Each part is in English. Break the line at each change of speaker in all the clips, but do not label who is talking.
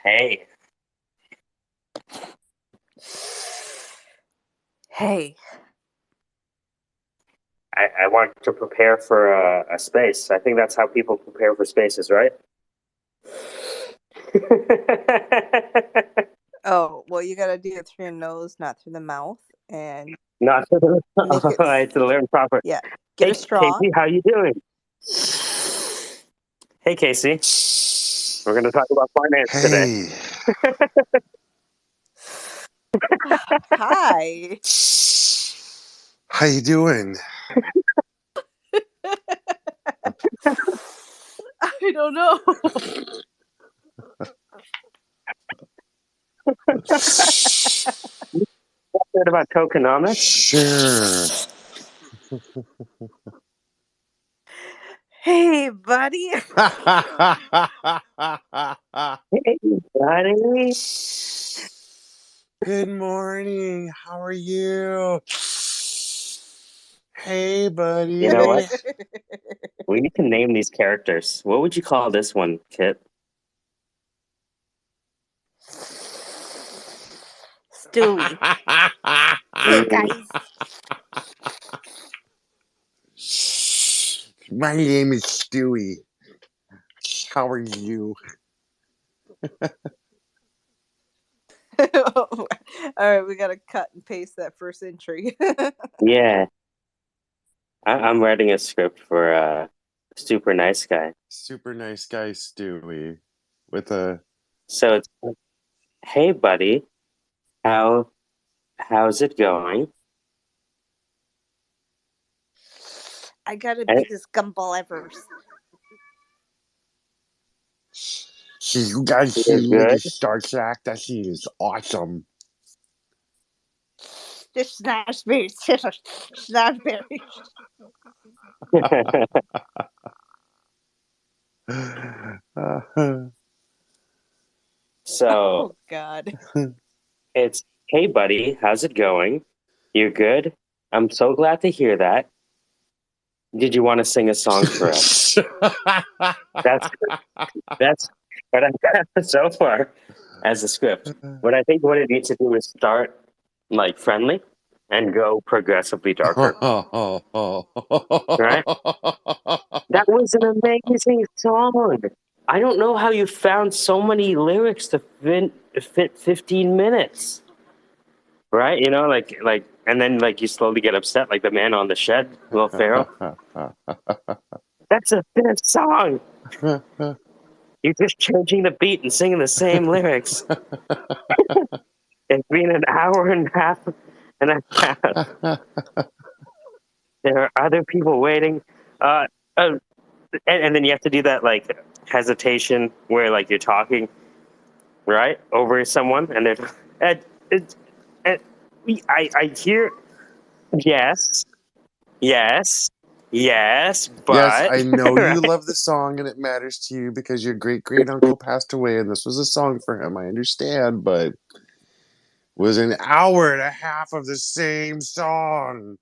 Hey,
Hey,
I want to prepare for a space. I think that's how people prepare for spaces, right?
oh, well, you gotta do it through your nose, not through the mouth, and
Not
make it,
I had to learn proper.
yeah, get a
Hey,
straw.
Casey, how you doing? Hey, Casey, we're going to talk about finance today.
Hey,
Hi.
how you doing?
I don't know.
Heard about tokenomics?
Sure.
Hey, buddy.
Hey, buddy.
Good morning. How are you? Hey,
You know what?
buddy.
We need to name these characters. What would you call this one, Kit?
Stewie. Hey, guys.
My name is Stewie. How are you?
All right, we gotta cut and paste that first entry.
Yeah, I'm writing a script for Super Nice Guy.
Super nice guy, Stewie. With a.
So it's, hey, buddy, how's it going?
I gotta
And
be this gumball ever.
You guys
you're
see
good.
the Star Trek? That scene is awesome.
This snazberry. Snazberry.
So
Oh, God.
it's, hey, buddy, how's it going? You're good? I'm so glad to hear that. Did you want to sing a song for us? That's that's what I've got so far as a script. But I think what it needs to do is start like friendly and go progressively darker. Right? That was an amazing song. I don't know how you found so many lyrics to fit 15 minutes. Right? You know, and then like you slowly get upset, like the man on the shed, Will Ferrell. That's a good song. You're just changing the beat and singing the same lyrics. It's been an hour and a half. There are other people waiting. Uh, and then you have to do that like hesitation where like you're talking right over someone, and they're, uh, it, uh, I hear yes, yes, yes,
Yes,
but
I know you
right.
love the song and it matters to you because your great great uncle passed away and this was a song for him. I understand, but it was an hour and a half of the same song.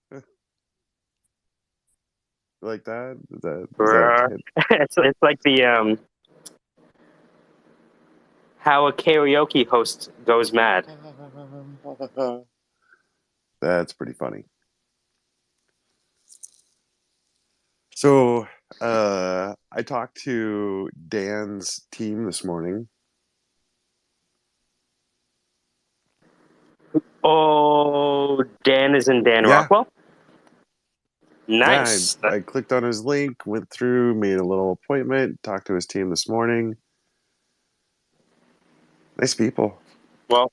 Like that? Is that
It's like the how a karaoke host goes mad.
That's pretty funny. So, I talked to Dan's team this morning.
Oh, Dan is in Dan
Yeah,
Rockwell.
yeah.
Nice.
I clicked on his link, went through, made a little appointment, talked to his team this morning. Nice people.
Well,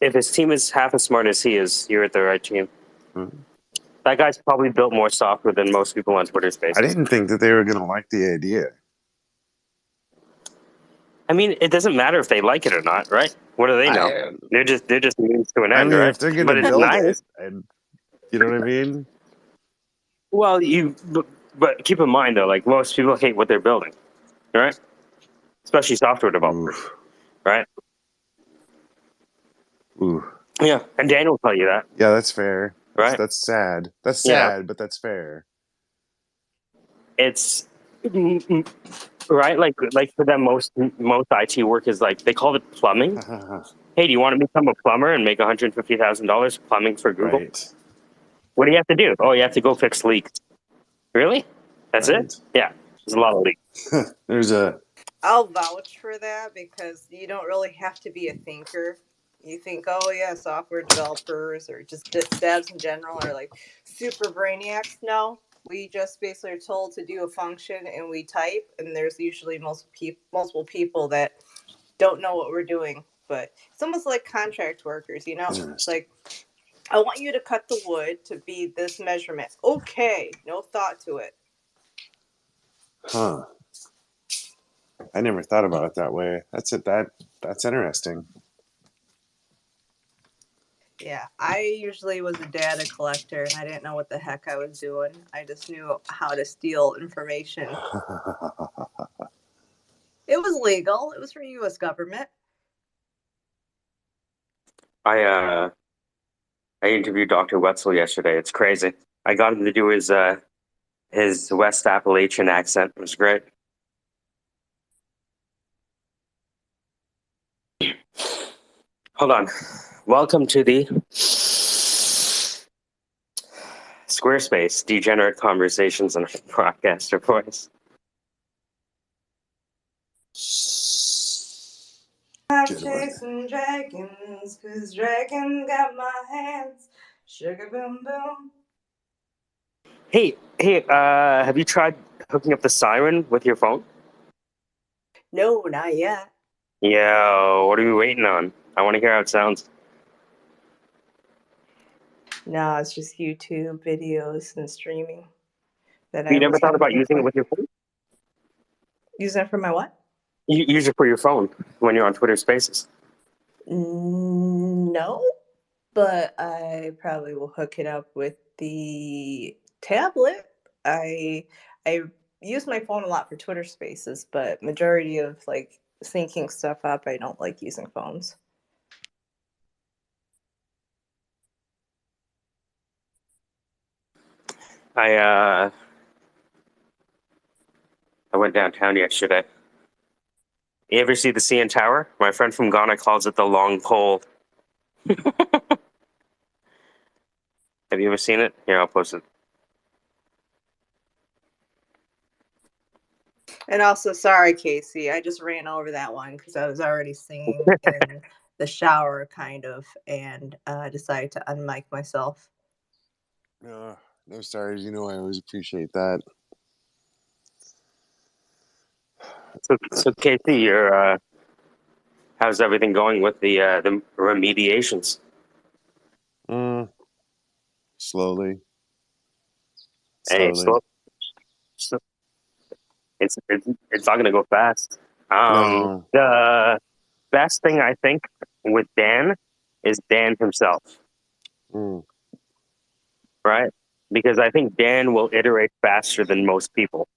if his team is half as smart as he is, you're at the right team.
Hmm.
That guy's probably built more software than most people on Twitter
I
Spaces.
didn't think that they were going to like the idea.
I mean, it doesn't matter if they like it or not, right? What do they know?
I,
They're just means to an
I
end,
mean,
right?
if they're going to
But it's
build it,
nice.
and you know what I mean?
Well, but keep in mind though, like most people hate what they're building, right? Especially software developers,
Ooh,
right?
ooh.
Yeah, and Dan will tell you that,
Yeah, that's fair. That's
right?
that's sad. That's
You know,
sad, but that's fair.
it's right? Like for them, most IT work is like they call it plumbing. Hey, do you want to become a plumber and make $150,000 plumbing for Google?
Right.
What do you have to do? Oh, you have to go fix leaks. Really? That's
Right.
it? Yeah, there's a lot of leaks.
There's a
I'll vouch for that because you don't really have to be a thinker. You think, oh yeah, software developers or just devs in general are like super brainiacs. No, we just basically are told to do a function and we type, and there's usually multiple people that don't know what we're doing. But it's almost like contract workers, you know? It's like, I want you to cut the wood to be this measurement. Okay, no thought to it.
Huh. I never thought about it that way. That's interesting.
Yeah, I usually was a data collector and I didn't know what the heck I was doing. I just knew how to steal information. It was legal. It was for U.S. government.
I interviewed Dr. Wetzel yesterday. It's crazy. I got him to do his West Appalachian accent. It was great. Hold on. Welcome to the SquareSpace Degenerate Conversations and Broadcaster Voice.
I'm chasing dragons, 'cause dragons got my hands. Sugar boom boom.
Hey, have you tried hooking up the siren with your phone?
No, not yet.
Yo, what are you waiting on? I want to hear how it sounds.
No, it's just YouTube videos and streaming that
You
I
never
was
thought about
having
using it
fun.
with your phone?
Using it for my what?
You use it for your phone when you're on Twitter Spaces.
No, but I probably will hook it up with the tablet. I use my phone a lot for Twitter Spaces, but majority of like syncing stuff up, I don't like using phones.
I went downtown yesterday. You ever see the CN Tower? My friend from Ghana calls it the long pole. Have you ever seen it? Here, I'll post it.
And also, sorry, Casey, I just ran over that one because I was already singing in the shower, kind of, and decided to unmic myself.
No stars. You know I always appreciate that.
So Casey, you're how's everything going with the remediations?
Slowly.
Hey, slow. It's not going to go fast.
No.
The best thing I think with Dan is Dan himself, right? Because I think Dan will iterate faster than most people.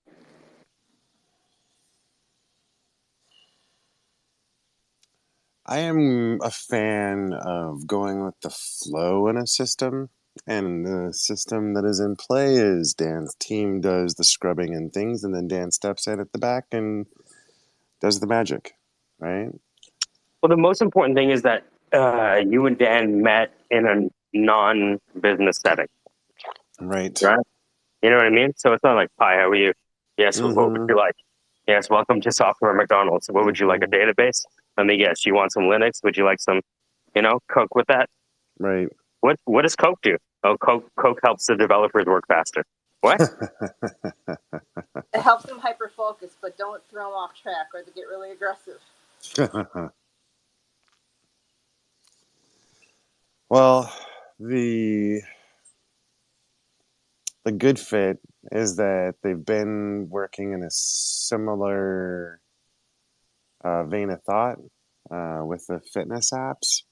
I am a fan of going with the flow in a system, and the system that is in play is Dan's team does the scrubbing and things, and then Dan steps in at the back and does the magic, right?
Well, the most important thing is that you and Dan met in a non-business setting,
Right.
right? You know what I mean? So it's not like, hi, how are you? Yes, what would you like? Yes, welcome to Software McDonald's. What would you like, a database? Let me guess, you want some Linux? Would you like some, Coke with that?
Right.
What does Coke do? Oh, Coke helps the developers work faster. What?
It helps them hyper focus, but don't throw them off track or they get really aggressive.
Well, the good fit is that they've been working in a similar vein of thought with the fitness apps,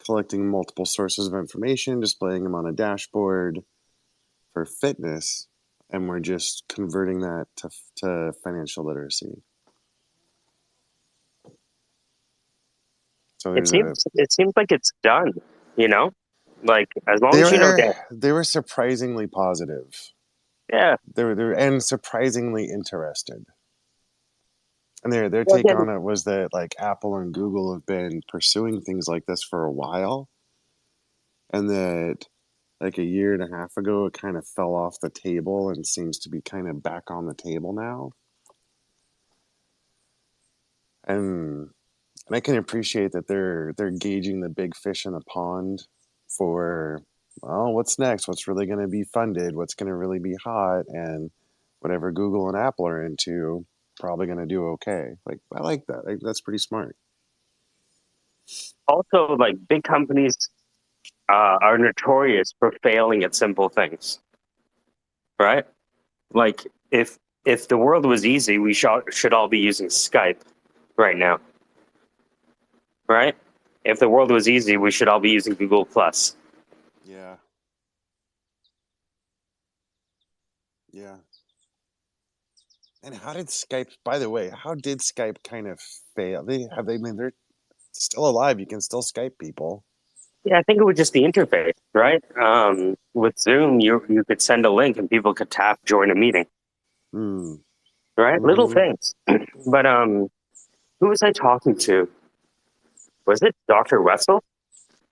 collecting multiple sources of information, displaying them on a dashboard for fitness, and we're just converting that to financial literacy. So
It seems like it's done, Like as long as you know Dan.
they were surprisingly positive.
Yeah.
They're surprisingly interested. And their
Well,
take
again,
on it was that like Apple and Google have been pursuing things like this for a while, and that like a year and a half ago it kind of fell off the table and seems to be kind of back on the table now. And I can appreciate that they're gauging the big fish in the pond for, well, what's next? What's really going to be funded? What's going to really be hot? And whatever Google and Apple are into, probably going to do okay. Like I like that. That's pretty smart.
also, like big companies are notorious for failing at simple things, right? Like if the world was easy, we should all be using Skype right now, right? If the world was easy, we should all be using Google Plus.
Yeah. Yeah. And how did Skype, by the way, how did Skype kind of fail? I mean, they're still alive. You can still Skype people.
Yeah, I think it was just the interface, right? With Zoom, you could send a link and people could tap join a meeting,
Hmm.
right? Little
Mm-hmm.
things. But who was I talking to? Was it Dr. Wessel?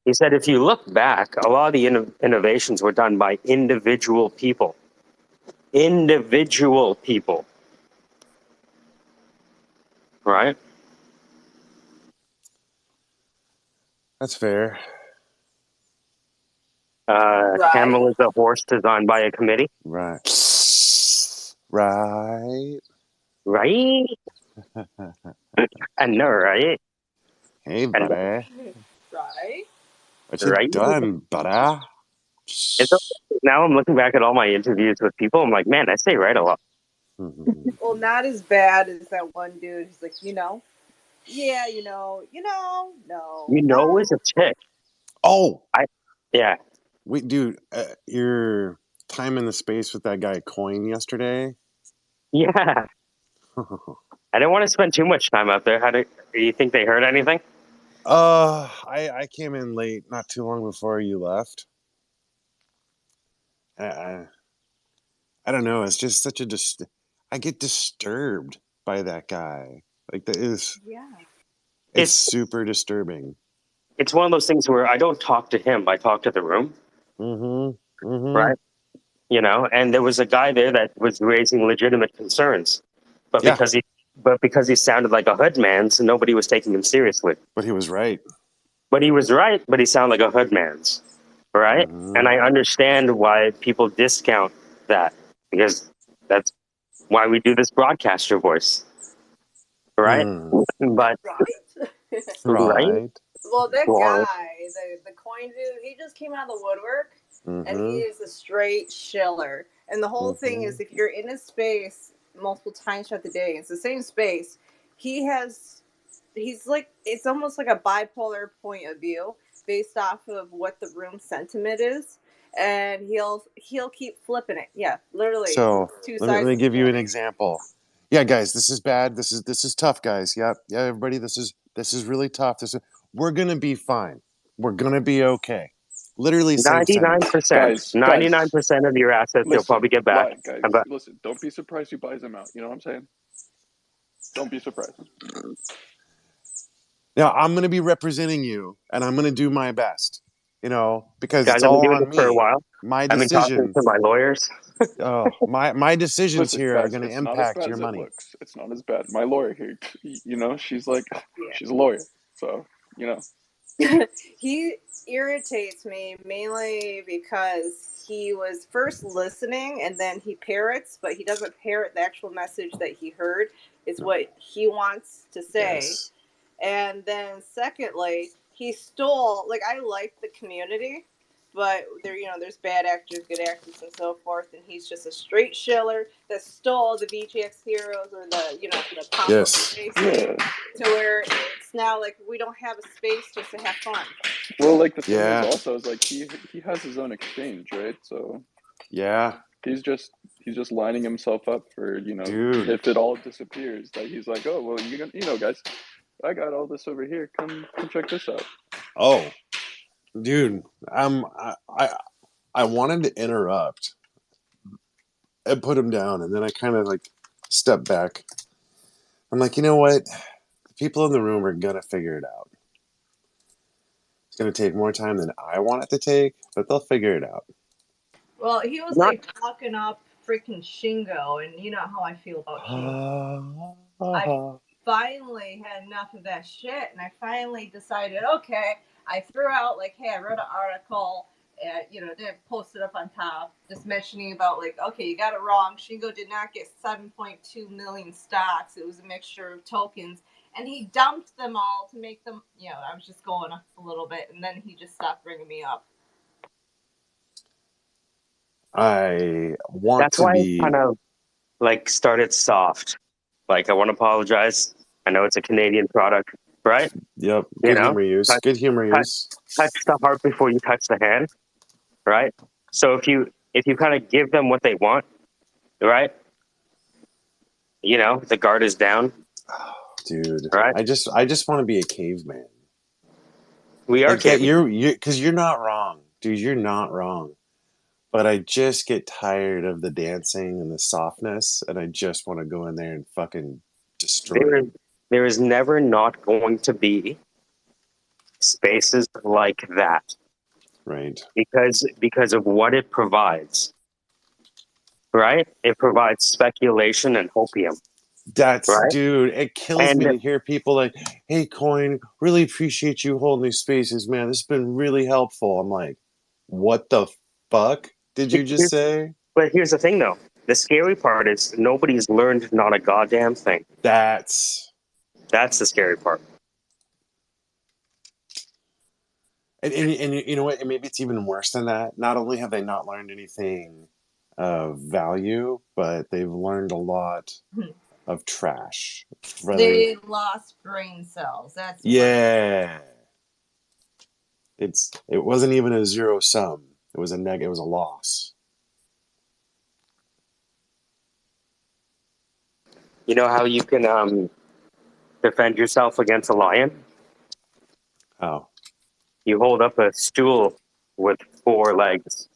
He said if you look back, a lot of the innovations were done by individual people. Individual people, right?
That's fair.
Right.
Camel is a horse designed by a committee,
Right. Right.
right? I know, right?
Hey,
And
buddy.
Right.
What you
right?
done, buddy?
It's now I'm looking back at all my interviews with people. I'm like, man, I say right a lot.
Well, not as bad as that one dude who's like, yeah,
You know,
no.
is a chick.
Oh,
I, yeah,
wait, dude, your time in the space with that guy Coin yesterday.
yeah. I didn't want to spend too much time out there. Do you think they heard anything?
I came in late, not too long before you left. I I don't know. It's just such a I get disturbed by that guy. Like that is
Yeah.
it's
It's
super disturbing.
it's one of those things where I don't talk to him. I talk to the room,
Mm-hmm. Mm-hmm.
right? You know, and there was a guy there that was raising legitimate concerns, but
Yeah,
because he sounded like a hood man, so nobody was taking him seriously.
but he was right.
But he was right, but he sounded like a hood man's, right?
Mm-hmm.
And I understand why people discount that because that's why we do this broadcaster voice, right?
Hmm.
But
Right.
right,
Right.
Well, that
or
guy, the coin dude, he just came out of the woodwork, and he
Mm-hmm.
is a straight shiller. And the whole thing
Mm-hmm.
is, if you're in his space multiple times throughout the day, it's the same space. He has, he's like, it's almost like a bipolar point of view based off of what the room sentiment is, and he'll keep flipping it. Yeah, literally,
So
two
let
sides
me
of the
give you an
coin.
example. Yeah, guys, this is bad. This is tough, guys. Yeah, yeah, everybody, this is really tough. We're gonna be fine. We're gonna be okay. Literally same
ninety nine
sentence.
percent,
Guys,
ninety nine
guys,
percent of your assets you'll
listen,
probably get back.
guys,
But
listen. Don't be surprised he buys them out. You know what I'm saying? Don't be surprised.
Now I'm gonna be representing you, and I'm gonna do my best. Because
guys,
it's
I've been
all
doing
on
this for a
me.
while.
My
I've been talking
decision.
to my lawyers.
Oh, my decisions
Listen,
here are
guys,
gonna
it's not as
impact
bad
your
as it
money.
looks. It's not as bad. My lawyer here, she's like,
Yeah.
she's a lawyer, so you know.
He irritates me mainly because he was first listening and then he parrots, but he doesn't parrot the actual message that he heard. It's what he wants to say.
Yes.
And then secondly, he stole, like, I like the community, but there's bad actors, good actors, and so forth, and he's just a straight shiller that stole the VGX heroes or the pop-up
Yes.
space thing,
Yeah.
to where it's now like we don't have a space just to have fun.
Well, like the thing is
Yeah.
also is like he has his own exchange, right? So
Yeah.
he's just lining himself up for
Dude.
if it all disappears, that he's like, oh well, guys, I got all this over here. Come check this out.
Oh, dude. I wanted to interrupt I put him down, and then I kind of like step back. I'm like, you know what? The people in the room are gonna figure it out. It's gonna take more time than I want it to take, but they'll figure it out.
Well, he was
Not
like talking up freaking Shingo, and you know how I feel about Shingo. I finally had enough of that shit, and I finally decided, okay, I threw out like, hey, I wrote an article, and then post it up on top, just mentioning about like, okay, you got it wrong. Shingo did not get 7.2 million stocks. It was a mixture of tokens, and he dumped them all to make them. I was just going a little bit, and then he just stopped bringing me up.
I want
That's
to
why I
be.
kind of like started soft. Like I want to apologize. I know it's a Canadian product, right?
Yep,
You
good
know,
humor use.
touch,
Good humor
touch,
use.
touch the heart before you touch the hand, right? So if you kind of give them what they want, right? The guard is down,
Dude,
right?
I just want to be a caveman.
We are
Like that,
cavemen.
because you're not wrong, dude. You're not wrong. But I just get tired of the dancing and the softness, and I just want to go in there and fucking destroy
There is
them.
there is never not going to be spaces like that
Right.
because of what it provides, right? It provides speculation and hopium,
That's,
right?
dude, it kills me
And
to hear people like, hey, Coin, really appreciate you holding these spaces, man. This has been really helpful. I'm like, what the fuck did you just
here's,
say?
but here's the thing, though. The scary part is nobody's learned not a goddamn thing.
That's,
That's the scary part.
and you know what? And maybe it's even worse than that. Not only have they not learned anything of value, but they've learned a lot of trash. Rather,
They lost brain cells. That's what.
yeah. It wasn't even a zero sum. It was a loss.
You know how you can defend yourself against a lion?
Oh.
You hold up a stool with 4 legs,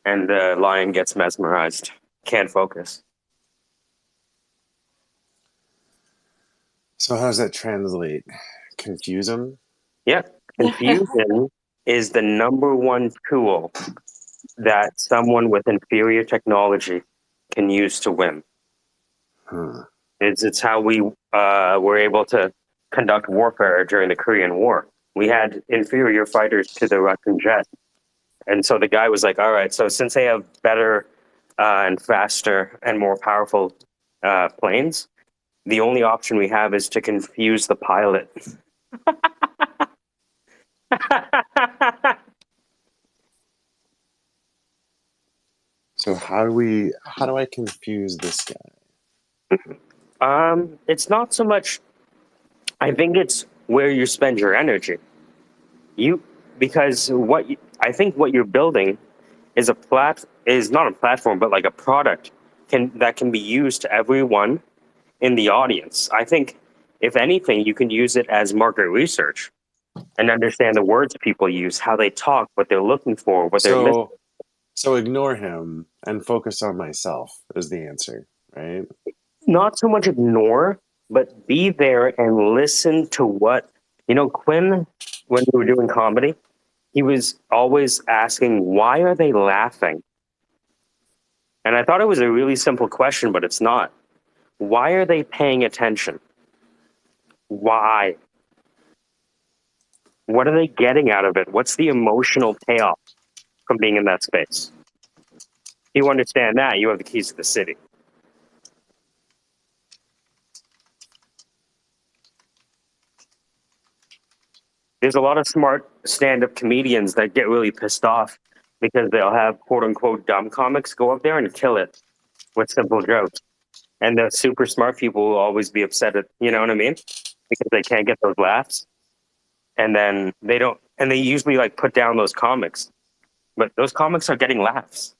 and the lion gets mesmerized. Can't focus.
So how does that translate? Confuse them?
Yeah, confusion is the number one tool that someone with inferior technology can use to win.
Huh.
It's how we were able to conduct warfare during the Korean War. We had inferior fighters to the Russian jet. And so the guy was like, all right, so since they have better and faster and more powerful planes, the only option we have is to confuse the pilot.
So how do I confuse this guy?
It's not so much. I think it's where you spend your energy. You because I think what you're building is not a platform, but like a product that can be used to everyone in the audience. I think if anything, you can use it as market research and understand the words people use, how they talk, what they're looking for, what they're missing.
So ignore him and focus on myself is the answer, right?
Not so much ignore, but be there and listen to what Quinn, when we were doing comedy, he was always asking, why are they laughing? And I thought it was a really simple question, but it's not. Why are they paying attention? Why? What are they getting out of it? What's the emotional payoff from being in that space? If you understand that, you have the keys to the city. There's a lot of smart stand-up comedians that get really pissed off because they'll have quote-unquote dumb comics go up there and kill it with simple jokes. And the super smart people will always be upset at, you know what I mean? Because they can't get those laughs. And then they don't, and they usually like put down those comics. But those comics are getting laughs,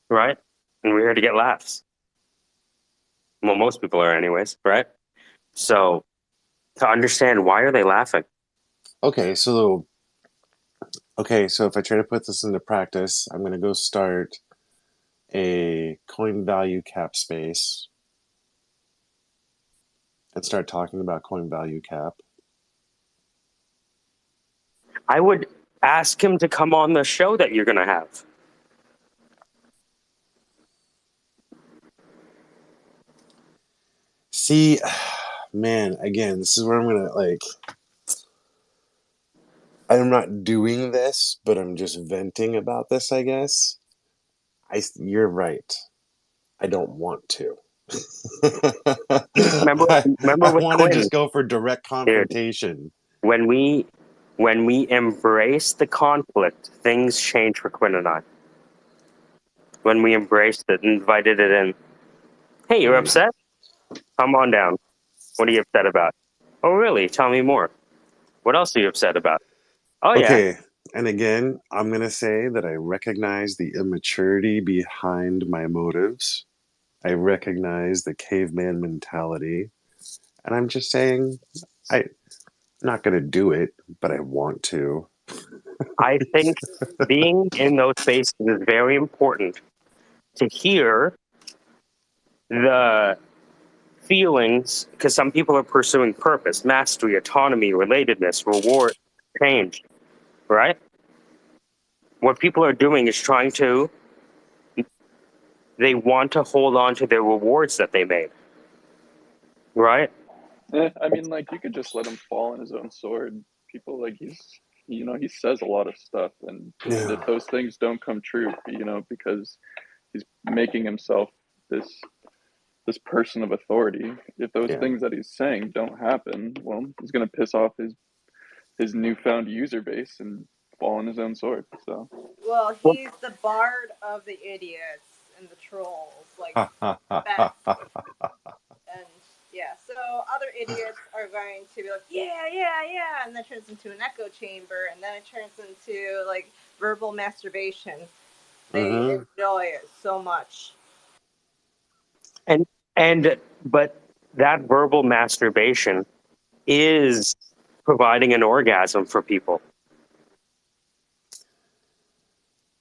right? And we're here to get laughs. Well, most people are anyways, right? So to understand why are they laughing?
Okay, so if I try to put this into practice, I'm gonna go start a coin value cap space and start talking about coin value cap.
I would ask him to come on the show that you're going to have.
See, man, again, this is where I'm going to like, I'm not doing this, but I'm just venting about this, I guess. You're right. I don't want to.
Remember,
I
remember with
want to
Quinn,
just go for direct
dude,
confrontation.
when we embrace the conflict, things change for Quinn and I. When we embraced it and invited it in. Hey, you're upset? Come on down. What are you upset about? Oh, really? Tell me more. What else are you upset about? Oh, yeah.
Okay, and again, I'm going to say that I recognize the immaturity behind my motives. I recognize the caveman mentality. And I'm just saying, I'm not going to do it, but I want to.
I think being in those spaces is very important to hear the feelings, because some people are pursuing purpose, mastery, autonomy, relatedness, reward, change, right? What people are doing is they want to hold on to their rewards that they made, right?
I mean, like, you could just let him fall on his own sword. People, like, he says a lot of stuff, and
Yeah.
if those things don't come true, because he's making himself this person of authority. If those
Yeah.
things that he's saying don't happen, well, he's gonna piss off his newfound user base and fall on his own sword. So,
Well, he's the bard of the idiots and the trolls, like that. And yeah, so other idiots are going to be like, yeah, yeah, yeah, and that turns into an echo chamber, and then it turns into like verbal masturbation. They enjoy it so much.
But that verbal masturbation is providing an orgasm for people.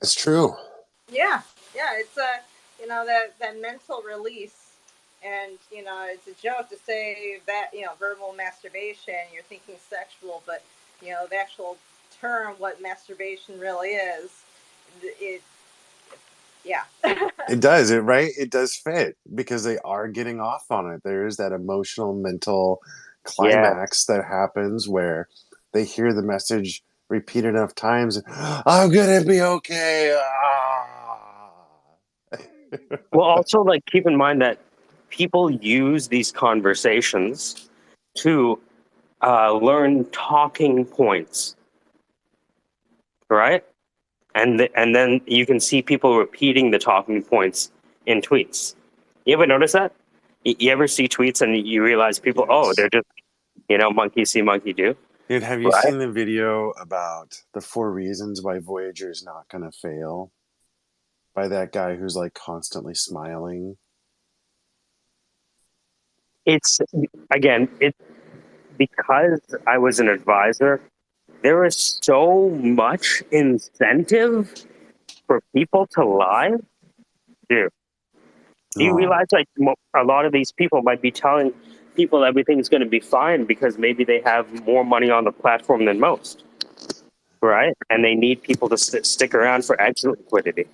It's true.
Yeah, yeah, it's that mental release, and it's a joke to say that verbal masturbation. You're thinking sexual, but the actual term, what masturbation really is, it yeah.
It does, right? It does fit because they are getting off on it. There is that emotional, mental
Yeah.
climax that happens where they hear the message repeated enough times. I'm gonna be okay.
Well, also, like, keep in mind that people use these conversations to learn talking points, right? And then you can see people repeating the talking points in tweets. You ever notice that? You ever see tweets and you realize people, oh, they're just, monkey see, monkey do,
Dude, have you
right?
seen the video about the 4 reasons why Voyager is not gonna fail? By that guy who's like constantly smiling.
It's, again, it's because I was an advisor, there is so much incentive for people to lie. Dude, do you
Oh,
realize like a lot of these people might be telling people everything's going to be fine because maybe they have more money on the platform than most, right? And they need people to stick around for exit liquidity,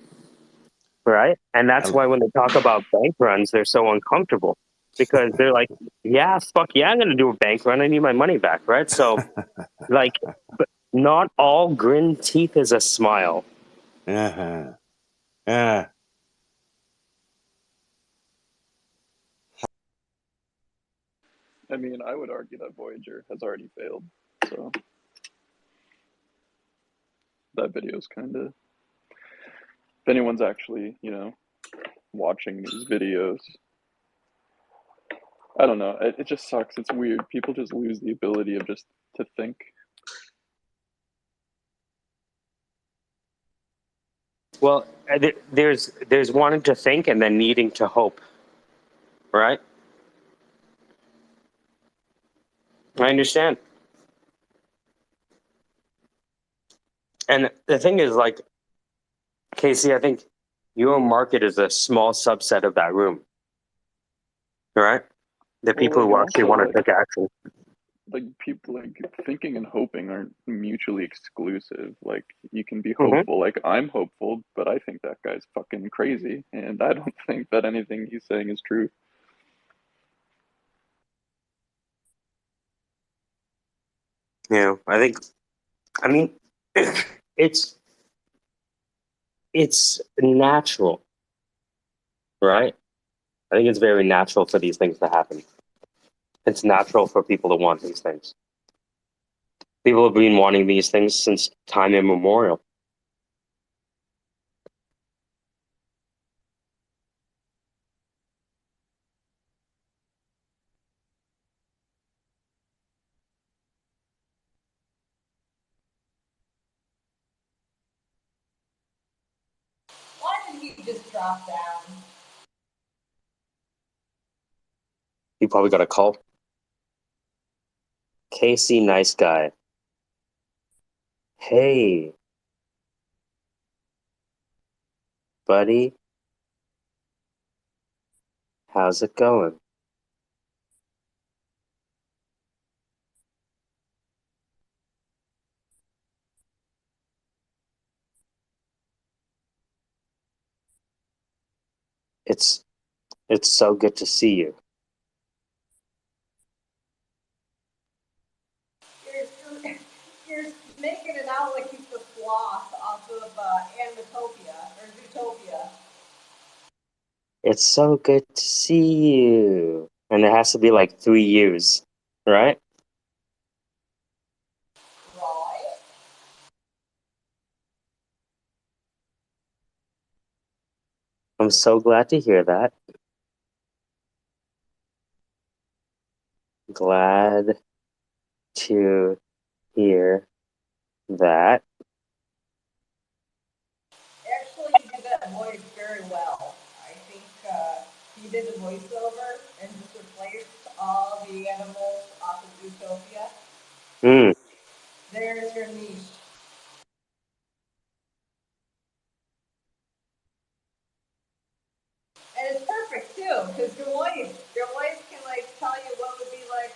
right? And that's
I,
why when they talk about bank runs, they're so uncomfortable because they're like, yeah, fuck yeah, I'm going to do a bank run. I need my money back, right? So, like, but not all grin teeth is a smile.
uh-huh. Yeah.
I mean, I would argue that Voyager has already failed. So that video is kind of, if anyone's actually, watching these videos, I don't know. It just sucks. It's weird. People just lose the ability of just to think.
Well, there's wanting to think and then needing to hope, right? I understand. And the thing is, like, Casey, I think your market is a small subset of that room, right? The
Well,
people
like,
who
and
actually
also
want to take action.
like people like thinking and hoping aren't mutually exclusive. Like you can be
Hmm.
hopeful, like I'm hopeful, but I think that guy's fucking crazy, and I don't think that anything he's saying is true.
I think. I mean, it's it's natural, right? I think it's very natural for these things to happen. It's natural for people to want these things. People have been wanting these things since time immemorial.
Why did he just drop down?
You probably got a call. Casey, nice guy. Hey, buddy, how's it going? It's it's so good to see you.
You're, you're making it out like he's the sloth off of Animatopia or Zootopia.
It's so good to see you. And it has to be like 3 years, right?
Right?
I'm so glad to hear that. Glad to hear that.
Actually, you did that voice very well. I think you did the voiceover and just replaced all the animals off of Zootopia.
Mm.
There's your niche. And it's perfect too, because your voice can like tell you what would be like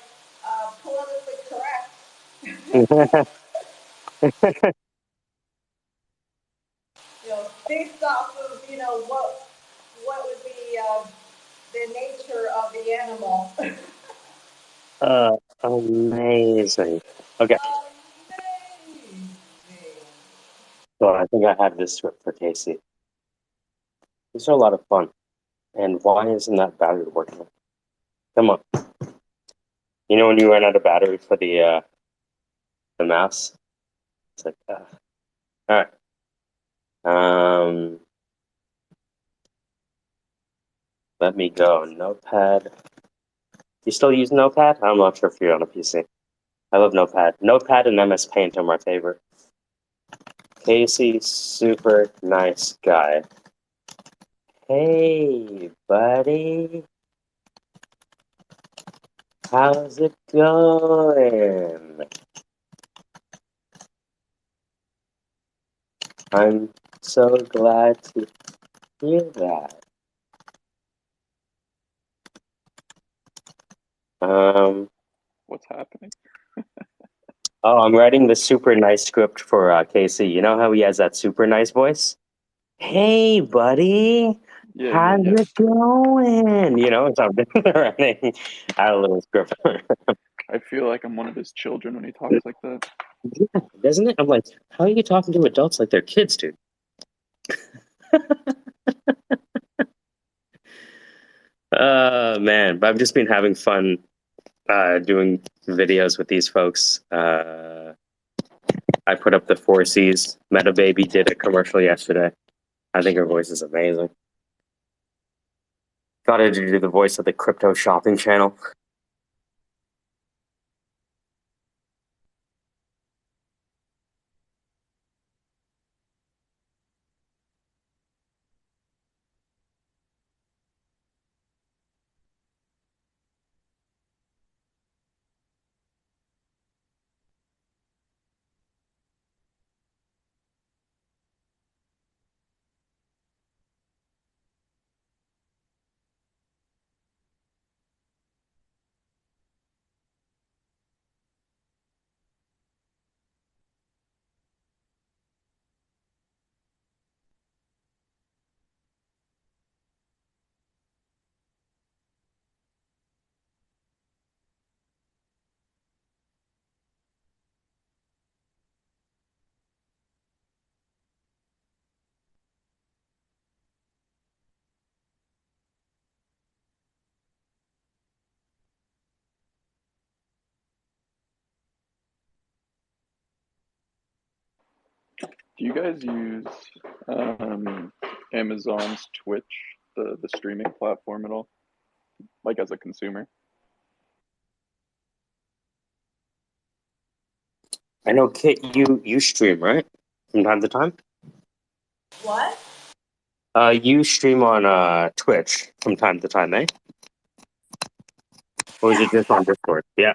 politically correct. Based off of what would be the nature of the animal.
Amazing. Okay,
Amazing.
so I think I have this script for Casey. These are a lot of fun. And why isn't that battery working? Come on. You know when you run out of battery for the mouse? It's like, all right. Let me go. Notepad. You still use Notepad? I'm not sure if you're on a PC. I love Notepad. Notepad and MS Paint are my favorite. Casey, super nice guy. Hey, buddy. How's it going? I'm so glad to hear that. Um,
What's happening?
oh, I'm writing the super nice script for Casey. You know how he has that super nice voice? Hey, buddy.
Yeah, yeah,
How's
yeah.
it going? So I'm writing out a little script.
I feel like I'm one of his children when he talks like that.
Yeah, doesn't it? I'm like, how are you talking to adults like they're kids, dude? Man, but I've just been having fun doing videos with these folks. I put up the 4Cs. Meta Baby did a commercial yesterday. I think her voice is amazing. Got her to do the voice of the crypto shopping channel.
Do you guys use Amazon's Twitch, the streaming platform at all? Like as a consumer?
I know, Kit, you stream, right? From time to time?
What?
You stream on Twitch from time to time, eh? Or is it just on Discord? Yeah.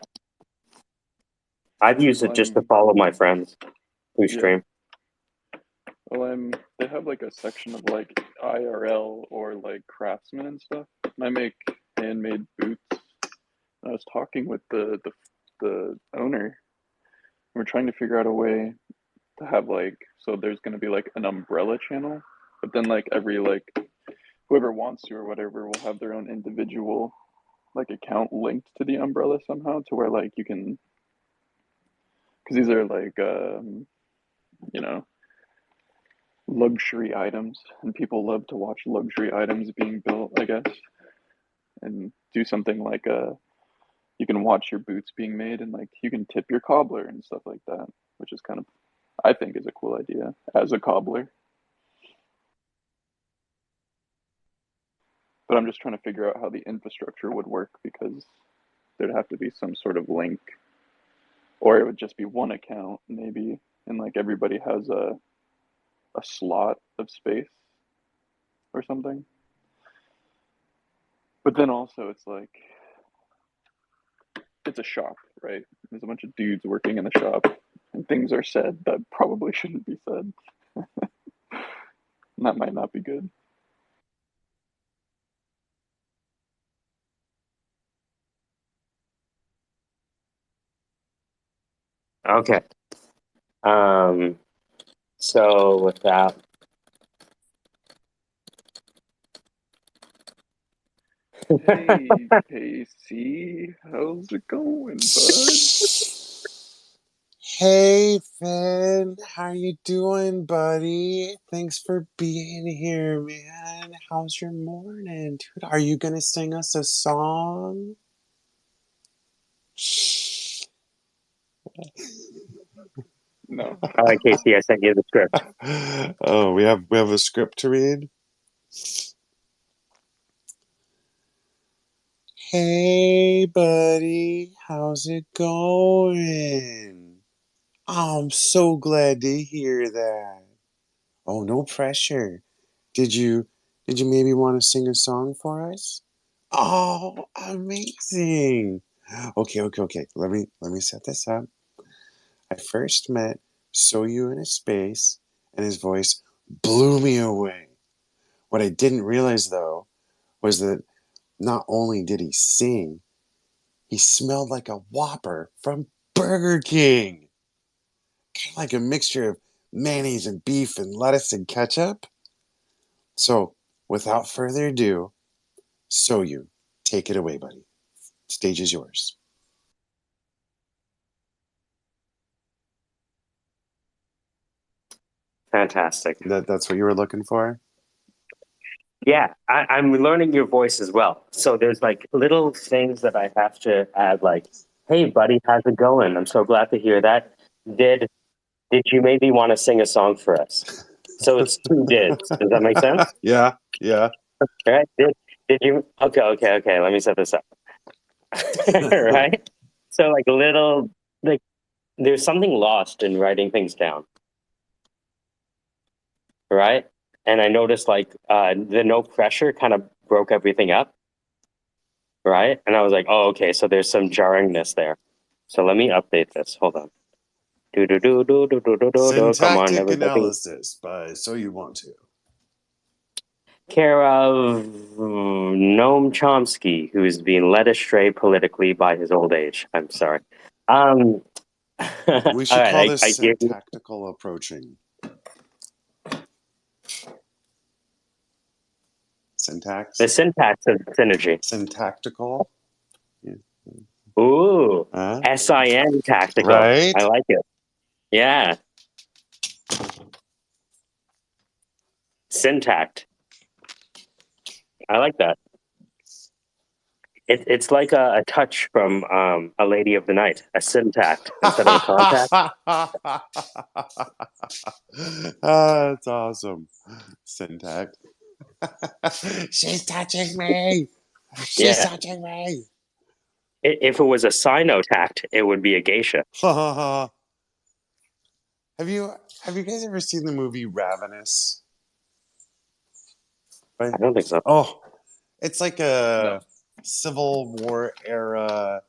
I've used it
Well,
just to follow my friends who
yeah.
stream.
Well, they have like a section of like IRL or like craftsmen and stuff. And I make handmade boots. I was talking with the owner. We're trying to figure out a way to have like, so there's going to be like an umbrella channel, but then like every like whoever wants to or whatever will have their own individual like account linked to the umbrella somehow, to where like you can, because these are like you know, luxury items, and people love to watch luxury items being built, I guess, and do something like you can watch your boots being made, and like you can tip your cobbler and stuff like that, which is kind of, I think, is a cool idea as a cobbler. But I'm just trying to figure out how the infrastructure would work, because there'd have to be some sort of link, or it would just be one account maybe, and like everybody has a slot of space or something. But then also it's like, it's a shop, right? There's a bunch of dudes working in the shop, and things are said that probably shouldn't be said. And that might not be good.
Okay. So with that,
Hey, Pacey, how's it going, bud?
Hey, Finn, how you doing, buddy? Thanks for being here, man. How's your morning, dude? Are you gonna sing us a song?
No.
all right, Casey, I sent you the script.
Oh, we have a script to read. Hey, buddy, how's it going? Oh, I'm so glad to hear that. Oh, no pressure. Did you did you maybe want to sing a song for us? Oh, amazing. Okay. Let me set this up. I first met Soyu in a space, and his voice blew me away. What I didn't realize though was that not only did he sing, he smelled like a Whopper from Burger King. Kind of like a mixture of mayonnaise and beef and lettuce and ketchup. So, without further ado, Soyu, take it away, buddy. Stage is yours.
Fantastic.
That's what you were looking for?
Yeah, I'm learning your voice as well. So there's like little things that I have to add, like, "Hey, buddy, how's it going? I'm so glad to hear that. Did did you maybe want to sing a song for us?" So it's two dids. Does that make sense?
Yeah, yeah.
All right. Did you? Okay. Let me set this up. Right. So like little like there's something lost in writing things down, right? And I noticed like the no pressure kind of broke everything up, right? And I was like, oh, okay, so there's some jarringness there. So let me update this. Hold on. Do do do do do do do do do. Come on,
Syntactic
everybody.
analysis by So You Want To.
Care of Noam Chomsky, who's being led astray politically by his old age. I'm sorry. All
We should call
right,
this
I give you
syntactical approaching.
the
Syntax?
syntax of synergy.
Syntactical? Yeah.
Ooh,
Huh?
SIN tactical.
Right?
I like it. Yeah, syntact. I like that. It's like a touch from A Lady of the Night, a syntact instead of a contact.
That's awesome. Syntax. She's touching me. She's
Yeah.
touching me.
If it was a sinotact, it would be a geisha.
Have you guys ever seen the movie Ravenous? Right?
I don't think so.
Oh, it's like
No.
a Civil War era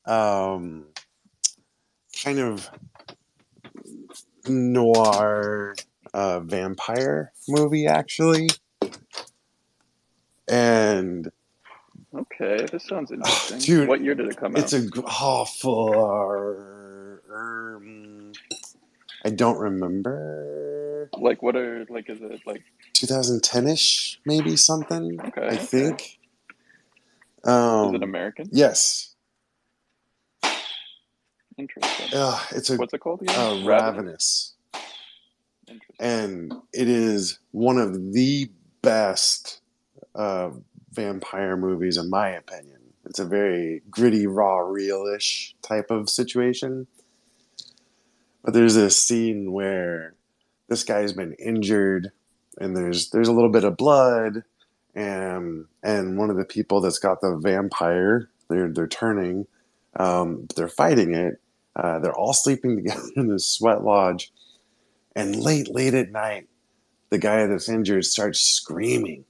kind of noir vampire movie, actually. And
Okay, this sounds interesting.
dude,
What year did it come
it's
out?
I don't remember.
Like, what are like? Is it like
2010ish, maybe something.
okay?
I
Okay.
think.
Is it American?
Yes.
Interesting.
It's a
What's it called again?
Ravenous.
Interesting.
And it is one of the best vampire movies, in my opinion. It's a very gritty, raw, real-ish type of situation. But there's a scene where this guy's been injured, and there's a little bit of blood, and one of the people that's got the vampire, they're turning, they're fighting it. They're all sleeping together in this sweat lodge, and late at night, the guy that's injured starts screaming,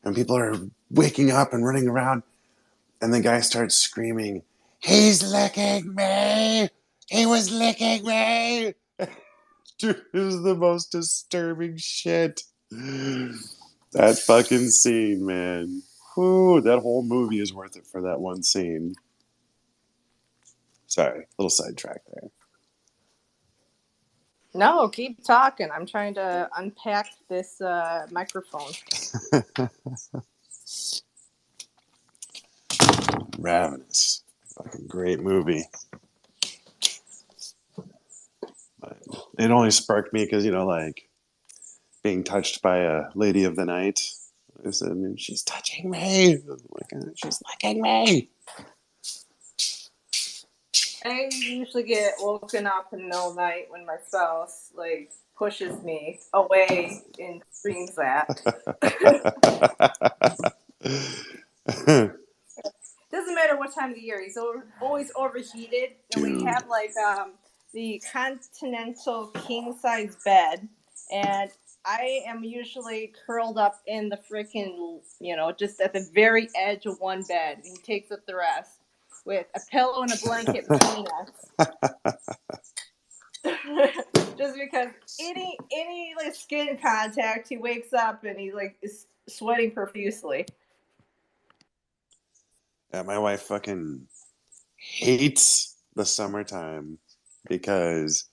and people are waking up and running around, and the guy starts screaming, "He's licking me! He was licking me!" Dude, it was the most disturbing shit. That fucking scene, man. Whew, that whole movie is worth it for that one scene. Sorry, little sidetrack there.
No, keep talking. I'm trying to unpack this microphone.
Ravenous. Fucking great movie. But it only sparked me because, like, being touched by a lady of the night. I said, she's touching me. She's licking me.
I usually get woken up in the middle of the night when my spouse pushes me away and screams that. Doesn't matter what time of the year. He's always overheated, and we have the continental king size bed, and I am usually curled up in the freaking just at the very edge of one bed, and he takes up the rest with a pillow and a blanket between us. Just because any skin contact, he wakes up and he is sweating profusely.
Yeah, my wife fucking hates the summertime because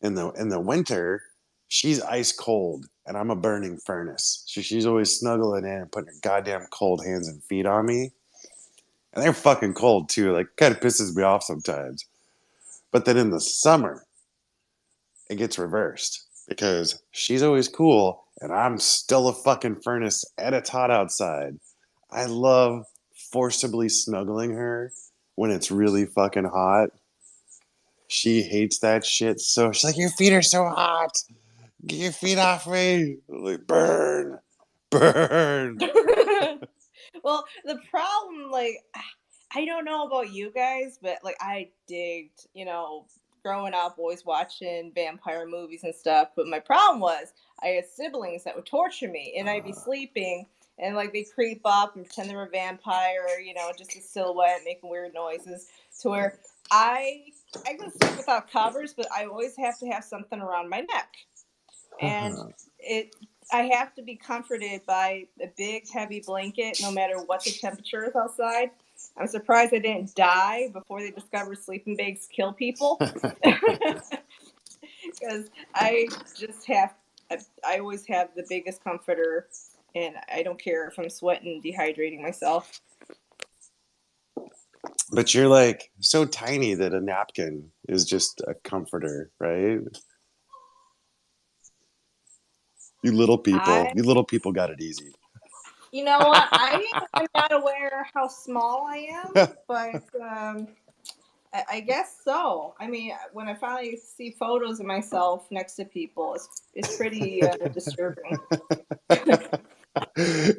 in the winter she's ice cold and I'm a burning furnace. She's always snuggling in and putting her goddamn cold hands and feet on me. And they're fucking cold too. Like, kind of pisses me off sometimes. But then in the summer, it gets reversed because she's always cool and I'm still a fucking furnace and it's hot outside. I love forcibly snuggling her when it's really fucking hot. She hates that shit. So she's like, "Your feet are so hot. Get your feet off me." I'm like, burn.
Well, the problem, I don't know about you guys, but I digged, growing up, always watching vampire movies and stuff. But my problem was I had siblings that would torture me, and I'd be sleeping, and they creep up and pretend they're a vampire, just a silhouette making weird noises, to where I can sleep without covers, but I always have to have something around my neck, and I have to be comforted by a big, heavy blanket, no matter what the temperature is outside. I'm surprised I didn't die before they discovered sleeping bags kill people. Because I always have the biggest comforter, and I don't care if I'm sweating and dehydrating myself.
But you're so tiny that a napkin is just a comforter, right? You little people got it easy.
You know what? I am not aware how small I am, but I guess so. I mean, when I finally see photos of myself next to people, it's pretty disturbing.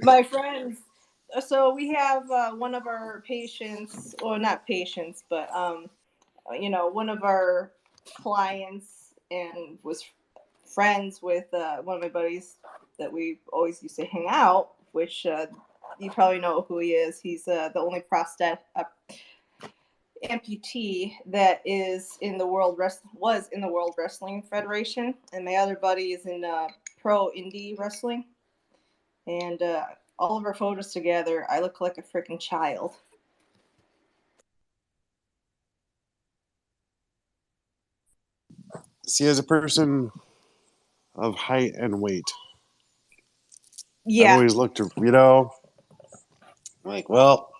My friends. So we have one of our patients, or not patients, but one of our clients, and was friends with one of my buddies that we always used to hang out. Which you probably know who he is. He's the only prosthetic amputee that is in the was in the World Wrestling Federation, and my other buddy is in pro indie wrestling. And all of our photos together, I look like a freaking child.
See, as a person of height and weight, I've
Yeah.
always looked, like, well,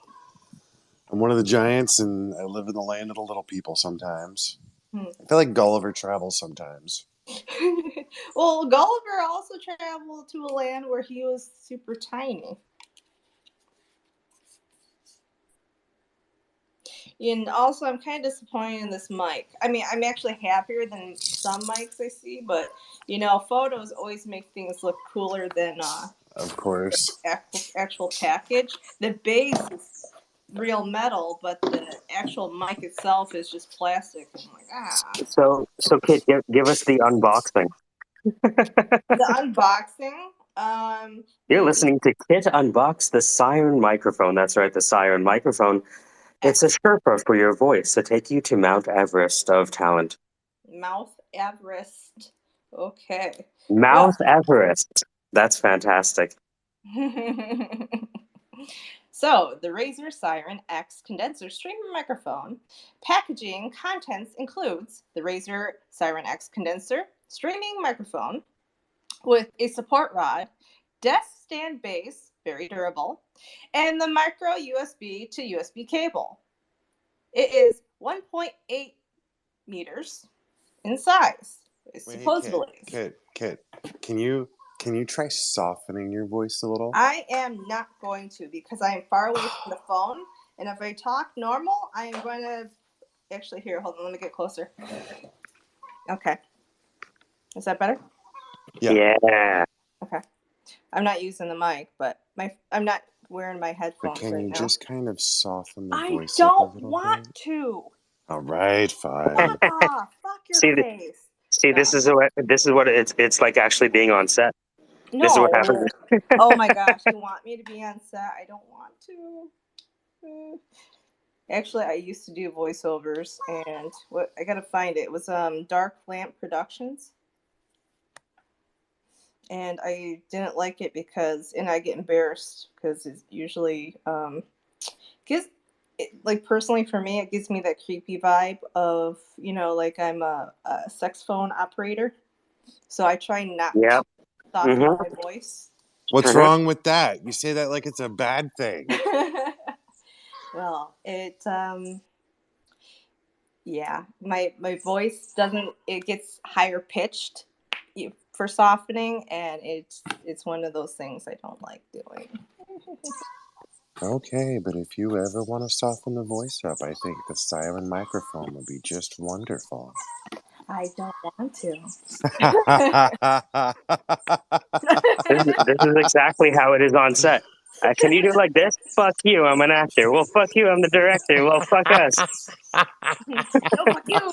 I'm one of the giants and I live in the land of the little people sometimes. I feel like Gulliver travels sometimes.
Well, Gulliver also traveled to a land where he was super tiny. And also, I'm kind of disappointed in this mic. I mean, I'm actually happier than some mics I see, but photos always make things look cooler than
Of course.
actual package. The base is real metal, but the actual mic itself is just plastic. And I'm like,
So Kit, give us the unboxing.
The unboxing.
You're listening to Kit unbox the Siren microphone. That's right, the Siren microphone. It's a Sherpa for your voice to take you to Mount Everest of talent.
Mouth Everest. Okay.
Mount Everest. That's fantastic.
So, the Razer Siren X condenser streaming microphone. Packaging contents includes the Razer Siren X condenser streaming microphone with a support rod, desk stand base, very durable, and the micro USB to USB cable. It is 1.8 meters in size. Supposedly.
Kit, can you try softening your voice a little?
I am not going to, because I am far away from the phone, and if I talk normal, I am going to actually here. Hold on, let me get closer. Okay, is that better?
Yeah.
Okay, I'm not using the mic, but I'm not wearing my headphones
But can
right
you
now.
just kind of soften the
I
voice up a
don't
little
want
bit?
to.
All right, fine.
Ah, fuck your
See,
face.
see,
Stop.
this is what it's like actually being on set. This is what
No.
happens.
Oh my gosh, you want me to be on set? I don't want to. Actually, I used to do voiceovers, and what I gotta find it. It was Dark Lamp Productions, and I didn't like it and I get embarrassed because it's usually gives like personally for me it gives me that creepy vibe of like I'm a sex phone operator, so I try not
Yeah.
to soften my voice.
What's wrong with that? You say that like it's a bad thing.
Well, yeah, my voice doesn't. It gets higher pitched for softening, and it's one of those things I don't like doing.
Okay, but if you ever want to soften the voice up, I think the Siren microphone would be just wonderful.
I don't want to.
This is exactly how it is on set. Can you do it like this? Fuck you, I'm an actor. Well, fuck you, I'm the director. Well, fuck us.
No, fuck you.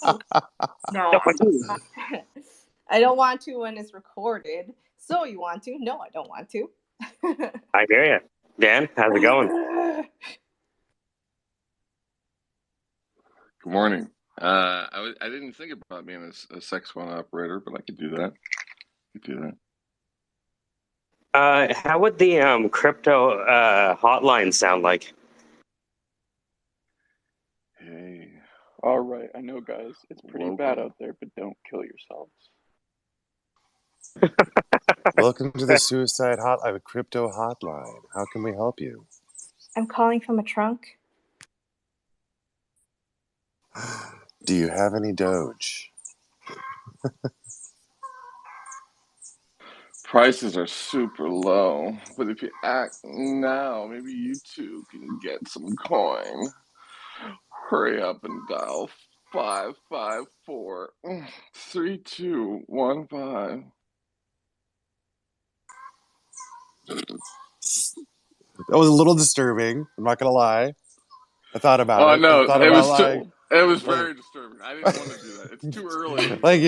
No,
Fuck you.
I don't want to when it's recorded. So you want to? No, I don't want to.
I hear you. Dan, how's it going?
Good morning. I didn't think about being a sex phone operator, but I could do that.
How would the crypto hotline sound like?
Hey,
All right, I know, guys, it's pretty
welcome.
bad out there, but don't kill yourselves.
Welcome to the Suicide Crypto Hotline. How can we help you?
I'm calling from a trunk.
Do you have any Doge?
Prices are super low, but if you act now, maybe you too can get some coin. Hurry up and dial 554-3215.
That was a little disturbing. I'm not gonna lie. I thought about
Oh
it. I
no,
thought about like,
it was
like,
very disturbing. I didn't want to do that. It's too early.
like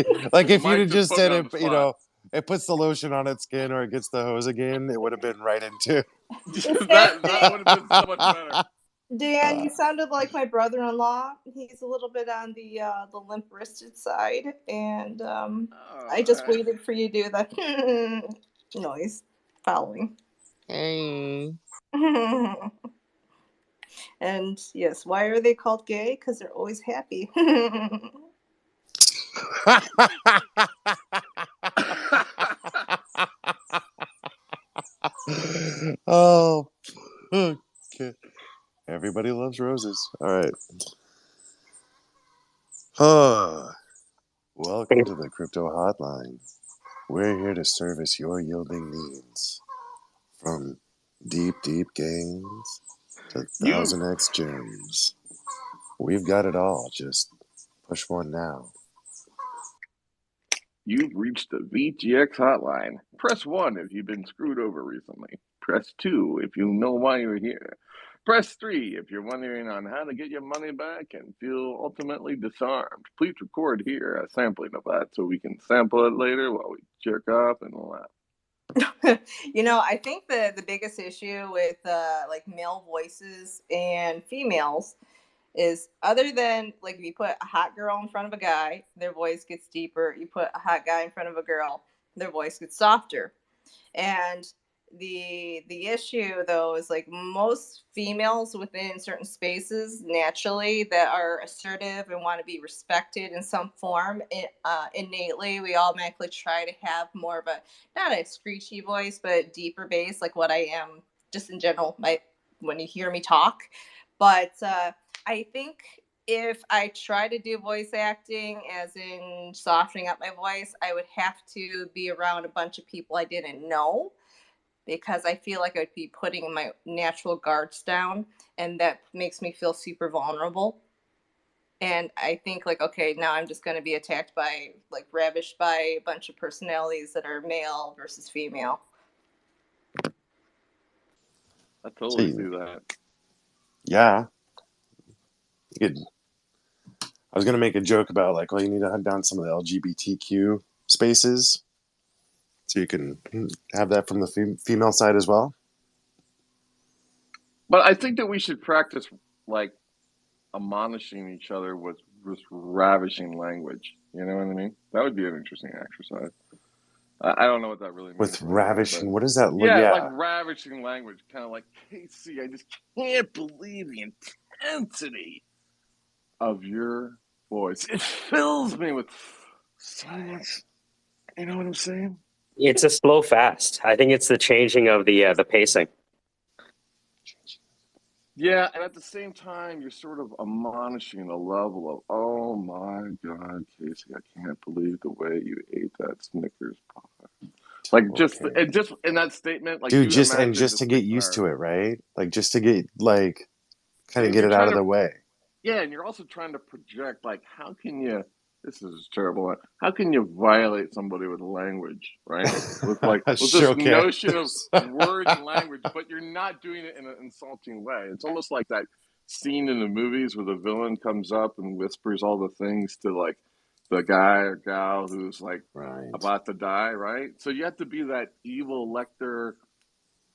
if you'd
Mike
have
just
just
put me
said
on
it,
the spot.
it puts the lotion on its skin or it gets the hose again, it would have been right into.
The same
That
thing.
would have been so much better.
Dan, you sounded like my brother-in-law. He's a little bit on the limp-wristed side, and I just
Oh,
waited for you to do the noise following.
Hey.
And yes, why are they called gay? Because they're always happy.
Oh, okay. Everybody loves roses. All right. Welcome to the Crypto Hotline. We're here to service your yielding needs. From deep, deep gains to
you
1000x gems. We've got it all. Just push one now.
You've reached the VGX hotline. Press 1 if you've been screwed over recently. Press 2 if you know why you're here. Press 3 if you're wondering on how to get your money back and feel ultimately disarmed. Please record here a sampling of that so we can sample it later while we jerk off and laugh.
I think the biggest issue with like male voices and females is, other than like if you put a hot girl in front of a guy, their voice gets deeper. You put a hot guy in front of a girl, their voice gets softer. And the issue though is like most females within certain spaces naturally that are assertive and want to be respected in some form, innately we automatically try to have more of a, not a screechy voice, but deeper bass, like what I am just in general when you hear me talk. But I think if I try to do voice acting, as in softening up my voice, I would have to be around a bunch of people I didn't know, because I feel like I'd be putting my natural guards down, and that makes me feel super vulnerable. And I think like, okay, now I'm just going to be attacked by, like, ravished by a bunch of personalities that are male versus female.
I totally
See,
see that.
yeah. You could, I was going to make a joke about like, well, you need to hunt down some of the LGBTQ spaces so you can have that from the female side as well.
But I think that we should practice like admonishing each other with ravishing language. You know what I mean? That would be an interesting exercise. I don't know what that really means
With
by that, but
ravishing, what does that look?
yeah, like
Yeah.
ravishing language, kind of like Casey. I just can't believe the intensity of your voice. It fills me with so much. You know what I'm saying?
It's a slow fast. I think it's the changing of the pacing.
Yeah, and at the same time, you're sort of admonishing the level of, oh my God, Casey, I can't believe the way you ate that Snickers bar. Like
Okay.
just in that statement, like
Dude,
you imagine
just
just
to get
like
used to it, right? Like just to get like kind of
and
get
you're
it out
trying
of
to
the way.
yeah, and you're also trying to project like how can you this is terrible. How can you violate somebody with language, right? With this
Sure can.
notion of words and language, but you're not doing it in an insulting way. It's almost like that scene in the movies where the villain comes up and whispers all the things to like the guy or gal who's like
Right.
about to die, right? So you have to be that evil lector,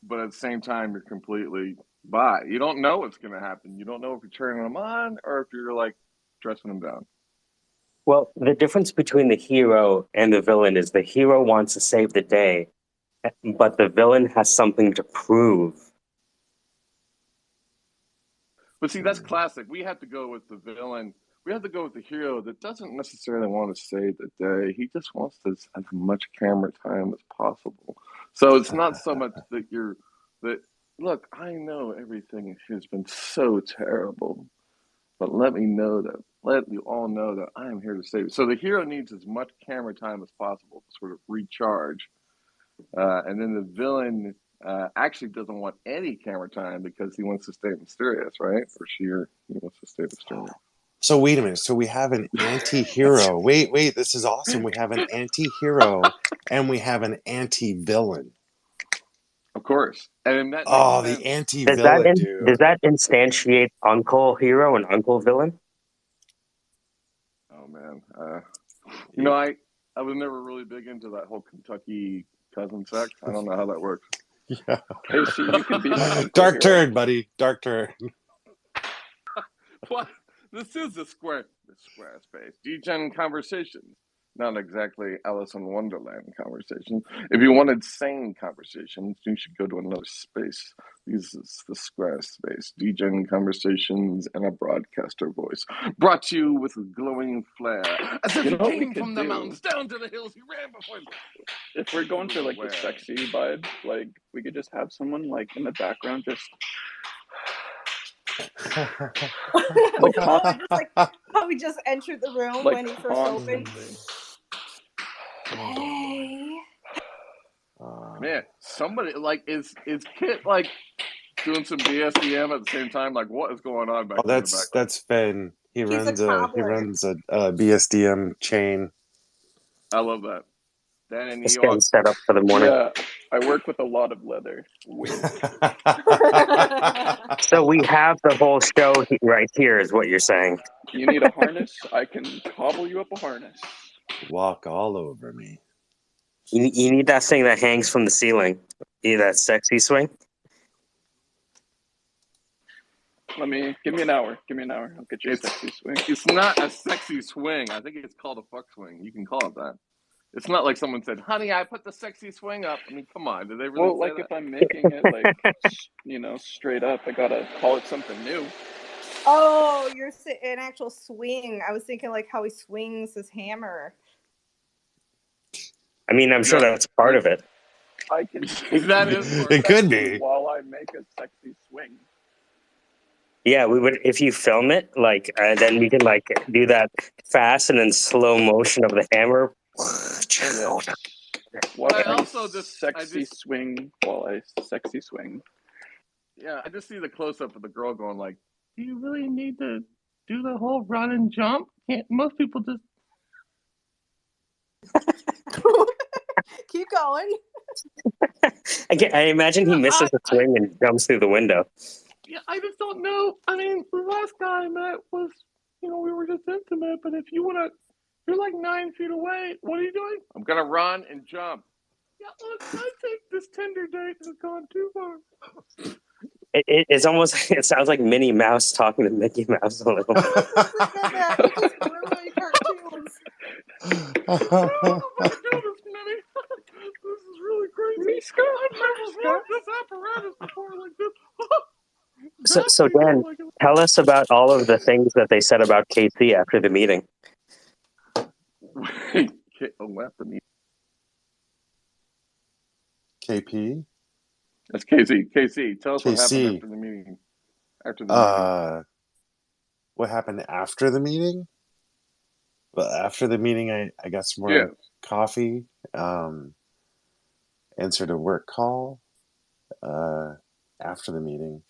but at the same time you're completely by. You don't know what's going to happen. You don't know if you're turning them on or if you're like dressing them down.
Well, the difference between the hero and the villain is the hero wants to save the day, but the villain has something to prove.
But see, that's classic. We have to go with the villain. We have to go with the hero that doesn't necessarily want to save the day. He just wants to have as much camera time as possible. So it's not so much that you're that. Look, I know everything has been so terrible, but let you all know that I am here to save you. So the hero needs as much camera time as possible to sort of recharge And then the villain actually doesn't want any camera time because he wants to stay mysterious, right? Or she or he wants to stay mysterious.
So wait a minute. So we have an anti-hero. Wait. This is awesome. We have an anti-hero and we have an anti-villain.
Of course. And that
Oh,
makes
the
sense.
anti-villain, dude.
Does that instantiate Uncle Hero and Uncle Villain?
Oh man. You know, I was never really big into that whole Kentucky cousin sex. I don't know how that works.
Yeah.
Casey, you can be my Uncle
Dark
Hero.
turn, buddy. Dark turn.
What? This is the SquareSpace Degen conversations. Not exactly Alice in Wonderland conversation. If you wanted sane conversations, you should go to another space. This is the SquareSpace Degen conversations and a broadcaster voice. Brought to you with a glowing flare. As if
You
he
know what we
came
could
from the
do?
mountains down to the hills, he ran before him.
If we're going for like
Where?
the sexy vibe, like we could just have someone like in the background just like
Just like how we just entered the room
like
when he first opened.
constantly.
Hey.
Man, somebody like is Kit like doing some BSDM at the same time? Like, what is going on back there in the background?
That's Finn. He
He's
runs
a
a
cobbler.
BSDM chain.
I love that. Dan and
Just
you
getting set up for the morning.
Yeah, I work with a lot of leather. Wink.
So we have the whole show right here, is what you're saying.
You need a harness? I can cobble you up a harness.
Walk all over me.
You need that thing that hangs from the ceiling. You need that sexy swing.
Give me an hour. Give me an hour. I'll get you a sexy swing.
It's not a sexy swing. I think it's called a fuck swing. You can call it that. It's not like someone said, "Honey, I put the sexy swing up." I mean, come on, did they really?
Well, like
say
if
that?
I'm making it like straight up, I gotta call it something new.
Oh, you're an actual swing. I was thinking like how he swings his hammer.
I mean, I'm sure that's part of it.
I can.
That is part
It
of
could be.
While I make a sexy swing.
Yeah, we would if you film it, like then we can like do that fast and then slow motion of the hammer.
Yes. Watch
I
me
also just-
sexy swing while I sexy swing.
Yeah, I just see the close up of the girl going like, "Do you really need to do the whole run and jump? Can't most people just?"
Keep going.
I imagine he misses the swing and jumps through the window.
Yeah, I just don't know. I mean, the last guy I met was, we were just intimate. But if you wanna, you're like 9 feet away. What are you doing? I'm gonna run and jump. Yeah, look, I think this Tinder date has gone too far.
It's almost. It sounds like Minnie Mouse talking to Mickey Mouse a little.
You just ruined cartoons.
I don't know if I can do this, Minnie. This is really crazy. I've never run this apparatus before like this.
So Dan, tell us about all of the things that they said about KC after the meeting.
Wait, left the meeting.
KP?
That's KC. KC, tell us what
KC.
happened after the meeting. After the meeting.
What happened after the meeting? Well, after the meeting, I got some more coffee, answered a work call after the meeting.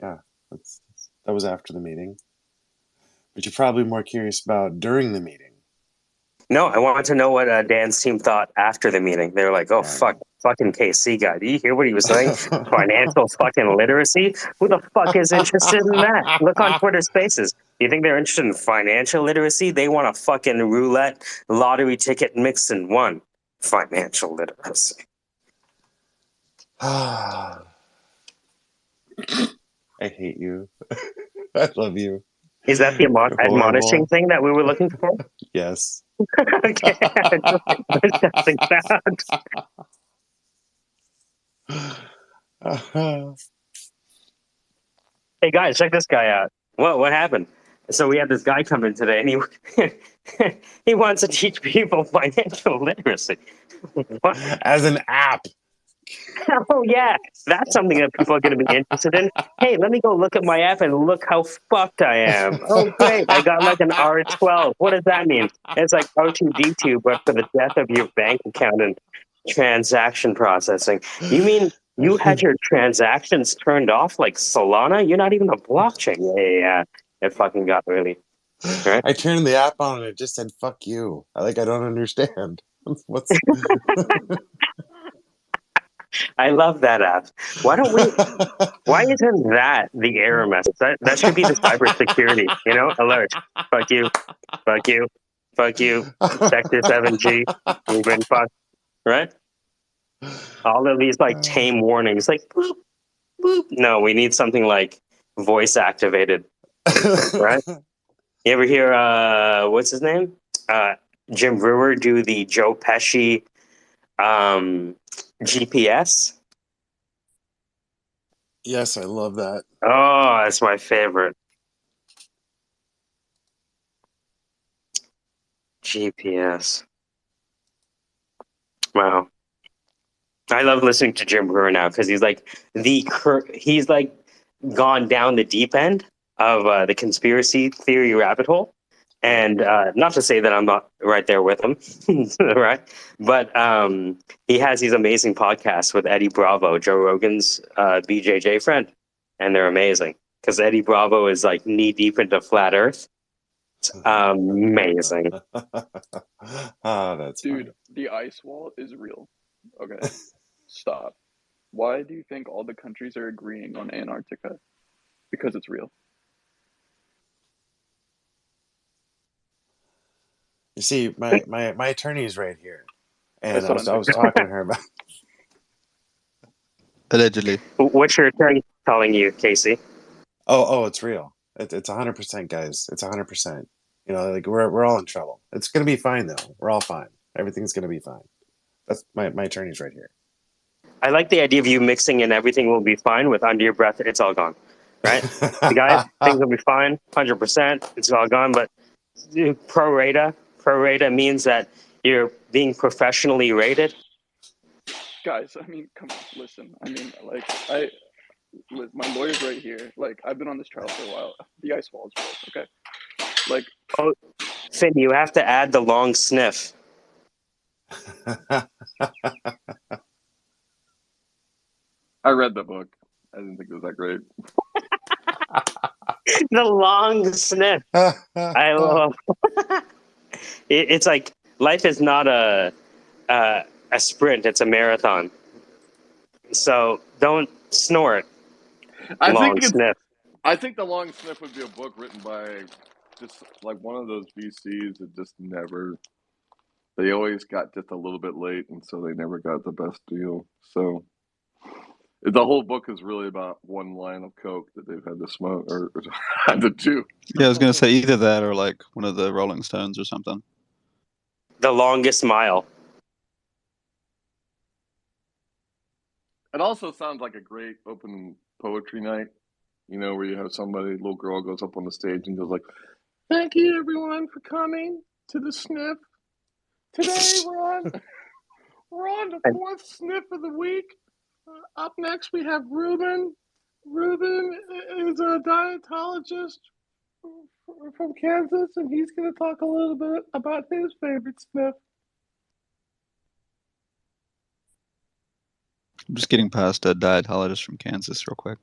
Yeah, that was after the meeting. But you're probably more curious about during the meeting.
No, I wanted to know what Dan's team thought after the meeting. They were like, "Oh, fucking KC guy. Do you hear what he was saying? Financial fucking literacy? Who the fuck is interested in that? Look on Twitter Spaces. Do you think they're interested in financial literacy? They want a fucking roulette lottery ticket mixed in one. Financial literacy."
I hate you. I love you.
Is that the admonishing thing that we were looking for?
Yes.
Okay. Just testing that. Hey guys, check this guy out. What happened? So we had this guy come in today, and he wants to teach people financial literacy. What?
As an app.
Oh yeah, that's something that people are going to be interested in. Hey, let me go look at my app and look how fucked I am. Oh great, I got like an R12. What does that mean? It's like R2D2, but for the death of your bank account and Transaction processing. You mean you had your transactions turned off like Solana? You're not even a blockchain. Yeah. It fucking got really right.
I turned the app on and it just said "fuck you." I don't understand. What's
I love that app. Why don't we? Why isn't that the error message? That should be the cybersecurity. Alert. Fuck you. Fuck you. Fuck you. Sector 7G. You've been fucked. Right. All of these like tame warnings, like boop boop. No, we need something like voice activated. Right. You ever hear what's his name? Jim Brewer do the Joe Pesci GPS?
Yes, I love that.
Oh, that's my favorite. GPS. Wow. I love listening to Jim Brewer now because he's like he's like gone down the deep end of the conspiracy theory rabbit hole. And not to say that I'm not right there with him, right? But he has these amazing podcasts with Eddie Bravo, Joe Rogan's BJJ friend, and they're amazing because Eddie Bravo is like knee deep into flat Earth. It's amazing.
That's
Dude,
funny.
the ice wall is real. Okay, stop. Why do you think all the countries are agreeing on Antarctica? Because it's real.
You see, my attorney's right here, and
I saw it
I
on
was
TikTok.
talking to her about.
Allegedly.
What's your attorney telling you, Casey?
Oh, it's real. It's 100%, guys. It's 100%. We're all in trouble. It's gonna be fine though. We're all fine. Everything's gonna be fine. That's my attorney's right here.
I like the idea of you mixing in everything will be fine with under your breath, it's all gone, right? The guys, things will be fine, 100%, it's all gone. But pro rata means that you're being professionally rated.
Guys, I mean, come on, listen. I mean, my lawyer's right here. Like, I've been on this trial for a while. The ice wall is real, okay? Like,
Oh, Finn, you have to add the long sniff.
I read the book. I didn't think it was that great.
The long sniff. I love. It's like life is not a sprint; it's a marathon. So don't snort.
I
Long sniff.
think the long sniff would be a book written by just like one of those VCs that just never. They always got just a little bit late, and so they never got the best deal. So the whole book is really about one line of coke that they've had to smoke or had to do.
Yeah, I was gonna say either that or like one of the Rolling Stones or something.
The longest mile.
It also sounds like a great open poetry night, where you have somebody, little girl goes up on the stage and goes like, "Thank you everyone for coming to the sniff. Today we're on the fourth sniff of the week. Up next we have Ruben. Ruben is a dietologist from Kansas, and he's going to talk a little bit about his favorite sniff."
I'm just getting past a dietologist from Kansas real quick.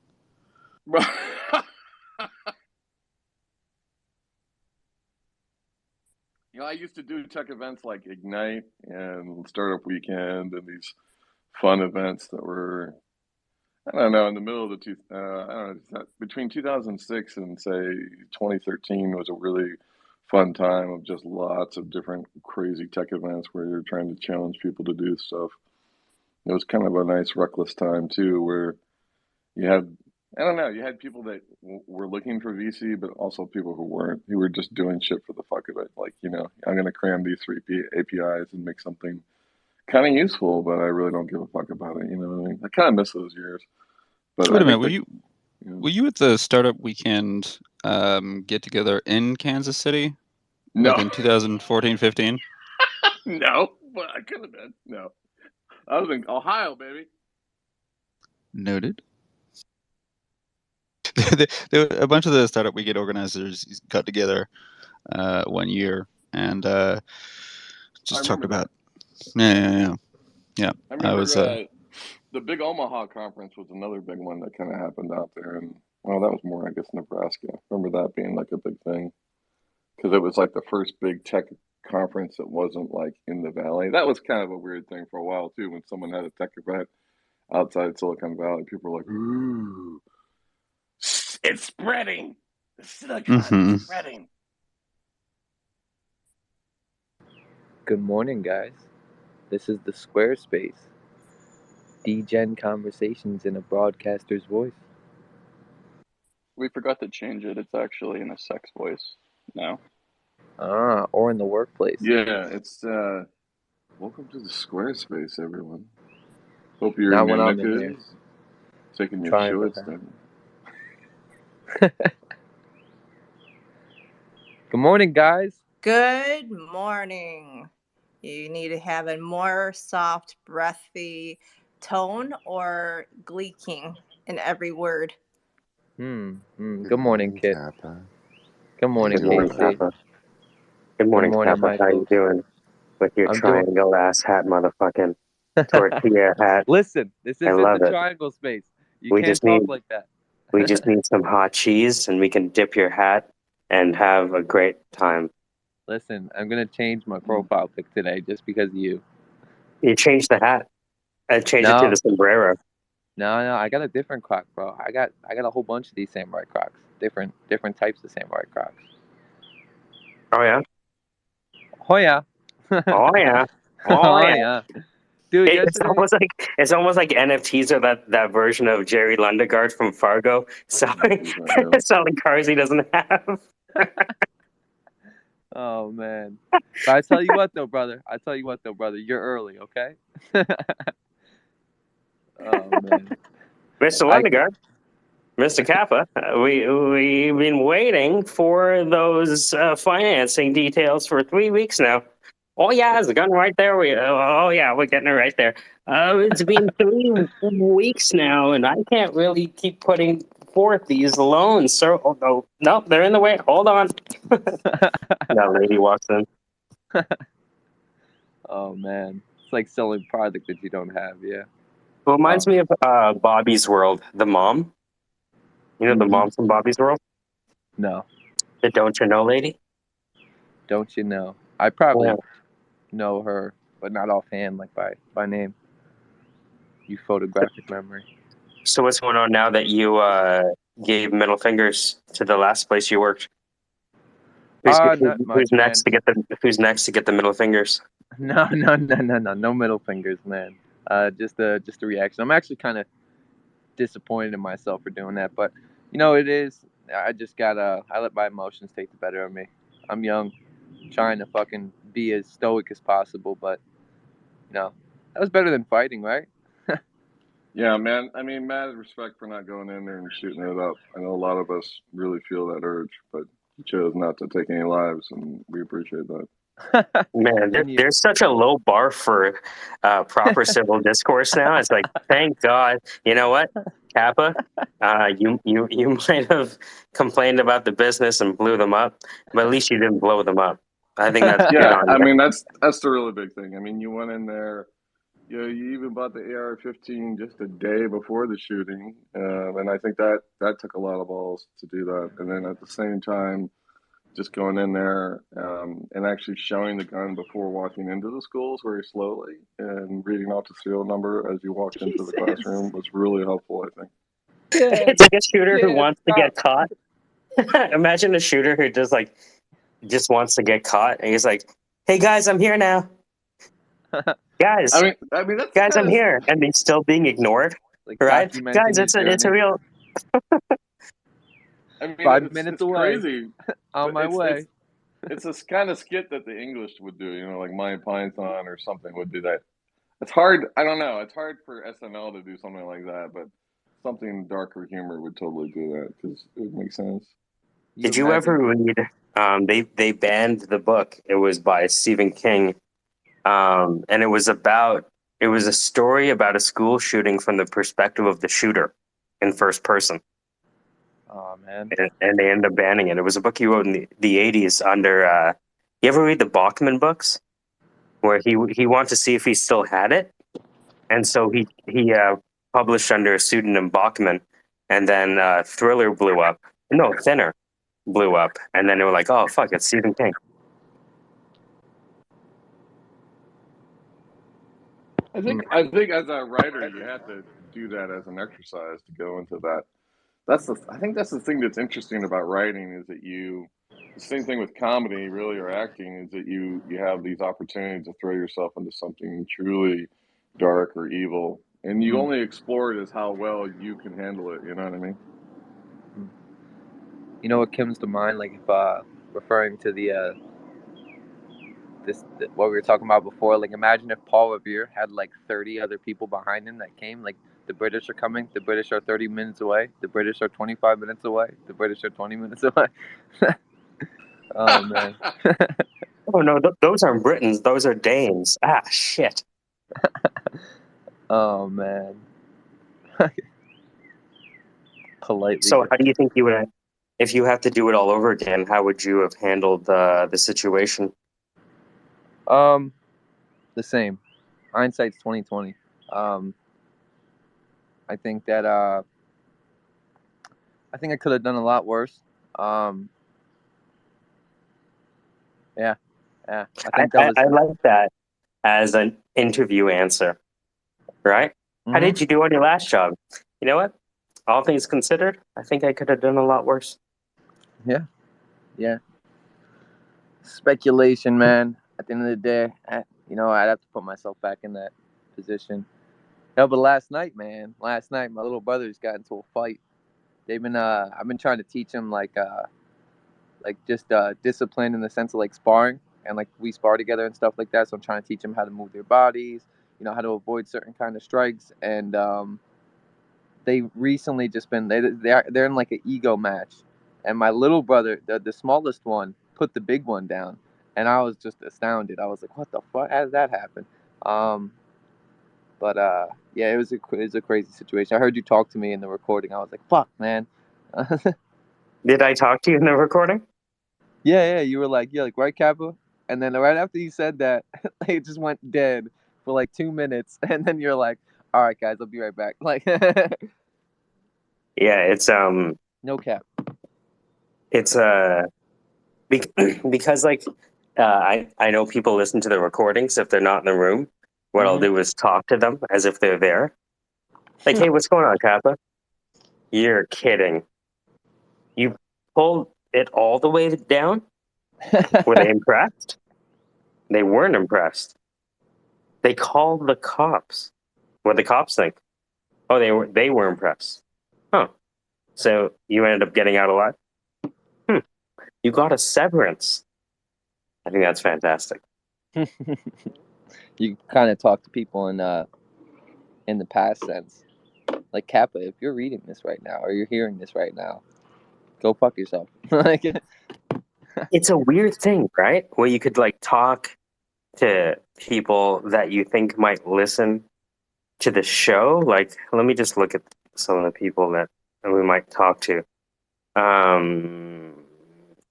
I used to do tech events like Ignite and Startup Weekend and these fun events that were, I don't know, in the middle of I don't know, between 2006 and say 2013 was a really fun time of just lots of different crazy tech events where you're trying to challenge people to do stuff. It was kind of a nice reckless time too, where you had, I don't know, you had people that were looking for VC, but also people who weren't, who were just doing shit for the fuck of it. Like, I'm going to cram these three APIs and make something kind of useful, but I really don't give a fuck about it. You know what I mean? I kind of miss those years. But
wait a minute, were you at the Startup Weekend get together in Kansas City?
No.
Like in 2014-15?
No, but I could have been. No. I was in Ohio, baby.
Noted. A bunch of the Startup Weekend organizers got together one year and just talked about. Yeah. Yeah,
I remember
I was.
the big Omaha conference was another big one that kind of happened out there, and well, that was more, I guess, Nebraska. Remember that being like a big thing because it was like the first big tech conference that wasn't like in the valley. That was kind of a weird thing for a while too. When someone had a tech event outside Silicon Valley, people were like, "Ooh, it's spreading. The silicon
Mhm.
is spreading."
Good morning, guys. This is the SquareSpace. Degen conversations in a broadcaster's voice.
We forgot to change it. It's actually in a sex voice now.
Or in the workplace.
Yeah, it's welcome to the Squarespace, everyone. Hope your
Not when I'm
mimic
in here.
is taking your
Trying
shorts
to.
down.
Good morning, guys.
Good morning. You need to have a more soft, breathy tone or gleeking in every word.
Good morning, Kit.
Kappa.
Good morning,
Good morning,
Casey.
Kappa. Good morning,
morning,
Kappa. How you
Michael.
doing with your
I'm doing-
triangle ass hat, motherfucking tortilla hat?
Listen, this
I
isn't
love
the
it.
triangle space. You
We
can't
just
talk
need
like that.
we just need some hot cheese, and we can dip your hat and have a great time.
Listen, I'm gonna change my profile pic today just because of you.
You changed the hat. I changed it to
No.
the sombrero.
No, I got a different Croc, bro. I got a whole bunch of these samurai Crocs. Different types of samurai Crocs.
Oh yeah.
Oh yeah.
Oh yeah.
Oh
Oh yeah.
yeah. Dude,
It's
yesterday.
almost like NFTs are that version of Jerry Lundegaard from Fargo selling
He's not real.
selling cars he doesn't have.
Oh man. But I tell you what though, brother. You're early, okay? Oh man.
Mr.
I
Lundegaard, Mr. Kappa, we've been waiting for those financing details for 3 weeks now. Oh yeah, it's a gun right there. Oh yeah, we're getting it right there. It's been 3 weeks now, and I can't really keep putting forth these loans. So no, they're in the way. Hold on. That lady walks in.
Oh man. It's like selling product that you don't have, yeah.
It reminds me of Bobby's World, the mom. You know the mom from Bobby's World,
No.
the don't you know lady.
Don't you know? I probably
Yeah.
know her, but not offhand, like by name. You photographic memory.
So what's going on now that you gave middle fingers to the last place you worked?
Not much,
Who's next
man.
to get the middle fingers?
No, no middle fingers, man. Just a reaction. I'm actually kind of disappointed in myself for doing that, but you know it is. I just gotta. I let my emotions take the better of me. I'm young, trying to fucking be as stoic as possible, but you know that was better than fighting, right?
Yeah, man. I mean, mad respect for not going in there and shooting it up. I know a lot of us really feel that urge, but you chose not to take any lives, and we appreciate that.
Man, there's such a low bar for proper civil discourse now. It's like, thank God. You know what, Kappa? You might have complained about the business and blew them up, but at least you didn't blow them up. I think that's good
Yeah,
on
I
you.
mean that's the really big thing. I mean, you went in there. You know, you even bought the AR-15 just a day before the shooting, and I think that took a lot of balls to do that. And then at the same time, just going in there and actually showing the gun before walking into the schools very slowly and reading off the serial number as you walked into the classroom was really helpful, I think.
Yeah,
It's like a shooter who
yeah,
wants to get caught. Imagine a shooter who just wants to get caught, and he's like, "Hey guys, I'm here now, guys."
I mean that's
Guys,
kind
I'm
of.
here, and he's still being ignored,
like
right?
documenting
Guys,
his
it's a
journey.
real.
I mean,
5 minutes
it's
away,
crazy,
on
but
my way.
it's this kind of skit that the English would do, you know, like Monty Python or something would do that. It's hard. I don't know. It's hard for SNL to do something like that, but something darker humor would totally do that because it would make sense.
Did you ever read? They banned the book. It was by Stephen King, and it was a story about a school shooting from the perspective of the shooter in first person.
Oh man.
And they ended up banning it. It was a book he wrote in the 80s under. You ever read the Bachman books, where he wanted to see if he still had it, and so he published under a pseudonym Bachman, and then Thriller blew up. No, Thinner blew up, and then they were like, "Oh fuck, it's Stephen King."
I think as a writer, you have to do that as an exercise to go into that. I think that's the thing that's interesting about writing is that the same thing with comedy really or acting is that you have these opportunities to throw yourself into something truly dark or evil, and you only explore it as how well you can handle it. You know what I mean?
You know what comes to mind, like if referring to the what we were talking about before. Like, imagine if Paul Revere had like 30 other people behind him that came. Like, the British are coming. The British are 30 minutes away. The British are 25 minutes away. The British are 20 minutes away. Oh man.
Oh no, those aren't Britons. Those are Danes. Ah, shit.
Oh man. Politely.
So, how do you think you would, if you have to do it all over again? How would you have handled the situation?
The same. Hindsight's 2020. I think that I think I could have done a lot worse. Yeah. I think that was.
I like that as an interview answer, right? How did you do on your last job? You know what? All things considered, I think I could have done a lot worse.
Yeah. Speculation, man. At the end of the day, I'd have to put myself back in that position. No, but last night, my little brothers got into a fight. They've been, I've been trying to teach them like just discipline in the sense of like sparring, and like we spar together and stuff like that. So I'm trying to teach them how to move their bodies, how to avoid certain kind of strikes. And they recently just been they're in like an ego match, and my little brother, the smallest one, put the big one down, and I was just astounded. I was like, "What the fuck? How did that happen?" But yeah, it was a crazy situation. I heard you talk to me in the recording. I was like, "Fuck, man."
Did I talk to you in the recording?
Yeah, you were like, right, Kappa? And then right after you said that, it just went dead for like 2 minutes, and then you're like, "All right, guys, I'll be right back." Like,
yeah, it's
no cap.
It's because like I know people listen to the recordings if they're not in the room. What I'll do is talk to them as if they're there. Like, hey, what's going on, Kappa? You're kidding. You pulled it all the way down? Were they impressed? They weren't impressed. They called the cops. What the cops think? Oh, they were impressed. Huh. So you ended up getting out alive? You got a severance. I think that's fantastic.
You kind of talk to people in the past sense. Like, Kappa, if you're reading this right now or you're hearing this right now, go fuck yourself. Like,
it's a weird thing, right? Where you could like talk to people that you think might listen to the show. Like, let me just look at some of the people that we might talk to.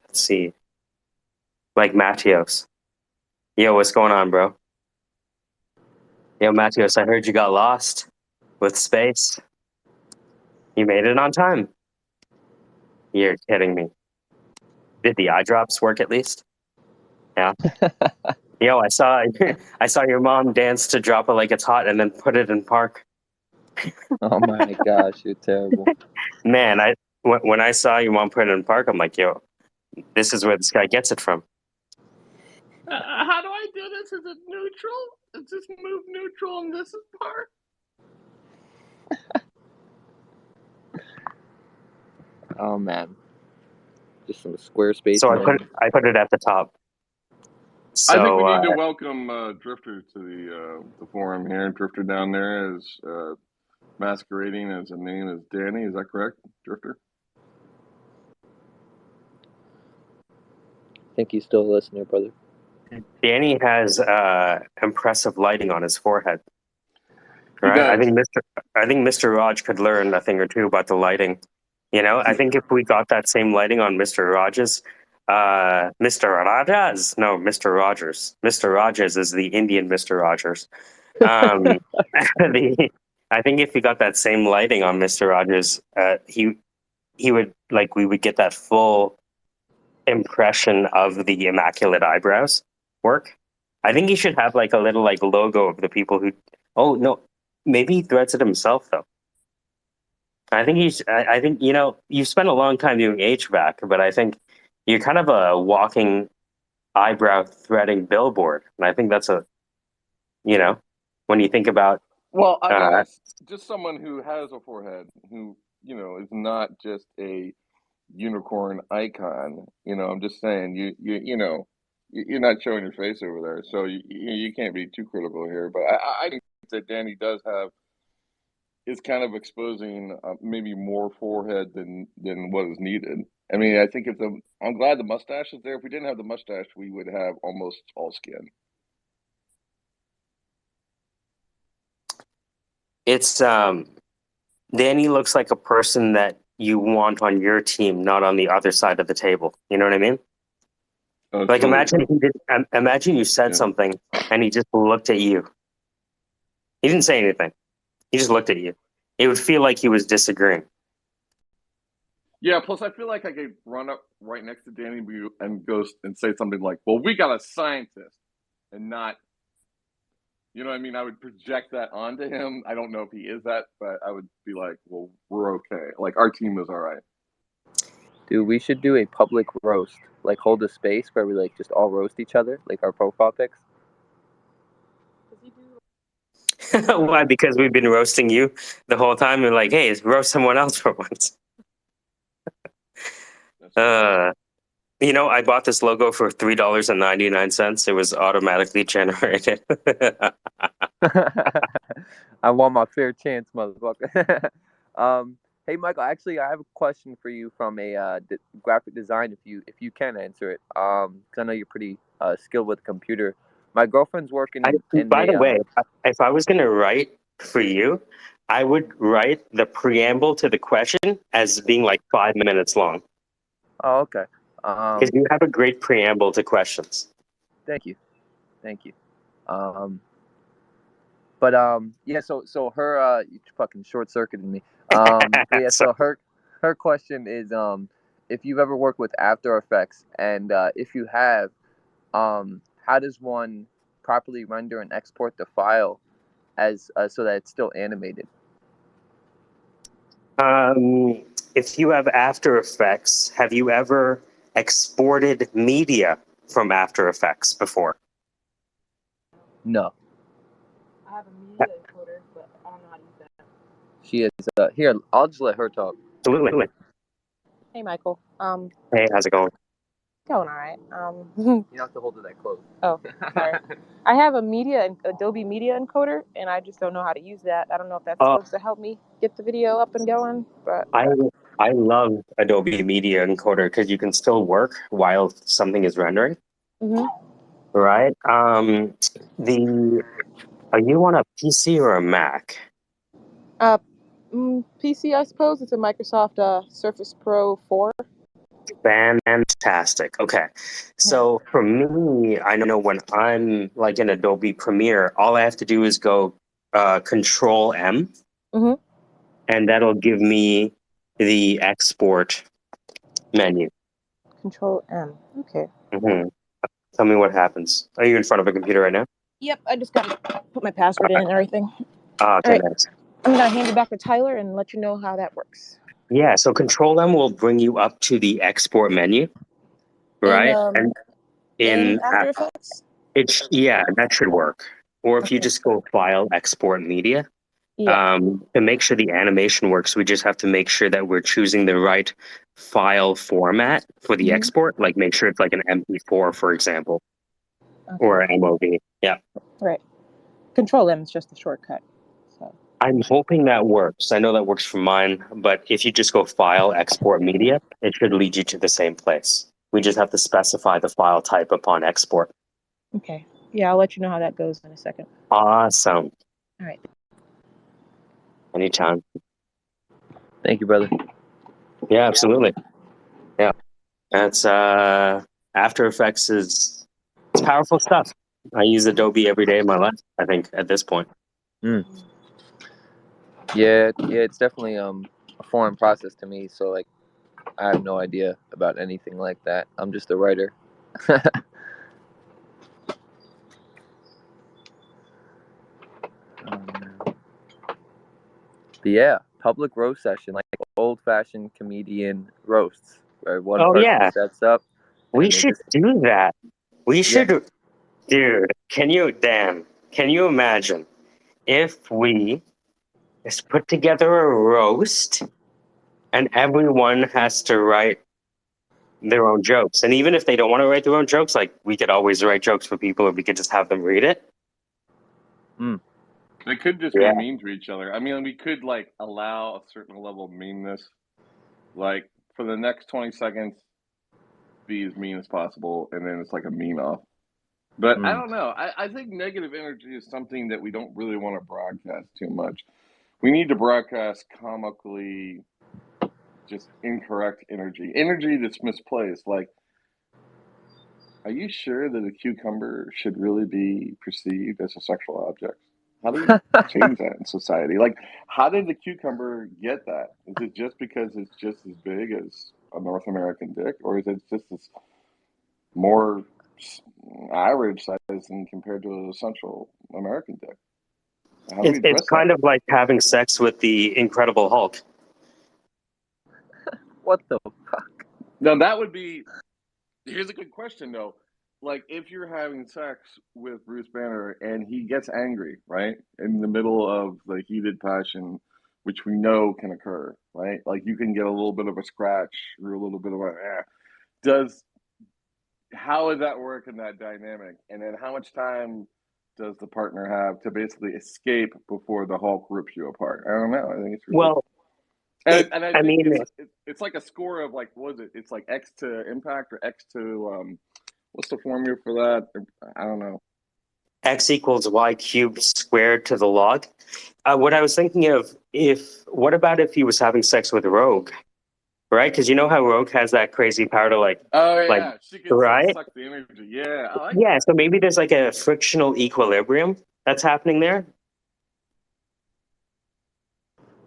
Let's see. Like Mattios. Yo, what's going on, bro? Yo, Mattios, I heard you got lost with space. You made it on time. You're kidding me. Did the eye drops work at least? Yeah. Yo, I saw your mom dance to Drop It Like It's Hot and then put it in park.
Oh my gosh, you're terrible.
Man, when I saw your mom put it in park, I'm like, yo, this is where this guy gets it from.
How do I do this? Is it neutral? Is this move neutral and this is park?
Oh man, just some SquareSpace.
So I put it at the top. So,
I think we need to welcome Drifter to the forum here. Drifter down there is masquerading as a name as Danny. Is that correct, Drifter?
I think he's still a listener, brother.
Danny has impressive lighting on his forehead. Right? I think Mr. Raj could learn a thing or two about the lighting. I think if we got that same lighting on Mr. Rogers. Mr. Rogers is the Indian Mr. Rogers. Um, I think if we got that same lighting on Mr. Rogers, he would like we would get that full impression of the immaculate eyebrows work. I think he should have like a little like logo of the people who. Oh no, maybe he threads it himself though. I think he's. I think you've spent a long time doing HVAC, but I think you're kind of a walking eyebrow threading billboard, and I think that's when you think about.
Well, I mean, as just someone who has a forehead, who is not just a unicorn icon. I'm just saying you're not showing your face over there, so you can't be too critical here. But I think that Danny is kind of exposing maybe more forehead than what is needed. I mean, I think I'm glad the mustache is there. If we didn't have the mustache, we would have almost all skin.
It's Danny looks like a person that you want on your team, not on the other side of the table. You know what I mean?
Oh,
Like
totally
imagine imagine you said something and he just looked at you. He didn't say anything. He just looked at you. It would feel like he was disagreeing.
Yeah, plus I feel like I could run up right next to Danny and go and say something like, "Well, we got a scientist," and not, you know what I mean? I would project that onto him. I don't know if he is that, but I would be like, "Well, we're okay. Like our team is all right."
Dude, we should do a public roast. Like hold a space where we like just all roast each other, like our profile pics.
Why? Because we've been roasting you the whole time. We're like, hey, roast someone else for once. I bought this logo for $3.99. It was automatically generated.
I want my fair chance, motherfucker. Hey, Michael. Actually, I have a question for you from a graphic design. If you can answer it, 'cause I know you're pretty skilled with the computer. My girlfriend's working in
By the way, if I was going to write for you, I would write the preamble to the question as being like 5 minutes long.
Oh, okay.
Because you have a great preamble to questions.
Thank you. But yeah. So her you fucking short circuited me. Yeah. So her question is if you've ever worked with After Effects, and if you have, how does one properly render and export the file as so that it's still animated?
If you have After Effects, have you ever exported media from After Effects before?
No.
I have a media encoder, but I don't know how to use that.
She is here. I'll just let her talk.
Absolutely.
Hey, Michael.
Hey, how's it going?
Going all right.
You don't have to hold it that close.
Oh, sorry. I have a Adobe Media Encoder, and I just don't know how to use that. I don't know if that's supposed to help me get the video up and going, but
I love Adobe Media Encoder because you can still work while something is rendering.
Mm-hmm.
Right? Are you on a PC or a Mac?
PC, I suppose. It's a Microsoft Surface Pro 4.
Fantastic. Okay. So for me, I know when I'm like in Adobe Premiere, all I have to do is go Control M, and that'll give me the export menu.
Control M. Okay.
Tell me what happens. Are you in front of a computer right now?
Yep, I just got to put my password in and everything.
Okay,
all right.
Nice.
I'm going to hand it back to Tyler and let you know how that works.
Yeah, so Control M will bring you up to the export menu, right?
And in After Effects?
That should work. Or if you just go File, Export Media, to make sure the animation works, we just have to make sure that we're choosing the right file format for the export. Like make sure it's like an MP4, for example, or an MOV. Yeah.
Right. Control M is just a shortcut. So
I'm hoping that works. I know that works for mine, but if you just go File, Export Media, it should lead you to the same place. We just have to specify the file type upon export.
Okay. Yeah, I'll let you know how that goes in a second.
Awesome.
All right.
Anytime.
Thank you, brother.
Yeah, absolutely. Yeah. That's After Effects it's powerful stuff. I use Adobe every day of my life, I think, at this point.
Yeah, it's definitely a foreign process to me. So like, I have no idea about anything like that. I'm just a writer. But yeah, public roast session, like old-fashioned comedian roasts, where one person steps up.
We should do that. We should, dude. Can you imagine if we just put together a roast and everyone has to write their own jokes, and even if they don't want to write their own jokes, like we could always write jokes for people, if we could just have them read it.
They could just be mean to each other. I mean, we could like allow a certain level of meanness, like for the next 20 seconds, be as mean as possible, and then it's like a mean off. But I don't know. I think negative energy is something that we don't really want to broadcast too much. We need to broadcast comically just incorrect energy that's misplaced. Like, are you sure that a cucumber should really be perceived as a sexual object? How do you change that in society? Like, how did the cucumber get that? Is it just because it's just as big as a North American dick, or is it just as more average size than compared to a Central American dick? How do we address
It's kind of like having sex with the Incredible Hulk.
What the fuck?
Now that would be. Here's a good question though. Like, if you're having sex with Bruce Banner and he gets angry, right, in the middle of the heated passion, which we know can occur, right? Like, you can get a little bit of a scratch or a little bit of a. How would that work in that dynamic? And then how much time does the partner have to basically escape before the Hulk rips you apart? I don't know. I think it's really.
Well,
and I think it's like a score of like, what is it? It's like X to impact or X to what's the formula for that? I don't know.
X equals Y cubed squared to the log. What I was thinking of, what about if he was having sex with Rogue, right? Because you know how Rogue has that crazy power to like,
she can suck the energy. Yeah, I like that.
So maybe there's like a frictional equilibrium that's happening there.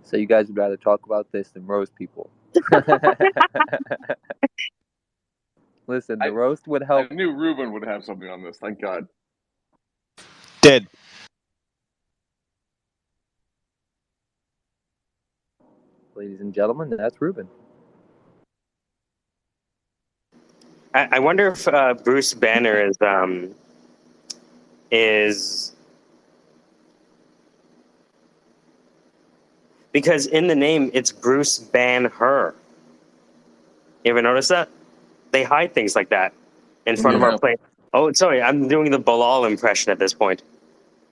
So you guys would rather talk about this than roast people. Listen, the roast would help.
I knew Ruben would have something on this. Thank God.
Dead.
Ladies and gentlemen, that's Ruben.
I wonder if Bruce Banner is because in the name it's Bruce Banner. You ever notice that? They hide things like that in front of our plate. Oh, sorry, I'm doing the Bilal impression at this point.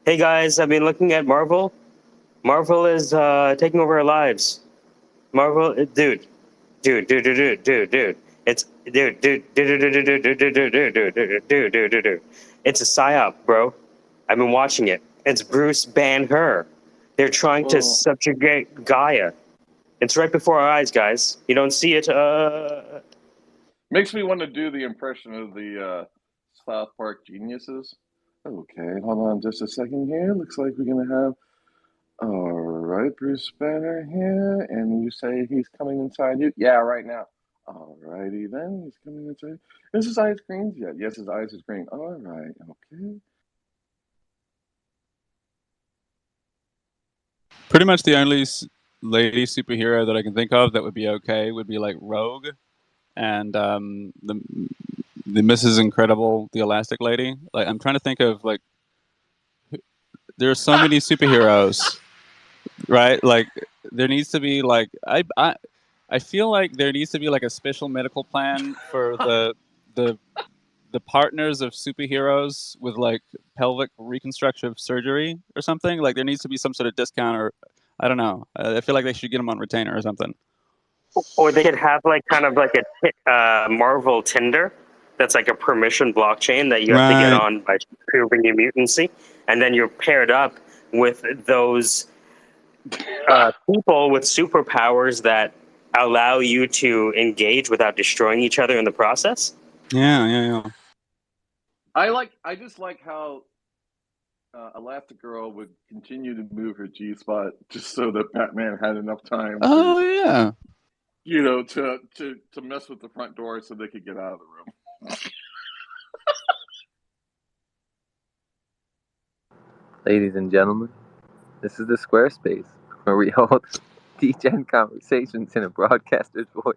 Hey guys, I've been looking at Marvel. Marvel is taking over our lives. Marvel, dude. It's It's a psyop, bro. I've been watching it. It's Bruce Banner. They're trying to subjugate Gaia. It's right before our eyes, guys. You don't see it.
Makes me want to do the impression of the South Park geniuses. Okay, hold on just a second here. Looks like we're gonna have. All right, Bruce Banner here, and you say he's coming inside you? Yeah, right now. All righty then, he's coming inside. Is his eyes green? Yeah, yes, his eyes is green. All right, okay.
Pretty much the only lady superhero that I can think of that would be okay would be like Rogue, and the Mrs. Incredible, the Elastic Lady. Like, I'm trying to think of like. There are so many superheroes. Right, like there needs to be like I feel like there needs to be like a special medical plan for the partners of superheroes with like pelvic reconstructive surgery or something. Like there needs to be some sort of discount, or I don't know. I feel like they should get them on retainer or something.
Or they could have like kind of like a Marvel Tinder that's like a permission blockchain that you have to get on by proving your mutancy, and then you're paired up with those people with superpowers that allow you to engage without destroying each other in the process.
Yeah.
I just like how Elastigirl would continue to move her G spot just so that Batman had enough time
Oh
to,
yeah.
to mess with the front door so they could get out of the room.
Ladies and gentlemen, this is the SquareSpace, where we hold Degen conversations in a broadcaster's voice.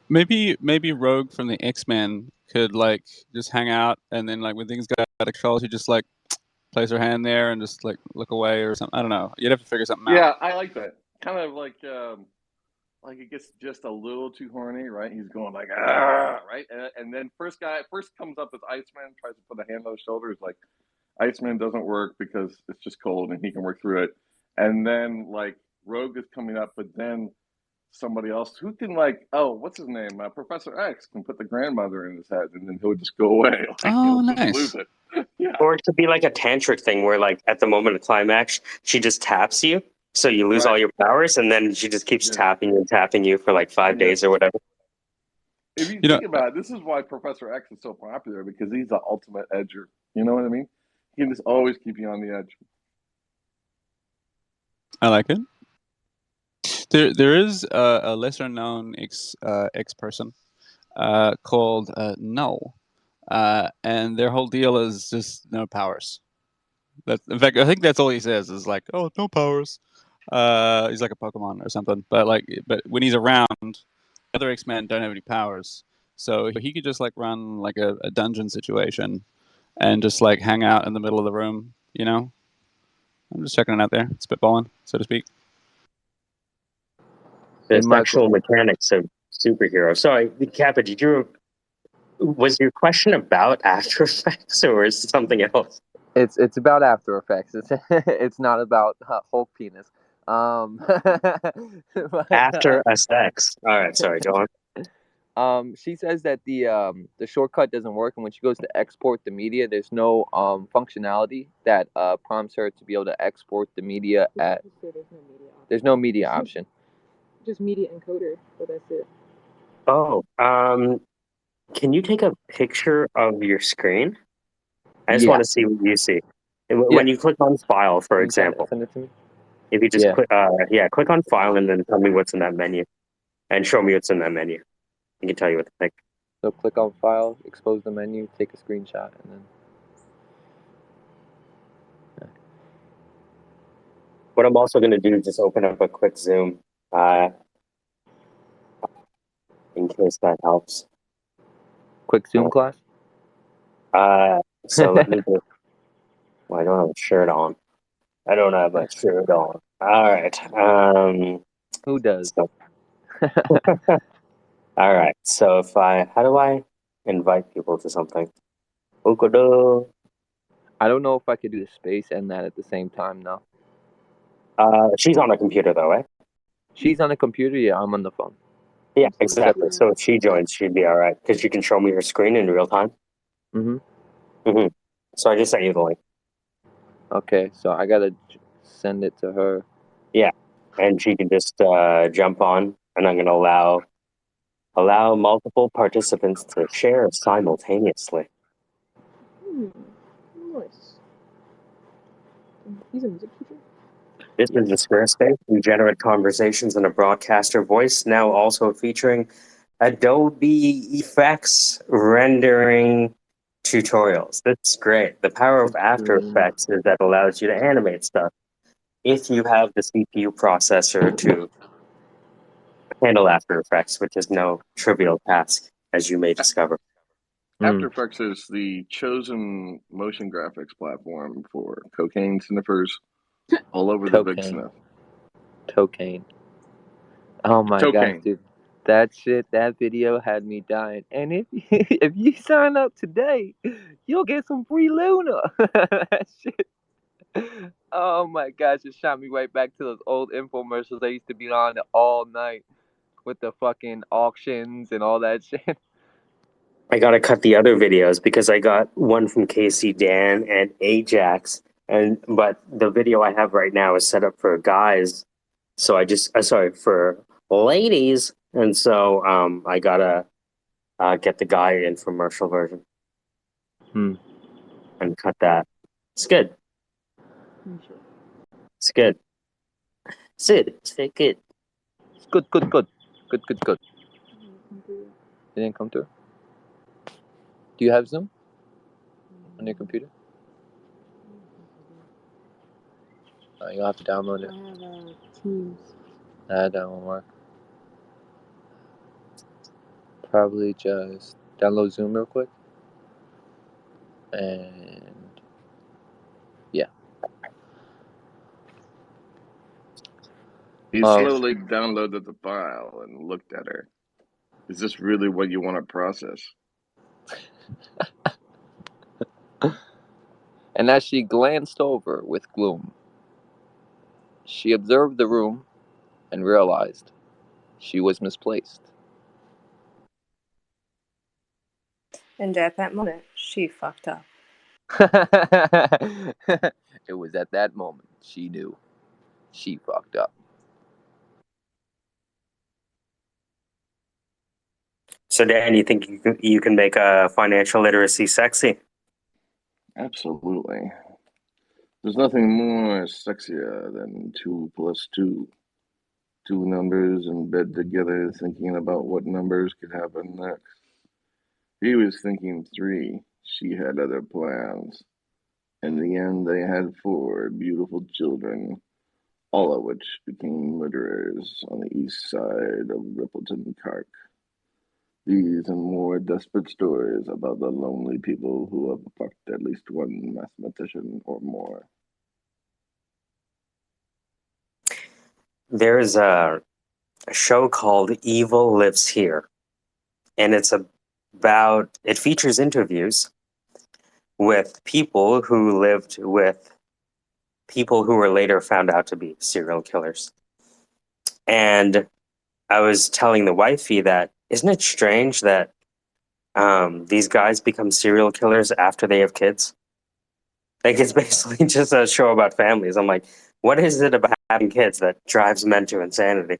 Maybe Rogue from the X-Men could like just hang out, and then like when things go out of control, she just like place her hand there and just like look away or something. I don't know. You'd have to figure something out.
Yeah, I like that. Kind of like it gets just a little too horny, right? He's going like, ah, right? And then first comes up as Iceman, tries to put a hand on his shoulder. He's like, Iceman doesn't work because it's just cold and he can work through it. And then like Rogue is coming up, but then somebody else who can like, oh, what's his name? Professor X can put the grandmother in his head and then he'll just go away. Like,
Oh,
he'll just
nice.
lose it. Yeah.
Or it could be like a tantric thing where, like, at the moment of climax, she just taps you, so you lose all your powers, and then she just keeps tapping you and tapping you for like 5 days or whatever.
If you think about it, this is why Professor X is so popular, because he's the ultimate edger. You know what I mean? He can just always keep you on the edge.
I like it. There is a lesser known X person called Null, and their whole deal is just no powers. In fact, I think that's all he says is like, oh, no powers. He's like a Pokemon or something. But when he's around, other X-Men don't have any powers, so he could just like run like a dungeon situation and just like hang out in the middle of the room. You know, I'm just checking it out there, spitballing, so to speak.
The sexual mechanics of superheroes. Sorry, Kappa, was your question about After Effects or is it something else?
It's about After Effects. It's not about Hulk penis.
After Effects. All right, sorry, go on.
She says that the shortcut doesn't work, and when she goes to export the media, there's no functionality that prompts her to be able to export the media at. There's no media option.
Just media encoder, but that's it.
Oh, can you take a picture of your screen? I just want to see what you see. When you click on File, for example,
send it to me.
If you just click on File and then tell me what's in that menu, and show me what's in that menu. I can tell you what to think.
So click on File, expose the menu, take a screenshot, and then.
What I'm also going to do is just open up a quick Zoom, in case that helps.
Quick Zoom class?
So let me just... Well, I don't have a shirt on. I don't have my shirt on. All right.
Who does?
So... All right. So how do I invite people to something?
I don't know if I could do the space and that at the same time now.
She's on a computer though, right?
She's on a computer. Yeah, I'm on the phone.
Yeah, exactly. So if she joins, she'd be all right because she can show me her screen in real time. So I just sent you the link.
Okay, so I gotta send it to her.
Yeah, and she can just jump on, and I'm gonna allow multiple participants to share simultaneously.
Nice. He's a music teacher.
This is the SquareSpace. We generate conversations in a broadcaster voice, now also featuring Adobe Effects rendering tutorials. That's great. The power of After Effects is that allows you to animate stuff if you have the CPU processor to handle After Effects, which is no trivial task, as you may discover.
After Effects is the chosen motion graphics platform for cocaine sniffers all over the big sniff.
Cocaine. Oh my god, dude. That video had me dying. And if you sign up today, you'll get some free Luna. That shit. Oh my gosh, it shot me right back to those old infomercials I used to be on all night with the fucking auctions and all that shit.
I gotta cut the other videos because I got one from Casey, Dan, and Ajax, but the video I have right now is set up for guys, so I just for ladies, and so I gotta get the guy infomercial version.
Hmm.
and cut that. It's good. It's good. Sid, take it.
It's good. It didn't come through. Do you have Zoom on your computer? You'll have to download it.
I have Teams.
That won't work. Probably just download Zoom real quick. And yeah.
He slowly downloaded the file and looked at her. Is this really what you want to process?
And as she glanced over with gloom, she observed the room and realized she was misplaced.
And at that moment, she fucked up.
It was at that moment she knew she fucked up.
So, Dan, you think you can make financial literacy sexy?
Absolutely. There's nothing more sexier than 2 plus 2. Two numbers in bed together, thinking about what numbers could happen next. He was thinking 3. She had other plans. In the end, they had 4 beautiful children, all of which became murderers on the east side of Rippleton Park. These and more desperate stories about the lonely people who have fucked at least one mathematician or more.
There's a show called Evil Lives Here, and it features interviews with people who lived with people who were later found out to be serial killers. And I was telling the wifey that, isn't it strange that these guys become serial killers after they have kids? Like, it's basically just a show about families. I'm like, what is it about having kids that drives men to insanity?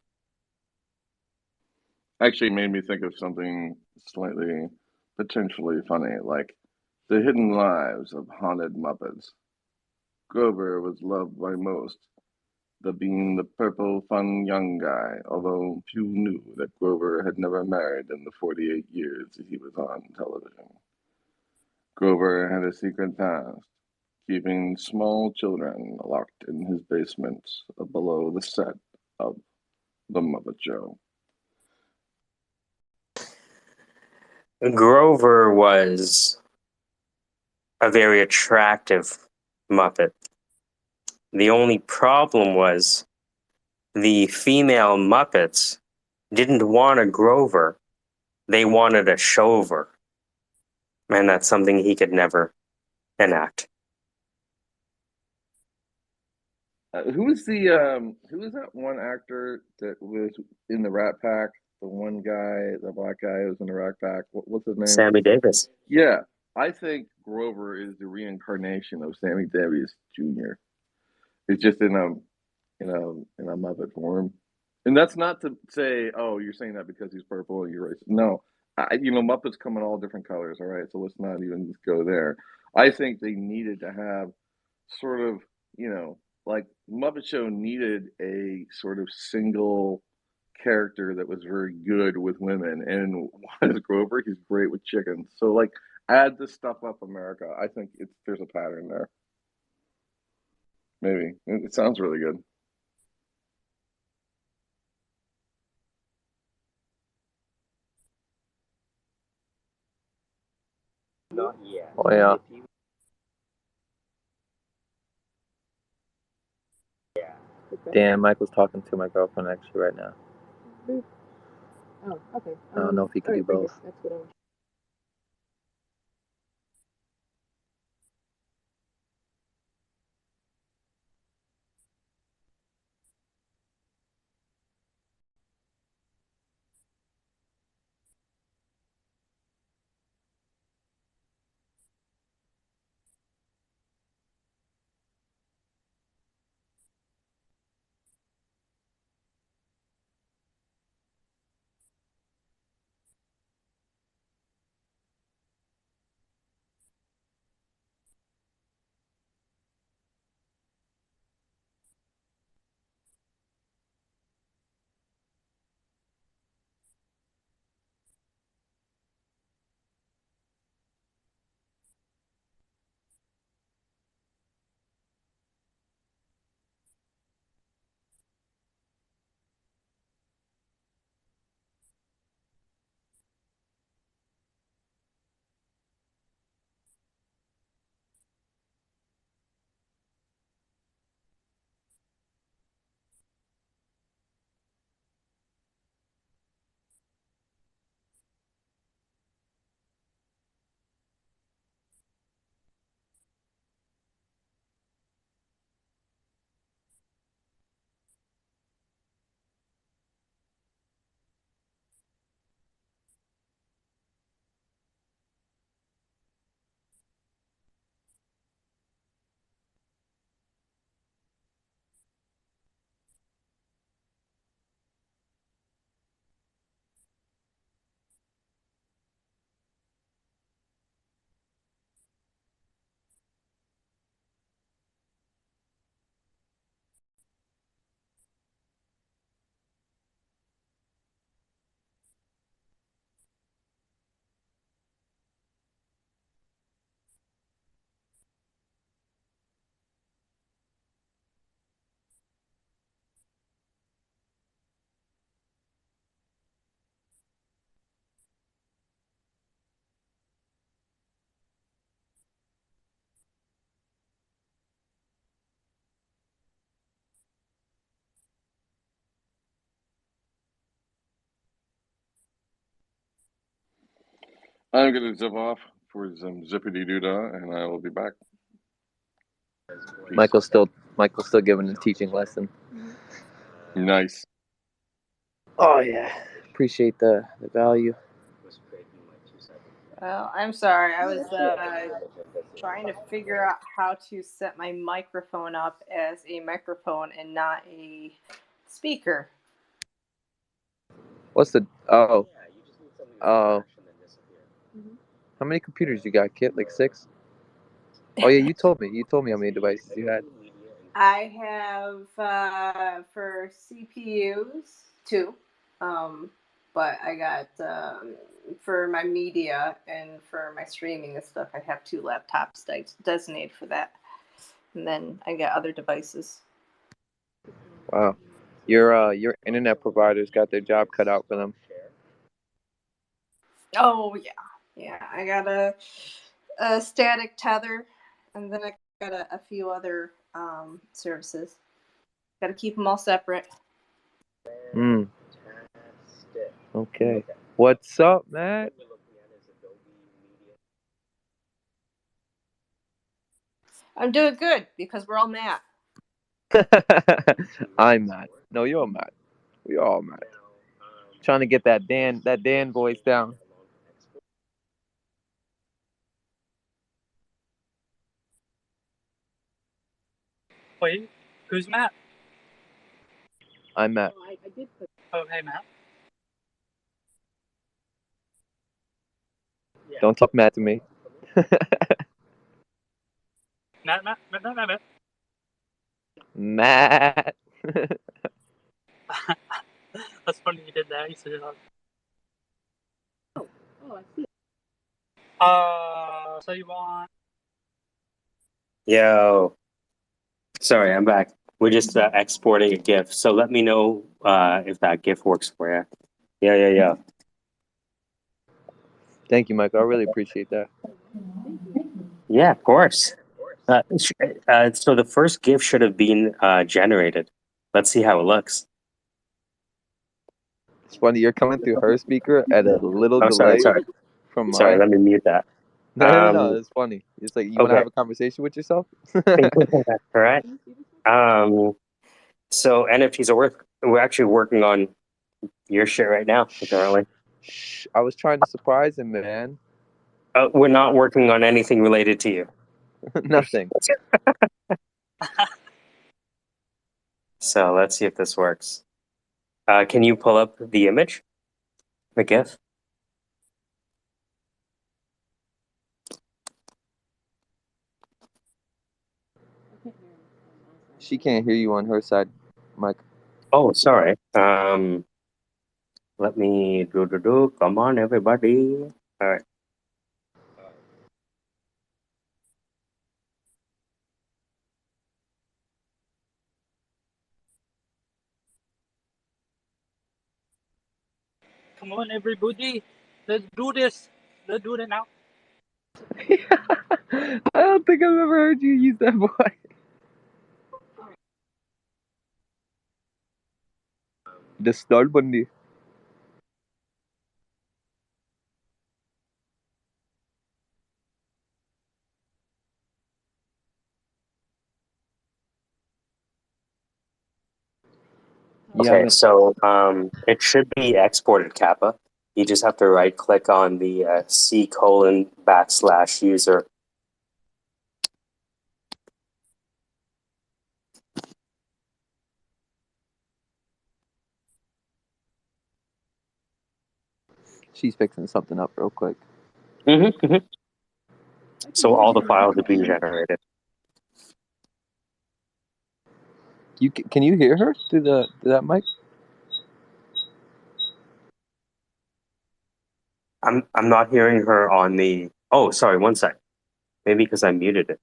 Actually made me think of something slightly potentially funny, like the hidden lives of haunted Muppets. Grover was loved by most, the being the purple, fun young guy, although few knew that Grover had never married in the 48 years he was on television. Grover had a secret past, keeping small children locked in his basement below the set of The Muppet Show.
Grover was a very attractive Muppet. The only problem was the female Muppets didn't want a Grover. They wanted a Shover. And that's something he could never enact.
Who was that one actor that was in the Rat Pack? The one guy, the black guy who was in the Rat Pack. What's his name?
Sammy Davis.
Yeah, I think Grover is the reincarnation of Sammy Davis Jr. It's just in a Muppet form, and that's not to say, oh, you're saying that because he's purple and you're racist. No, Muppets come in all different colors. All right, so let's not even go there. I think they needed to have sort of, like Muppet Show needed a sort of single character that was very good with women. And what is Grover? He's great with chickens. So like, add this stuff up, America. I think there's a pattern there. Maybe it sounds really good.
Oh yeah. Dan, Michael's talking to my girlfriend actually right now.
Oh, okay.
I don't know if he could do both.
That's what I was.
I'm gonna zip off for some zippity doo dah, and I will be back. Peace.
Michael's still giving a teaching lesson.
Nice.
Oh yeah, appreciate the value.
Well, I'm sorry. I was trying to figure out how to set my microphone up as a microphone and not a speaker.
What's the how many computers you got, Kit? Like 6? Oh yeah, you told me how many devices you had.
I have for CPUs 2, but I got for my media and for my streaming and stuff. I have 2 laptops designated for that, and then I got other devices.
Wow, your internet providers got their job cut out for them.
Oh yeah. I got a static tether, and then I got a few other services. Got to keep them all separate.
Okay. What's up, Matt?
I'm doing good because we're all Matt.
I'm Matt. No, you're Matt. We all Matt. Trying to get that Dan voice down.
Wait, who's Matt?
I'm Matt.
Oh, hey, Matt.
Don't talk Matt to me.
Matt.
Matt.
That's funny you did that. You said it like... Oh, I see. So you want...
Yo. Sorry, I'm back. We're just exporting a GIF. So let me know if that GIF works for you. Yeah.
Thank you, Michael. I really appreciate that.
Yeah, of course. So the first GIF should have been generated. Let's see how it looks.
It's funny, you're coming through her speaker at a little
Oh,
delay
sorry.
from
Sorry,
mine.
let me mute that.
No, it's funny. It's like, you want to have a conversation with yourself?
All right. So NFTs are we're actually working on your shit right now, apparently.
Shh, I was trying to surprise him, man.
We're not working on anything related to you.
Nothing.
So let's see if this works. Can you pull up the image? The GIF?
She can't hear you on her side, Mike.
Oh, sorry. Let me do. Come on, everybody. All right.
Come on, everybody. Let's do this. Let's do it now.
I don't think I've ever heard you use that voice. The start bundy.
Okay, so it should be exported Kappa. You just have to right click on the C:\user.
She's fixing something up real quick.
So all the files are being generated.
Can you hear her through that mic?
I'm not hearing her on the. Oh, sorry. One sec. Maybe because I muted it.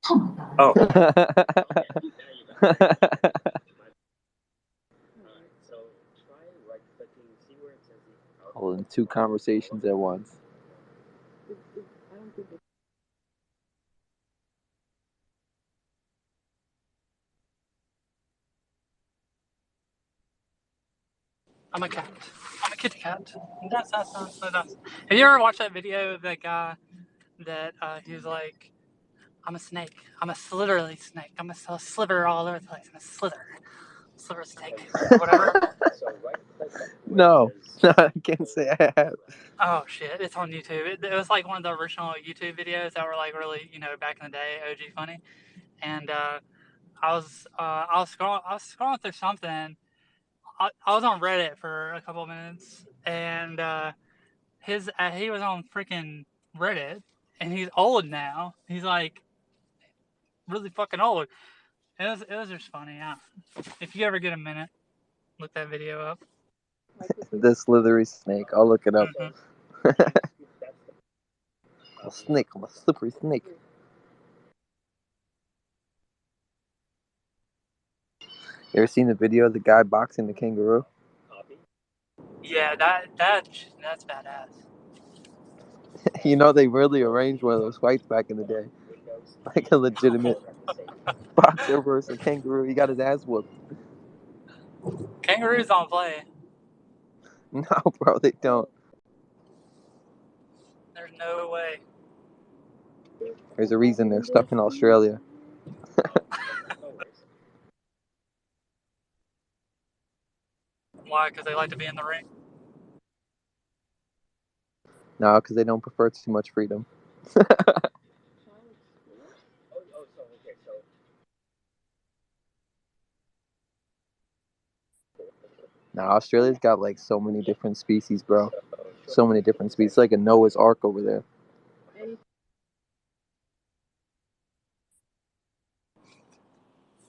Oh.
Holding 2 conversations at once.
I'm a cat. I'm a kitty cat. That's so nice. Have you ever watched that video of that guy that he was like, I'm a snake. I'm a slithery snake. I'm a sliver all over the place. I'm a sliver snake or whatever.
No, I can't say I have.
Oh shit, it's on YouTube. It was like one of the original YouTube videos that were like really, back in the day, OG funny. And I was scrolling through something. I was on Reddit for a couple of minutes, and he was on freaking Reddit, and he's old now. He's like really fucking old. It was just funny. If you ever get a minute, look that video up.
The slithery snake. I'll look it up.
Mm-hmm.
A snake. I'm a slippery snake. You ever seen the video of the guy boxing the kangaroo?
Yeah, that's badass.
You know, they really arranged one of those fights back in the day. Like a legitimate boxer versus a kangaroo. He got his ass whooped.
Kangaroos don't play.
No, bro, they don't.
There's no way.
There's a reason they're stuck in Australia.
Why? Because they like to be in the ring.
No, because they don't prefer too much freedom. Now, Australia's got like so many different species, bro. So many different species. It's like a Noah's Ark over there.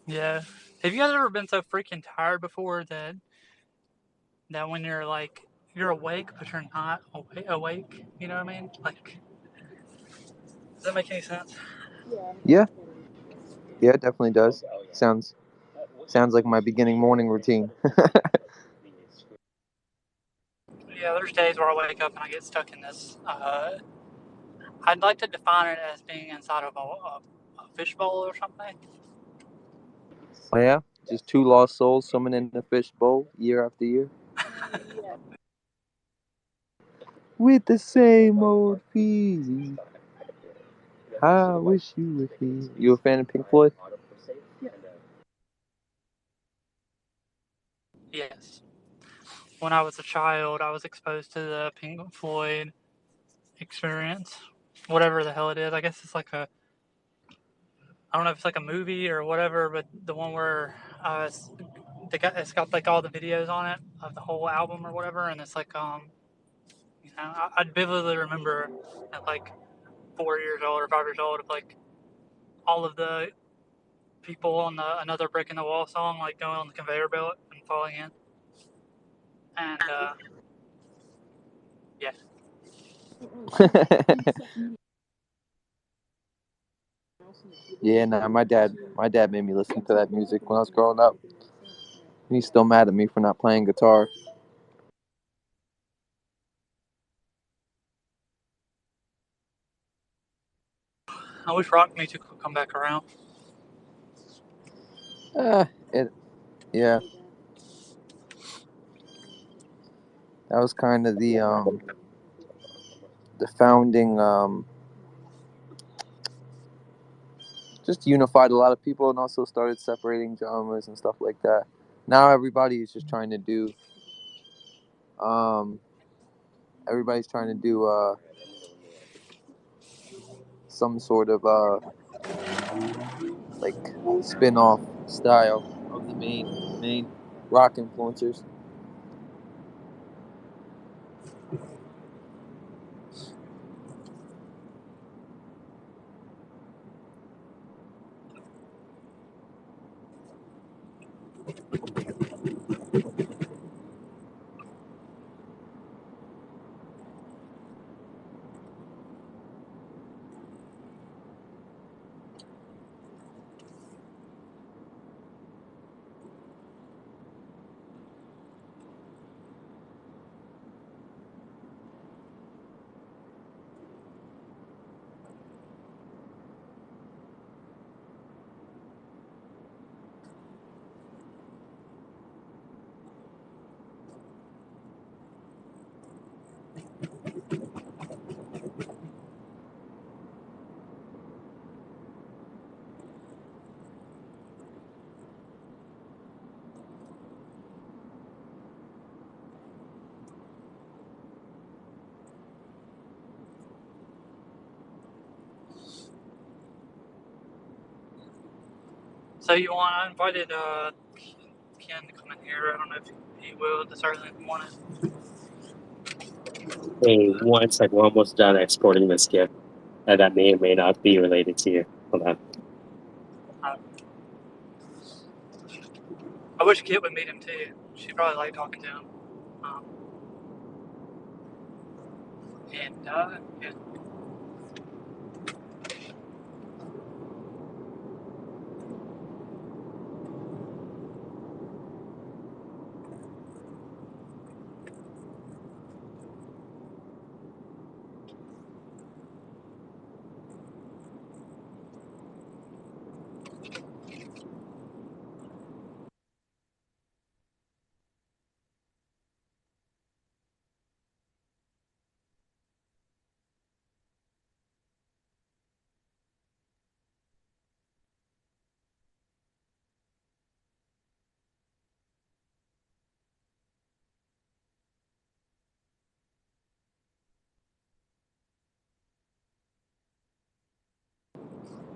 Yeah. Have you guys ever been so freaking tired before that when you're like you're awake but you're not awake? You know what I mean? Like, does that make any sense?
Yeah, yeah, it definitely does. Sounds like my beginning morning routine.
Yeah. There's days where I wake up and I get stuck in this. I'd like to define it as being inside of a fishbowl or something.
Oh yeah, just two lost souls swimming in the fish bowl year after year. With the same old feeling. I wish you were here. You a fan of Pink Floyd?
Yes. When I was a child, I was exposed to the Pink Floyd experience, whatever the hell it is. I guess it's like I don't know if it's like a movie or whatever, but the one where it's got like all the videos on it of the whole album or whatever, and it's like I vividly remember at like 4 years old or 5 years old of like all of the people on the Another Brick in the Wall song like going on the conveyor belt and falling in, and yeah.
Yeah, nah, my dad made me listen to that music when I was growing up. He's still mad at me for not playing guitar.
I wish rock music would come back around.
It, yeah, that was kind of the founding, just unified a lot of people and also started separating genres and stuff like that. Now everybody is just trying to do, um, everybody's trying to do some sort of like spin-off style of the main rock influencers.
So I invited Ken to come in here. I don't know if he will this early in the morning.
Hey, one sec, we're almost done exporting this GIF. That may or may not be related to you. Hold on.
I wish Kit would meet him too. She'd probably like talking to him. Yeah.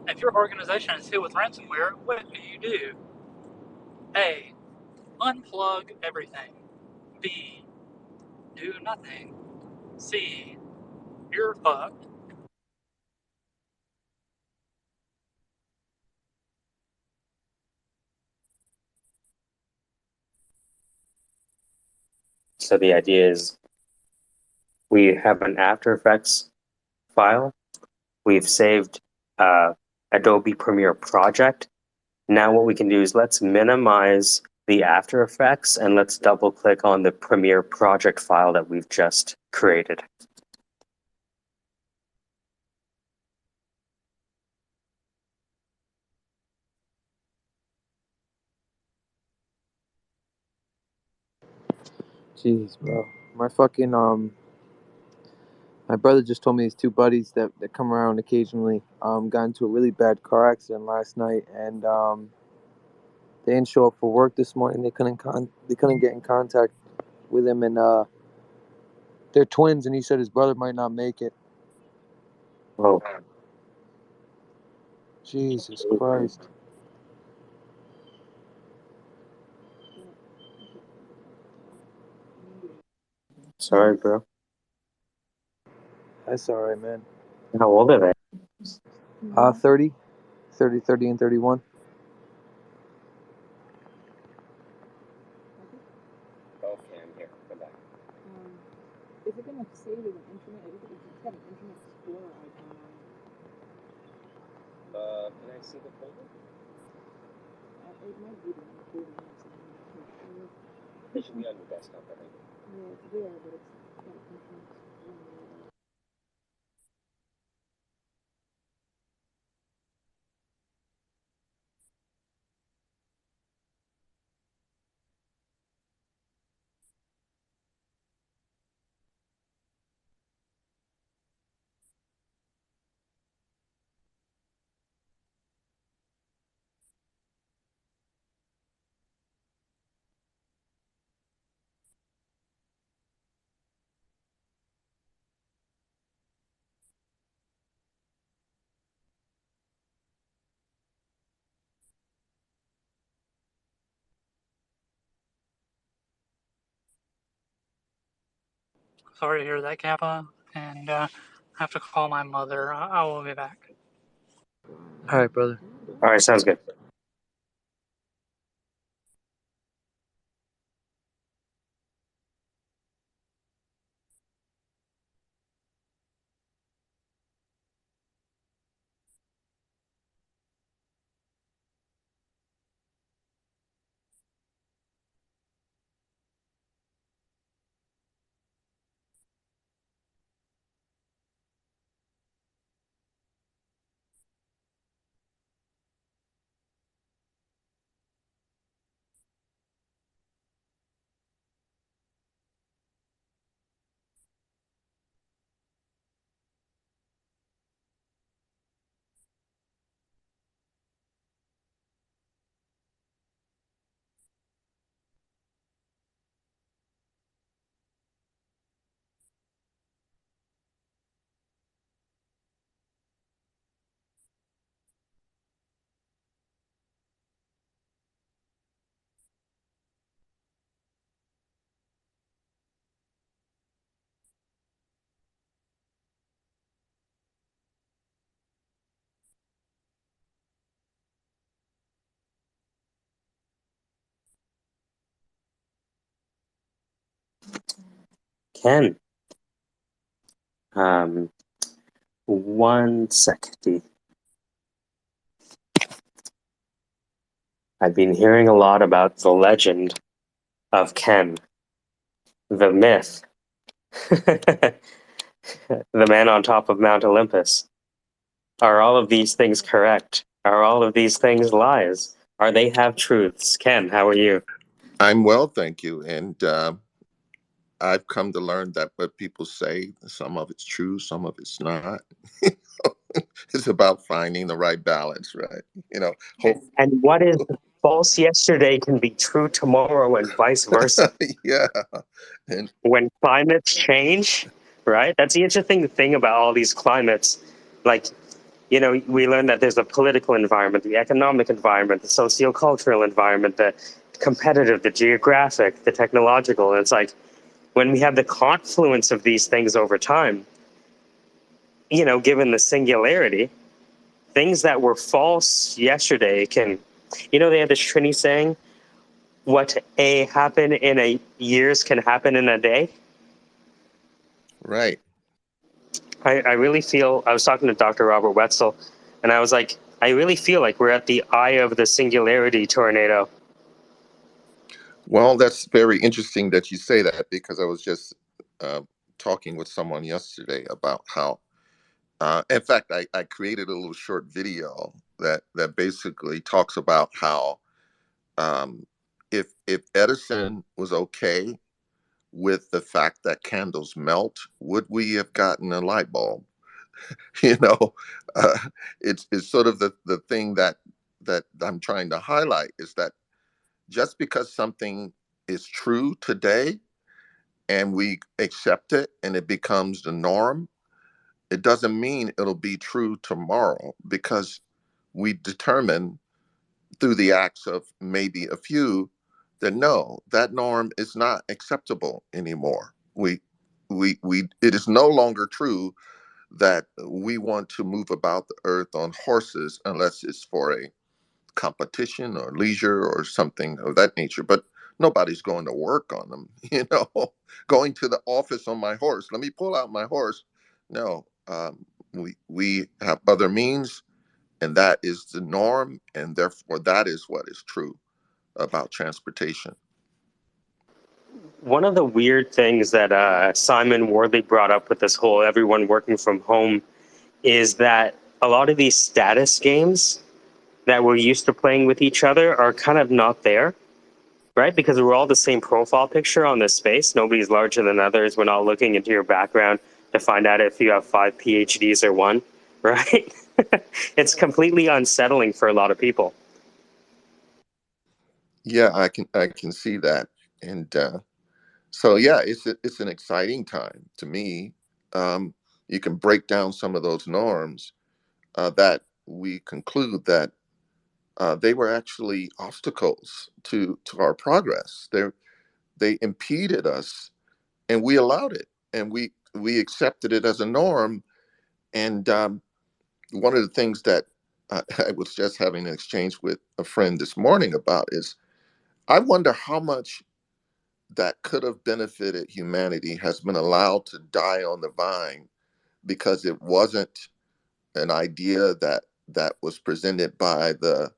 If your organization is hit with ransomware, what do you do? A. Unplug everything. B. Do nothing. C. You're fucked.
So the idea is we have an After Effects file. We've saved Adobe Premiere project. Now what we can do is let's minimize the After Effects and let's double click on the Premiere project file that we've just created.
Jeez, bro. My fucking my brother just told me his two buddies that come around occasionally got into a really bad car accident last night, and they didn't show up for work this morning. They couldn't get in contact with him, and they're twins, and he said his brother might not make it.
Oh,
Jesus Christ.
sorry, bro.
That's all right, man.
How old are they?
30, 30, and 31.
Okay, I'm here. Come back.
Is it gonna save as an internet? It's got an Internet Explorer icon on it.
Can I see the folder?
It might be the folder.
It should be on your desktop, I think.
Yeah, it's there, but it's got an Internet Explorer.
Sorry to hear that, Kappa. And I have to call my mother. I will be back.
All right, brother.
All right, sounds good. Ken, one sec, D. I've been hearing a lot about the legend of Ken, the myth, the man on top of Mount Olympus. Are all of these things correct? Are all of these things lies? Are they half truths? Ken, how are you?
I'm well, thank you. And I've come to learn that what people say, some of it's true, some of it's not. It's about finding the right balance, right? Hope.
And what is false yesterday can be true tomorrow and vice versa.
Yeah. And
When climates change, right? That's the interesting thing about all these climates. Like, we learn that there's a political environment, the economic environment, the sociocultural environment, the competitive, the geographic, the technological. And it's like when we have the confluence of these things over time, given the singularity, things that were false yesterday can, they have this Trini saying, what a happen in a years can happen in a day.
right.
I really feel, I was talking to Dr. Robert Wetzel, and I was like, I really feel like we're at the eye of the singularity tornado.
Well, that's very interesting that you say that, because I was just talking with someone yesterday about how, in fact, I created a little short video that basically talks about how um, if Edison was okay with the fact that candles melt, would we have gotten a light bulb? you know, uh, it's sort of the thing that I'm trying to highlight, is that just because something is true today and we accept it and it becomes the norm, it doesn't mean it'll be true tomorrow, because we determine through the acts of maybe a few that no, that norm is not acceptable anymore. We it is no longer true that we want to move about the earth on horses unless it's for a competition or leisure or something of that nature. But nobody's going to work on them, going to the office on my horse. Let me pull out my horse. No, we have other means, and that is the norm, and therefore that is what is true about transportation.
One of the weird things that Simon Wardley brought up with this whole everyone working from home is that a lot of these status games that we're used to playing with each other are kind of not there, right? Because we're all the same profile picture on this space. Nobody's larger than others. We're not looking into your background to find out if you have 5 PhDs or one, right? It's completely unsettling for a lot of people.
Yeah, I can see that, and so yeah, it's an exciting time to me. You can break down some of those norms that we conclude that they were actually obstacles to our progress. They impeded us, and we allowed it, and we accepted it as a norm. And one of the things that I was just having an exchange with a friend this morning about is, I wonder how much that could have benefited humanity has been allowed to die on the vine because it wasn't an idea that was presented by the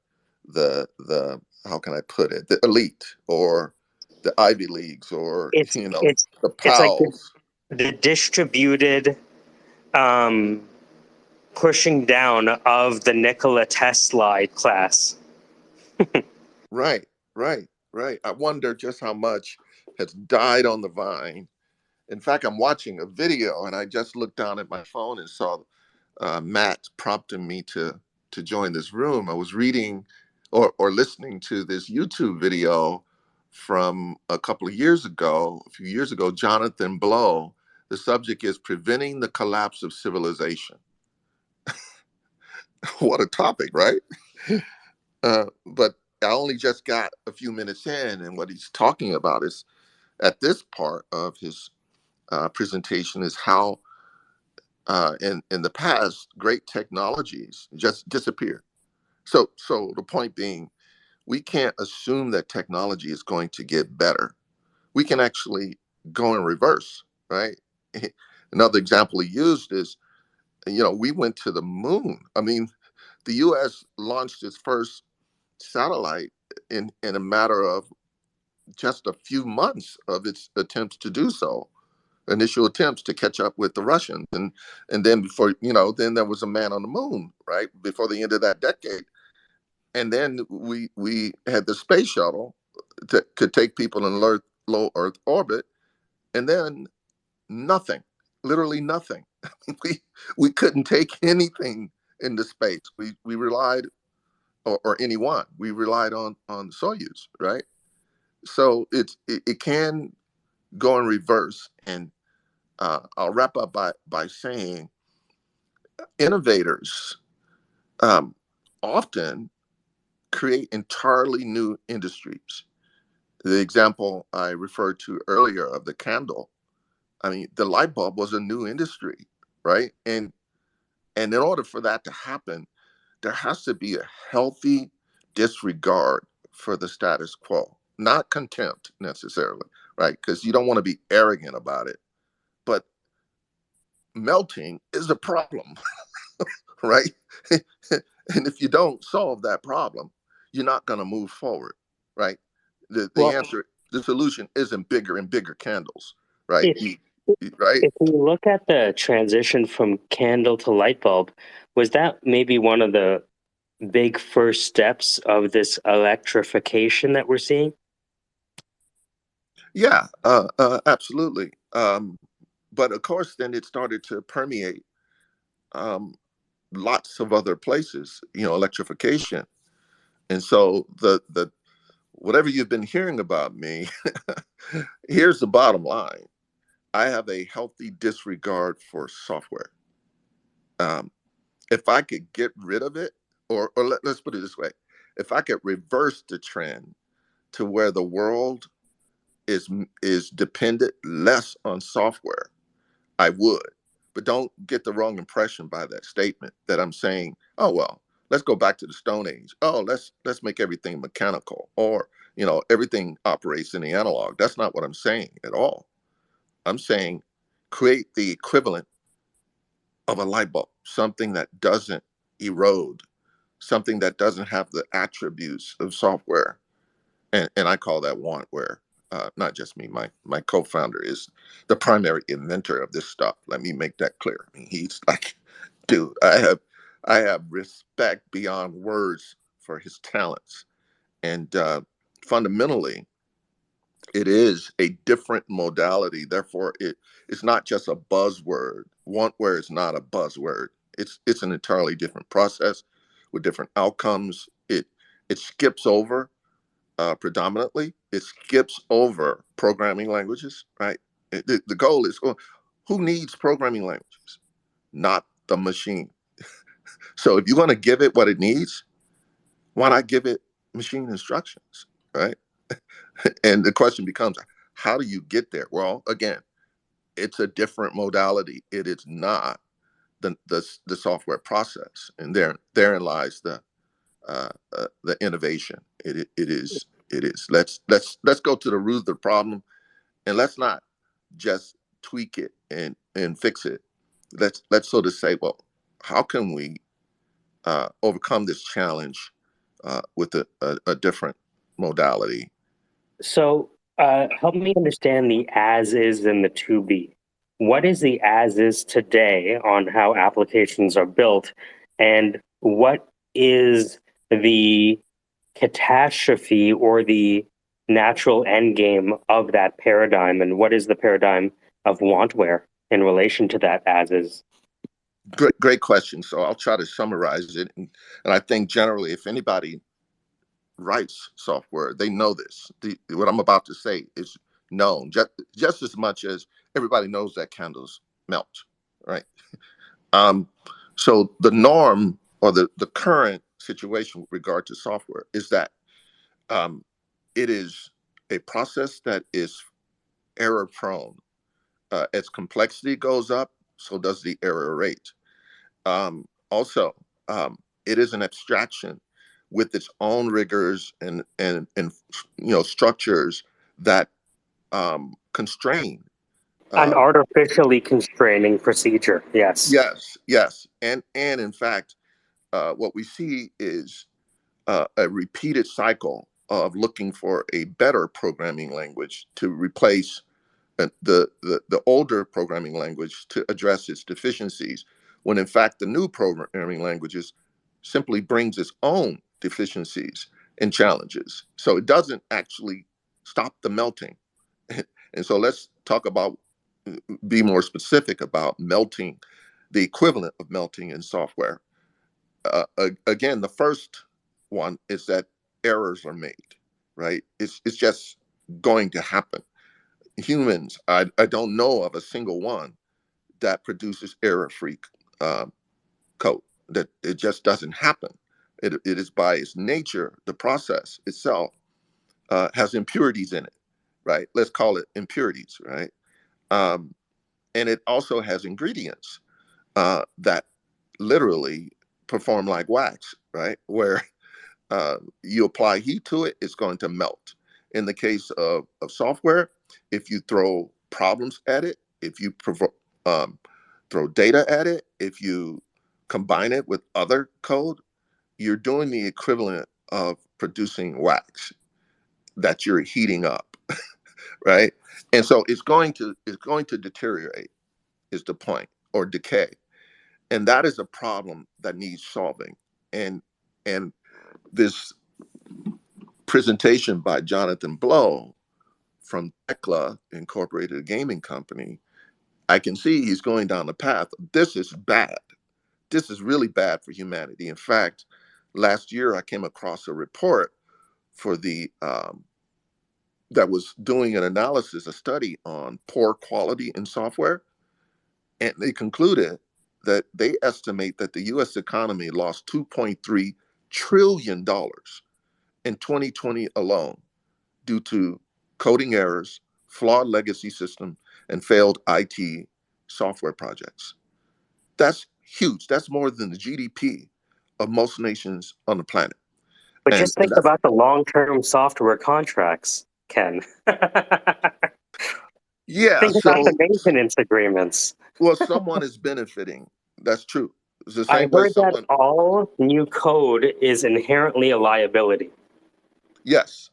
how can I put it, the elite or the Ivy Leagues or
It's it's
the
it's like
pals.
the distributed pushing down of the Nikola Tesla class.
Right, right. I wonder just how much has died on the vine. In fact, I'm watching a video and I just looked down at my phone and saw Matt prompting me to join this room. I was reading or listening to this YouTube video from a few years ago, Jonathan Blow. The subject is preventing the collapse of civilization. What a topic, right? But I only just got a few minutes in, and what he's talking about is, at this part of his presentation, is how in the past great technologies just disappeared. So the point being, we can't assume that technology is going to get better. We can actually go in reverse. right? Another example he used is, we went to the moon. I mean, the U.S. launched its first satellite in a matter of just a few months of its attempts to do so, initial attempts to catch up with the Russians, and then before then there was a man on the moon, right, before the end of that decade, and then we had the space shuttle that could take people in low Earth orbit, and then nothing, literally nothing. we couldn't take anything into space. We relied, or anyone, we relied on Soyuz, right? So it can go in reverse, and I'll wrap up by saying innovators often create entirely new industries. The example I referred to earlier of the candle, I mean, the light bulb was a new industry, right? And in order for that to happen, there has to be a healthy disregard for the status quo, not contempt necessarily, right? Because you don't want to be arrogant about it. But melting is a problem, right? And if you don't solve that problem, you're not going to move forward, right? The
Well,
answer, the solution isn't bigger and bigger candles, right?
if
Right?
if we look at the transition from candle to light bulb, was that maybe one of the big first steps of this electrification that we're seeing?
Yeah, absolutely. But of course, then it started to permeate um, lots of other places, electrification. And so the whatever you've been hearing about me, here's the bottom line. I have a healthy disregard for software. Um, if I could get rid of it, or let's put it this way, if I could reverse the trend to where the world is dependent less on software, I would. But don't get the wrong impression by that statement that I'm saying, oh well, let's go back to the Stone Age. Oh, let's make everything mechanical, or everything operates in the analog. That's not what I'm saying at all. I'm saying create the equivalent of a light bulb, something that doesn't erode, something that doesn't have the attributes of software. And I call that wantware. Not just me. My co-founder is the primary inventor of this stuff. Let me make that clear. I mean, he's like, dude, I have respect beyond words for his talents. And fundamentally, it is a different modality. Therefore, it's not just a buzzword. Wantware is not a buzzword. It's an entirely different process with different outcomes. It skips over predominantly. It skips over programming languages, right? The goal is, who needs programming languages? Not the machine. So if you're going to give it what it needs, why not give it machine instructions, right? And the question becomes, how do you get there? Well, again, it's a different modality. It is not the software process, and therein lies the innovation. It is. Let's go to the root of the problem, and let's not just tweak it and fix it. Let's sort of say, well, how can we overcome this challenge with a different modality?
So, help me understand the as is and the to be. What is the as is today on how applications are built, and what is the catastrophe or the natural end game of that paradigm, and what is the paradigm of wantware in relation to that as is?
Great question. So I'll try to summarize it, and I think generally, if anybody writes software, they know this. What I'm about to say is known just as much as everybody knows that candles melt, right? Um, so the norm, or the current situation with regard to software, is that um, it is a process that is error prone. As complexity goes up, so does the error rate. Also, it is an abstraction with its own rigors and structures that constrain
An artificially constraining procedure. Yes.
Yes, and in fact, what we see is a repeated cycle of looking for a better programming language to replace the older programming language to address its deficiencies, when in fact the new programming languages simply brings its own deficiencies and challenges. So it doesn't actually stop the melting. And so let's talk about, be more specific about melting, the equivalent of melting in software. Again, the first one is that errors are made, right? It's just going to happen. Humans, I don't know of a single one that produces error-free code. That it just doesn't happen. It is by its nature, the process itself has impurities in it, right? Let's call it impurities, right? And it also has ingredients that literally perform like wax, right? Where you apply heat to it, it's going to melt. In the case of software, if you throw problems at it, if you throw data at it, if you combine it with other code, you're doing the equivalent of producing wax that you're heating up, right? And so it's going to deteriorate, is the point, or decay. And that is a problem that needs solving. And this presentation by Jonathan Blow from Tekla Incorporated, a gaming company, I can see he's going down the path. This is bad. This is really bad for humanity. In fact, last year I came across a report for the that was doing an analysis, a study on poor quality in software, and they concluded that they estimate that the U.S. economy lost $2.3 trillion in 2020 alone due to coding errors, flawed legacy system, and failed IT software projects. That's huge. That's more than the GDP of most nations on the planet.
But
And
just think
that's,
about the long-term software contracts, Ken.
yeah,
Think about the
so,
maintenance agreements.
well, someone is benefiting. That's true. It's the
I
same way
heard that
someone,
all new code is inherently a liability.
yes,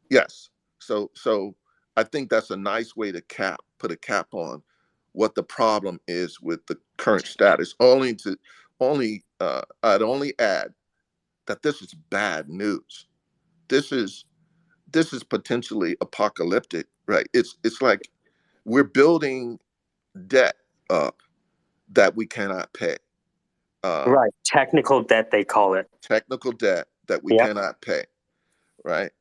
yes. So I think that's a nice way to put a cap on what the problem is with the current status. I'd only add that this is bad news. This is potentially apocalyptic, right? It's like we're building debt up that we cannot pay.
Right. Technical debt, they call it.
Technical debt that we
Yep.
cannot pay, right?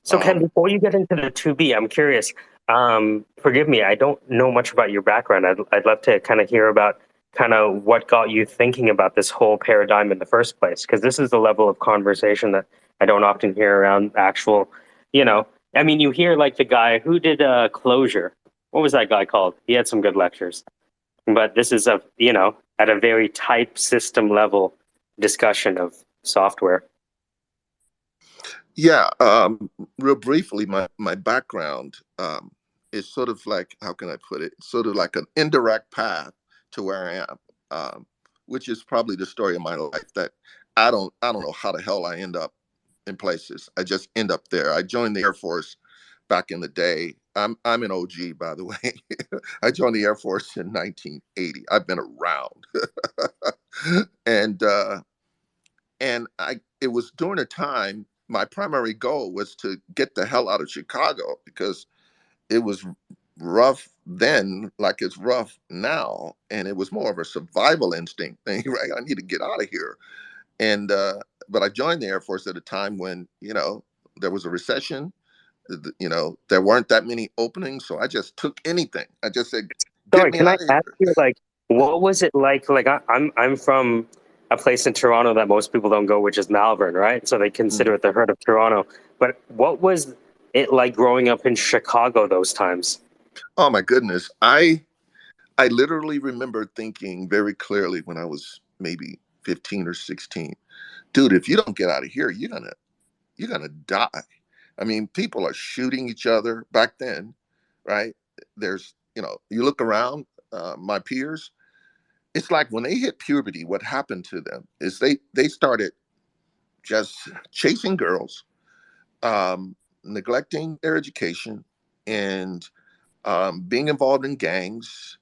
So, Ken, before you get into the 2B, I'm curious. Forgive me, I don't know much about your background. I'd love to kind of hear about kind of what got you thinking about this whole paradigm in the first place, because this is the level of conversation that I don't often hear around actual, I mean, you hear like the guy who did Closure. What was that guy called? He had some good lectures. But this is at a very type system level discussion of software.
Yeah, real briefly, my background is sort of like, how can I put it? Sort of like an indirect path to where I am, which is probably the story of my life. That I don't know how the hell I end up in places. I just end up there. I joined the Air Force back in the day. I'm an OG, by the way. I joined the Air Force in 1980. I've been around, and it was during a time, my primary goal was to get the hell out of Chicago because it was rough then like it's rough now, and it was more of a survival instinct thing. Right, I need to get out of here. And but I joined the Air Force at a time when there was a recession. There weren't that many openings, so I just took anything. I just said, get
Sorry,
me
can I
out of
ask
here.
you, like, what was it like? Like, I'm from a place in Toronto that most people don't go, which is Malvern, right? So they consider it the heart of Toronto. But what was it like growing up in Chicago those times?
Oh my goodness, I literally remember thinking very clearly when I was maybe 15 or 16, dude, if you don't get out of here, you're gonna die. I mean, people are shooting each other back then, right? There's you look around, my peers, it's like when they hit puberty, what happened to them is they started just chasing girls, neglecting their education, and being involved in gangs,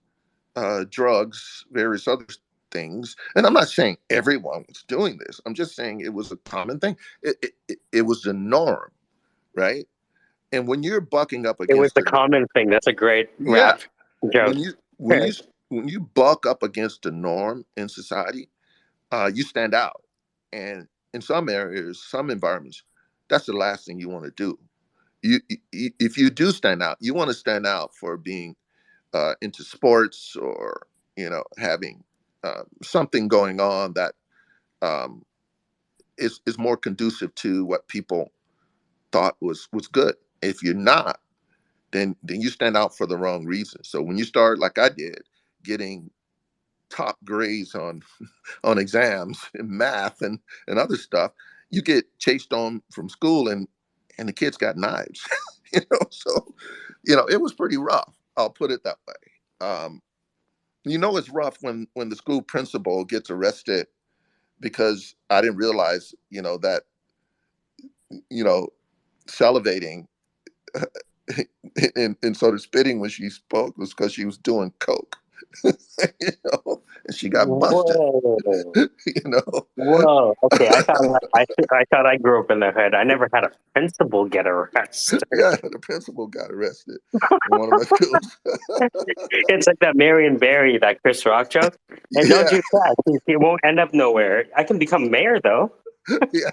drugs, various other things. And I'm not saying everyone was doing this. I'm just saying it was a common thing. It was the norm, right? And when you're bucking up
It was
against
the
the,
common thing. That's a great
yeah,
rap joke.
when you when you when you buck up against the norm in society, you stand out. And in some areas, some environments, that's the last thing you want to do. If you do stand out, you want to stand out for being into sports, or having something going on that um, is more conducive to what people thought was good. If you're not, then you stand out for the wrong reason. So when you start, like I did, getting top grades on exams in math and other stuff, you get chased on from school, and the kids got knives. So it was pretty rough. I'll put it that way. It's rough when the school principal gets arrested because I didn't realize that you know salivating and sort of spitting when she spoke was because she was doing coke. And she got busted.
Whoa.
you know
Whoa. Okay, I thought I grew up in the hood. I never had a principal get arrested.
Yeah, the principal got arrested in one of my schools.
It's like that Marion Barry, that Chris Rock joke. And don't
Yeah,
do that. It won't end up nowhere. I can become mayor though.
yeah.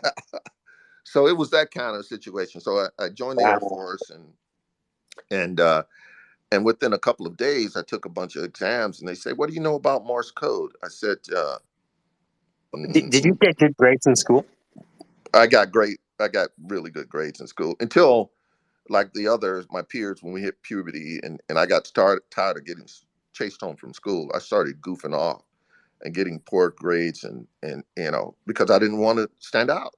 So it was that kind of situation. So I joined the Air
Wow.
Force, and within a couple of days, I took a bunch of exams, and they say, "What do you know about Morse code?" I said,
Did you get good grades in school?
"I got great. I got really good grades in school until." Like the others, my peers, when we hit puberty, and I got tired of getting chased home from school, I started goofing off and getting poor grades, and because I didn't want to stand out.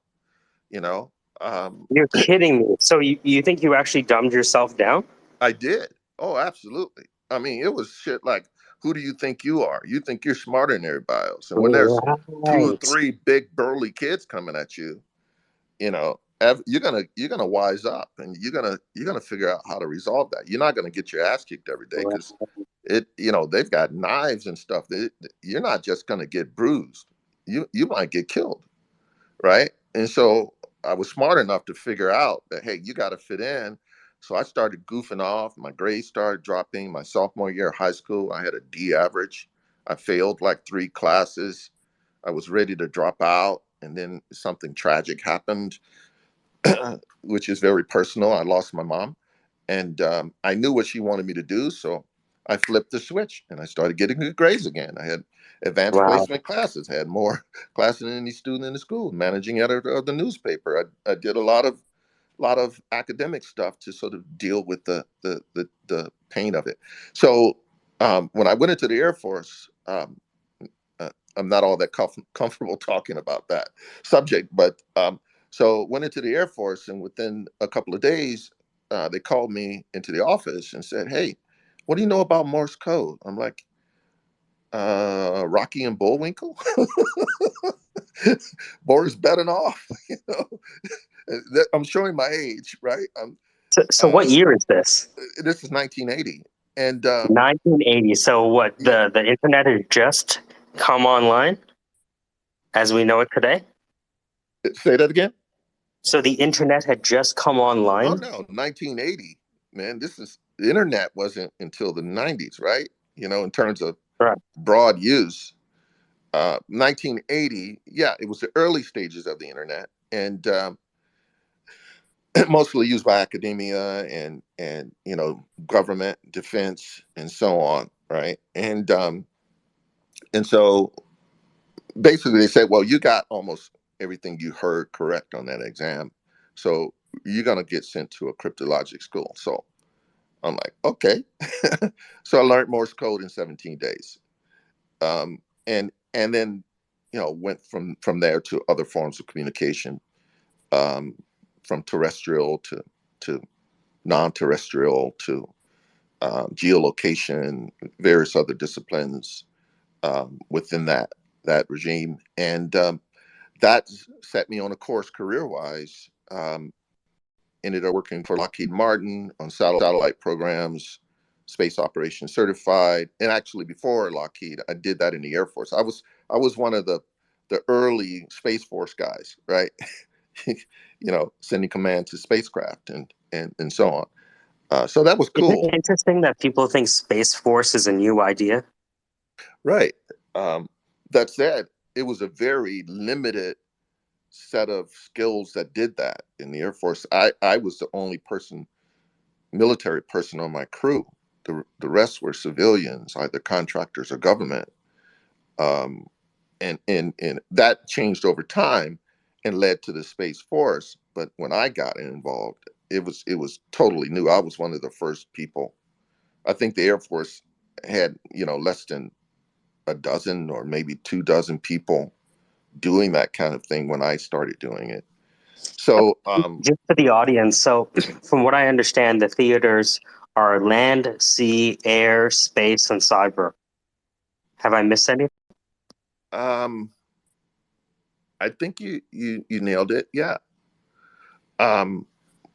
You know, um,
You're kidding me. So you think you actually dumbed yourself down?
I did. Oh, absolutely. I mean, it was shit like, who do you think you are? You think you're smarter than everybody else, and when there's two or
Right.
three big burly kids coming at you, you're gonna wise up, and you're gonna figure out how to resolve that. You're not gonna get your ass kicked every day because they've got knives and stuff. You're not just gonna get bruised. You might get killed, right? And so I was smart enough to figure out that, hey, you got to fit in. So I started goofing off. My grades started dropping. My sophomore year of high school, I had a D average. I failed like 3 classes. I was ready to drop out, and then something tragic happened, which is very personal. I lost my mom, and I knew what she wanted me to do, so I flipped the switch and I started getting good grades again. I had advanced
Wow.
placement classes, had more classes than any student in the school. Managing editor of the newspaper. I did a lot of academic stuff to sort of deal with the pain of it. So when I went into the Air Force, I'm not all that comfortable talking about that subject, but so went into the Air Force, and within a couple of days, they called me into the office and said, "Hey, what do you know about Morse code?" I'm like, Rocky and Bullwinkle, Boris Badenov. I'm showing my age, right?
So what year is this?
This is 1980, and
1980. So what?
yeah.
The internet has just come online as we know it today.
Say that again.
So the internet had just come
Oh
online.
no, 1980, man. The internet wasn't until the 90s, right? In terms of
Right.
broad use. 1980, yeah, it was the early stages of the internet, and mostly used by academia and government, defense, and so on, right? And so basically, they said, well, you got almost everything you heard correct on that exam, so you're gonna get sent to a cryptologic school. So I'm like, okay. So I learned Morse code in 17 days, and then went from there to other forms of communication, um, from terrestrial to non-terrestrial to geolocation, various other disciplines within that regime, and that set me on a course career-wise. Ended up working for Lockheed Martin on satellite programs, space operations certified, and actually before Lockheed, I did that in the Air Force. I was one of the early Space Force guys, right? Sending command to spacecraft and so on. So that was
Isn't
cool,
it interesting that people think Space Force is a new idea?
right? That said, it was a very limited set of skills that did that in the Air Force. I was the only military person on my crew. The rest were civilians, either contractors or government. Um, and that changed over time and led to the Space Force. But when I got involved, it was totally new. I was one of the first people. I think the Air Force had less than a dozen or maybe 2 dozen people doing that kind of thing when I started doing it. So
Just for the audience, so from what I understand, the theaters are land, sea, air, space, and cyber. Have I missed any?
um, I think you nailed it. Yeah. Um,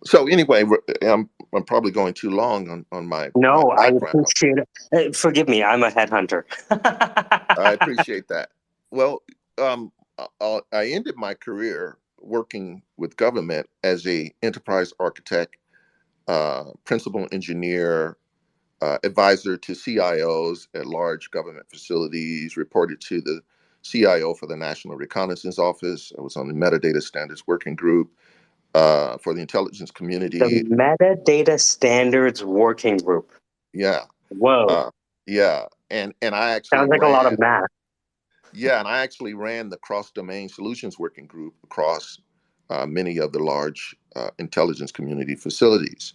so anyway, I'm probably going too long on my
No, I
background.
appreciate it. Forgive me, I'm a headhunter.
I appreciate that. Well, I ended my career working with government as a enterprise architect, principal engineer, advisor to CIOs at large government facilities, reported to the CIO for the National Reconnaissance Office. I was on the Metadata Standards Working Group for the intelligence
The
community.
Metadata Standards Working Group.
Yeah,
Whoa,
yeah, and I actually
sounds like a lot of
ran.
math.
Yeah, and I actually ran the cross-domain solutions working group across many of the large intelligence community facilities.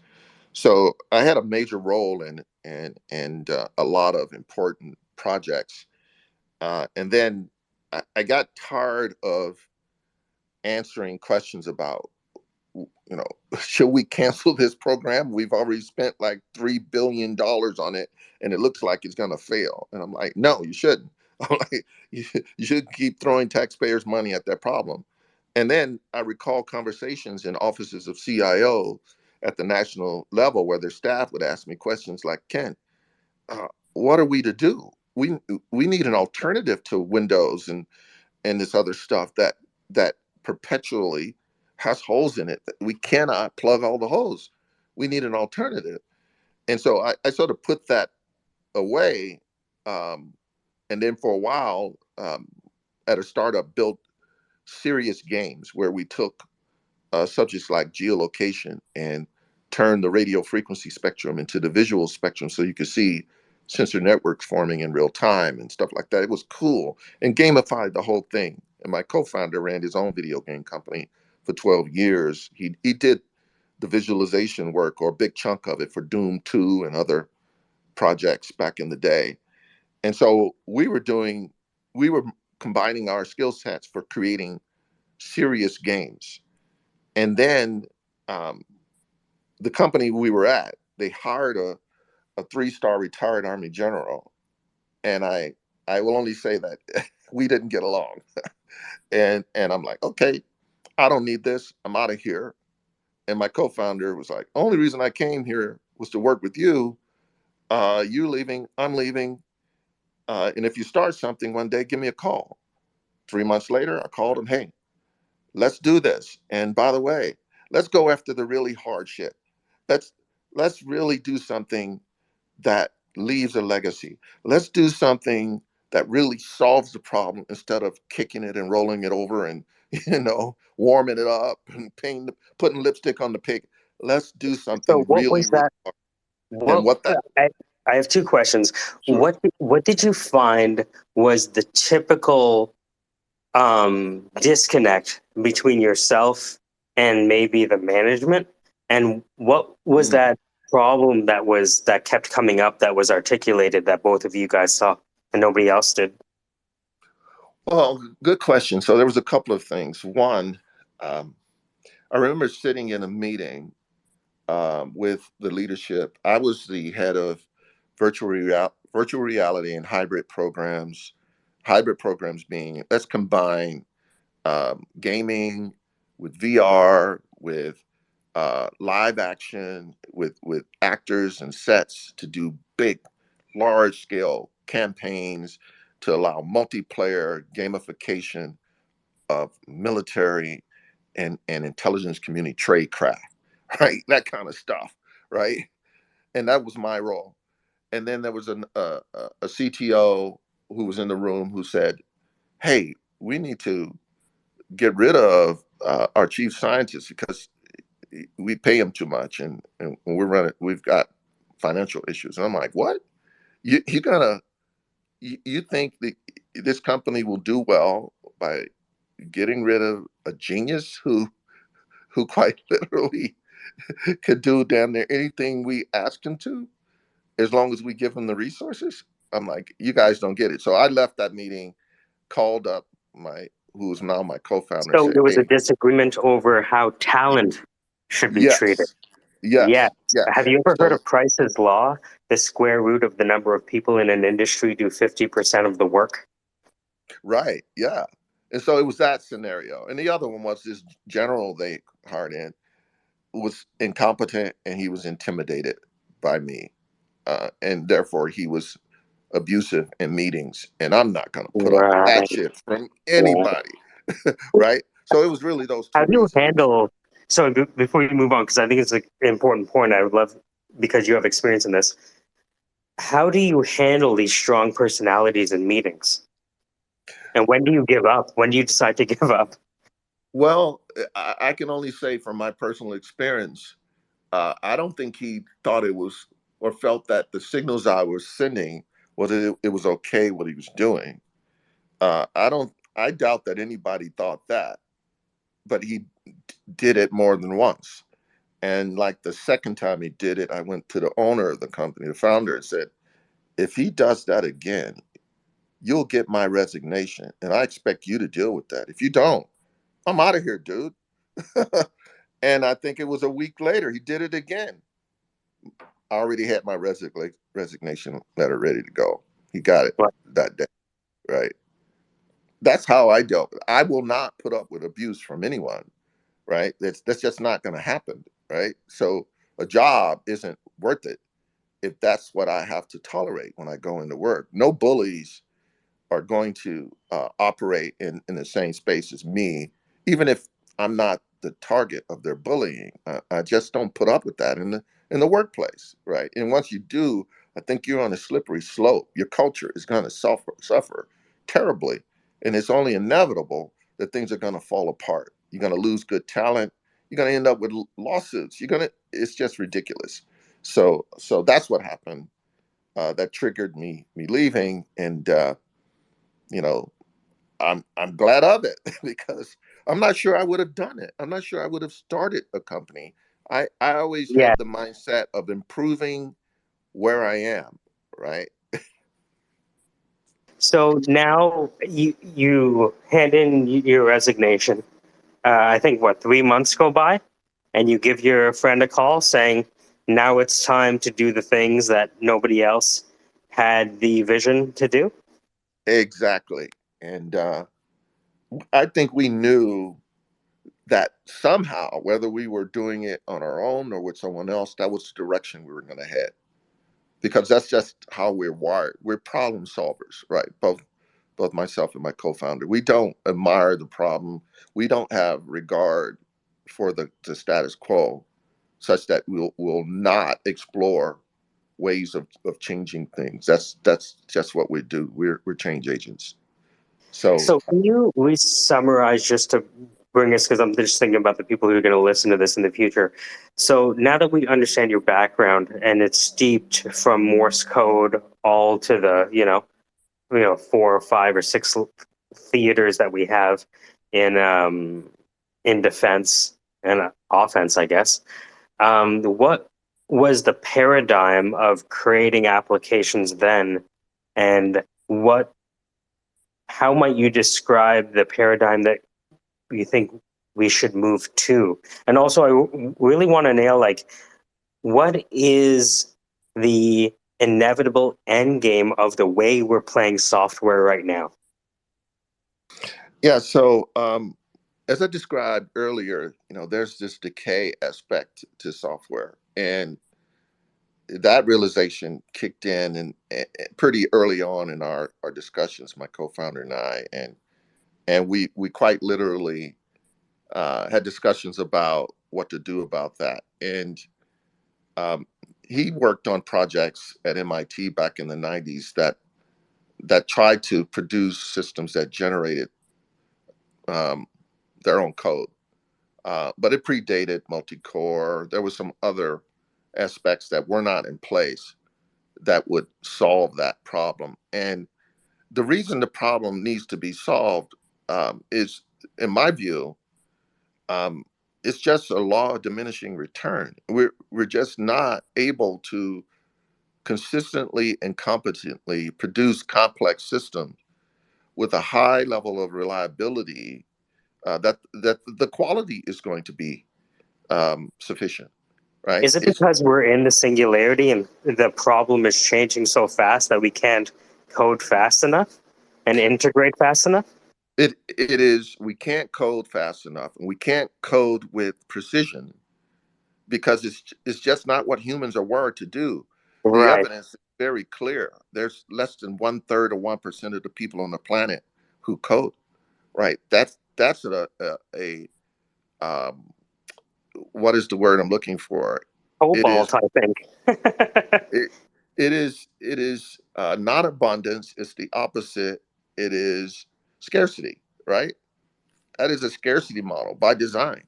So I had a major role in and a lot of important projects. And then I got tired of answering questions about, should we cancel this program? We've already spent like $3 billion on it, and it looks like it's going to fail. And I'm like, no, you shouldn't. I'm like, you should keep throwing taxpayers' money at that problem. And then I recall conversations in offices of CIO at the national level where their staff would ask me questions like, Ken, what are we to do? We need an alternative to Windows and this other stuff that perpetually has holes in it. We cannot plug all the holes. We need an alternative. And so I sort of put that away. And then for a while, at a startup, built serious games where we took subjects like geolocation and turned the radio frequency spectrum into the visual spectrum so you could see sensor networks forming in real time and stuff like that. It was cool and gamified the whole thing. And my co-founder ran his own video game company for 12 years. He did the visualization work or a big chunk of it for Doom 2 and other projects back in the day. And so we were combining our skill sets for creating serious games. And then um, the company we were at, they hired a 3-star retired Army general. And I will only say that we didn't get along. And I'm like, okay, I don't need this. I'm out of here. And my co-founder was like, only reason I came here was to work with you. You leaving, I'm leaving. And if you start something one day, give me a call. 3 months later, I called him, hey, let's do this. And by the way, let's go after the really hard shit. Let's let's really do something that leaves a legacy. Let's do something that really solves the problem instead of kicking it and rolling it over and warming it up and putting lipstick on the pig. Let's do
So
something
what
really,
was
really
that?
hard. And
What
what that
I have two questions.
sure.
What did you find was the typical disconnect between yourself and maybe the management? And what was
Mm.
that problem that kept coming up that was articulated that both of you guys saw and nobody else did?
Well, good question. So there was a couple of things. One, um, I remember sitting in a meeting with the leadership. I was the head of virtual reality and hybrid programs. Hybrid programs being, let's combine gaming with VR, with live action, with actors and sets to do big, large scale campaigns to allow multiplayer gamification of military and intelligence community tradecraft, right? That kind of stuff, right? And that was my role. And then there was a CTO who was in the room who said, "Hey, we need to get rid of our chief scientist because we pay him too much, and we've got financial issues." And I'm like, "What? You gonna you think that this company will do well by getting rid of a genius who quite literally could do damn near anything we asked him to, as long as we give him the resources?" I'm like, "You guys don't get it." So I left that meeting, called up who's now my co-founder, and
So
said,
there was a
"Hey,
disagreement over how talent should be treated.
yes, yes,
Yes. Have
yes."
you ever heard
So
of Price's Law? The square root of the number of people in an industry do 50% of the work.
right, yeah. And so it was that scenario. And the other one was this general they hired in was incompetent and he was intimidated by me. And therefore he was abusive in meetings. And I'm not going to put up with that
Right.
shit from
Yeah.
anybody. Right. So it was really those
How
two
do you
reasons.
handle? So before you move on, because I think it's an important point, I would love, because you have experience in this. How do you handle these strong personalities in meetings? And when do you give up? When do you decide to give up?
Well, I can only say from my personal experience, I don't think he thought it was or felt that the signals I was sending was it was okay what he was doing. I doubt that anybody thought that, but he did it more than once. And like the second time he did it, I went to the owner of the company, the founder, and said, "If he does that again, you'll get my resignation. And I expect you to deal with that. If you don't, I'm out of here, dude." And I think it was a week later, he did it again. I already had my resignation letter ready to go. He got it
What?
that day, right? That's how I dealt with it. I will not put up with abuse from anyone, right? That's just not going to happen, right? So a job isn't worth it if that's what I have to tolerate when I go into work. No bullies are going to operate in the same space as me, even if I'm not the target of their bullying. I just don't put up with that in the workplace, right? And once you do, I think you're on a slippery slope. Your culture is going to suffer terribly, and it's only inevitable that things are going to fall apart. You're going to lose good talent. You're going to end up with lawsuits. It's just ridiculous. So that's what happened. That triggered me leaving, and you know, I'm glad of it because I'm not sure I would have done it. I'm not sure I would have started a company. I always
Yeah.
had the mindset of improving where I am, right?
So now you hand in your resignation. I think what, 3 months go by, and you give your friend a call saying, now it's time to do the things that nobody else had the vision to do.
Exactly. And I think we knew that somehow, whether we were doing it on our own or with someone else, that was the direction we were going to head. Because that's just how we're wired. We're problem solvers, right? Both myself and my co-founder. We don't admire the problem. We don't have regard for the status quo, such that we'll not explore ways of changing things. That's just what we do. We're change agents. So
So can you summarize, just to bring us, because I'm just thinking about the people who are going to listen to this in the future. So now that we understand your background and it's steeped from Morse code all to the, 4 or 5 or 6 theaters that we have in defense and offense, I guess. What was the paradigm of creating applications then, and how might you describe the paradigm that you think we should move to? And also, I really want to nail, like, what is the inevitable end game of the way we're playing software right now?
Yeah. So, as I described earlier, there's this decay aspect to software, and that realization kicked in and pretty early on in our discussions, my co-founder and I, and we quite literally had discussions about what to do about that. And um, he worked on projects at MIT back in the 90s that tried to produce systems that generated um, their own code. But it predated multi-core. There were some other aspects that were not in place that would solve that problem. And the reason the problem needs to be solved is, in my view, um, it's just a law of diminishing return. We're just not able to consistently and competently produce complex systems with a high level of reliability that the quality is going to be sufficient, right?
Is it because we're in the singularity and the problem is changing so fast that we can't code fast enough and integrate fast enough?
It is. We can't code fast enough, and we can't code with precision because it's just not what humans are wired to do. The
Right.
evidence is very clear. There's less than 1/3 of 1% of the people on the planet who code. Right. That's a um, what is the word I'm looking for? It is
Cobalt, I think.
it, it is not abundance. It's the opposite. It is scarcity. Right. That is a scarcity model by design.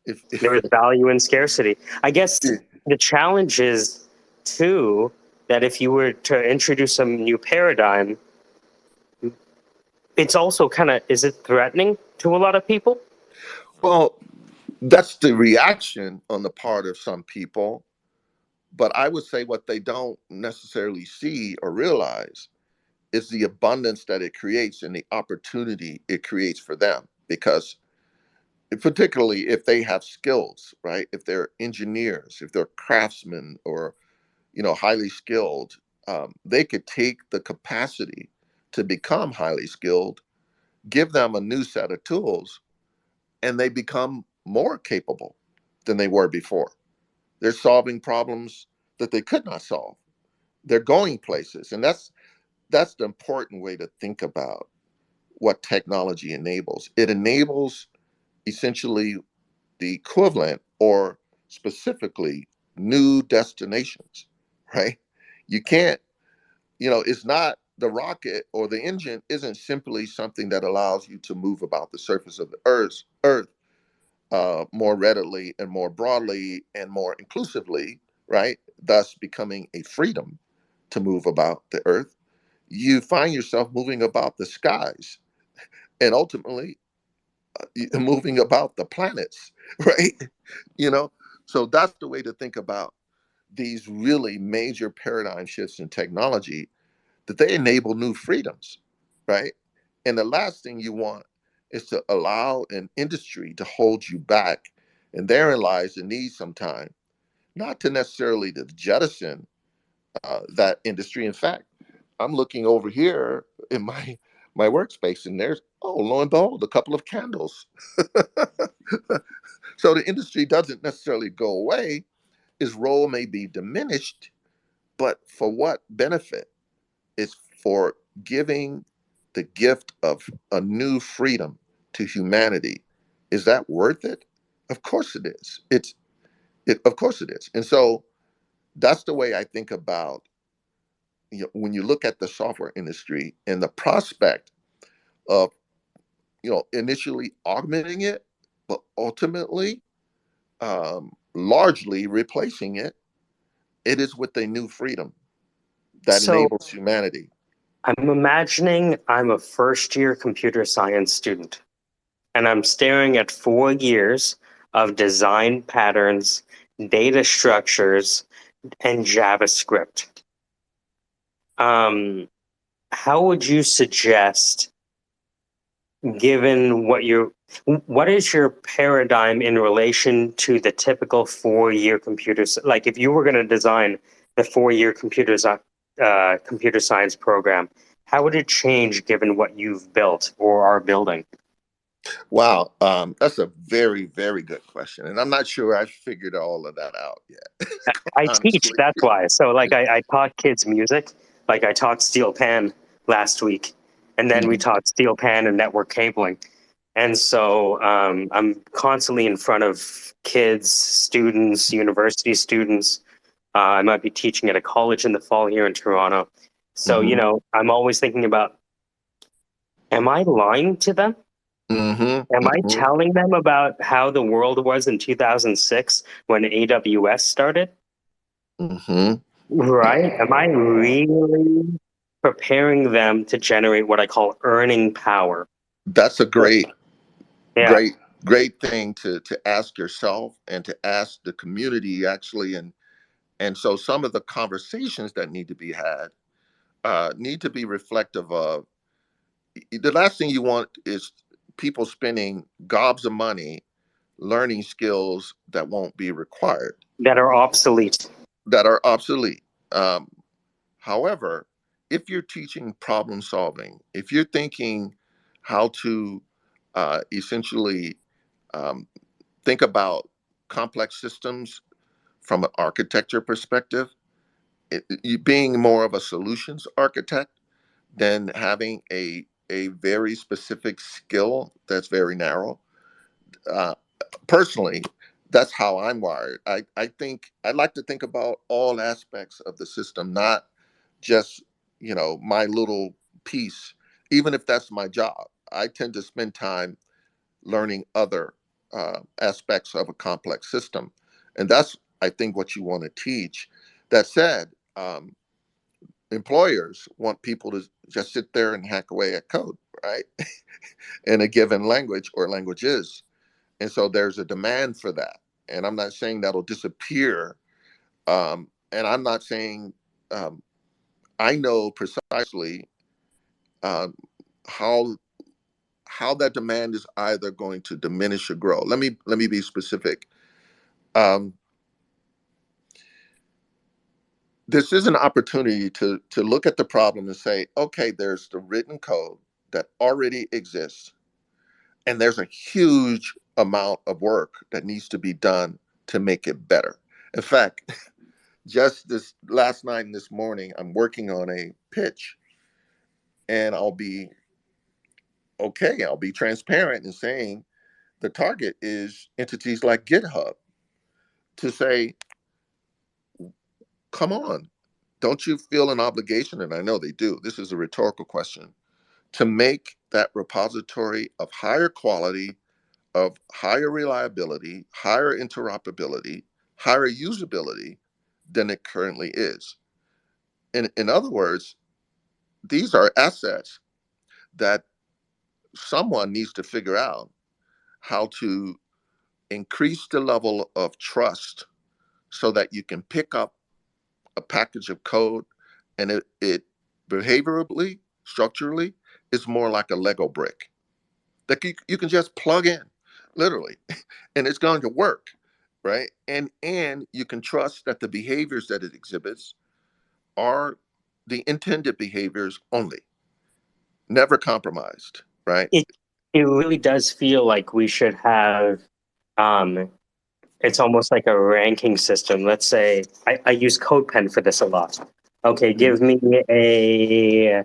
If
There is value in scarcity. I guess the challenge is, too, that if you were to introduce some new paradigm, it's also kind of, is it threatening to a lot of people?
well, that's the reaction on the part of some people. But I would say what they don't necessarily see or realize is the abundance that it creates and the opportunity it creates for them. Because particularly if they have skills, right? If they're engineers, if they're craftsmen, or highly skilled, they could take the capacity to become highly skilled, give them a new set of tools, and they become more capable than they were before. They're solving problems that they could not solve. They're going places, and that's the important way to think about what technology enables. It enables essentially the equivalent, or specifically new destinations, right? You can't, it's not the rocket, or the engine isn't simply something that allows you to move about the surface of the earth more readily and more broadly and more inclusively, right? Thus becoming a freedom to move about the earth. You find yourself moving about the skies, and ultimately moving about the planets, right? You know, so that's the way to think about these really major paradigm shifts in technology, that they enable new freedoms, right? And the last thing you want is to allow an industry to hold you back. And therein lies the need sometime, not to necessarily to jettison that industry. In fact, I'm looking over here in my workspace, and there's, oh, lo and behold, a couple of candles. So the industry doesn't necessarily go away. Its role may be diminished, but for what benefit? It's for giving the gift of a new freedom to humanity. Is that worth it? Of course it is. Of course it is. And so that's the way I think about, when you look at the software industry and the prospect of, initially augmenting it, but ultimately largely replacing it. It is with a new freedom that
So
enables humanity.
I'm imagining I'm a first year computer science student, and I'm staring at 4 years of design patterns, data structures, and JavaScript. How would you suggest given what is your paradigm in relation to the typical 4-year computers? Like if you were going to design the 4-year computer science program, how would it change given what you've built or are building?
Wow, that's a very, very good question, and I'm not sure I figured all of that out yet.
I teach,
Honestly.
that's why. So like I taught kids music. Like I taught steel pan last week, and then we taught steel pan and network cabling. And so I'm constantly in front of kids, students, university students. I might be teaching at a college in the fall here in Toronto. So, you
Mm-hmm.
know, I'm always thinking about, am I lying to them?
Mm-hmm.
Am I
Mm-hmm.
telling them about how the world was in 2006 when AWS started?
Mm-hmm.
Right? Am I really preparing them to generate what I call earning power?
That's a great,
Yeah.
great, great thing to ask yourself and to ask the community actually, and so some of the conversations that need to be had need to be reflective of the last thing you want is people spending gobs of money learning skills that won't be required,
That are obsolete.
that are obsolete. Um, However, if you're teaching problem solving, if you're thinking how to essentially um, think about complex systems from an architecture perspective, you being more of a solutions architect than having a very specific skill that's very narrow. Uh, Personally, that's how I'm wired. I think I like to think about all aspects of the system, not just my little piece. Even if that's my job, I tend to spend time learning other aspects of a complex system, and that's I think what you want to teach. That said, employers want people to just sit there and hack away at code, right, in a given language or languages. And so there's a demand for that. And I'm not saying that'll disappear. And I'm not saying um, I know precisely um, how that demand is either going to diminish or grow. Let me be specific. Um, this is an opportunity to look at the problem and say, okay, there's the written code that already exists, and there's a huge amount of work that needs to be done to make it better. In fact, just this last night and this morning, I'm working on a pitch, and I'll be okay. I'll be transparent in saying the target is entities like GitHub to say, come on, don't you feel an obligation? And I know they do. This is a rhetorical question to make that repository of higher quality, of higher reliability, higher interoperability, higher usability than it currently is. In other words, these are assets that someone needs to figure out how to increase the level of trust so that you can pick up a package of code and it behaviorally, structurally, is more like a Lego brick that you can just plug in, literally, and it's going to work, right? And you can trust that the behaviors that it exhibits are the intended behaviors only, never compromised, right?
It it really does feel like we should have um it's almost like a ranking system. Let's say I use CodePen for this a lot. Okay,
Mhm.
give me a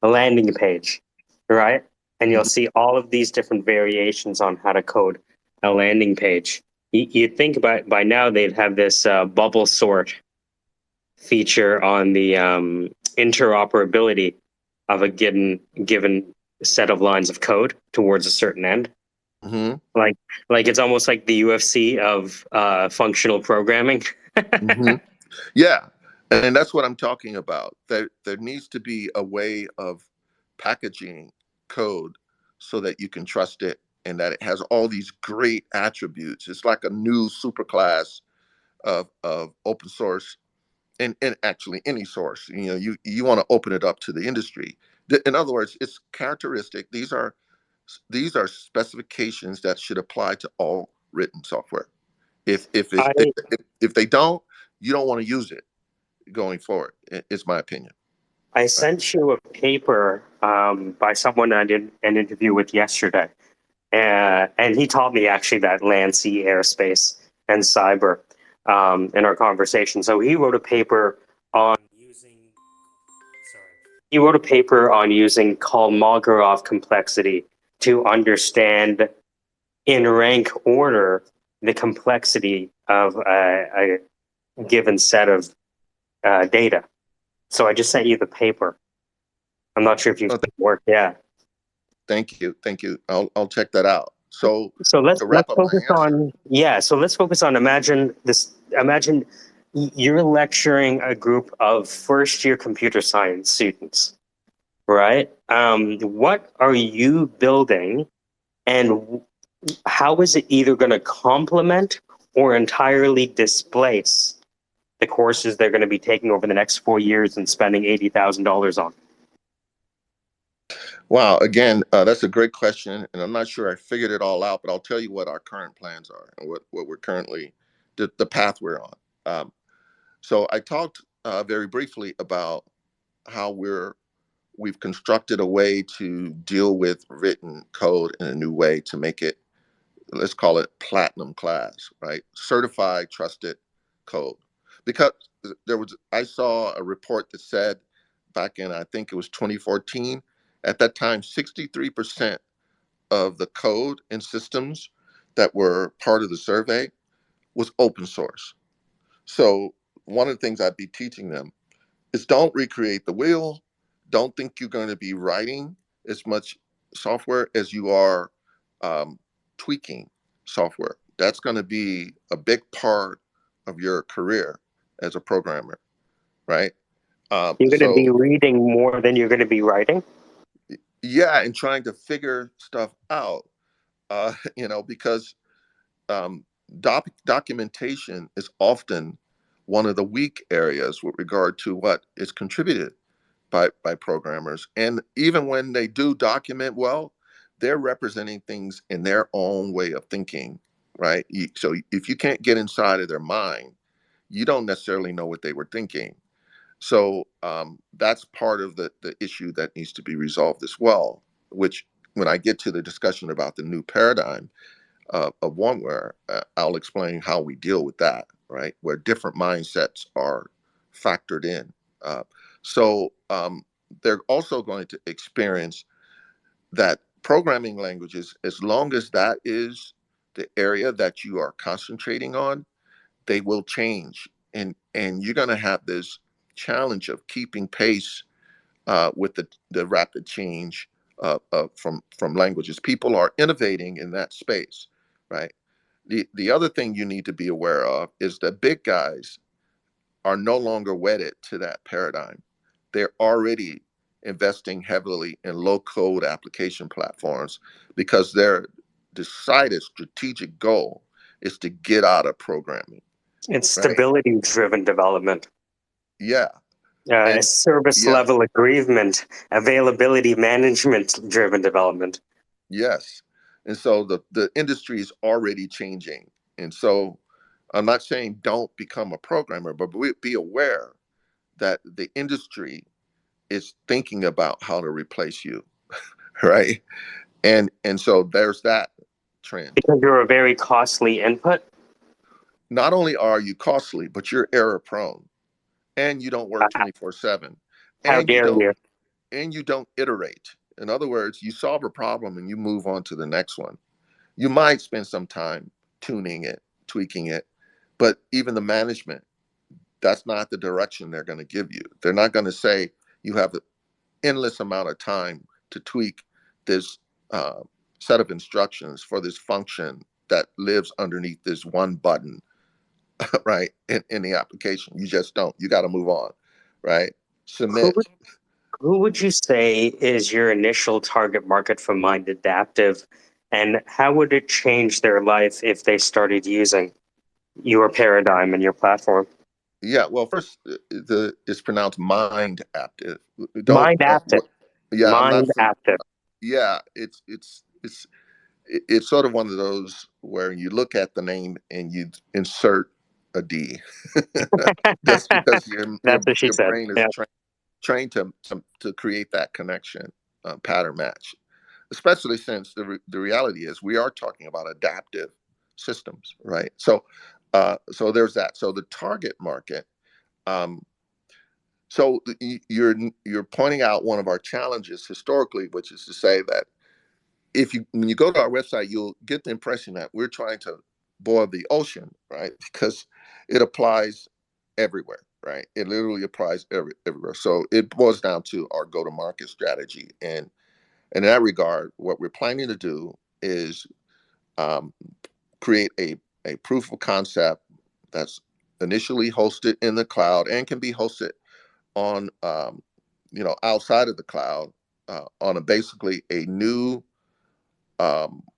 landing page, right? And you'll see all of these different variations on how to code a landing page. You'd think about by now they'd have this bubble sort feature on the interoperability of a given set of lines of code towards a certain end.
Mm-hmm.
Like it's almost like the UFC of functional programming.
Mm-hmm. Yeah, and that's what I'm talking about. There needs to be a way of packaging code so that you can trust it and that it has all these great attributes. It's like a new superclass of open source and actually any source. You want to open it up to the industry. In other words, it's characteristic. These are These are specifications that should apply to all written software. If
I
they don't, you don't want to use it going forward. It's my opinion.
I sent you a paper by someone I did an interview with yesterday, and he taught me actually that land, sea, airspace, and cyber in our conversation. So he wrote a paper on using. Sorry. He wrote a paper on using Kolmogorov complexity to understand in rank order the complexity of a given set of data. So I just sent you the paper. I'm not sure if you've worked. Yeah.
Thank you. I'll check that out. So
let's
to wrap up my
focus
answer,
on So let's focus on imagine you're lecturing a group of first year computer science students, right? What are you building, and how is it either going to complement or entirely displace the courses they're going to be taking over the next 4 years and spending $80,000 on?
wow, again, that's a great question, and I'm not sure I figured it all out, but I'll tell you what our current plans are and what we're currently, the path we're on. So I talked very briefly about how we've constructed a way to deal with written code in a new way to make it, let's call it platinum class, right? Certified, trusted code. Because I saw a report that said back in, I think it was 2014, at that time, 63% of the code and systems that were part of the survey was open source. So one of the things I'd be teaching them is don't recreate the wheel. Don't think you're going to be writing as much software as you are tweaking software. That's going to be a big part of your career as a programmer, right?
You're going to be
So
reading more than you're going to be writing.
yeah, and trying to figure stuff out, because documentation is often one of the weak areas with regard to what is contributed by programmers. And even when they do document well, they're representing things in their own way of thinking, right? So if you can't get inside of their mind, you don't necessarily know what they were thinking. So that's part of the issue that needs to be resolved as well, which when I get to the discussion about the new paradigm of OneWare, I'll explain how we deal with that, right? Where different mindsets are factored in. So they're also going to experience that programming languages, as long as that is the area that you are concentrating on, they will change. And you're going to have this challenge of keeping pace with the rapid change from languages. People are innovating in that space, right? The other thing you need to be aware of is that big guys are no longer wedded to that paradigm. They're already investing heavily in low code application platforms because their decided strategic goal is to get out of programming.
It's
Right?
stability driven development.
Yeah. And
Service
yes,
level agreement, availability management driven development.
yes. And so the industry is already changing. And so I'm not saying don't become a programmer, but be aware that the industry is thinking about how to replace you, right? And so there's that trend.
Because you're a very costly input.
Not only are you costly, but you're error prone, and you don't work 24/7,
How
and you
dare
don't
you?
iterate. In other words, you solve a problem and you move on to the next one. You might spend some time tuning it, tweaking it, but even the management, that's not the direction they're going to give you. They're not going to say you have an endless amount of time to tweak this set of instructions for this function that lives underneath this one button, right? In the application. You just don't. You got to move on, right?
Who
Submit.
would, who would you say is your initial target market for Mind Adaptive, and how would it change their life if they started using your paradigm and your platform?
Yeah, well, first, it's pronounced mind active. Don't
Mind Active.
yeah, I'm not
Mind Active.
yeah, it's it's it's sort of one of those where you look at the name and you insert a D, just because
That's what she
your
said.
brain is
Yeah.
trained to create that connection, pattern match. Especially since the reality is we are talking about adaptive systems, right? So, so there's that. So the target market. Um, so you're pointing out one of our challenges historically, which is to say that when you go to our website, you'll get the impression that we're trying to boil the ocean, right? Because it applies everywhere, right? It literally applies everywhere. So it boils down to our go-to-market strategy, and in that regard, what we're planning to do is um, create a proof of concept that's initially hosted in the cloud and can be hosted on outside of the cloud, on basically a new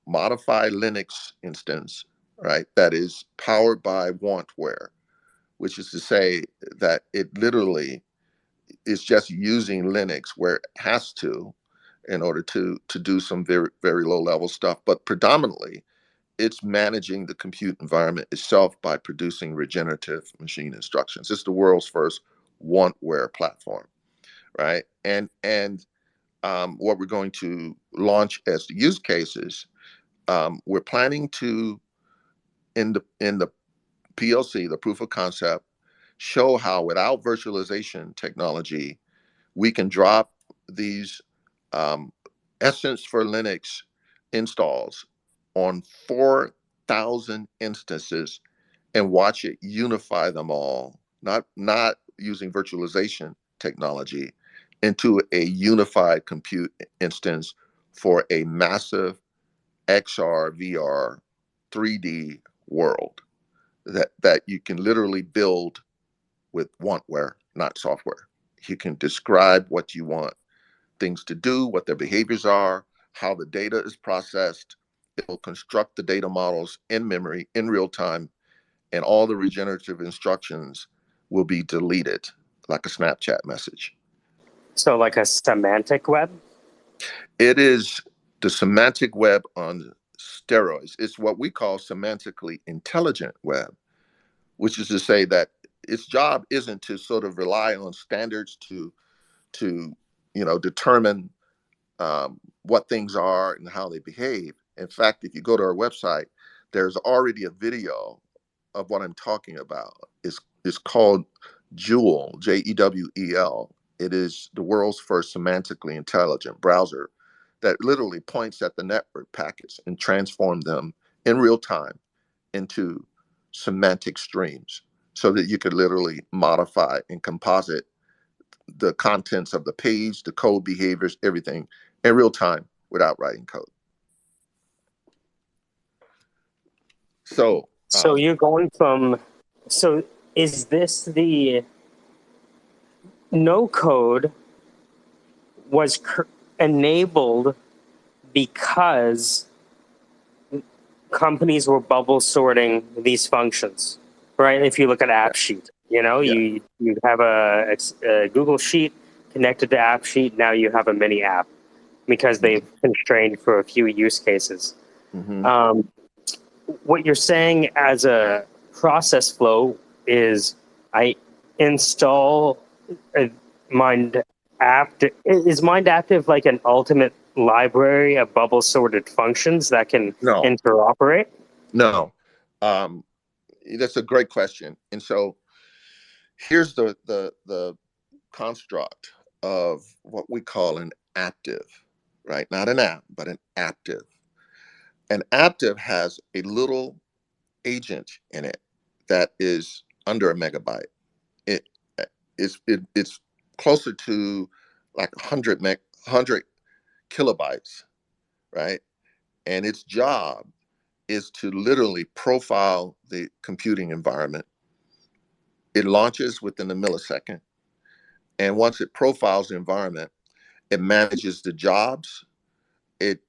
modified Linux instance, right? That is powered by wantware, which is to say that it literally is just using Linux where it has to in order to do some very, very low level stuff. But predominantly, it's managing the compute environment itself by producing regenerative machine instructions. It's the world's first wantware platform, right? And what we're going to launch as the use cases, we're planning to in the POC, the proof of concept, show how without virtualization technology, we can drop these um, Essence for Linux installs on 4,000 instances and watch it unify them all, not using virtualization technology, into a unified compute instance for a massive XR, VR, 3D world that you can literally build with wantware, not software. You can describe what you want things to do, what their behaviors are, how the data is processed. It will construct the data models in memory in real time, and all the regenerative instructions will be deleted like a Snapchat message.
So like a semantic web?
It is the semantic web on steroids. It's what we call semantically intelligent web, which is to say that its job isn't to sort of rely on standards to determine what things are and how they behave. In fact, if you go to our website, there's already a video of what I'm talking about. It's called Jewel, Jewel. It is the world's first semantically intelligent browser that literally points at the network packets and transforms them in real time into semantic streams so that you could literally modify and composite the contents of the page, the code behaviors, everything in real time without writing code. So,
So you're going from, so is this the no code was enabled because companies were bubble sorting these functions, right? If you look at AppSheet,
yeah.
you have a Google Sheet connected to AppSheet. Now you have a mini app because they've constrained for a few use cases.
Mm-hmm.
What you're saying as a process flow is I install a Mind Active. Is Mind Active like an ultimate library of bubble sorted functions that can
No,
interoperate?
no. That's a great question. And so here's the construct of what we call an active, right? Not an app, but an active. An active has a little agent in it that is under a megabyte. It it's closer to like 100 kilobytes, right? And its job is to literally profile the computing environment. It launches within a millisecond, and once it profiles the environment, it manages the jobs. It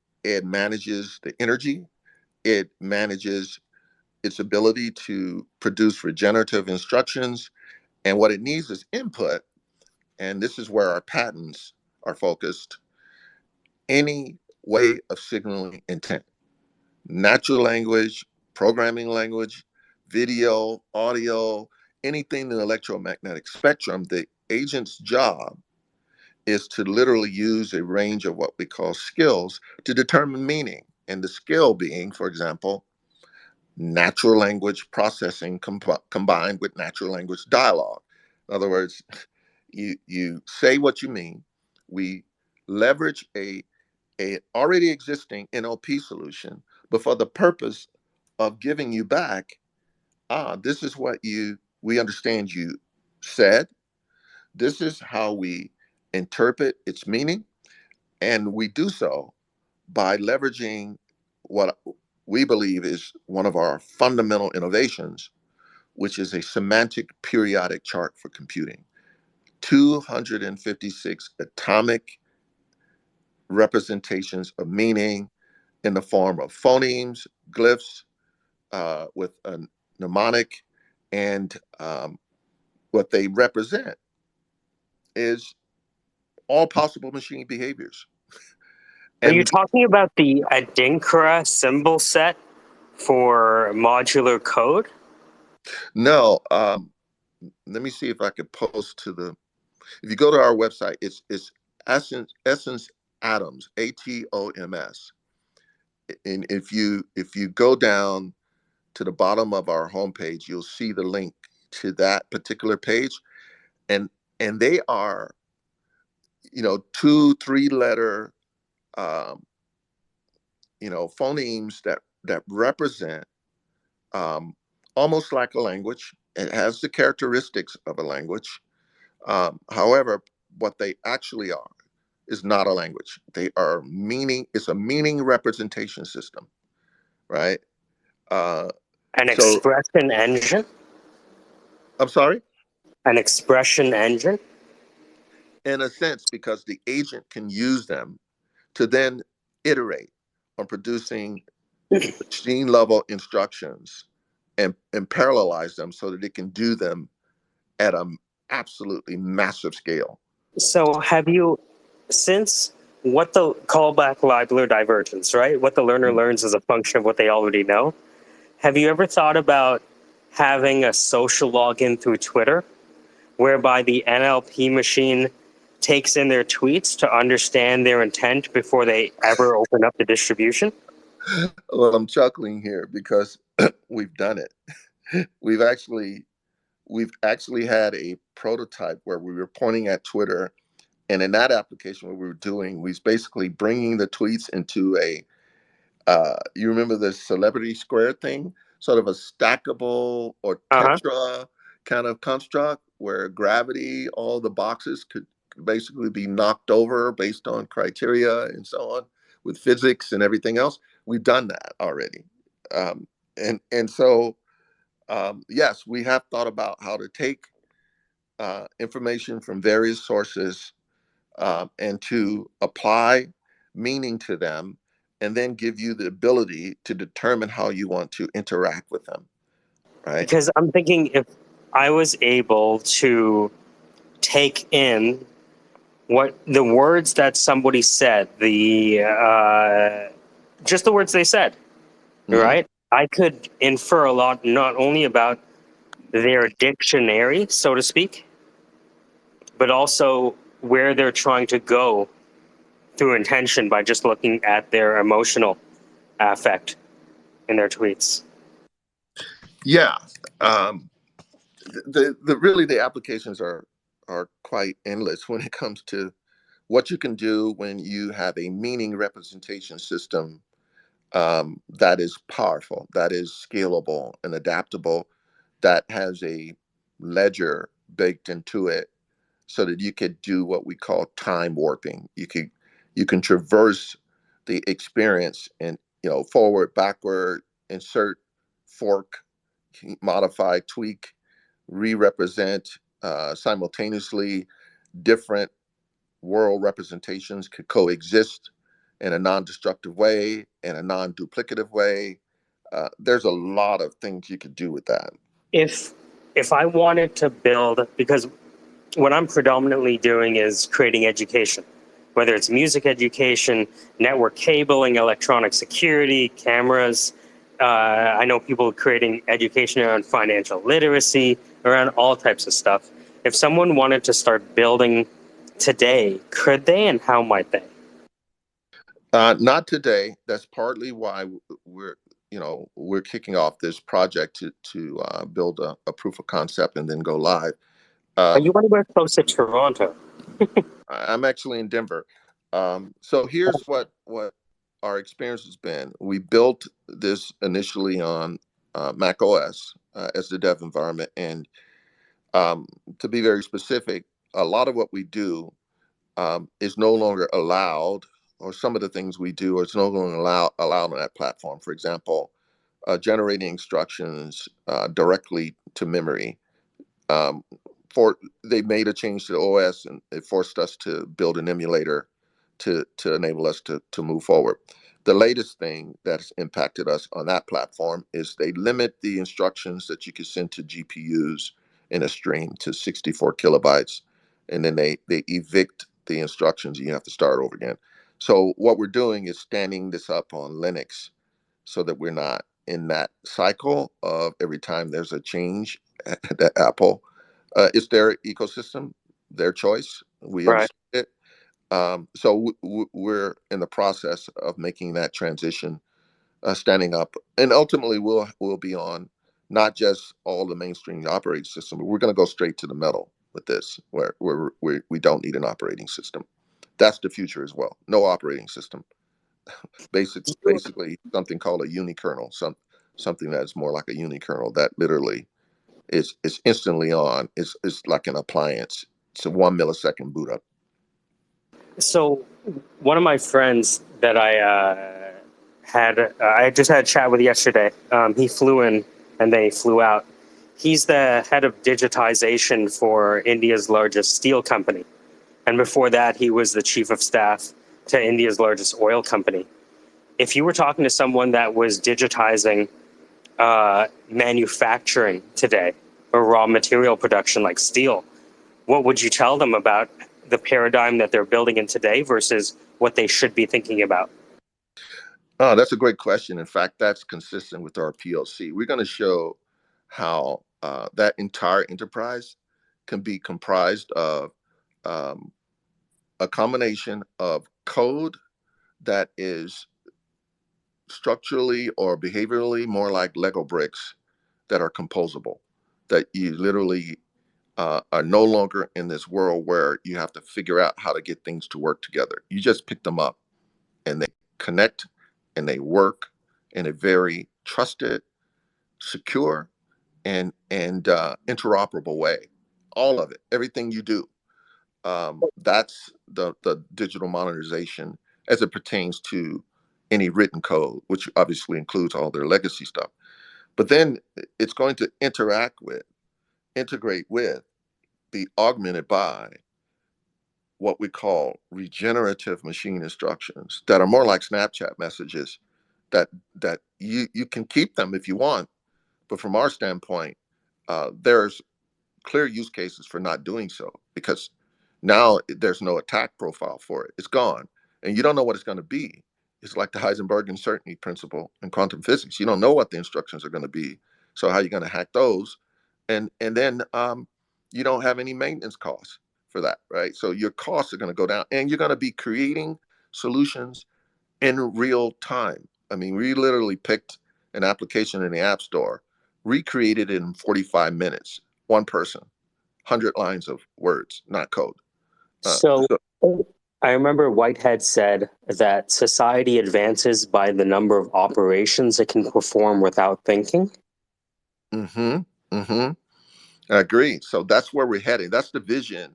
manages the energy. It manages its ability to produce regenerative instructions. And what it needs is input. And this is where our patents are focused. Any way of signaling intent. Natural language, programming language, video, audio, anything in the electromagnetic spectrum, the agent's job is to literally use a range of what we call skills to determine meaning. And the skill being, for example, natural language processing combined with natural language dialogue. In other words, you say what you mean. We leverage a already existing NLP solution, but for the purpose of giving you back, this is what we understand you said. This is how we interpret its meaning, and we do so by leveraging what we believe is one of our fundamental innovations, which is a semantic periodic chart for computing. 256 atomic representations of meaning in the form of phonemes, glyphs, with a mnemonic, and what they represent is all possible machine behaviors.
Are you talking about the Adinkra symbol set for modular code?
No, let me see if I could post to the. If you go to our website, it's Essence Atoms, ATOMS, and if you go down to the bottom of our homepage, you'll see the link to that particular page, and they are, 2-3 letter, phonemes that represent, almost like a language. It has the characteristics of a language. However, what they actually are is not a language. They are meaning. It's a meaning representation system, right?
An
So
expression engine?
I'm sorry?
An expression engine?
In a sense, because the agent can use them to then iterate on producing machine level instructions and parallelize them so that it can do them at an absolutely massive scale.
So have you, since what the callback library divergence, right? What the learner learns is a function of what they already know. Have you ever thought about having a social login through Twitter whereby the NLP machine takes in their tweets to understand their intent before they ever open up the distribution?
Well, I'm chuckling here because we've done it. We've actually had a prototype where we were pointing at Twitter, and in that application, what we were doing was basically bringing the tweets into a, you remember the celebrity square thing, sort of a stackable or tetra kind of construct where gravity, all the boxes could basically be knocked over based on criteria and so on with physics and everything else. We've done that already. And so, yes, we have thought about how to take information from various sources, and to apply meaning to them, and then give you the ability to determine how you want to interact with them, right?
Because I'm thinking if I was able to take in what the words that somebody said, just the words they said, right? I could infer a lot, not only about their dictionary, so to speak, but also where they're trying to go through intention by just looking at their emotional affect in their tweets.
Yeah. The applications are quite endless when it comes to what you can do when you have a meaning representation system, that is powerful, that is scalable and adaptable, that has a ledger baked into it, so that you could do what we call time warping. You can traverse the experience and, forward, backward, insert, fork, modify, tweak, re-represent, simultaneously. Different world representations could coexist in a non-destructive way, in a non-duplicative way. There's a lot of things you could do with that.
If I wanted to build, because what I'm predominantly doing is creating education, whether it's music education, network cabling, electronic security, cameras. I know people creating education around financial literacy, around all types of stuff. If someone wanted to start building today, could they, and how might they?
Not today. That's partly why we're kicking off this project to build a proof of concept and then go live.
Are you anywhere close to Toronto?
I'm actually in Denver. So here's what our experience has been. We built this initially on Mac OS as the dev environment, and to be very specific, a lot of what we do is no longer allowed, or some of the things we do is no longer allowed on that platform. For example, generating instructions directly to memory. Um, they made a change to the OS, and it forced us to build an emulator to enable us to move forward. The latest thing that's impacted us on that platform is they limit the instructions that you can send to GPUs in a stream to 64 kilobytes, and then they evict the instructions and you have to start over again. So what we're doing is standing this up on Linux so that we're not in that cycle of every time there's a change at Apple. It's their ecosystem, their choice. We
Right.
understand it. So we're in the process of making that transition, standing up, and ultimately we'll be on not just all the mainstream operating system, but we're going to go straight to the metal with this, where we don't need an operating system. That's the future as well. No operating system. Basically something called a unikernel, something that's more like a unikernel that literally is instantly on. It's like an appliance. It's a 1 millisecond boot up.
So one of my friends that I just had a chat with yesterday, he flew in and they flew out. He's the head of digitization for India's largest steel company. And before that, he was the chief of staff to India's largest oil company. If you were talking to someone that was digitizing manufacturing today, or raw material production like steel, what would you tell them about the paradigm that they're building in today versus what they should be thinking about?
Oh, that's a great question. In fact, that's consistent with our PLC. We're going to show how that entire enterprise can be comprised of um, a combination of code that is structurally or behaviorally more like Lego bricks that are composable, that you literally are no longer in this world where you have to figure out how to get things to work together. You just pick them up and they connect and they work in a very trusted, secure, and interoperable way. All of it, everything you do. That's the digital modernization as it pertains to any written code, which obviously includes all their legacy stuff. But then it's going to integrate with, be augmented by what we call regenerative machine instructions that are more like Snapchat messages that you can keep them if you want. But from our standpoint, there's clear use cases for not doing so, because now there's no attack profile for it. It's gone. And you don't know what it's going to be. It's like the Heisenberg uncertainty principle in quantum physics. You don't know what the instructions are going to be. So how are you going to hack those? And then you don't have any maintenance costs for that, right? So your costs are going to go down, and you're going to be creating solutions in real time. I mean, we literally picked an application in the App Store, recreated it in 45 minutes. One person, 100 lines of words, not code.
So I remember Whitehead said that society advances by the number of operations it can perform without thinking.
I agree. So that's where we're heading. That's the vision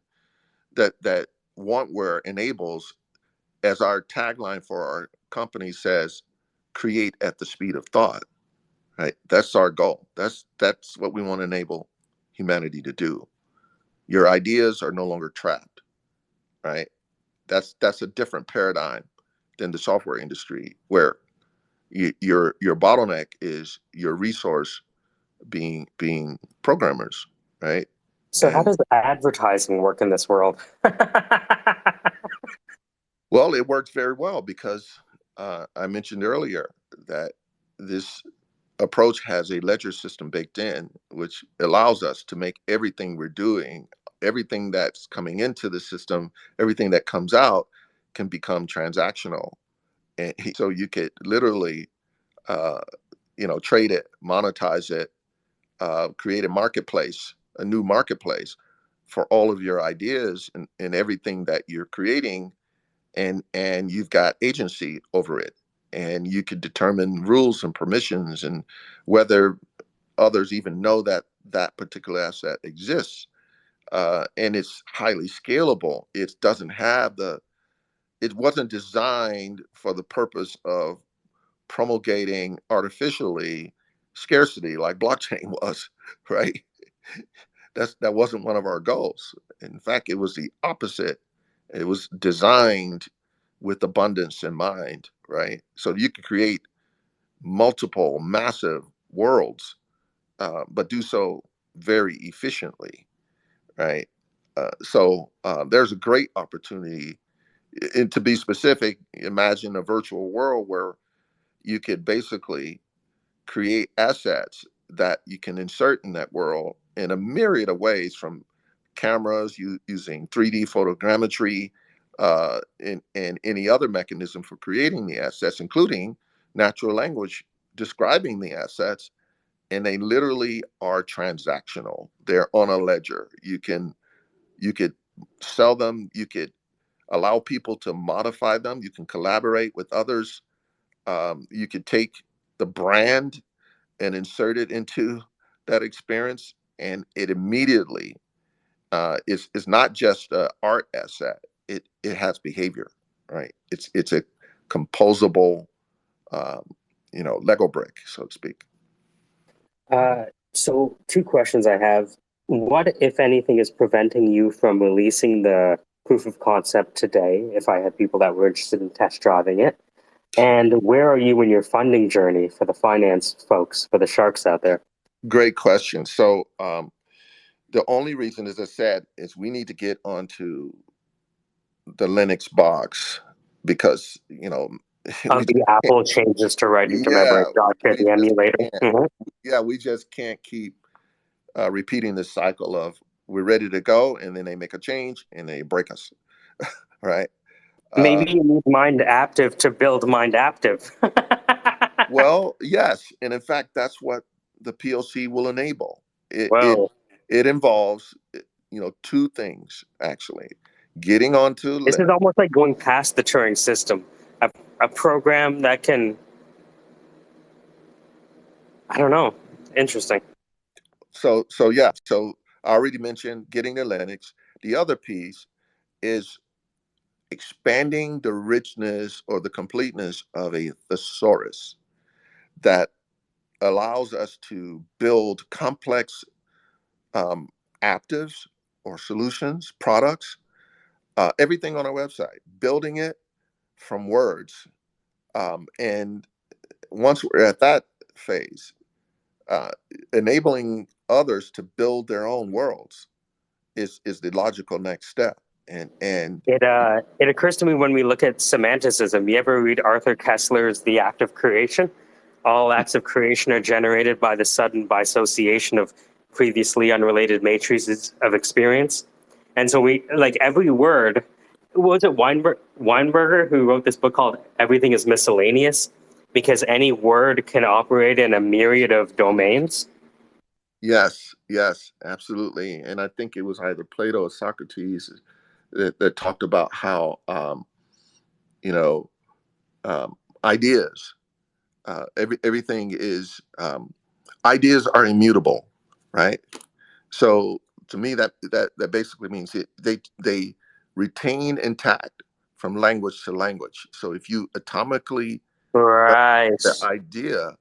that OneWare enables, as our tagline for our company says, create at the speed of thought. Right? That's our goal. That's what we want to enable humanity to do. Your ideas are no longer trapped, right? That's a different paradigm than the software industry, where your bottleneck is your resource being programmers, right?
So how does advertising work in this world?
Well, it works very well because I mentioned earlier that this approach has a ledger system baked in, which allows us to make everything we're doing, everything that's coming into the system, everything that comes out can become transactional. And so you could literally, uh, trade it, monetize it, create a marketplace, a new marketplace for all of your ideas and everything that you're creating, and you've got agency over it, and you could determine rules and permissions and whether others even know that that particular asset exists. And it's highly scalable. It wasn't designed for the purpose of promulgating artificially scarcity like blockchain was, right? That wasn't one of our goals. In fact, it was the opposite. It was designed with abundance in mind, right? So you could create multiple massive worlds, but do so very efficiently, right? There's a great opportunity. And to be specific, imagine a virtual world where you could basically create assets that you can insert in that world in a myriad of ways, from cameras using 3D photogrammetry, and any other mechanism for creating the assets, including natural language describing the assets. And they literally are transactional. They're on a ledger. You could sell them. You could allow people to modify them. You can collaborate with others. You could take the brand and insert it into that experience, and it immediately is not just an art asset. It has behavior, right? It's a composable, um, Lego brick, so to speak.
So, two questions I have. What, if anything, is preventing you from releasing the proof of concept today, if I had people that were interested in test driving it? And where are you in your funding journey for the finance folks, for the sharks out there?
Great question. So the only reason, as I said, is we need to get onto the Linux box because we
The Apple changes to writing to memory. Gotcha,
we
the
just
emulator.
can't.
Mhm.
Yeah, we just can't keep repeating this cycle of we're ready to go and then they make a change and they break us, right? Uh,
Maybe you need Mind Active to build Mind Active.
well, yes, and in fact, that's what the PLC will enable. It it
Well,
it involves two things actually: getting onto
this is
Linux.
almost like going past the Turing system. A program that can, I don't know, interesting.
So yeah, so I already mentioned getting to Linux. The other piece is expanding the richness or the completeness of a thesaurus that allows us to build complex um, actives or solutions, products, everything on our website, building it from words. And once we're at that phase, uh, enabling others to build their own worlds is the logical next step. And
It occurs to me when we look at semanticism. You ever read Arthur Kessler's The Act of Creation? All acts of creation are generated by the sudden dissociation of previously unrelated matrices of experience. And so we, like, every word, was it Weinberger who wrote this book called Everything is Miscellaneous? Because any word can operate in a myriad of domains.
yes, absolutely. And I think it was either Plato or Socrates that talked about how you know ideas, everything is ideas are immutable, right? So to me, that basically means they retain intact from language to language. So if you atomically
Right.
the idea,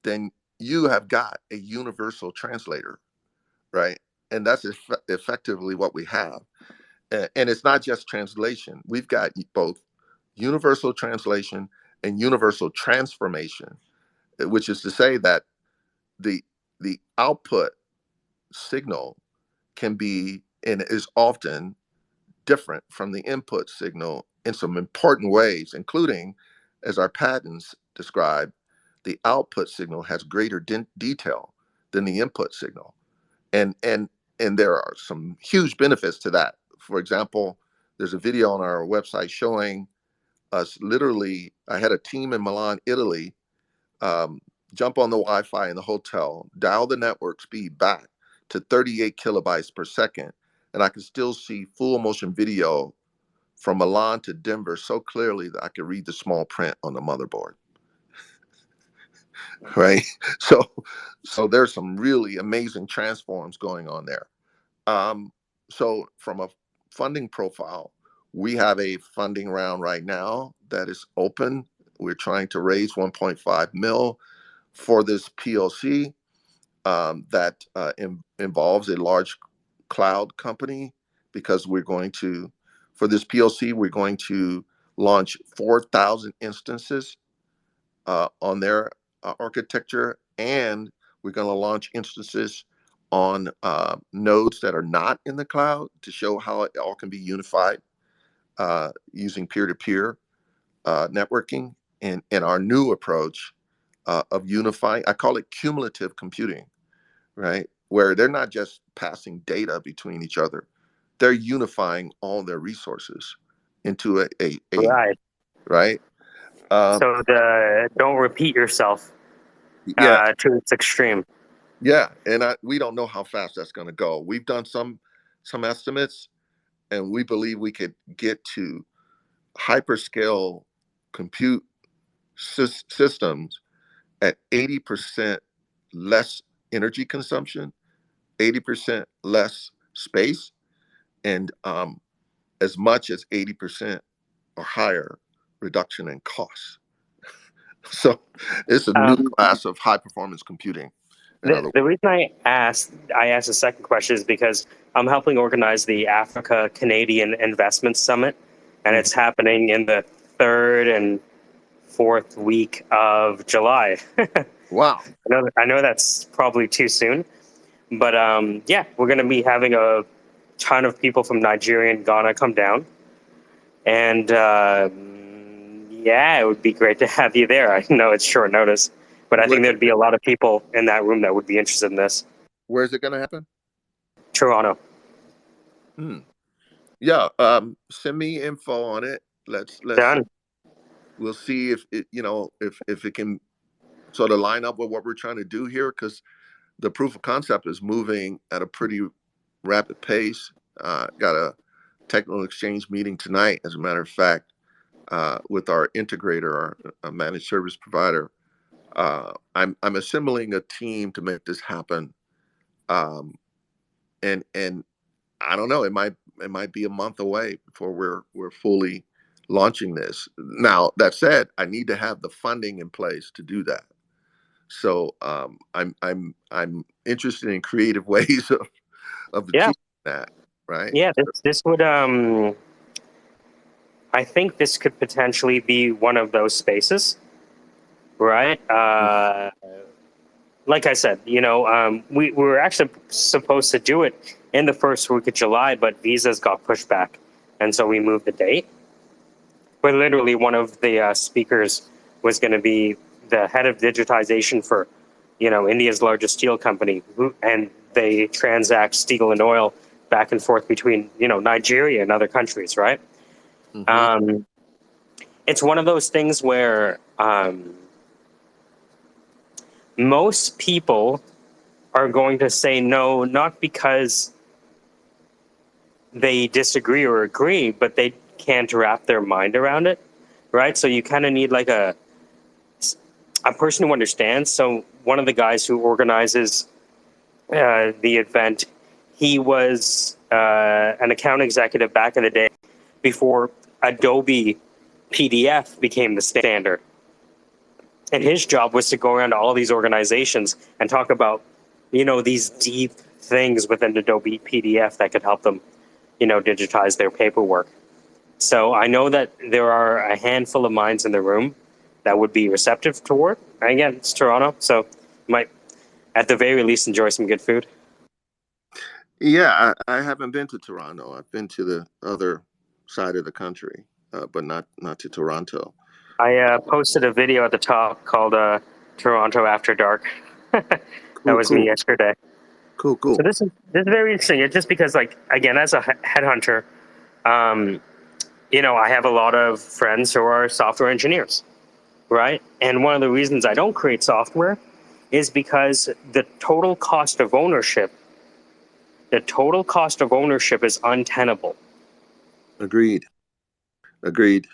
then you have got a universal translator, right? And that's effectively what we have. And it's not just translation. We've got both universal translation and universal transformation, which is to say that the the output signal can be and is often different from the input signal in some important ways, including, as our patents describe, the output signal has greater detail than the input signal. And there are some huge benefits to that. For example, there's a video on our website showing us literally, I had a team in Milan, Italy, jump on the Wi-Fi in the hotel, dial the network speed back to 38 kilobytes per second, and I could still see full motion video from Milan to Denver so clearly that I could read the small print on the motherboard. Right? So there's some really amazing transforms going on there. So from a funding profile, we have a funding round right now that is open. We're trying to raise 1.5 mil for this PLC that involves a large cloud company, because we're going to, for this PLC, we're going to launch 4,000 instances on their architecture, and we're going to launch instances on nodes that are not in the cloud to show how it all can be unified using peer-to-peer networking, and our new approach of unifying, I call it cumulative computing, right? Where they're not just passing data between each other, they're unifying all their resources into a
Right.
right?
So don't repeat yourself
Yeah,
to its extreme.
yeah, and we don't know how fast that's going to go. We've done some estimates, and we believe we could get to hyperscale compute systems at 80% less energy consumption, 80% less space, and as much as 80% or higher reduction in costs. So it's a new class of high performance computing.
The reason I asked the second question is because I'm helping organize the Africa Canadian Investment Summit, and it's happening in the 3rd and 4th week of July.
Wow.
I know that's probably too soon, but yeah, we're going to be having a ton of people from Nigeria and Ghana come down, and yeah, it would be great to have you there. I know it's short notice, but I think there'd be a lot of people in that room that would be interested in this.
Where is it going to happen?
Toronto.
Yeah. Send me info on it. Let's
Done.
We'll see if it, if it can sort of line up with what we're trying to do here, because the proof of concept is moving at a pretty rapid pace. Got a technical exchange meeting tonight, as a matter of fact, with our integrator, our managed service provider. I'm assembling a team to make this happen, and I don't know. It might be a month away before we're fully launching this. Now, that said, I need to have the funding in place to do that. So I'm interested in creative ways of achieving that. Right.
Yeah, this would I think this could potentially be one of those spaces, right? Like I said, we were actually supposed to do it in the 1st week of July, but visas got pushed back, and so we moved the date. But literally, one of the speakers was going to be the head of digitization for, India's largest steel company, and they transact steel and oil back and forth between, Nigeria and other countries, right? It's one of those things where most people are going to say no, not because they disagree or agree, but they can't wrap their mind around it, right? So you kind of need like a person who understands. So one of the guys who organizes the event, he was an account executive back in the day before Adobe PDF became the standard. And his job was to go around to all these organizations and talk about, these deep things within Adobe PDF that could help them, digitize their paperwork. So I know that there are a handful of minds in the room that would be receptive toward. And again, it's Toronto, so you might, at the very least, enjoy some good food.
Yeah, I haven't been to Toronto. I've been to the other side of the country. but not to Toronto.
I posted a video at the top called Toronto After Dark. That
Cool,
was me
cool,
yesterday.
cool,
So
cool.
this is very interesting. It's just because, like, again, as a headhunter, you know, I have a lot of friends who are software engineers, right? And one of the reasons I don't create software is because the total cost of ownership is untenable.
Agreed. Agreed.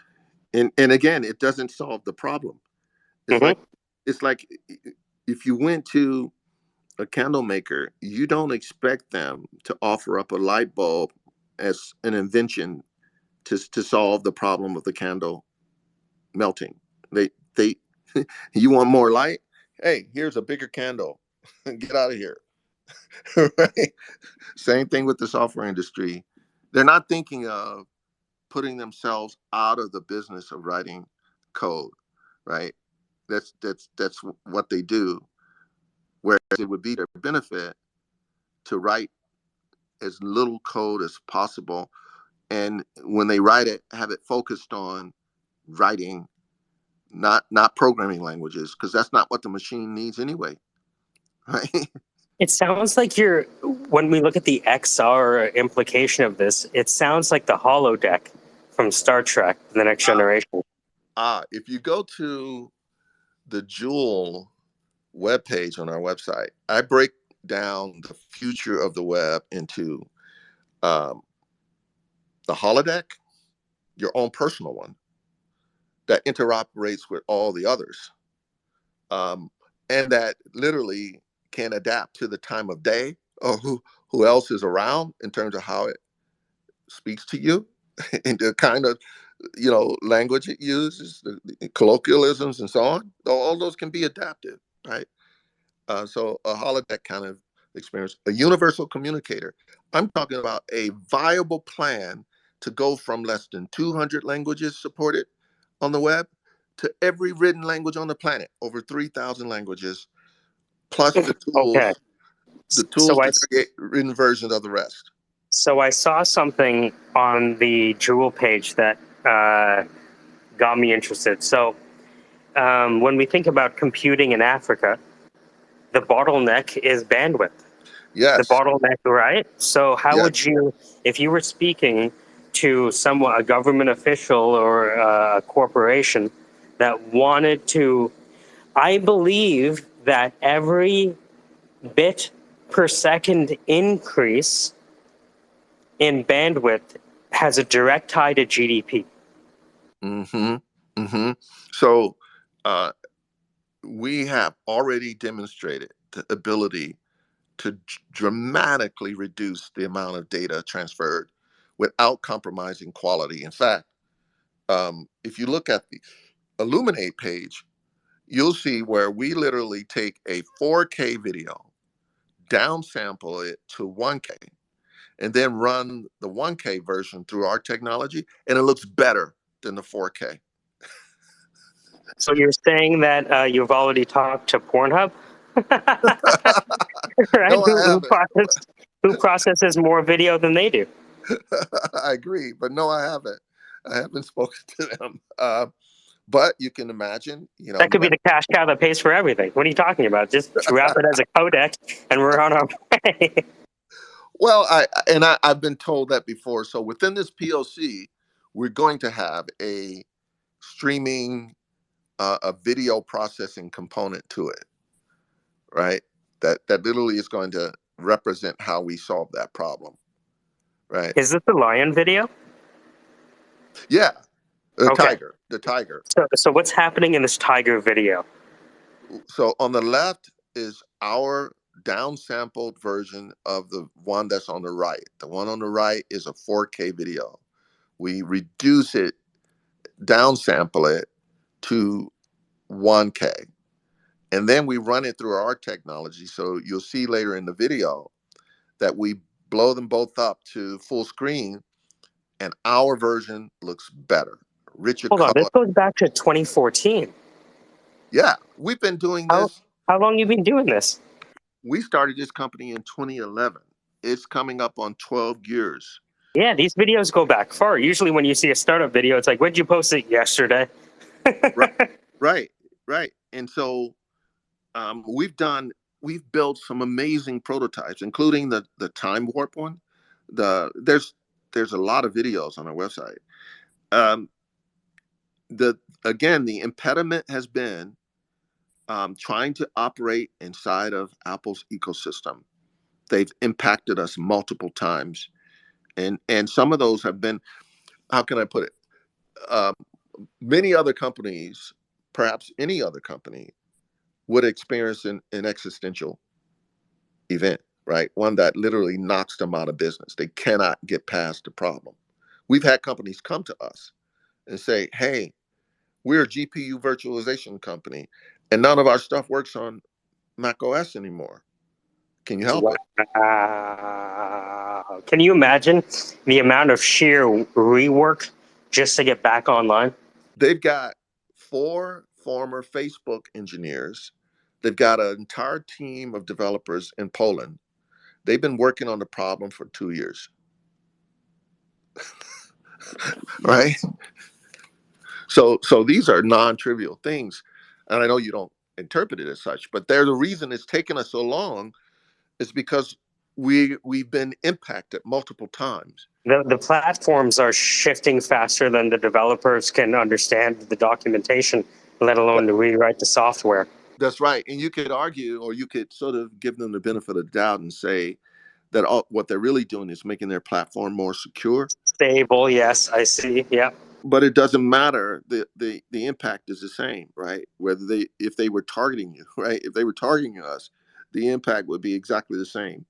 And again, it doesn't solve the problem. It's
Mm-hmm.
like it's like if you went to a candle maker, you don't expect them to offer up a light bulb as an invention to solve the problem of the candle melting. They you want more light? Hey, here's a bigger candle. Get out of here. Right? Same thing with the software industry. They're not thinking of putting themselves out of the business of writing code, right? That's what they do. Whereas it would be their benefit to write as little code as possible, and when they write it, have it focused on writing, not programming languages, because that's not what the machine needs anyway, right?
It sounds like when we look at the XR implication of this, it sounds like the holodeck from Star Trek, The Next Generation.
If you go to the Joule webpage on our website, I break down the future of the web into um, the holodeck, your own personal one, that interoperates with all the others, and that literally can adapt to the time of day or who else is around in terms of how it speaks to you and the kind of language it uses, the colloquialisms and so on. All those can be adaptive, right? So a holodeck kind of experience, a universal communicator. I'm talking about a viable plan to go from less than 200 languages supported on the web to every written language on the planet, over 3,000 languages, plus
Okay.
the tools
So
to create written versions of the rest.
So I saw something on the Joule page that got me interested. So when we think about computing in Africa, the bottleneck is bandwidth. The
Yes.
bottleneck, right? So how
Yes.
would you, if you were speaking to someone, a government official or a corporation that wanted to, I believe that every bit per second increase in bandwidth has a direct tie to GDP.
Mm-hmm. Mm-hmm. So we have already demonstrated the ability to dramatically reduce the amount of data transferred without compromising quality. In fact, if you look at the Illuminate page, you'll see where we literally take a 4K video, downsample it to 1K, and then run the 1K version through our technology, and it looks better than the 4K.
So you're saying that you've already talked to Pornhub, right?
No, I haven't.
Who processes more video than they do?
I agree, but no, I haven't. I haven't spoken to them. But you can imagine,
That could be the cash cow that pays for everything. What are you talking about? Just wrap it as a codec, and we're on our way.
Well, I've been told that before. So within this POC, we're going to have a streaming, a video processing component to it, right? That literally is going to represent how we solve that problem, right?
Is this the lion video?
Yeah, the
Okay.
tiger.
So what's happening in this tiger video?
So on the left is our downsampled version of the one that's on the right. The one on the right is a 4K video. We reduce it, downsample it to 1K. And then we run it through our technology. So you'll see later in the video that we blow them both up to full screen, and our version looks better, richer
Hold on, this
color.
goes back to 2014.
Yeah, we've been doing this.
How long you been doing this?
We started this company in 2011. It's coming up on 12 years.
Yeah, these videos go back far. Usually when you see a startup video, it's like, when did you post it? Yesterday?
Right. And so we've built some amazing prototypes, including the time warp one. There's a lot of videos on our website. Um, the impediment has been trying to operate inside of Apple's ecosystem. They've impacted us multiple times, and some of those have been, how can I put it? Many other companies, perhaps any other company, would experience an existential event, right? One that literally knocks them out of business. They cannot get past the problem. We've had companies come to us and say, hey, we're a GPU virtualization company, and none of our stuff works on Mac OS anymore. Can you help us?
Wow. Can you imagine the amount of sheer rework just to get back online?
They've got 4 former Facebook engineers. They've got an entire team of developers in Poland. They've been working on the problem for 2 years. Right? So these are non-trivial things. And I know you don't interpret it as such, but they're the reason it's taken us so long is because we've been impacted multiple times.
The platforms are shifting faster than the developers can understand the documentation, let alone to rewrite the software.
That's right. And you could argue, or you could sort of give them the benefit of the doubt and say that what they're really doing is making their platform more secure.
Stable, yes, I see. Yeah.
But it doesn't matter. The impact is the same, right? If they were targeting you, right? If they were targeting us, the impact would be exactly the same.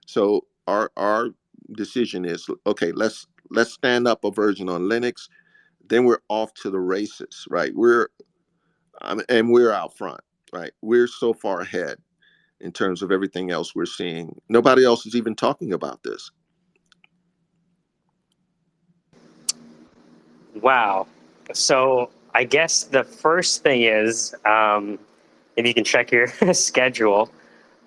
So our decision is, okay, let's stand up a version on Linux, then we're off to the races, right? We're out front, right? We're so far ahead in terms of everything else we're seeing. Nobody else is even talking about this.
Wow. So I guess the first thing is, if you can check your schedule,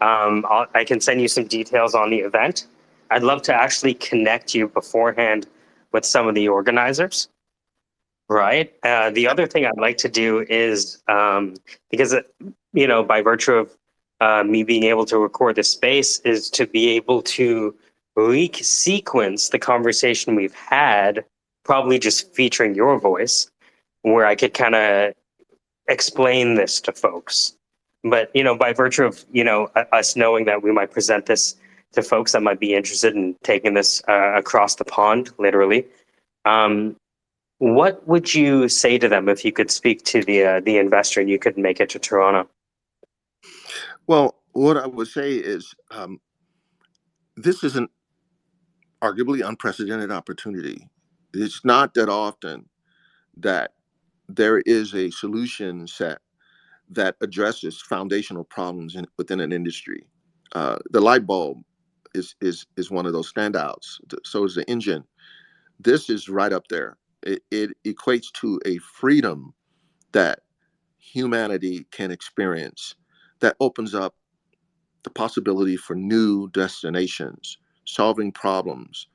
I can send you some details on the event. I'd love to actually connect you beforehand with some of the organizers. Right. The other thing I'd like to do is, because, by virtue of me being able to record the space, is to be able to sequence the conversation we've had, probably just featuring your voice, where I could kind of explain this to folks. But, by virtue of, us knowing that we might present this to folks that might be interested in taking this across the pond, literally. What would you say to them if you could speak to the investor and you could make it to Toronto?
Well, what I would say is this is an arguably unprecedented opportunity. It's not that often that there is a solution set that addresses foundational problems within an industry. The light bulb is one of those standouts. So is the engine. This is right up there. It equates to a freedom that humanity can experience that opens up the possibility for new destinations, solving problems,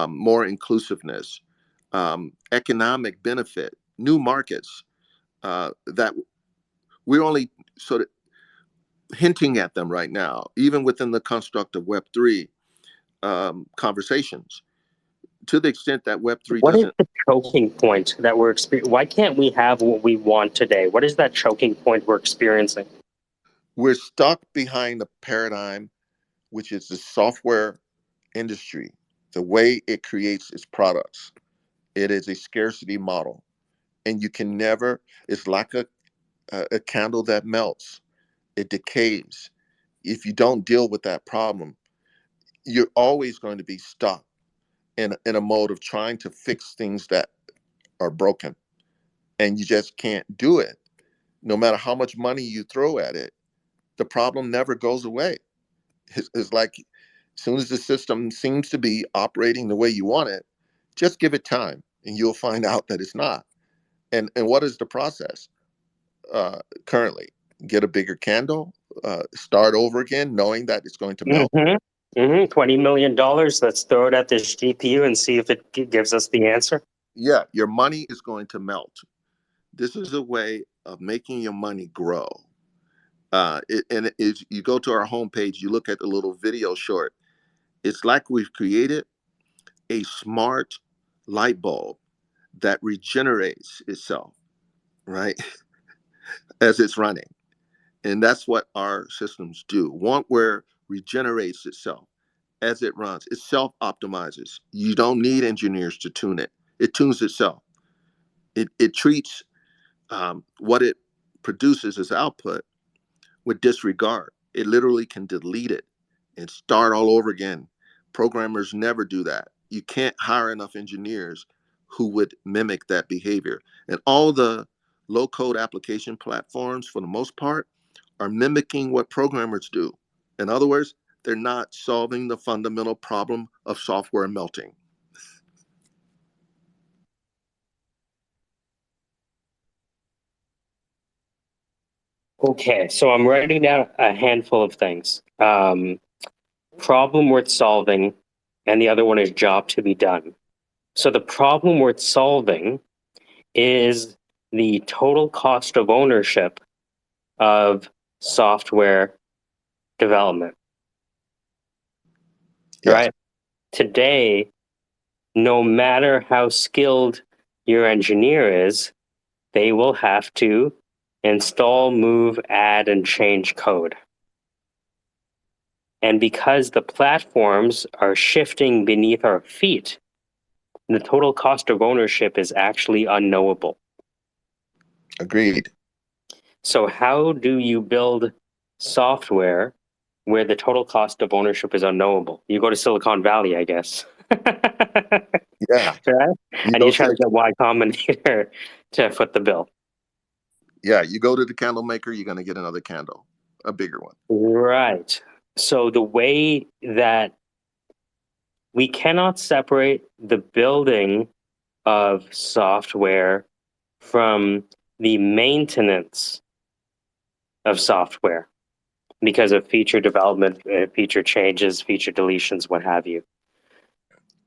more inclusiveness, economic benefit, new markets that we're only sort of hinting at them right now, even within the construct of Web3 conversations. To the extent that Web3
What is
doesn't,
the choking point that we're experiencing? Why can't we have what we want today? What is that choking point we're experiencing?
we're stuck behind the paradigm, which is the software industry, the way it creates its products. It is a scarcity model, and you can never. It's like a candle that melts. It decays. If you don't deal with that problem, you're always going to be stuck in a mode of trying to fix things that are broken, and you just can't do it. No matter how much money you throw at it, the problem never goes away. It's like as soon as the system seems to be operating the way you want it, just give it time, and you'll find out that it's not. And what is the process currently? Get a bigger candle, start over again, knowing that it's going to melt.
Mm-hmm. $20 million. Let's throw it at this GPU and see if it gives us the answer.
Yeah, your money is going to melt. This is a way of making your money grow. You go to our homepage, you look at the little video short. It's like we've created a smart light bulb that regenerates itself, right, as it's running. And that's what our systems do. One regenerates itself as it runs. It self-optimizes. You don't need engineers to tune it. It tunes itself. It treats what it produces as output with disregard. It literally can delete it and start all over again. Programmers never do that. You can't hire enough engineers who would mimic that behavior. And all the low code application platforms, for the most part, are mimicking what programmers do. In other words, they're not solving the fundamental problem of software melting.
Okay, so I'm writing down a handful of things. Problem worth solving, and the other one is job to be done. So the problem worth solving is the total cost of ownership of software development.
Yes.
Right? Today, no matter how skilled your engineer is, they will have to install, move, add, and change code. And because the platforms are shifting beneath our feet, the total cost of ownership is actually unknowable.
Agreed.
So how do you build software where the total cost of ownership is unknowable? You go to Silicon Valley, I guess.
Yeah.
Right?
You
And
go
you try
to
to get Y Combinator to foot the bill.
Yeah, you go to the candle maker, you're going to get another candle, a bigger one.
Right. So the way that we cannot separate the building of software from the maintenance of software because of feature development, feature changes, feature deletions, what have you.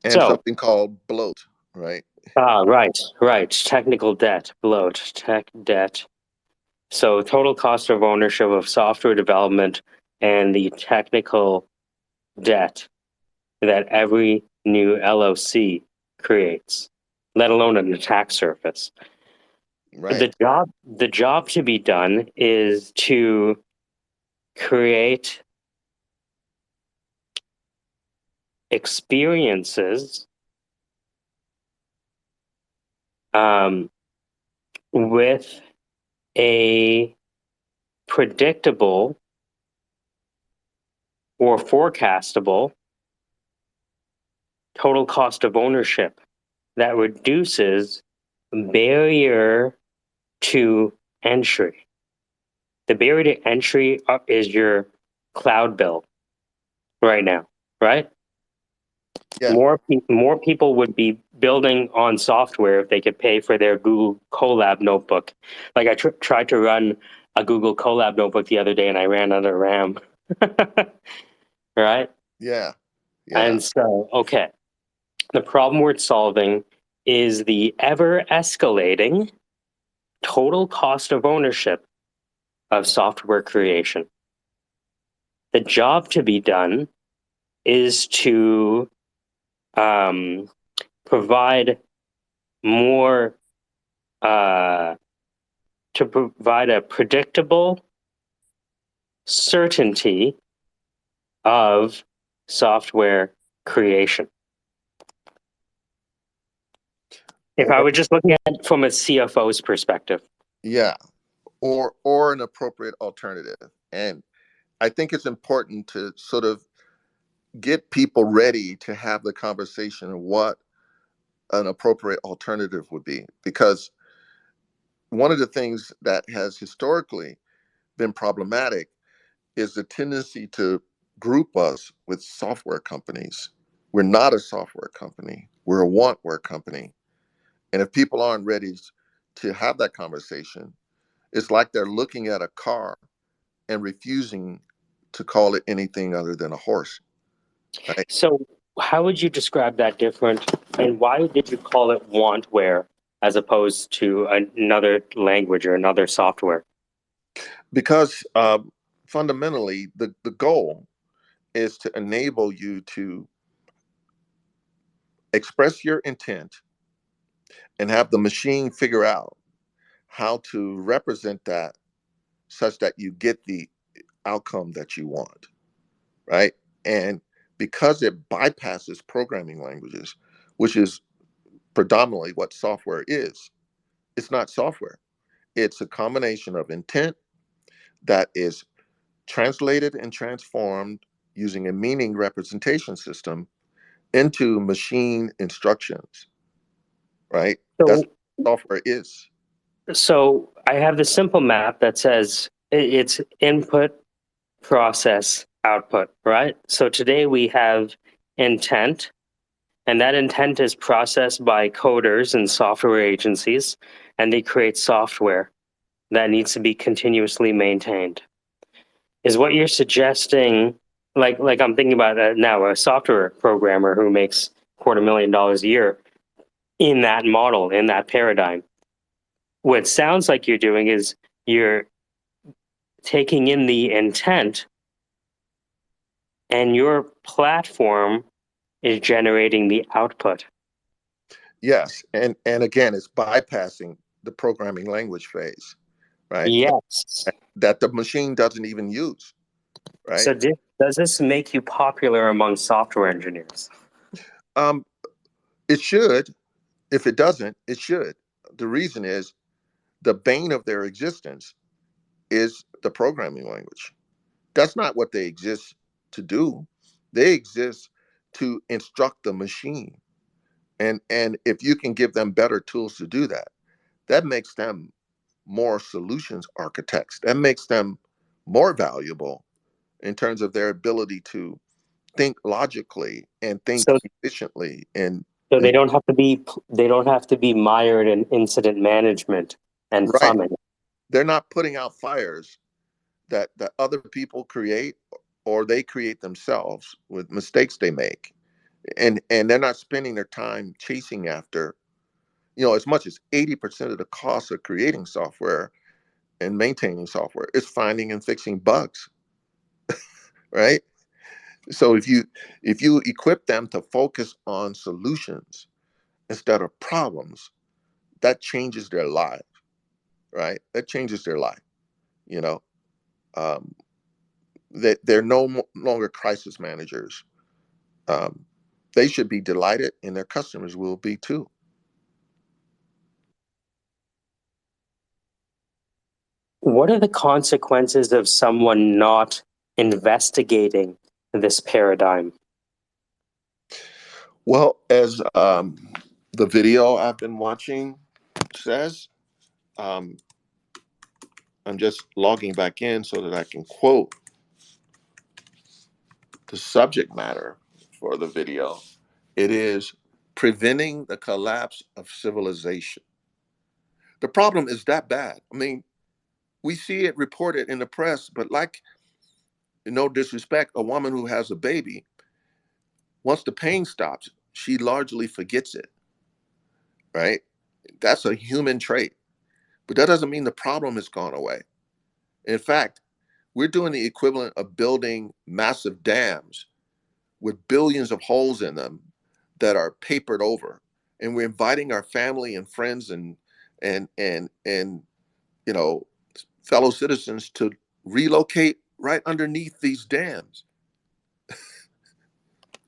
And
So,
something called bloat, right?
right. Technical debt, bloat, tech debt. So total cost of ownership of software development and the technical debt that every new LOC creates, let alone an attack surface.
Right.
The job to be done is to create experiences with a predictable or forecastable total cost of ownership that reduces barrier to entry. The barrier to entry is your cloud bill right now, right?
Yeah.
More people would be building on software if they could pay for their Google Colab notebook. Like I tried to run a Google Colab notebook the other day and I ran out of RAM. Right?
Yeah. Yeah.
And so, okay, the problem we're solving is the ever escalating total cost of ownership of software creation. The job to be done is to provide more, to provide a predictable certainty of software creation. If I were just looking at it from a CFO's perspective.
Yeah. Or an appropriate alternative. And I think it's important to sort of get people ready to have the conversation of what an appropriate alternative would be. Because one of the things that has historically been problematic is the tendency to group us with software companies. We're not a software company. We're a wantware company. And if people aren't ready to have that conversation, it's like they're looking at a car and refusing to call it anything other than a horse. Right?
So, how would you describe that different? And why did you call it wantware as opposed to another language or another software?
Because fundamentally, the goal is to enable you to express your intent and have the machine figure out how to represent that such that you get the outcome that you want, right? And because it bypasses programming languages, which is predominantly what software is, it's not software. It's a combination of intent that is translated and transformed using a meaning representation system into machine instructions, right? That's
So,
what software is.
so I have the simple map that says it's input, process, output, right? So today we have intent, and that intent is processed by coders and software agencies, and they create software that needs to be continuously maintained. Is what you're suggesting, like I'm thinking about now, a software programmer who makes $250,000 a year in that model, in that paradigm. What it sounds like you're doing is you're taking in the intent, and your platform is generating the output.
Yes, and again, it's bypassing the programming language phase, right?
Yes.
That the machine doesn't even use, right?
So does this make you popular among software engineers?
Um, it should. If it doesn't, it should. The reason is the bane of their existence is the programming language. That's not what they exist to do. They exist to instruct the machine. And if you can give them better tools to do that, that makes them more solutions architects. That makes them more valuable in terms of their ability to think logically and think
So
efficiently and,
so
and
they don't have to be mired in incident management and
right.
plumbing.
They're not putting out fires that other people create or they create themselves with mistakes they make. And they're not spending their time chasing after, as much as 80% of the cost of creating software and maintaining software is finding and fixing bugs, right? So if you equip them to focus on solutions instead of problems, that changes their life, right? That changes their life. You know, um, that they're no longer crisis managers. Um, they should be delighted, and their customers will be too.
What are the consequences of someone not investigating this paradigm?
Well, as the video I've been watching says, um, I'm just logging back in so that I can quote the subject matter for the video. It is preventing the collapse of civilization. The problem is that bad. I mean, we see it reported in the press, but like, no disrespect, a woman who has a baby, once the pain stops, she largely forgets it, right? That's a human trait, but that doesn't mean the problem has gone away. In fact, we're doing the equivalent of building massive dams with billions of holes in them that are papered over, and we're inviting our family and friends and you know fellow citizens to relocate right underneath these dams.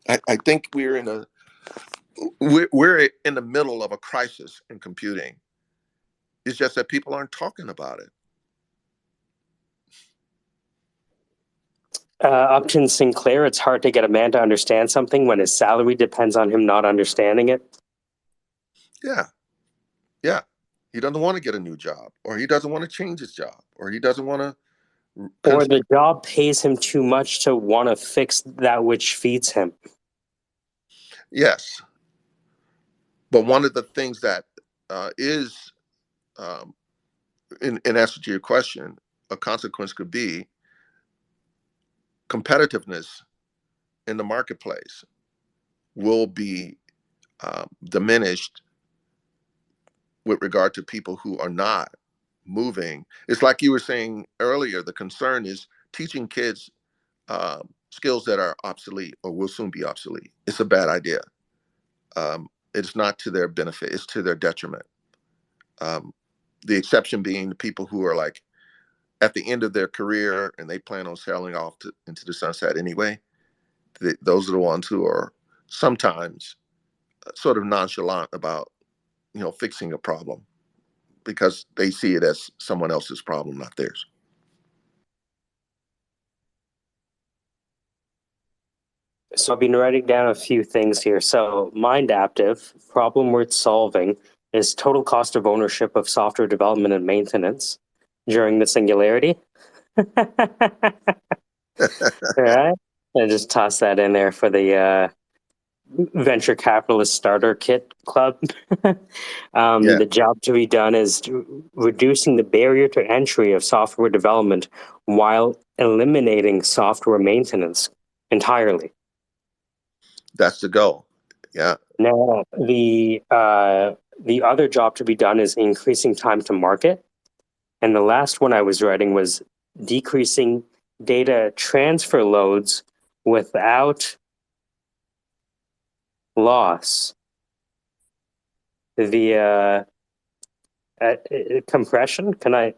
I think we're in the middle of a crisis in computing. It's just that people aren't talking about it.
Upton Sinclair, it's hard to get a man to understand something when his salary depends on him not understanding it.
Yeah, yeah. He doesn't want to get a new job, or he doesn't want to change his job, or he doesn't want to.
Or the job pays him too much to want to fix that which feeds him.
Yes, but one of the things that is, um, in answer to your question, a consequence could be competitiveness in the marketplace will be diminished with regard to people who are not moving. It's like you were saying earlier, the concern is teaching kids skills that are obsolete or will soon be obsolete. It's a bad idea. It's not to their benefit, it's to their detriment. The exception being the people who are like at the end of their career and they plan on sailing off into the sunset anyway. Those are the ones who are sometimes sort of nonchalant about, fixing a problem because they see it as someone else's problem, not theirs.
So I've been writing down a few things here. So mind active, problem worth solving is total cost of ownership of software development and maintenance during the singularity. All right. I just toss that in there for the venture capitalist starter kit club.
Yeah,
The job to be done is reducing the barrier to entry of software development while eliminating software maintenance entirely.
that's the goal. Yeah.
Now, the other job to be done is increasing time to market, and the last one I was writing was decreasing data transfer loads without loss via compression. Can I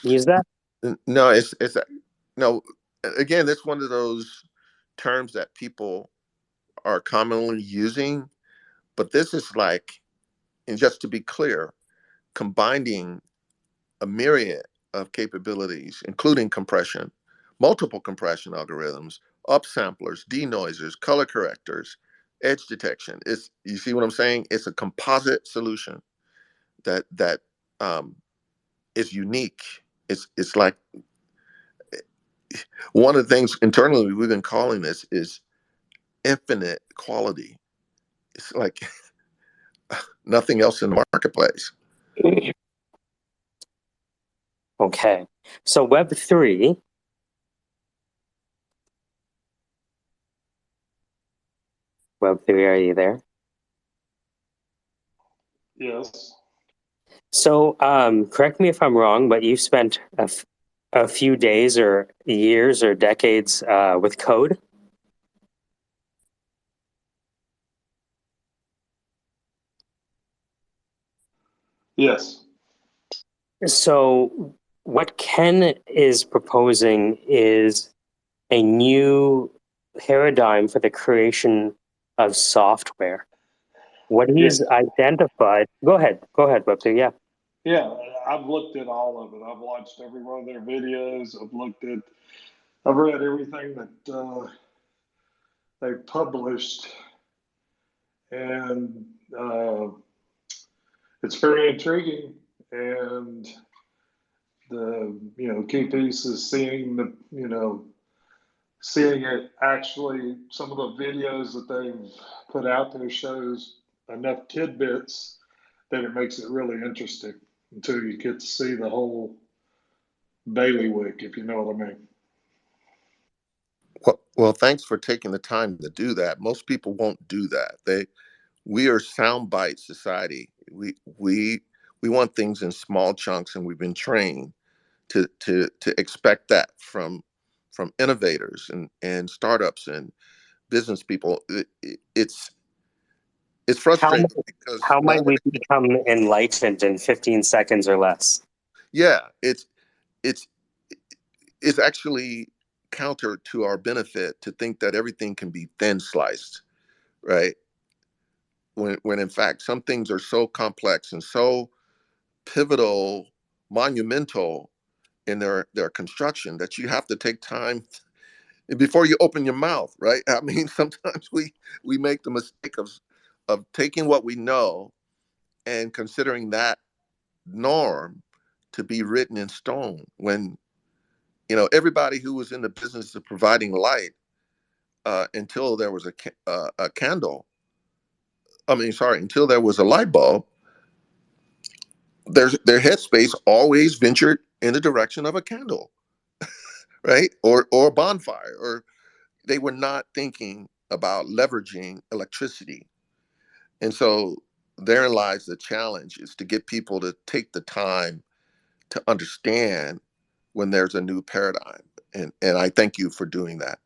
use that?
No, it's no. Again, that's one of those terms that people are commonly using, but this is like, and just to be clear, combining a myriad of capabilities, including compression, multiple compression algorithms, upsamplers, denoisers, color correctors, edge detection. You see what I'm saying? It's a composite solution that is unique. It's like one of the things internally we've been calling this is infinite quality. It's like nothing else in the marketplace.
Okay. So Web3, are you there?
Yes.
So correct me if I'm wrong, but you spent a few days or years or decades with code.
Yes.
So what Ken is proposing is a new paradigm for the creation of software. What
Yes.
he's identified. Go ahead, Webster. Yeah.
Yeah. I've looked at all of it. I've watched every one of their videos. I've read everything that they've published, and it's very intriguing. And the key piece is seeing it actually. Some of the videos that they've put out there shows enough tidbits that it makes it really interesting until you get to see the whole bailiwick, if you know what I mean.
Well, thanks for taking the time to do that. Most people won't do that. We are soundbite society. We want things in small chunks, and we've been trained to expect that from innovators and startups and business people. It's frustrating because
How
not
might we become enlightened in 15 seconds or less?
yeah, it's actually counter to our benefit to think that everything can be thin sliced, right? When in fact some things are so complex and so pivotal, monumental in their construction that you have to take time before you open your mouth, right? I mean, sometimes we make the mistake of taking what we know and considering that norm to be written in stone when everybody who was in the business of providing light until there was a candle. I mean, sorry, until there was a light bulb. Their headspace always ventured in the direction of a candle, right, or a bonfire, or they were not thinking about leveraging electricity. And so therein lies the challenge, is to get people to take the time to understand when there's a new paradigm. And I thank you for doing that.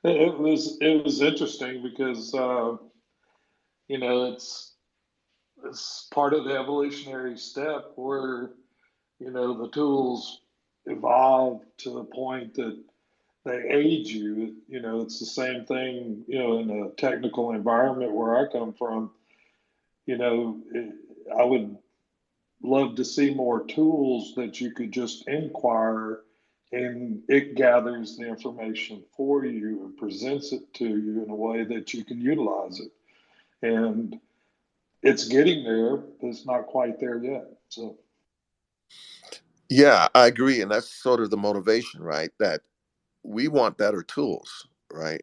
It was interesting because it's part of the evolutionary step where the tools evolve to the point that they aid you. It's the same thing, in a technical environment where I come from. I would love to see more tools that you could just inquire and it gathers the information for you and presents it to you in a way that you can utilize it. And it's getting there, but it's not quite there yet. So,
Yeah, I agree. And that's sort of the motivation, right? That we want better tools, right?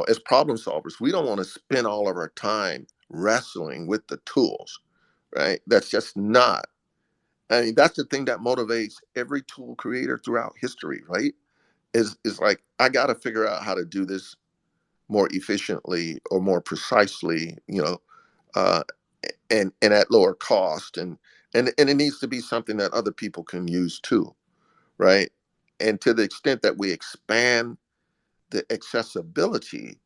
As problem solvers, we don't want to spend all of our time wrestling with the tools, right? That's just not. I mean, that's the thing that motivates every tool creator throughout history, right? Is like, I got to figure out how to do this more efficiently or more precisely, uh, and at lower cost, and it needs to be something that other people can use too, right? And to the extent that we expand the accessibility,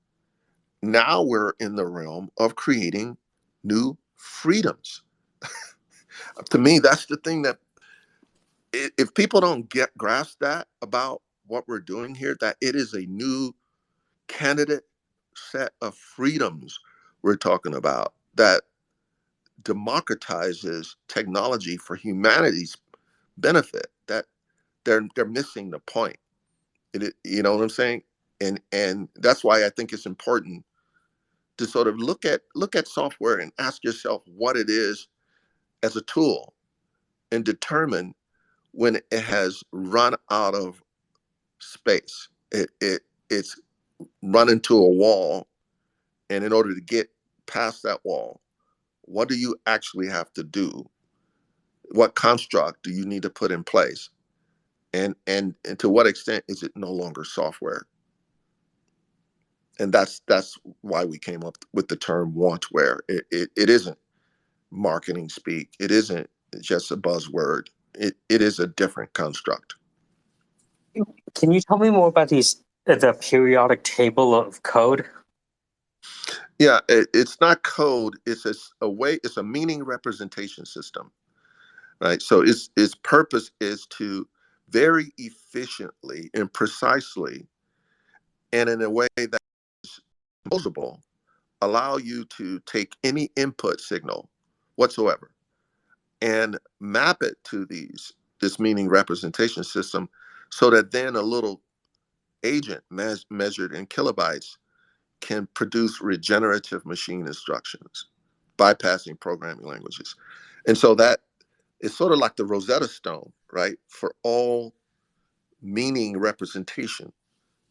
now we're in the realm of creating new freedoms. To me, that's the thing that, if people don't grasp that about what we're doing here, that it is a new candidate set of freedoms we're talking about, that democratizes technology for humanity's benefit, that they're missing the point. You know what I'm saying? And that's why I think it's important to sort of look at software and ask yourself what it is as a tool, and determine when it has run out of space. It's run into a wall, and in order to get past that wall, what do you actually have to do? What construct do you need to put in place? And to what extent is it no longer software? And that's why we came up with the term wantware. It isn't marketing speak. It isn't just a buzzword. It is a different construct.
Can you tell me more about the periodic table of code?
Yeah, it's not code. It's a way. It's a meaning representation system, right? So its purpose is to very efficiently and precisely, and in a way that is composable, allow you to take any input signal whatsoever and map it to this meaning representation system, so that then a little agent measured in kilobytes can produce regenerative machine instructions, bypassing programming languages. And so that is sort of like the Rosetta Stone, right? For all meaning representation,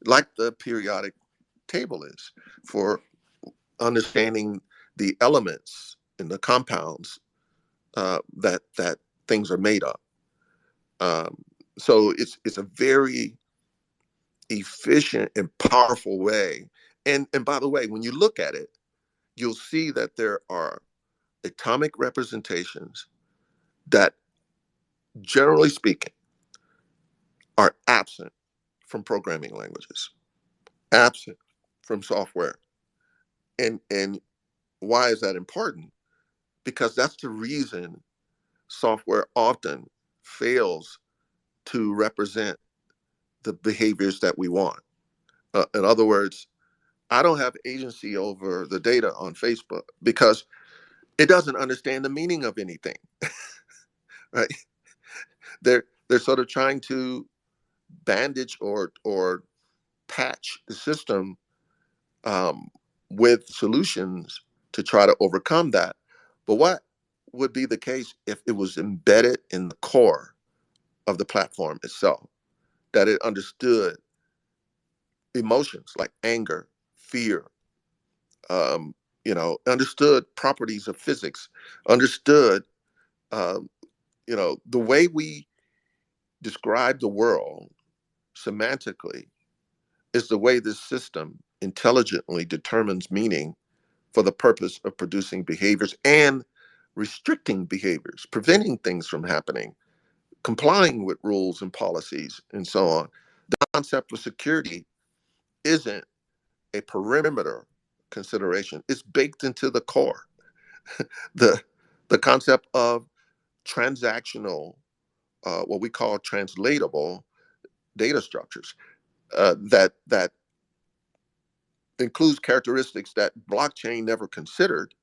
like the periodic table is for understanding the elements and the compounds that things are made of. So it's a very efficient and powerful way. And by the way, when you look at it, you'll see that there are atomic representations that, generally speaking, are absent from programming languages, absent from software. And why is that important? Because that's the reason software often fails to represent the behaviors that we want. In other words, I don't have agency over the data on Facebook because it doesn't understand the meaning of anything, right? They're sort of trying to bandage or patch the system with solutions to try to overcome that. But what would be the case if it was embedded in the core of the platform itself, that it understood emotions like anger, fear, understood properties of physics, understood, the way we describe the world semantically is the way this system intelligently determines meaning for the purpose of producing behaviors and restricting behaviors, preventing things from happening, complying with rules and policies, and so on. The concept of security isn't a perimeter consideration, it's baked into the core. the the concept of transactional, what we call translatable data structures, that includes characteristics that blockchain never considered,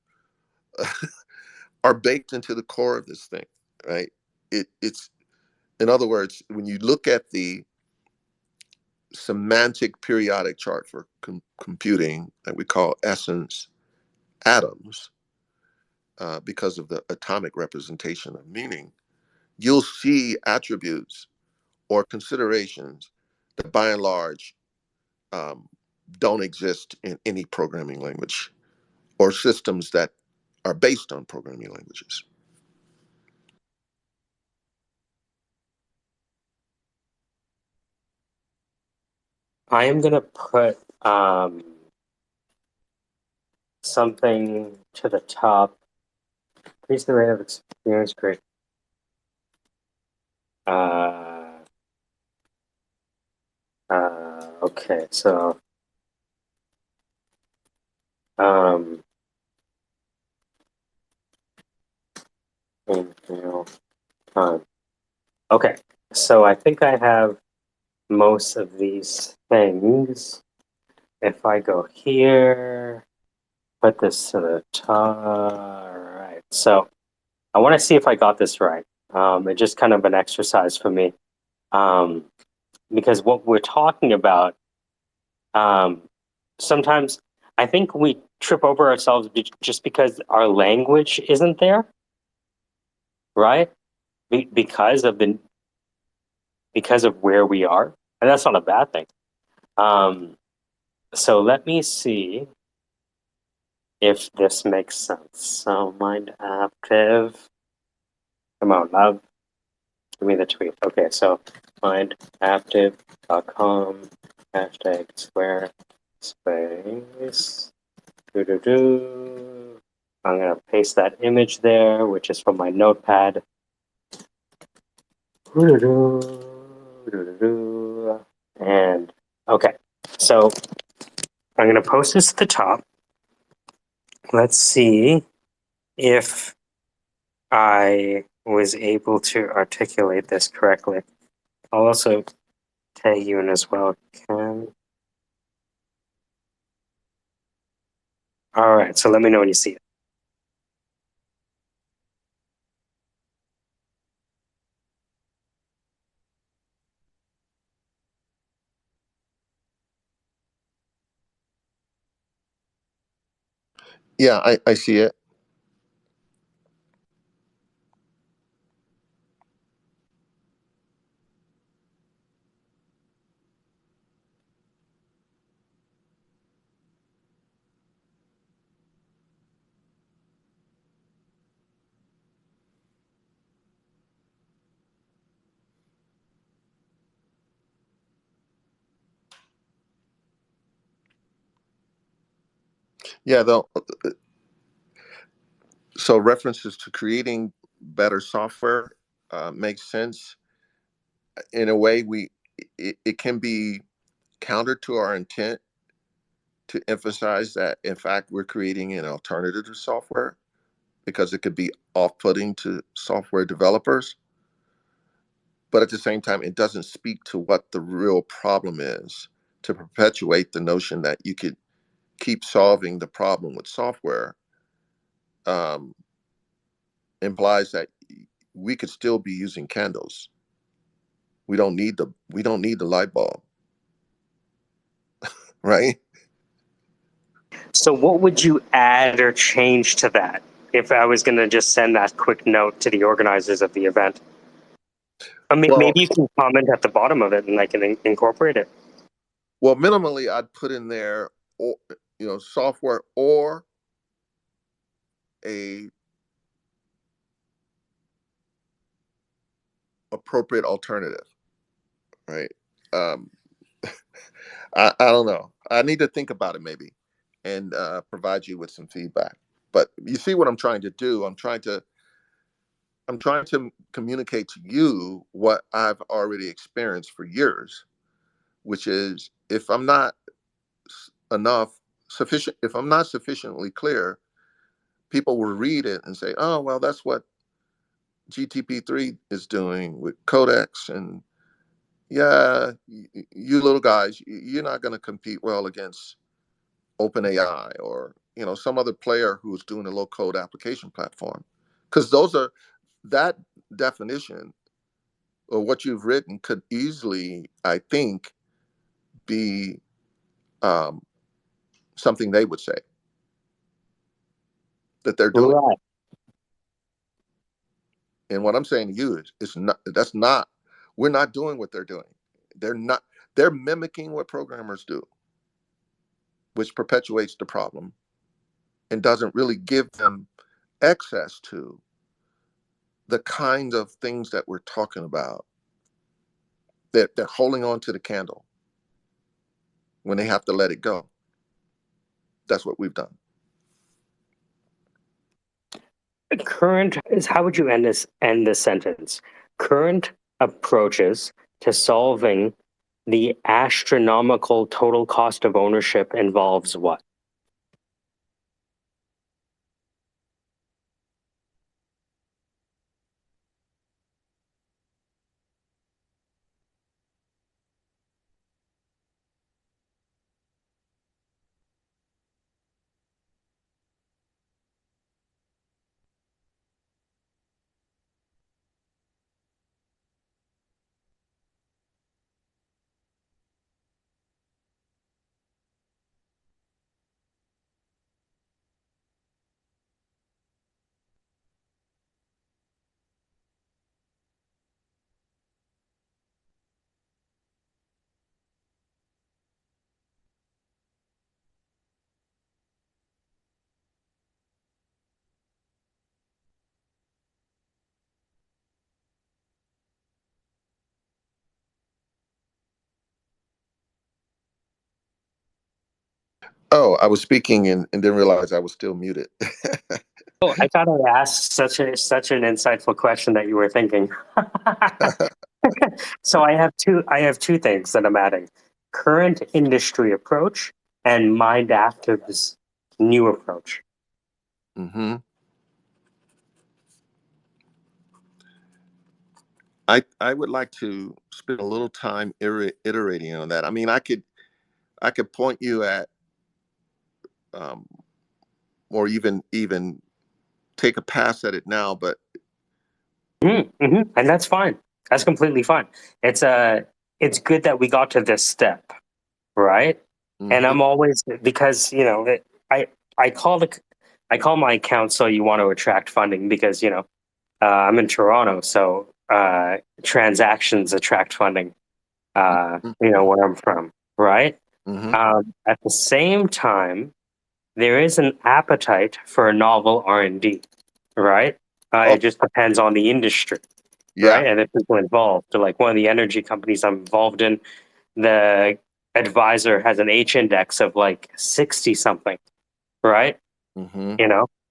are baked into the core of this thing, right? It's in other words, when you look at the semantic periodic chart for computing that we call essence atoms, because of the atomic representation of meaning, you'll see attributes or considerations that by and large um, don't exist in any programming language or systems that are based on programming languages.
I am gonna put something to the top. Increase the rate of experience creation. Okay, so in real time. Okay, so I think I have most of these things. If I go here, put this to the top. All right, so I want to see if I got this right. It's just kind of an exercise for me. Because what we're talking about, sometimes I think we trip over ourselves just because our language isn't there, right? Because of where we are, and that's not a bad thing. So let me see if this makes sense. So mind active. Come on, love. Give me the tweet. Okay, so mindactive.com hashtag SquareSpace. I'm gonna paste that image there, which is from my notepad. And okay, so I'm gonna post this at the top. Let's see if I was able to articulate this correctly. I'll also tag you in as well, Ken. All right, so let me know when you see it.
Yeah, I see it. Yeah, so references to creating better software makes sense. In a way, it can be counter to our intent to emphasize that, in fact, we're creating an alternative to software because it could be off-putting to software developers. But at the same time, it doesn't speak to what the real problem is. To perpetuate the notion that you could keep solving the problem with software um, implies that we could still be using candles. We don't need the light bulb, right?
So what would you add or change to that if I was going to just send that quick note to the organizers of the event? I mean,
Well,
maybe you can comment at the bottom of it and I can incorporate it.
well, minimally, I'd put in there, or software or a appropriate alternative, right? um, I don't know. I need to think about it maybe, and provide you with some feedback. But you see what I'm trying to do? I'm trying to communicate to you what I've already experienced for years, which is if I'm not if I'm not sufficiently clear, people will read it and say, "Oh, well, that's what GTP3 is doing with codecs." And yeah, you little guys, you're not going to compete well against OpenAI or some other player who's doing a low code application platform, because that definition or what you've written could easily, I think, be something they would say that they're doing.
Right.
And what I'm saying to you is, we're not doing what they're doing. They're mimicking what programmers do, which perpetuates the problem and doesn't really give them access to the kinds of things that we're talking about, that they're holding on to the candle when they have to let it go. That's what we've done.
Current is how would you end this sentence? Current approaches to solving the astronomical total cost of ownership involves what?
Oh, I was speaking and didn't realize I was still muted.
Oh, I thought I asked such an insightful question that you were thinking. So I have two things that I'm adding: current industry approach and Mind Active's new approach.
hmm I would like to spend a little time iterating on that. I mean, I could point you at, um, or even take a pass at it now, but
And that's fine. That's completely fine. It's good that we got to this step, right? And
mhm.
I'm always, because I I call the I call my account "So You Want to Attract Funding," because I'm in Toronto, so transactions attract funding.
Mhm.
Where I'm from, right?
Mhm.
At the same time, there is an appetite for novel R&D, right?
Oh,
It just depends on the industry,
yeah.
right? And the people involved. So like one of the energy companies I'm involved in, the advisor has an H index of like 60 something, right?
hmm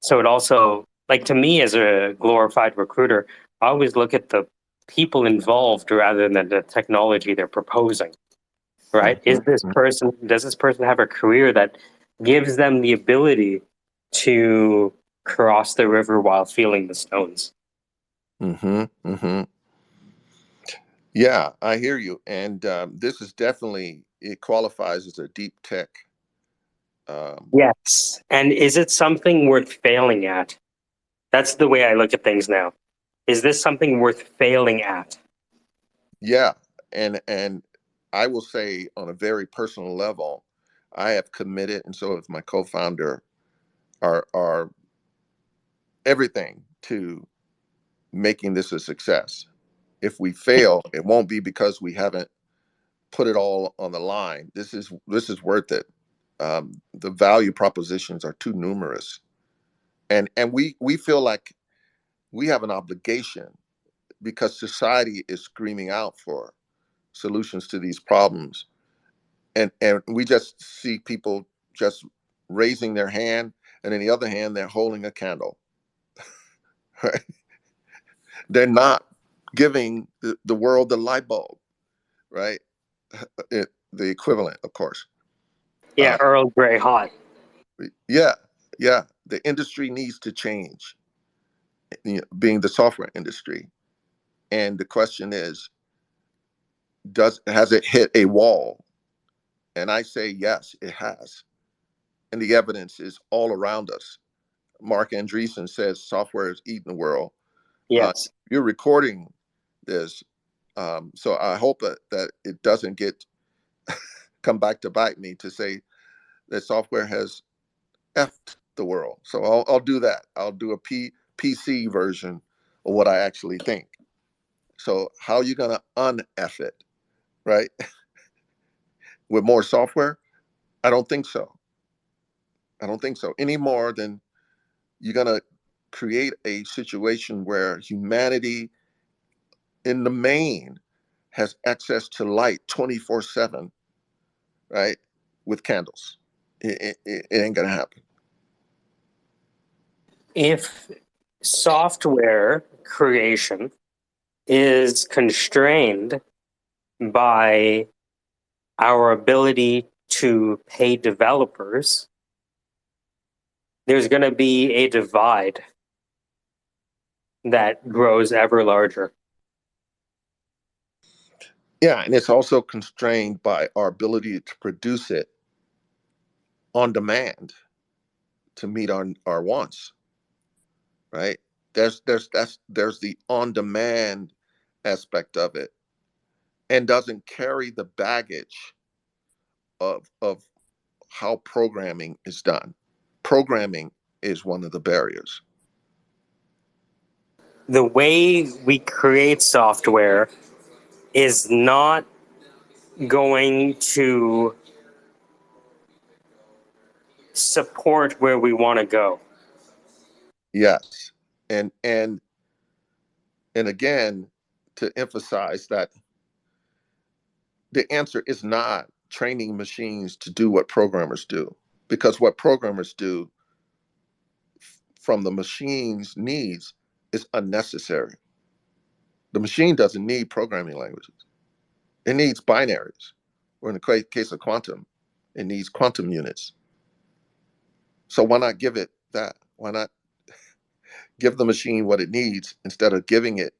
So it also, like, to me as a glorified recruiter, I always look at the people involved rather than the technology they're proposing, right?
hmm
Does this person have a career that gives them the ability to cross the river while feeling the stones?
hmm hmm Yeah, I hear you. And this is definitely, it qualifies as a deep tech. Um,
Yes. And is it something worth failing at? That's the way I look at things now. Is this something worth failing at?
yeah, and I will say on a very personal level, I have committed, and so has my co-founder, are everything to making this a success. If we fail, it won't be because we haven't put it all on the line. This is worth it. The value propositions are too numerous, and we feel like we have an obligation because society is screaming out for solutions to these problems. And we just see people just raising their hand, and in the other hand, they're holding a candle. Right? They're not giving the world the light bulb, right? The equivalent, of course.
Yeah, Earl Grey hot.
Yeah, yeah. The industry needs to change, being the software industry. And the question is, has it hit a wall? And I say, yes, it has. And the evidence is all around us. Mark Andreessen says software is eating the world.
Yes.
You're recording this. So I hope that it doesn't come back to bite me to say that software has effed the world. So I'll do that. I'll do a PC version of what I actually think. So how are you going to un-F it, right? With more software? I don't think so. I don't think so. Any more than you're going to create a situation where humanity in the main has access to light 24/7, right? With candles. It ain't going to happen.
If software creation is constrained by our ability to pay developers, there's going to be a divide that grows ever larger.
Yeah, and it's also constrained by our ability to produce it on demand to meet our wants, right? There's the on demand aspect of it, and doesn't carry the baggage of how programming is done. Programming is one of the barriers.
The way we create software is not going to support where we want to go.
Yes. And again, to emphasize that the answer is not training machines to do what programmers do, because what programmers do from the machine's needs is unnecessary. The machine doesn't need programming languages. It needs binaries, or in the case of quantum, it needs quantum units. So why not give it that? Why not give the machine what it needs instead of giving it?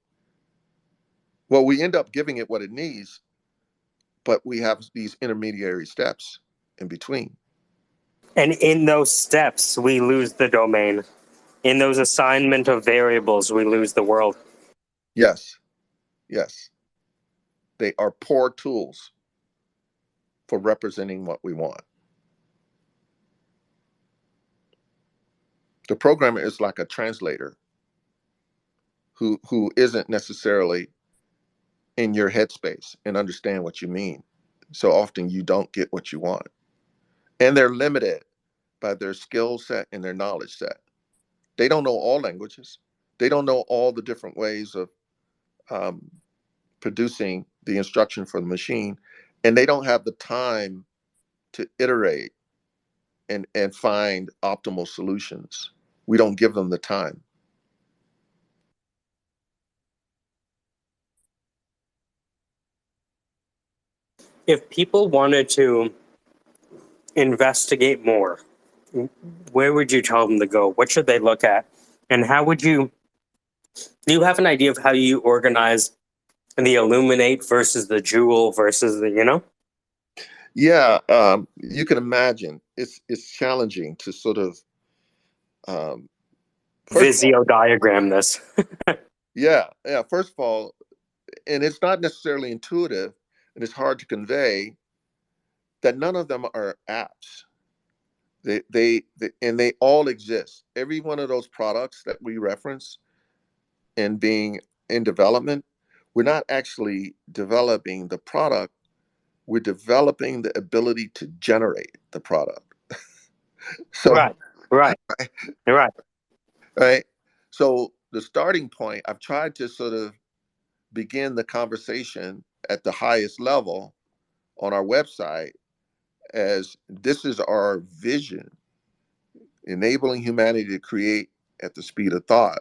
Well, we end up giving it what it needs, but we have these intermediary steps in between.
And in those steps, we lose the domain. In those assignment of variables, we lose the world.
Yes, yes. They are poor tools for representing what we want. The programmer is like a translator who isn't necessarily in your headspace and understand what you mean. So often you don't get what you want. And they're limited by their skill set and their knowledge set. They don't know all languages. They don't know all the different ways of producing the instruction for the machine. And they don't have the time to iterate and find optimal solutions. We don't give them the time.
If people wanted to investigate more, where would you tell them to go? What should they look at? And how would do you have an idea of how you organize the Illuminate versus the Jewel versus the,
Yeah, you can imagine it's challenging to sort of first of all,
Visio diagram this?
yeah. First of all, and it's not necessarily intuitive, and it's hard to convey that none of them are apps. And they all exist. Every one of those products that we reference and being in development, we're not actually developing the product. We're developing the ability to generate the product. So,
Right, right, right.
right. So the starting point, I've tried to sort of begin the conversation at the highest level on our website as this is our vision, enabling humanity to create at the speed of thought,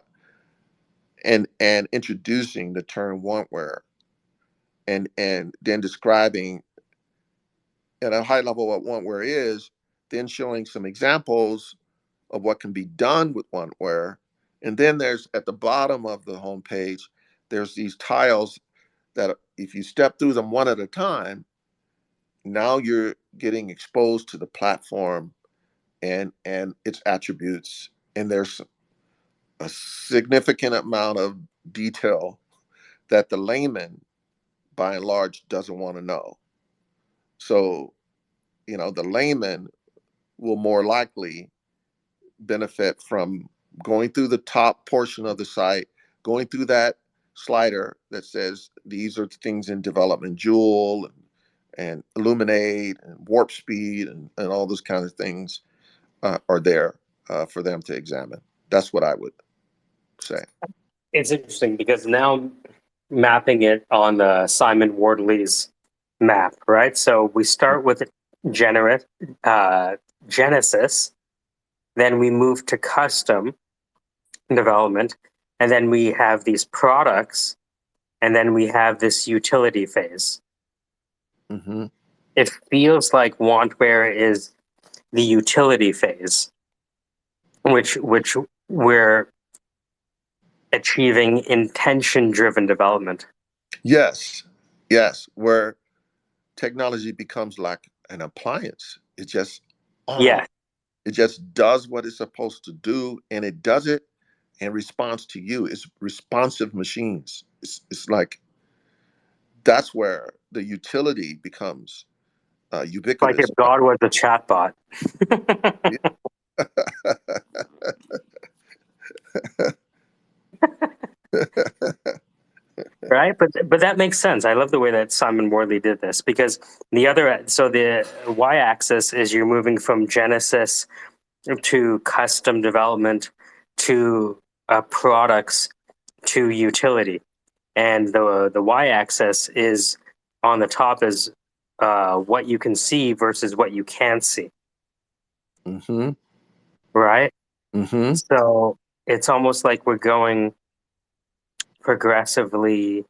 and introducing the term wantware, and then describing at a high level what wantware is, then showing some examples of what can be done with wantware. And then there's at the bottom of the homepage, there's these tiles that if you step through them one at a time, now you're getting exposed to the platform and its attributes. And there's a significant amount of detail that the layman, by and large, doesn't want to know. So, the layman will more likely benefit from going through the top portion of the site, going through that slider that says these are things in development, Joule and Illuminate and Warp Speed and all those kinds of things are there for them to examine. That's what I would say.
It's interesting because now mapping it on the Simon Wardley's map, right? So we start with Genesis, then we move to custom development, and then we have these products, and then we have this utility phase.
Mm-hmm.
It feels like wantware is the utility phase, which we're achieving intention-driven development.
Yes, where technology becomes like an appliance. It just
Yeah,
it just does what it's supposed to do, and it does it in response to you. It's responsive machines. It's like that's where the utility becomes
like if
ubiquitous.
God was a chatbot. Right, but that makes sense. I love the way that Simon Wardley did this because the y-axis is you're moving from Genesis to custom development to products to utility, and the y-axis is on the top is what you can see versus what you can't see.
Mm-hmm.
Right.
Mm-hmm.
So it's almost like we're going progressively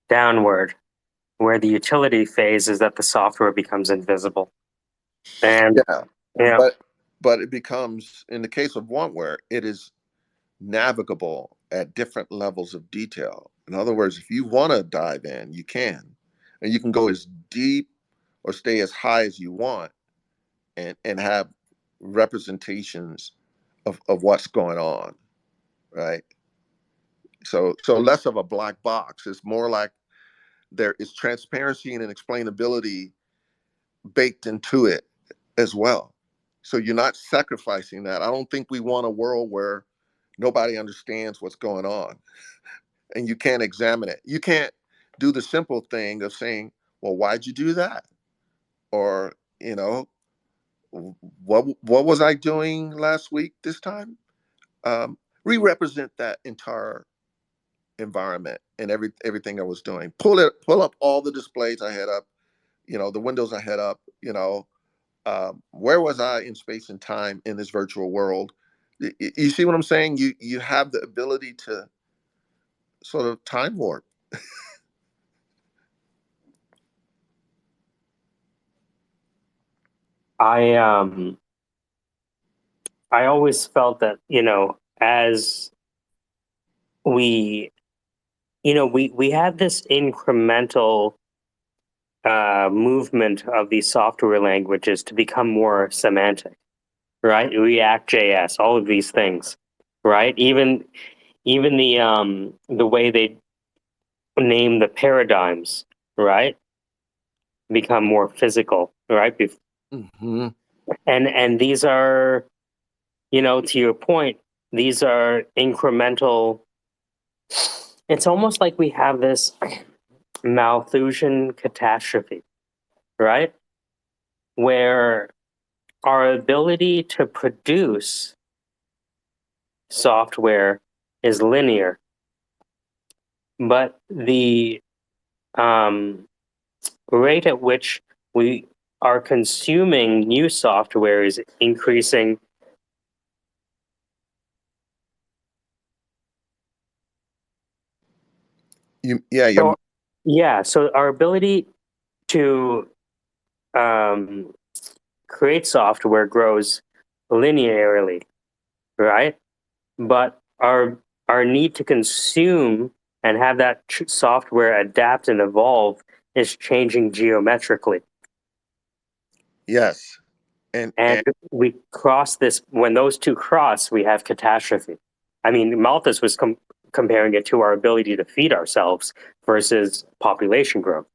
downward, where the utility phase is that the software becomes invisible. And
Yeah, but it becomes, in the case of wantware, it is navigable at different levels of detail. In other words, if you want to dive in, you can, and you can go as deep or stay as high as you want, and have representations of what's going on, right? So less of a black box. It's more like there is transparency and explainability baked into it as well. So you're not sacrificing that. I don't think we want a world where nobody understands what's going on and you can't examine it. You can't do the simple thing of saying, well, why'd you do that? Or, what was I doing last week this time? Re-represent that entire environment and everything I was doing. Pull up all the displays I had up, the windows I had up, where was I in space and time in this virtual world? You see what I'm saying? You have the ability to sort of time warp.
I always felt that, as we we had this incremental movement of these software languages to become more semantic, right? React JS, all of these things, right? Even the way they name the paradigms, right, become more physical, right?
Mm-hmm.
And these are, to your point, these are incremental. It's almost like we have this Malthusian catastrophe, right? Where our ability to produce software is linear, but the rate at which we are consuming new software is increasing. So our ability to create software grows linearly, right? But our need to consume and have that software adapt and evolve is changing geometrically.
Yes.
And we cross this, when those two cross, we have catastrophe. I mean, Malthus was comparing it to our ability to feed ourselves versus population growth.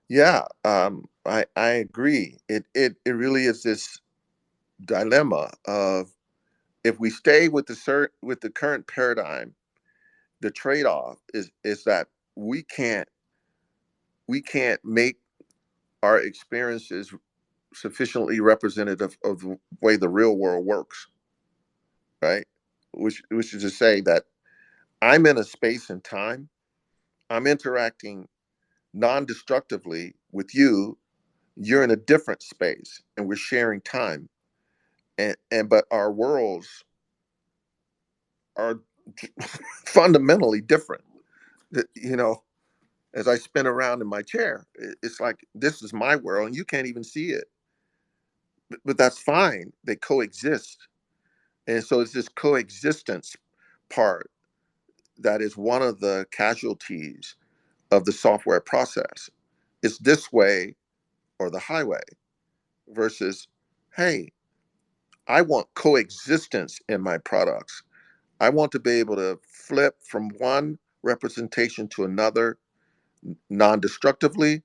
Yeah, I agree. It really is this dilemma of, if we stay with the current paradigm, the trade-off is that we can't make our experiences sufficiently representative of the way the real world works, right? Which is to say that I'm in a space and time, I'm interacting non-destructively with you, you're in a different space, and we're sharing time, and but our worlds are fundamentally different. You know, as I spin around in my chair, it's like, this is my world and you can't even see it, but that's fine, they coexist. And so it's this coexistence part that is one of the casualties of the software process. It's this way or the highway, versus, hey, I want coexistence in my products. I want to be able to flip from one representation to another non-destructively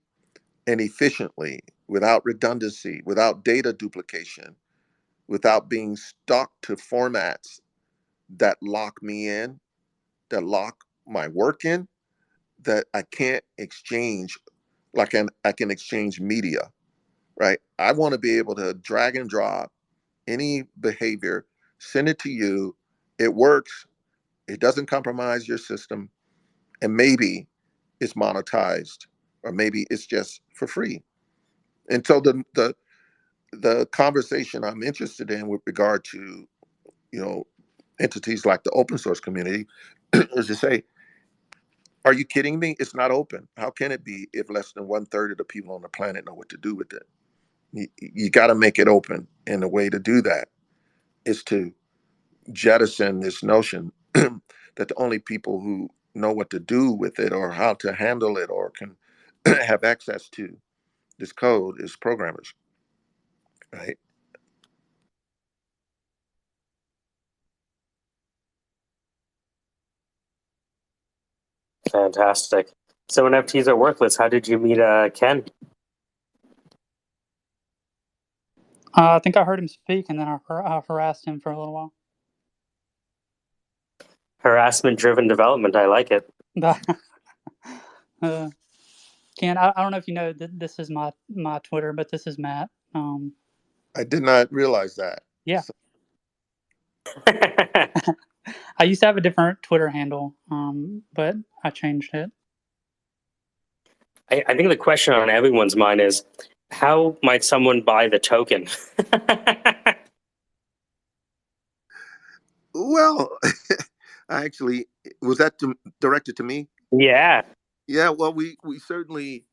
and efficiently, without redundancy, without data duplication, without being stuck to formats that lock me in, that lock my work in, that I can't exchange like I can exchange media, right? I want to be able to drag and drop any behavior, send it to you, it works, it doesn't compromise your system, and maybe it's monetized, or maybe it's just for free. And so the conversation I'm interested in with regard to, you know, entities like the open source community is to say, are you kidding me? It's not open. How can it be if less than 1/3 of the people on the planet know what to do with it? You got to make it open. And the way to do that is to jettison this notion that the only people who know what to do with it, or how to handle it, or can have access to this code is programmers, right?
Fantastic. So when NFTs are worthless, how did you meet Ken?
I think I heard him speak, and then I harassed him for a little while.
Harassment-driven development. I like it.
Ken, I don't know if you know that this is my Twitter, but this is Matt.
I did not realize that.
Yeah. So. I used to have a different Twitter handle, but I changed it.
I think the question on everyone's mind is, how might someone buy the token?
Well, actually, was that directed to me?
Yeah.
Yeah, well, we certainly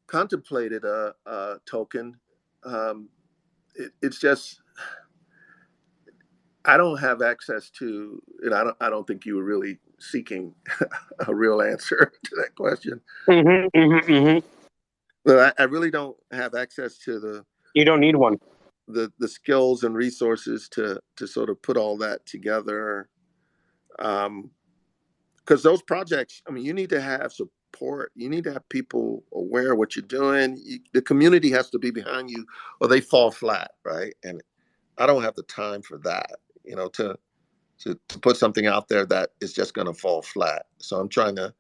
contemplated a token. It's just, I don't have access to, and I don't think you were really seeking a real answer to that question. But I really don't have access to the.
You don't need one.
The skills and resources to sort of put all that together, because those projects, I mean, you need to have support, you need to have people aware of what you're doing, the community has to be behind you, or they fall flat, right? And I don't have the time for that, you know, to put something out there that is just going to fall flat. So I'm trying to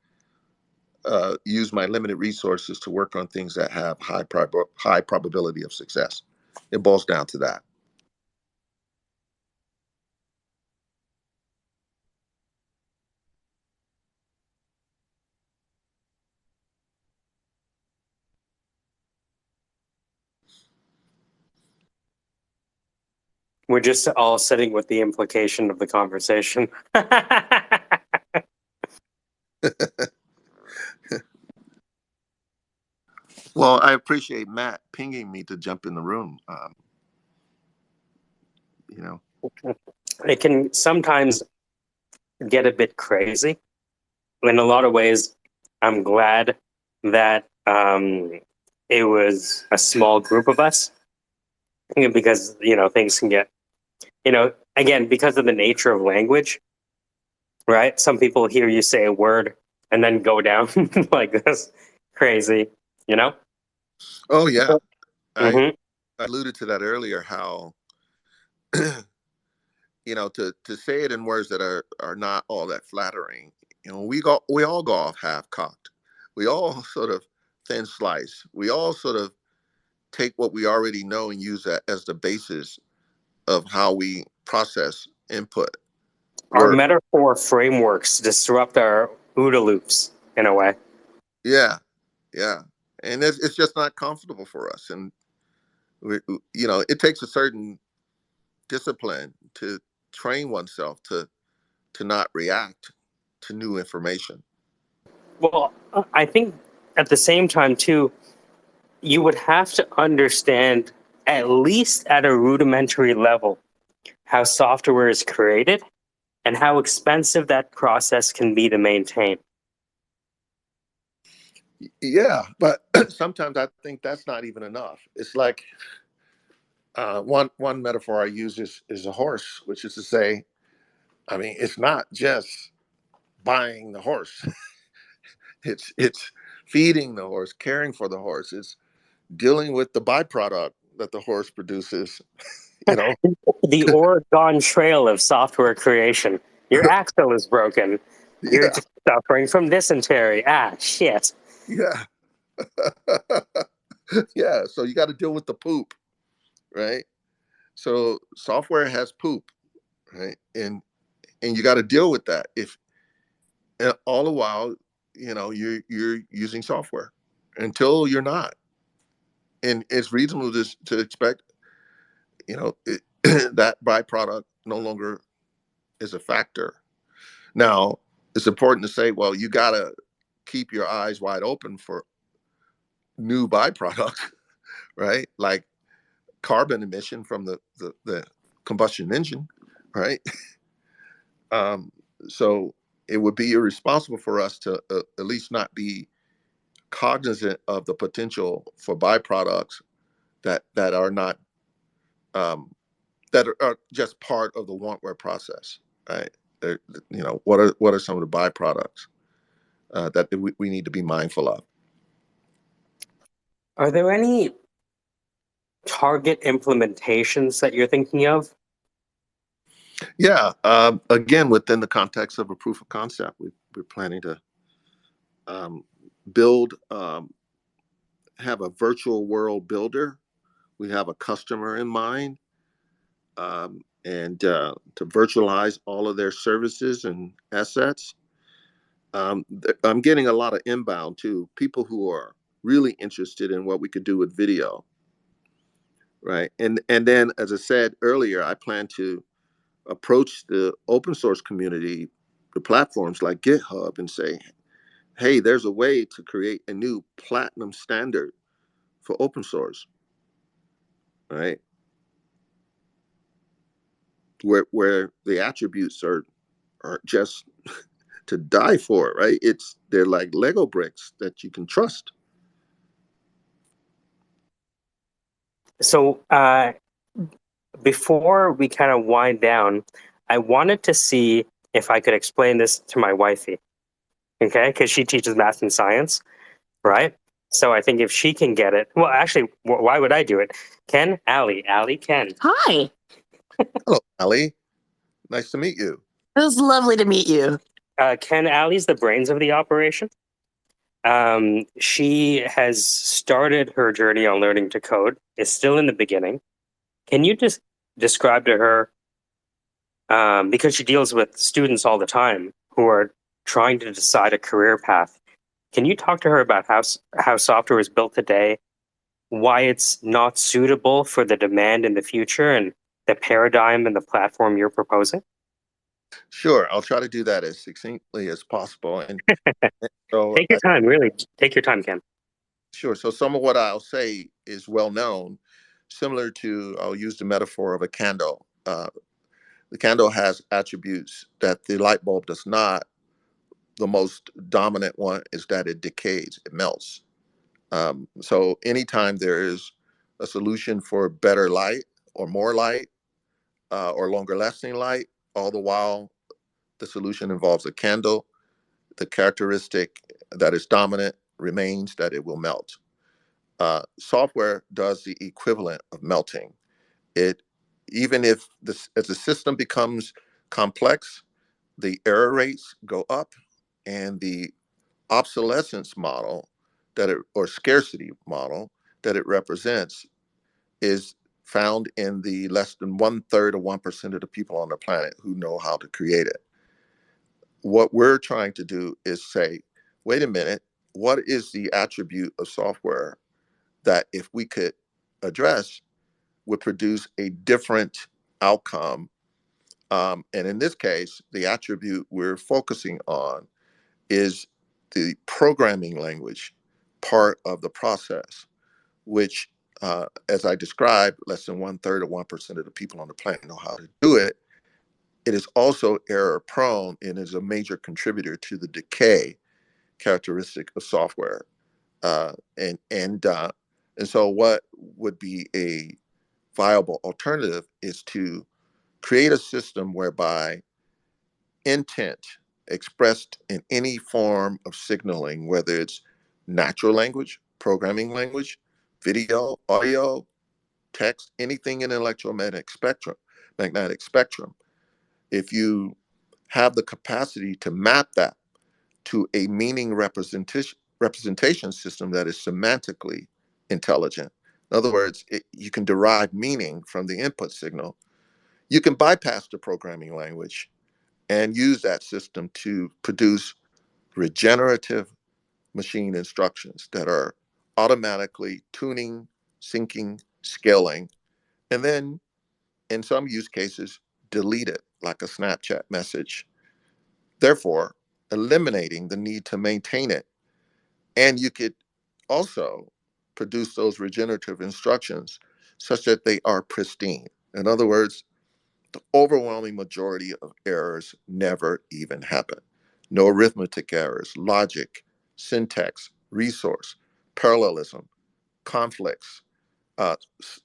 use my limited resources to work on things that have high probability of success. It boils down to that.
We're just all sitting with the implication of the conversation.
Well, I appreciate Matt pinging me to jump in the room. You know,
It can sometimes get a bit crazy. In a lot of ways, I'm glad that it was a small group of us, because things can get, again, because of the nature of language, right? Some people hear you say a word and then go down like this, crazy, you know?
oh yeah, I
Mm-hmm.
alluded to that earlier. How to say it in words that are not all that flattering. We all go off half cocked. We all sort of thin slice. We all sort of take what we already know and use that as the basis of how we process input.
Our
Where
metaphor frameworks disrupt our OODA loops in a way.
yeah, yeah, and it's just not comfortable for us. And it takes a certain discipline to train oneself to not react to new information.
Well, I think at the same time, too, you would have to understand, at least at a rudimentary level, how software is created and how expensive that process can be to maintain.
Yeah, but sometimes I think that's not even enough. It's like one metaphor I use is a horse, which is to say, I mean, it's not just buying the horse. It's feeding the horse, caring for the horse. It's dealing with the byproduct that the horse produces. You know,
The Oregon Trail of software creation. Your axle is broken. You're
yeah,
suffering from dysentery. Ah, shit.
yeah, yeah. So you got to deal with the poop, right? So software has poop, right? And you got to deal with that. If and all the while, you're using software until you're not, and it's reasonable to expect, that byproduct no longer is a factor. Now, it's important to say, well, you got to keep your eyes wide open for new byproducts, right? Like carbon emission from the combustion engine, right? Um, so it would be irresponsible for us to at least not be cognizant of the potential for byproducts that are not that are just part of the wantware process, right? What are some of the byproducts that we need to be mindful of?
Are there any target implementations that you're thinking of?
Yeah, again, within the context of a proof of concept, we're planning to build, have a virtual world builder. We have a customer in mind, and to virtualize all of their services and assets. I'm getting a lot of inbound too, people who are really interested in what we could do with video, right? And then, as I said earlier, I plan to approach the open source community, the platforms like GitHub, and say, hey, there's a way to create a new platinum standard for open source, right? Where the attributes are just to die for, right? They're like Lego bricks that you can trust.
So, before we kind of wind down, I wanted to see if I could explain this to my wifey, okay? Because she teaches math and science, right? So I think if she can get it, well, actually, why would I do it? Ken, Allie, Ken.
Hi.
Hello, Ali. Nice to meet you.
It was lovely to meet you.
Ken, Allie's the brains of the operation. She has started her journey on learning to code. It's still in the beginning. Can you just describe to her, because she deals with students all the time who are trying to decide a career path. Can you talk to her about how software is built today, why it's not suitable for the demand in the future, and the paradigm and the platform you're proposing?
Sure, I'll try to do that as succinctly as possible. And so,
Take your time, really. Take your time, Ken.
sure. So some of what I'll say is well known, similar to, I'll use the metaphor of a candle. The candle has attributes that the light bulb does not. The most dominant one is that it decays, it melts. So anytime there is a solution for better light or more light or longer lasting light, all the while the solution involves a candle, the characteristic that is dominant remains that it will melt. Software does the equivalent of melting. It, even if as the system becomes complex, the error rates go up, and the obsolescence model or scarcity model that it represents is found in the less than 1/3 of 1% of the people on the planet who know how to create it. What we're trying to do is say, wait a minute, what is the attribute of software that if we could address would produce a different outcome? And in this case, the attribute we're focusing on is the programming language part of the process, which, as I described, less than 1/3 of 1% of the people on the planet know how to do it. It is also error prone and is a major contributor to the decay characteristic of software. Uh, and and uh, and so, what would be a viable alternative is to create a system whereby intent expressed in any form of signaling, whether it's natural language, programming language, video, audio, text, anything in magnetic spectrum, if you have the capacity to map that to a meaning representation system that is semantically intelligent. In other words, you can derive meaning from the input signal. You can bypass the programming language and use that system to produce regenerative machine instructions that are automatically tuning, syncing, scaling, and then in some use cases, delete it like a Snapchat message, therefore eliminating the need to maintain it. And you could also produce those regenerative instructions such that they are pristine. In other words, the overwhelming majority of errors never even happen. No arithmetic errors, logic, syntax, resource, parallelism, conflicts,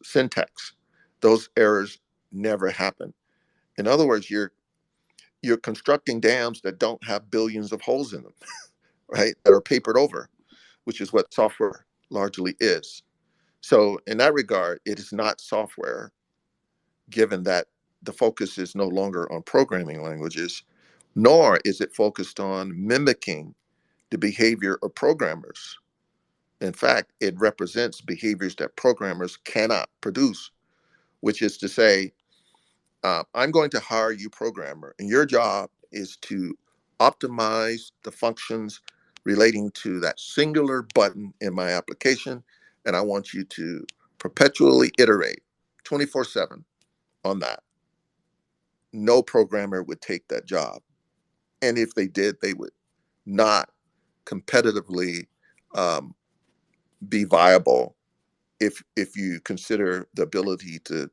syntax. Those errors never happen. In other words, you're constructing dams that don't have billions of holes in them, right? That are papered over, which is what software largely is. So in that regard, it is not software, given that the focus is no longer on programming languages, nor is it focused on mimicking the behavior of programmers. In fact, it represents behaviors that programmers cannot produce, which is to say, I'm going to hire you, programmer, and your job is to optimize the functions relating to that singular button in my application. And I want you to perpetually iterate 24/7 on that. No programmer would take that job. And if they did, they would not competitively um, be viable if you consider the ability to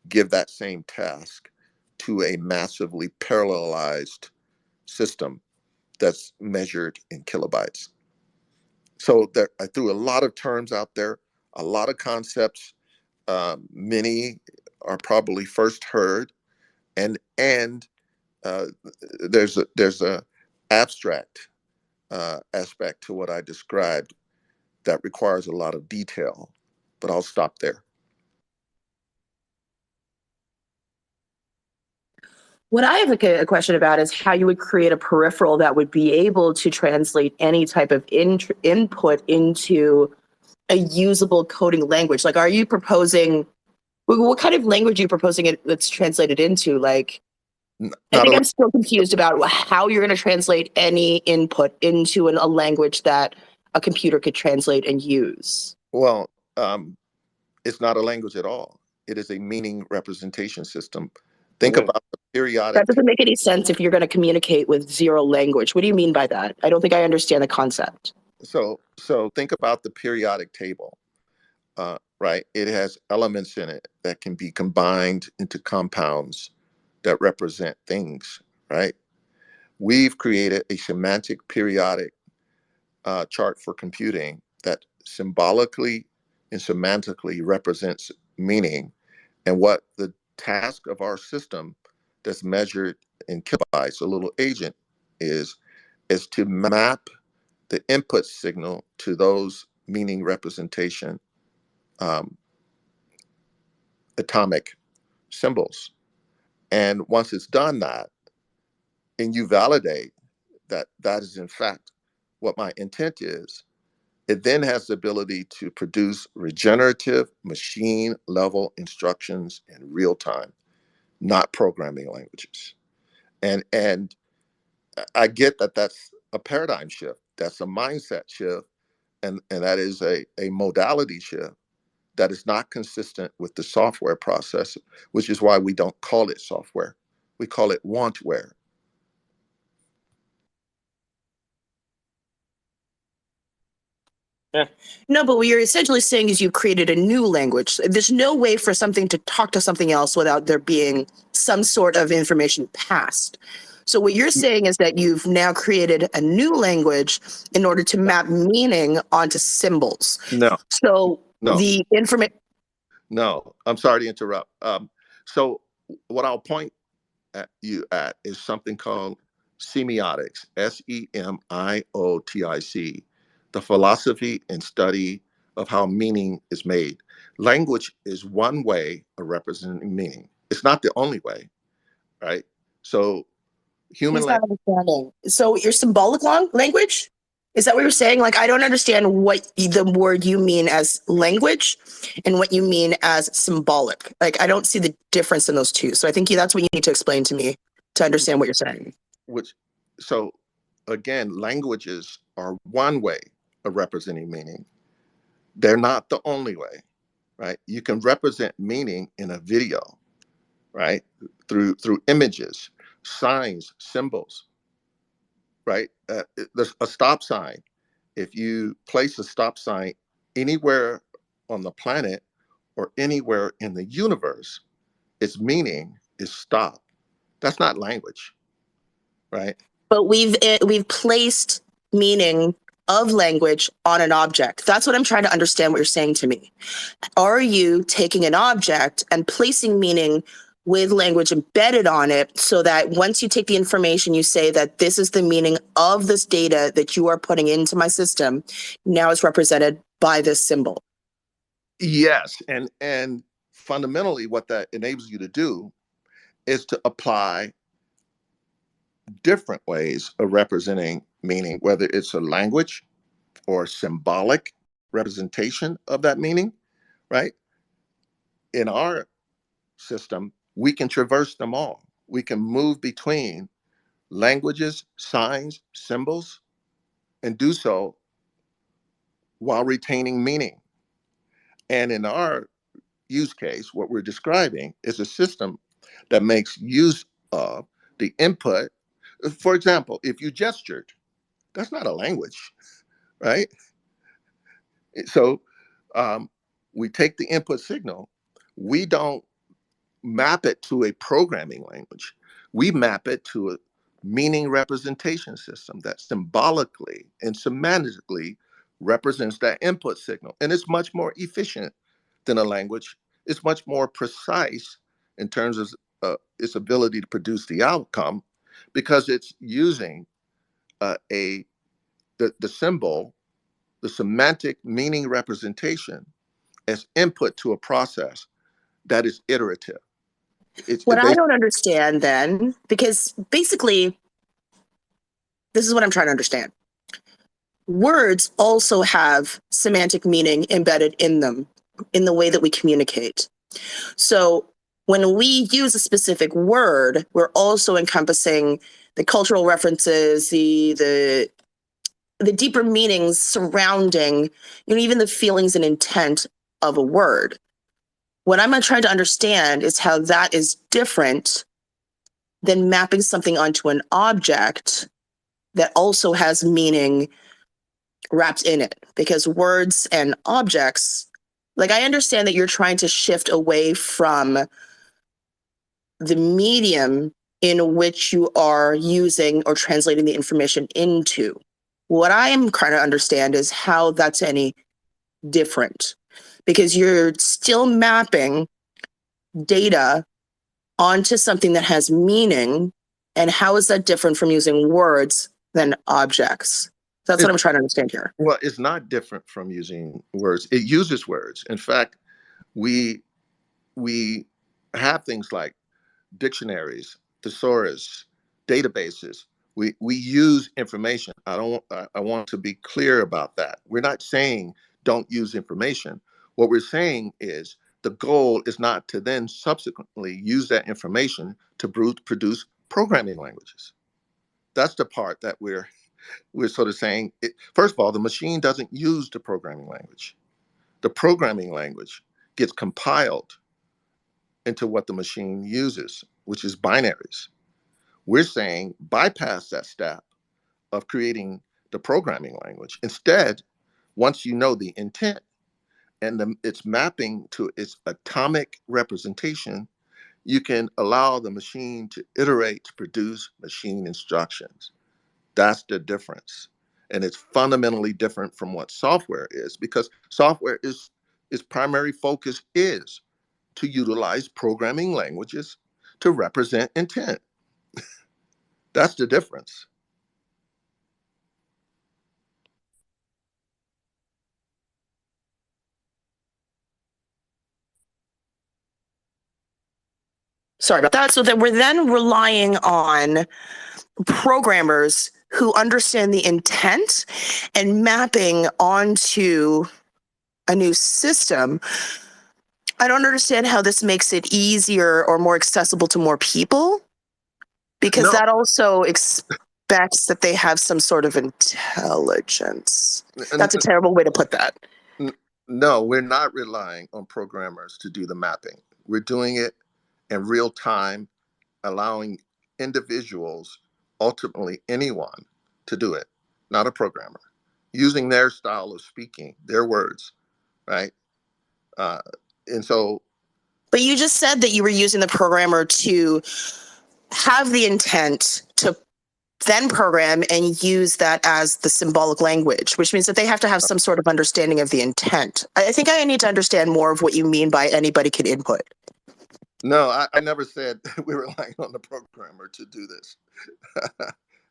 give that same task to a massively parallelized system that's measured in kilobytes. So I threw a lot of terms out there, a lot of concepts. Many are probably first heard, and there's a abstract aspect to what I described that requires a lot of detail. But I'll stop there.
What I have a question about is how you would create a peripheral that would be able to translate any type of input into a usable coding language. Like, are you proposing, what kind of language are you proposing it that's translated into? Like, I think I'm still confused about how you're going to translate any input into a language that a computer could translate and use.
Well, it's not a language at all. it is a meaning representation system. Think
Okay.
about the periodic.
That doesn't make any sense if you're going to communicate with zero language. What do you mean by that? I don't think I understand the concept.
So think about the periodic table, right? It has elements in it that can be combined into compounds that represent things, right? We've created a semantic periodic chart for computing that symbolically and semantically represents meaning. And what the task of our system that's measured in kilobytes, a little agent, is to map the input signal to those meaning representation um, atomic symbols. And once it's done that, and you validate that that is in fact what my intent is, it then has the ability to produce regenerative machine level instructions in real time, not programming languages. And I get that that's a paradigm shift, that's a mindset shift, and that is a modality shift that is not consistent with the software process, which is why we don't call it software. We call it wantware.
Yeah.
No, but what you're essentially saying is you created a new language. There's no way for something to talk to something else without there being some sort of information passed. So what you're saying is that you've now created a new language in order to map meaning onto symbols.
No,
So
no,
the information.
no. I'm sorry to interrupt. So what I'll point at you at is something called semiotics, semiotic, the philosophy and study of how meaning is made. Language is one way of representing meaning. It's not the only way, right? So human
He's
language.
not understanding. So your symbolic language? Is that what you're saying? Like, I don't understand what the word you mean as language and what you mean as symbolic. Like, I don't see the difference in those two. So I think that's what you need to explain to me to understand what you're saying.
Which, so again, languages are one way of representing meaning. They're not the only way, right? You can represent meaning in a video, right? Through images, signs, symbols, right? There's a stop sign. If you place a stop sign anywhere on the planet or anywhere in the universe, its meaning is stop. That's not language, right?
But we've placed meaning of language on an object. That's what I'm trying to understand what you're saying to me. Are you taking an object and placing meaning with language embedded on it so that once you take the information, you say that this is the meaning of this data that you are putting into my system, now it's represented by this symbol?
Yes, and fundamentally what that enables you to do is to apply different ways of representing meaning, whether it's a language or symbolic representation of that meaning, right? In our system, we can traverse them all. We can move between languages, signs, symbols, and do so while retaining meaning. And in our use case, what we're describing is a system that makes use of the input. For example, if you gestured, that's not a language, right? So we take the input signal, we don't map it to a programming language. We map it to a meaning representation system that symbolically and semantically represents that input signal. And it's much more efficient than a language. It's much more precise in terms of its ability to produce the outcome because it's using the symbol, the semantic meaning representation as input to a process that is iterative.
What I don't understand then, because basically, this is what I'm trying to understand. Words also have semantic meaning embedded in them, in the way that we communicate. So when we use a specific word, we're also encompassing the cultural references, the deeper meanings surrounding, even the feelings and intent of a word. What I'm trying to understand is how that is different than mapping something onto an object that also has meaning wrapped in it. Because words and objects, like I understand that you're trying to shift away from the medium in which you are using or translating the information into. What I am trying to understand is how that's any different, because you're still mapping data onto something that has meaning. And how is that different from using words than objects? That's what I'm trying to understand here.
Well, it's not different from using words. It uses words. In fact, we have things like dictionaries, thesaurus, databases. We use information. I want to be clear about that. We're not saying don't use information. What we're saying is the goal is not to then subsequently use that information to produce programming languages. That's the part that we're sort of saying. First of all, the machine doesn't use the programming language. The programming language gets compiled into what the machine uses, which is binaries. We're saying bypass that step of creating the programming language. Instead, once you know the intent and its mapping to its atomic representation, you can allow the machine to iterate to produce machine instructions. That's the difference. And it's fundamentally different from what software is, because software is its primary focus is to utilize programming languages to represent intent. That's the difference.
Sorry about that. So that we're then relying on programmers who understand the intent and mapping onto a new system. I don't understand how this makes it easier or more accessible to more people, because
No.
that also expects that they have some sort of intelligence. That's a terrible way to put that.
No, we're not relying on programmers to do the mapping. We're doing it in real time, allowing individuals, ultimately anyone, to do it, not a programmer, using their style of speaking, their words, right? And so.
But you just said that you were using the programmer to have the intent to then program and use that as the symbolic language, which means that they have to have some sort of understanding of the intent. I think I need to understand more of what you mean by anybody can input.
No, I never said we were relying on the programmer to do this.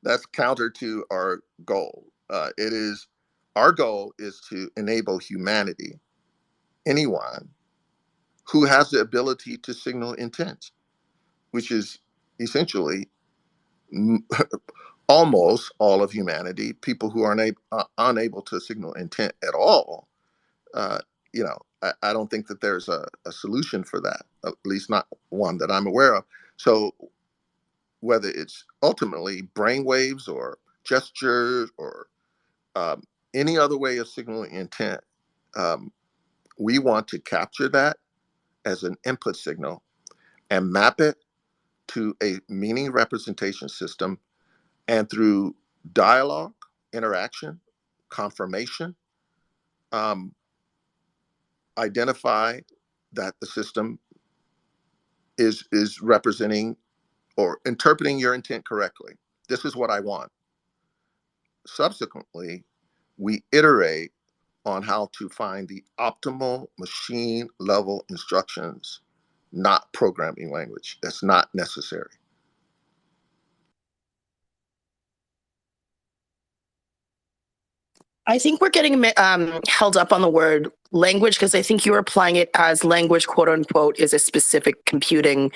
That's counter to our goal. Our goal is to enable humanity, anyone who has the ability to signal intent, which is essentially almost all of humanity. People who are unable to signal intent at all. I don't think that there's a solution for that, at least not one that I'm aware of. So whether it's ultimately brainwaves or gestures or any other way of signaling intent, we want to capture that as an input signal and map it to a meaning representation system, and through dialogue, interaction, confirmation, identify that the system is representing or interpreting your intent correctly. This is what I want. Subsequently, we iterate on how to find the optimal machine level instructions, not programming language. That's not necessary.
I think we're getting held up on the word language, because I think you're applying it as language, quote unquote, is a specific computing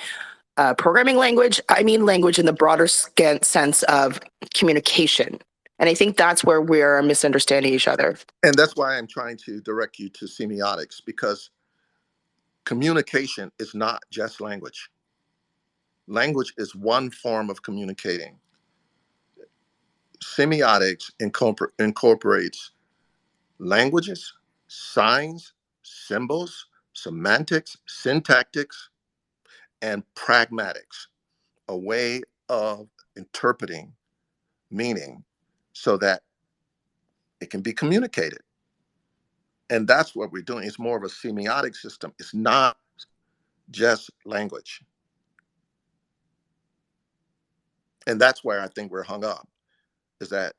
programming language. I mean language in the broader sense of communication. And I think that's where we're misunderstanding each other.
And that's why I'm trying to direct you to semiotics, because communication is not just language. Language is one form of communicating. Semiotics incorporates languages, signs, symbols, semantics, syntactics, and pragmatics, a way of interpreting meaning so that it can be communicated. And that's what we're doing. It's more of a semiotic system. It's not just language. And that's where I think we're hung up, is that,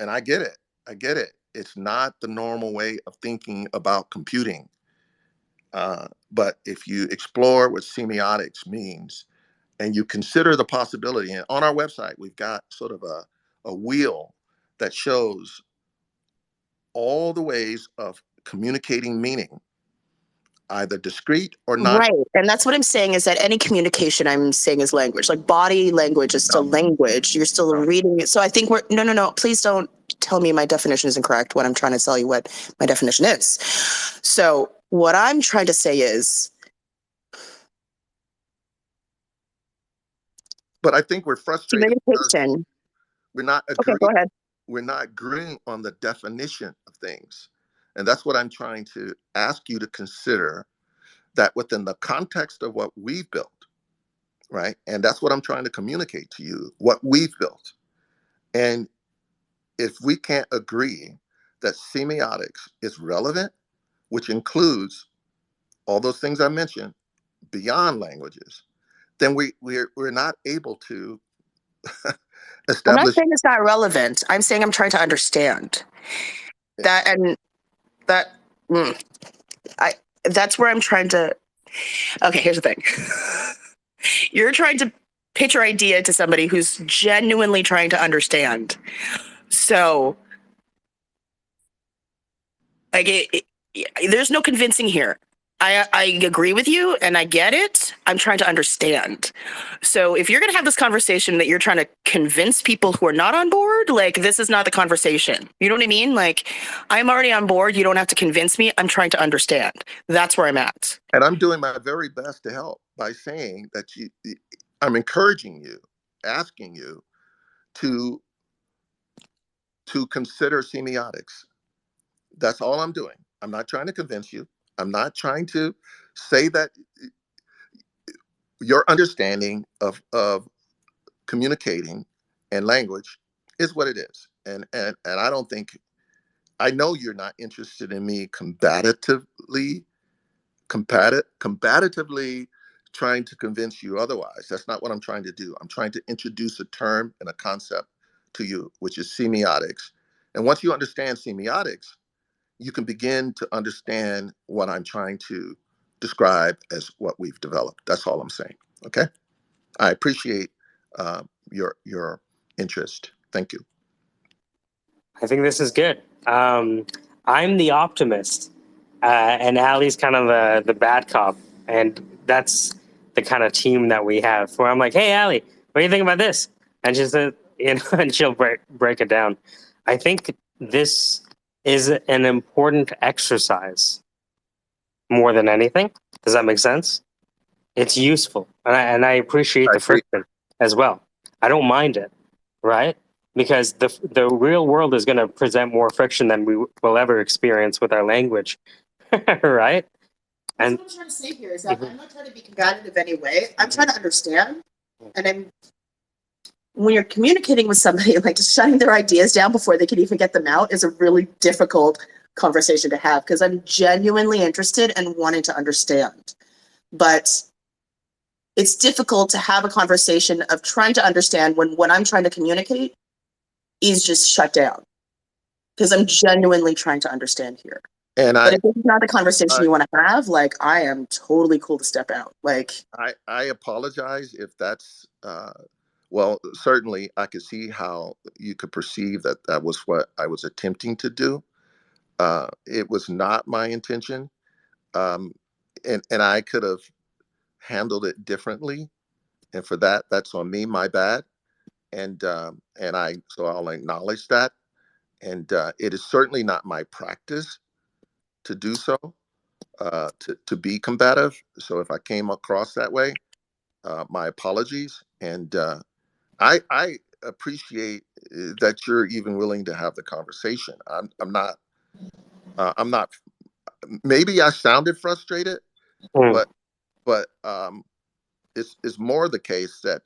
and I get it. I get it. It's not the normal way of thinking about computing. But if you explore what semiotics means and you consider the possibility, and on our website, we've got sort of a wheel that shows all the ways of communicating meaning, either discrete or not.
Right. And that's what I'm saying, is that any communication I'm saying is language. Like body language is still language. You're still reading it. So I think no. Please don't tell me my definition is incorrect when I'm trying to tell you what my definition is. So what I'm trying to say is.
But I think we're frustrated because
Communication.
we're not
Okay, go ahead.
we're not agreeing on the definition of things. And that's what I'm trying to ask you to consider, that within the context of what we've built, right? And that's what I'm trying to communicate to you, what we've built. And if we can't agree that semiotics is relevant, which includes all those things I mentioned beyond languages, then we're not able to establish.
I'm not saying it's not relevant. I'm saying I'm trying to understand that, and that. That's where I'm trying to. Okay, here's the thing. You're trying to pitch your idea to somebody who's genuinely trying to understand. So, like, there's no convincing here. I agree with you and I get it. I'm trying to understand. So if you're going to have this conversation that you're trying to convince people who are not on board, like, this is not the conversation. You know what I mean? Like, I'm already on board. You don't have to convince me. I'm trying to understand. That's where I'm at.
And I'm doing my very best to help by saying that I'm encouraging you, asking you to consider semiotics. That's all I'm doing. I'm not trying to convince you. I'm not trying to say that your understanding of communicating and language is what it is. And I don't think, I know you're not interested in me combatively trying to convince you otherwise. That's not what I'm trying to do. I'm trying to introduce a term and a concept to you, which is semiotics. And once you understand semiotics, you can begin to understand what I'm trying to describe as what we've developed. That's all I'm saying. Okay. I appreciate your interest. Thank you.
I think this is good. I'm the optimist, and Allie's kind of the bad cop, and that's the kind of team that we have. Where I'm like, "Hey, Allie, what do you think about this?" And she's, and she'll break it down. I think this is an important exercise more than anything. Does that make sense? It's useful, and I appreciate the friction as well. I don't mind it, right? Because the real world is going to present more friction than we will ever experience with our language, right? And
what I'm trying to say here is that I'm not trying to be combative in any way. I'm trying to understand, and when you're communicating with somebody, like, just shutting their ideas down before they can even get them out is a really difficult conversation to have, because I'm genuinely interested and wanting to understand. But it's difficult to have a conversation of trying to understand when what I'm trying to communicate is just shut down, because I'm genuinely trying to understand here. But if this is not the conversation you want to have, like, I am totally cool to step out. Like,
I apologize if that's well, certainly I could see how you could perceive that was what I was attempting to do. It was not my intention, and I could have handled it differently. And for that, that's on me, my bad. And so I'll acknowledge that. And it is certainly not my practice to do so, to be combative. So if I came across that way, my apologies. And I appreciate that you're even willing to have the conversation. I'm not maybe I sounded frustrated,
Hmm.
but it's more the case that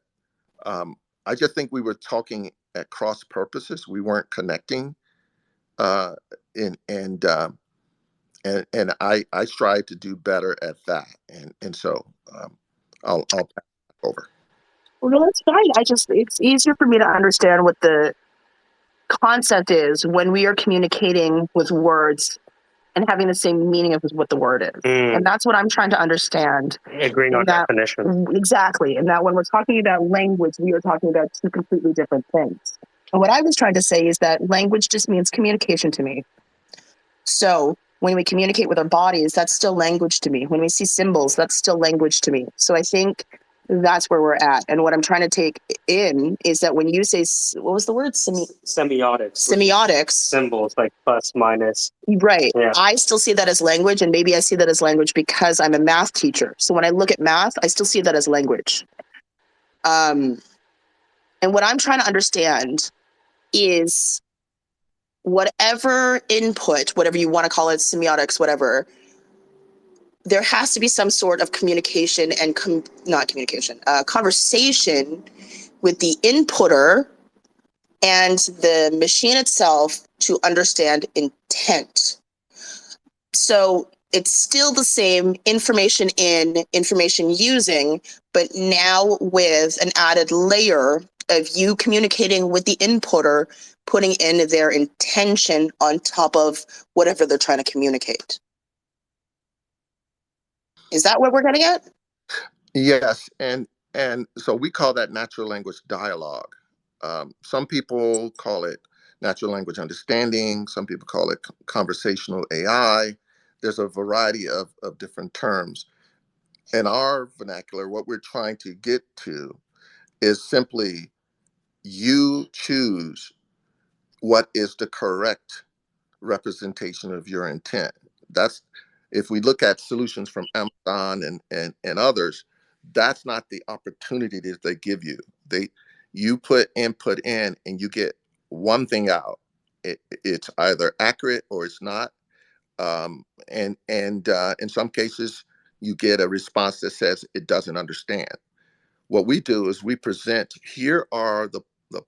I just think we were talking at cross purposes. We weren't connecting, uh, and I strive to do better at that, and so I'll pass it over.
Well, no, that's fine. It's easier for me to understand what the concept is when we are communicating with words and having the same meaning of what the word is. And that's what I'm trying to understand.
Agreeing on
That,
definition.
exactly. And that when we're talking about language, we are talking about two completely different things. And what I was trying to say is that language just means communication to me. So when we communicate with our bodies, that's still language to me. When we see symbols, that's still language to me. So I think that's where we're at. And what I'm trying to take in is that when you say, what was the word?
Semiotics.
Semiotics.
Symbols like plus, minus.
Right.
Yeah.
I still see that as language, and maybe I see that as language because I'm a math teacher. So when I look at math, I still see that as language. And what I'm trying to understand is whatever input, whatever you want to call it, semiotics, whatever, there has to be some sort of communication and conversation with the inputter and the machine itself to understand intent. So it's still the same information in, information using, but now with an added layer of you communicating with the inputter, putting in their intention on top of whatever they're trying to communicate. Is that what we're getting at?
Yes, and so we call that natural language dialogue. Some people call it natural language understanding. Some people call it conversational AI. There's a variety of different terms. In our vernacular, what we're trying to get to is simply you choose what is the correct representation of your intent. That's, if we look at solutions from Amazon and others, that's not the opportunity that they give you. You put input in and you get one thing out. It's either accurate or it's not. And in some cases, you get a response that says it doesn't understand. What we do is we present, here are the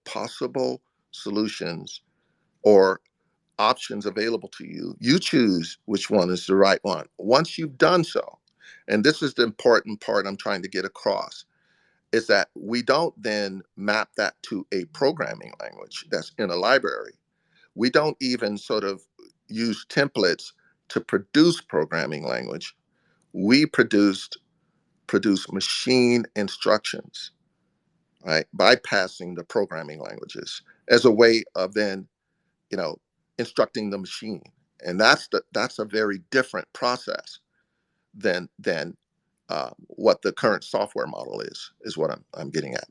possible solutions or options available to you. You choose which one is the right one. Once you've done so, and this is the important part I'm trying to get across, is that we don't then map that to a programming language that's in a library. We don't even sort of use templates to produce programming language. We produce machine instructions, right? Bypassing the programming languages as a way of then, instructing the machine. And that's a very different process than what the current software model is what I'm getting at.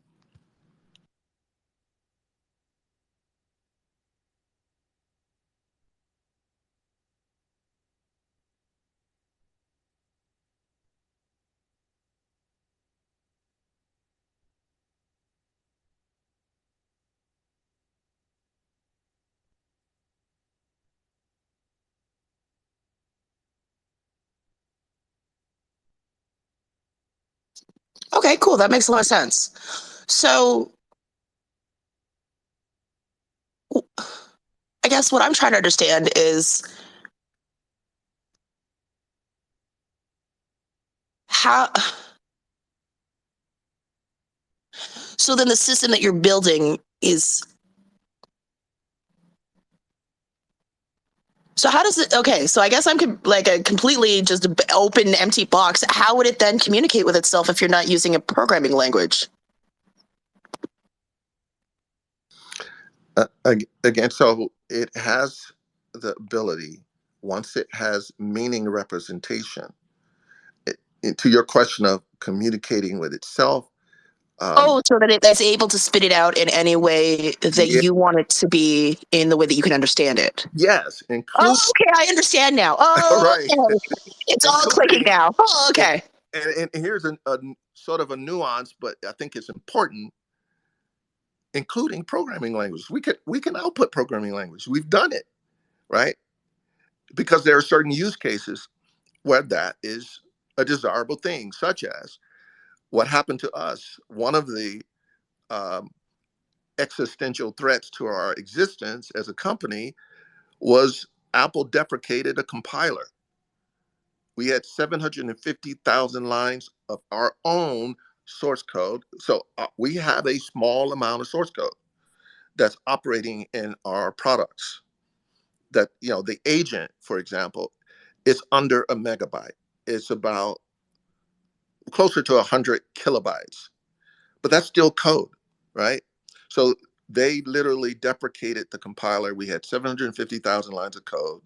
Okay, cool. That makes a lot of sense. So I guess what I'm trying to understand is how, so then the system that you're building is, so how does it, okay, so I guess I'm like a completely just open, empty box. How would it then communicate with itself if you're not using a programming language?
Again, so it has the ability, once it has meaning representation, to your question of communicating with itself.
So that it's able to spit it out in any way that you want it to be, in the way that you can understand it.
Yes.
Okay, I understand now.
Right.
Okay. It's all clicking now. Oh, okay.
And here's a sort of a nuance, but I think it's important, including programming language. We can output programming language. We've done it, right? because there are certain use cases where that is a desirable thing, such as what happened to us. One of the um, existential threats to our existence as a company was Apple deprecated a compiler. We had 750,000 lines of our own source code. So we have a small amount of source code that's operating in our products. That, you know, the agent, for example, is under a megabyte. It's about closer to 100 kilobytes, but that's still code, right? So they literally deprecated the compiler. We had 750,000 lines of code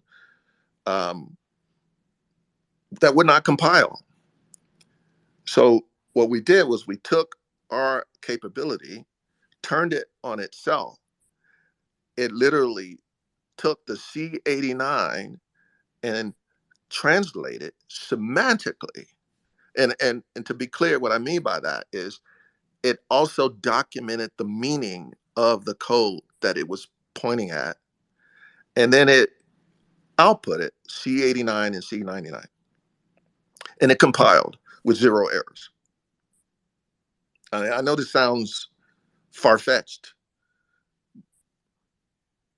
that would not compile. So what we did was we took our capability, turned it on itself. It literally took the C89 and translated semantically. And to be clear, what I mean by that is it also documented the meaning of the code that it was pointing at. And then it outputted C89 and C99. And it compiled with 0 errors. I know this sounds far-fetched,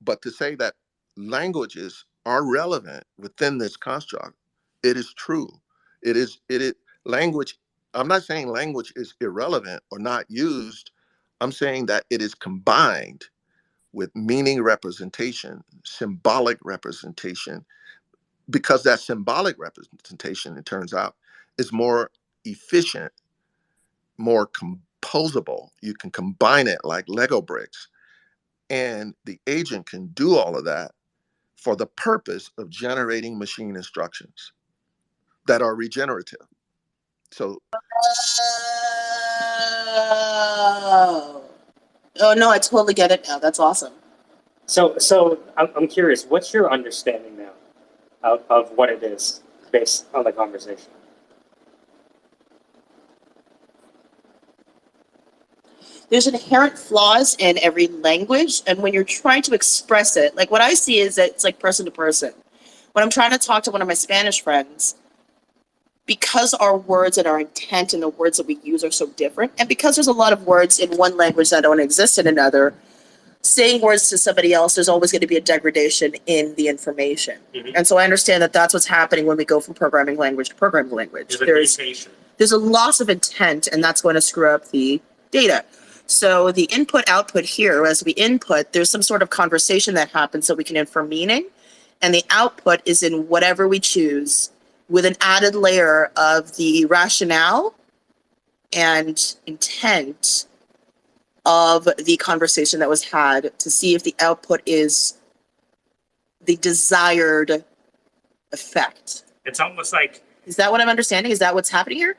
but to say that languages are relevant within this construct, it is true. It is language. I'm not saying language is irrelevant or not used. I'm saying that it is combined with meaning representation, symbolic representation, because that symbolic representation, it turns out, is more efficient, more composable. You can combine it like Lego bricks. And the agent can do all of that for the purpose of generating machine instructions that are regenerative. So,
oh no, I totally get it now. That's awesome.
So I'm curious, what's your understanding now of what it is based on the conversation?
There's inherent flaws in every language, and when you're trying to express it, like what I see is that it's like person to person. When I'm trying to talk to one of my Spanish friends, because our words and our intent and the words that we use are so different, and because there's a lot of words in one language that don't exist in another, saying words to somebody else, there's always going to be a degradation in the information. Mm-hmm. And so I understand that that's what's happening when we go from programming language to programming language. There's a loss of intent, and that's going to screw up the data. So the input-output here, as we input, there's some sort of conversation that happens so we can infer meaning, and the output is in whatever we choose with an added layer of the rationale and intent of the conversation that was had to see if the output is the desired effect.
It's almost like...
Is that what I'm understanding? Is that what's happening here?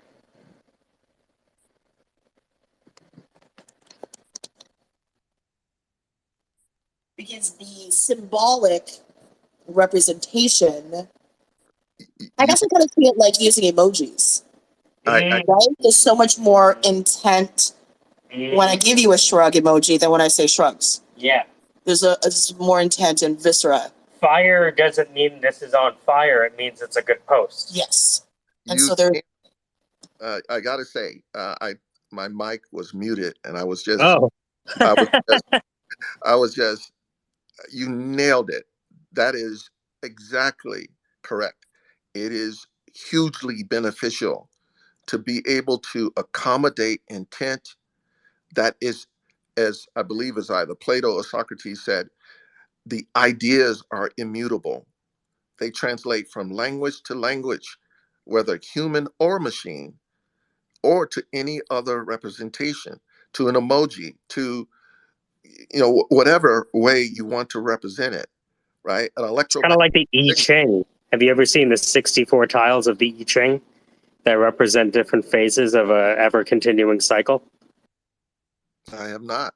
Because the symbolic representation, I guess I kind of see it like using emojis. Right? There's so much more intent when I give you a shrug emoji than when I say shrugs.
Yeah.
There's more intent and viscera.
Fire doesn't mean this is on fire. It means it's a good post.
Yes. And so there...
I gotta say, my mic was muted, and I was just...
Oh.
I was just... You nailed it. That is exactly correct. It is hugely beneficial to be able to accommodate intent that is, as I believe as either Plato or Socrates said, the ideas are immutable. They translate from language to language, whether human or machine, or to any other representation, to an emoji, to, you know, whatever way you want to represent it, right? An electromagnetic...
Kind of like the I Ching. Have you ever seen the 64 tiles of the I Ching that represent different phases of a ever-continuing cycle?
I have not.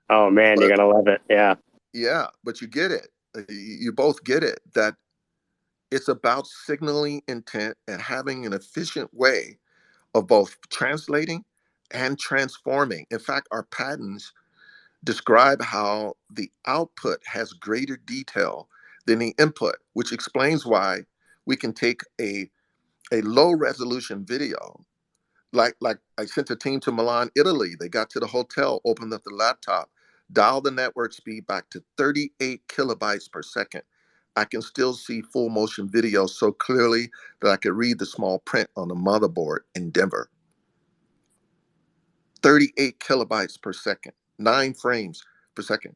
Oh man, you're gonna love it. Yeah.
Yeah, but you get it. You both get it, that it's about signaling intent and having an efficient way of both translating and transforming. In fact, our patents describe how the output has greater detail than the input, which explains why we can take a low resolution video. Like I sent a team to Milan, Italy. They got to the hotel, opened up the laptop, dialed the network speed back to 38 kilobytes per second. I can still see full motion video so clearly that I could read the small print on the motherboard in Denver. 38 kilobytes per second, 9 frames per second.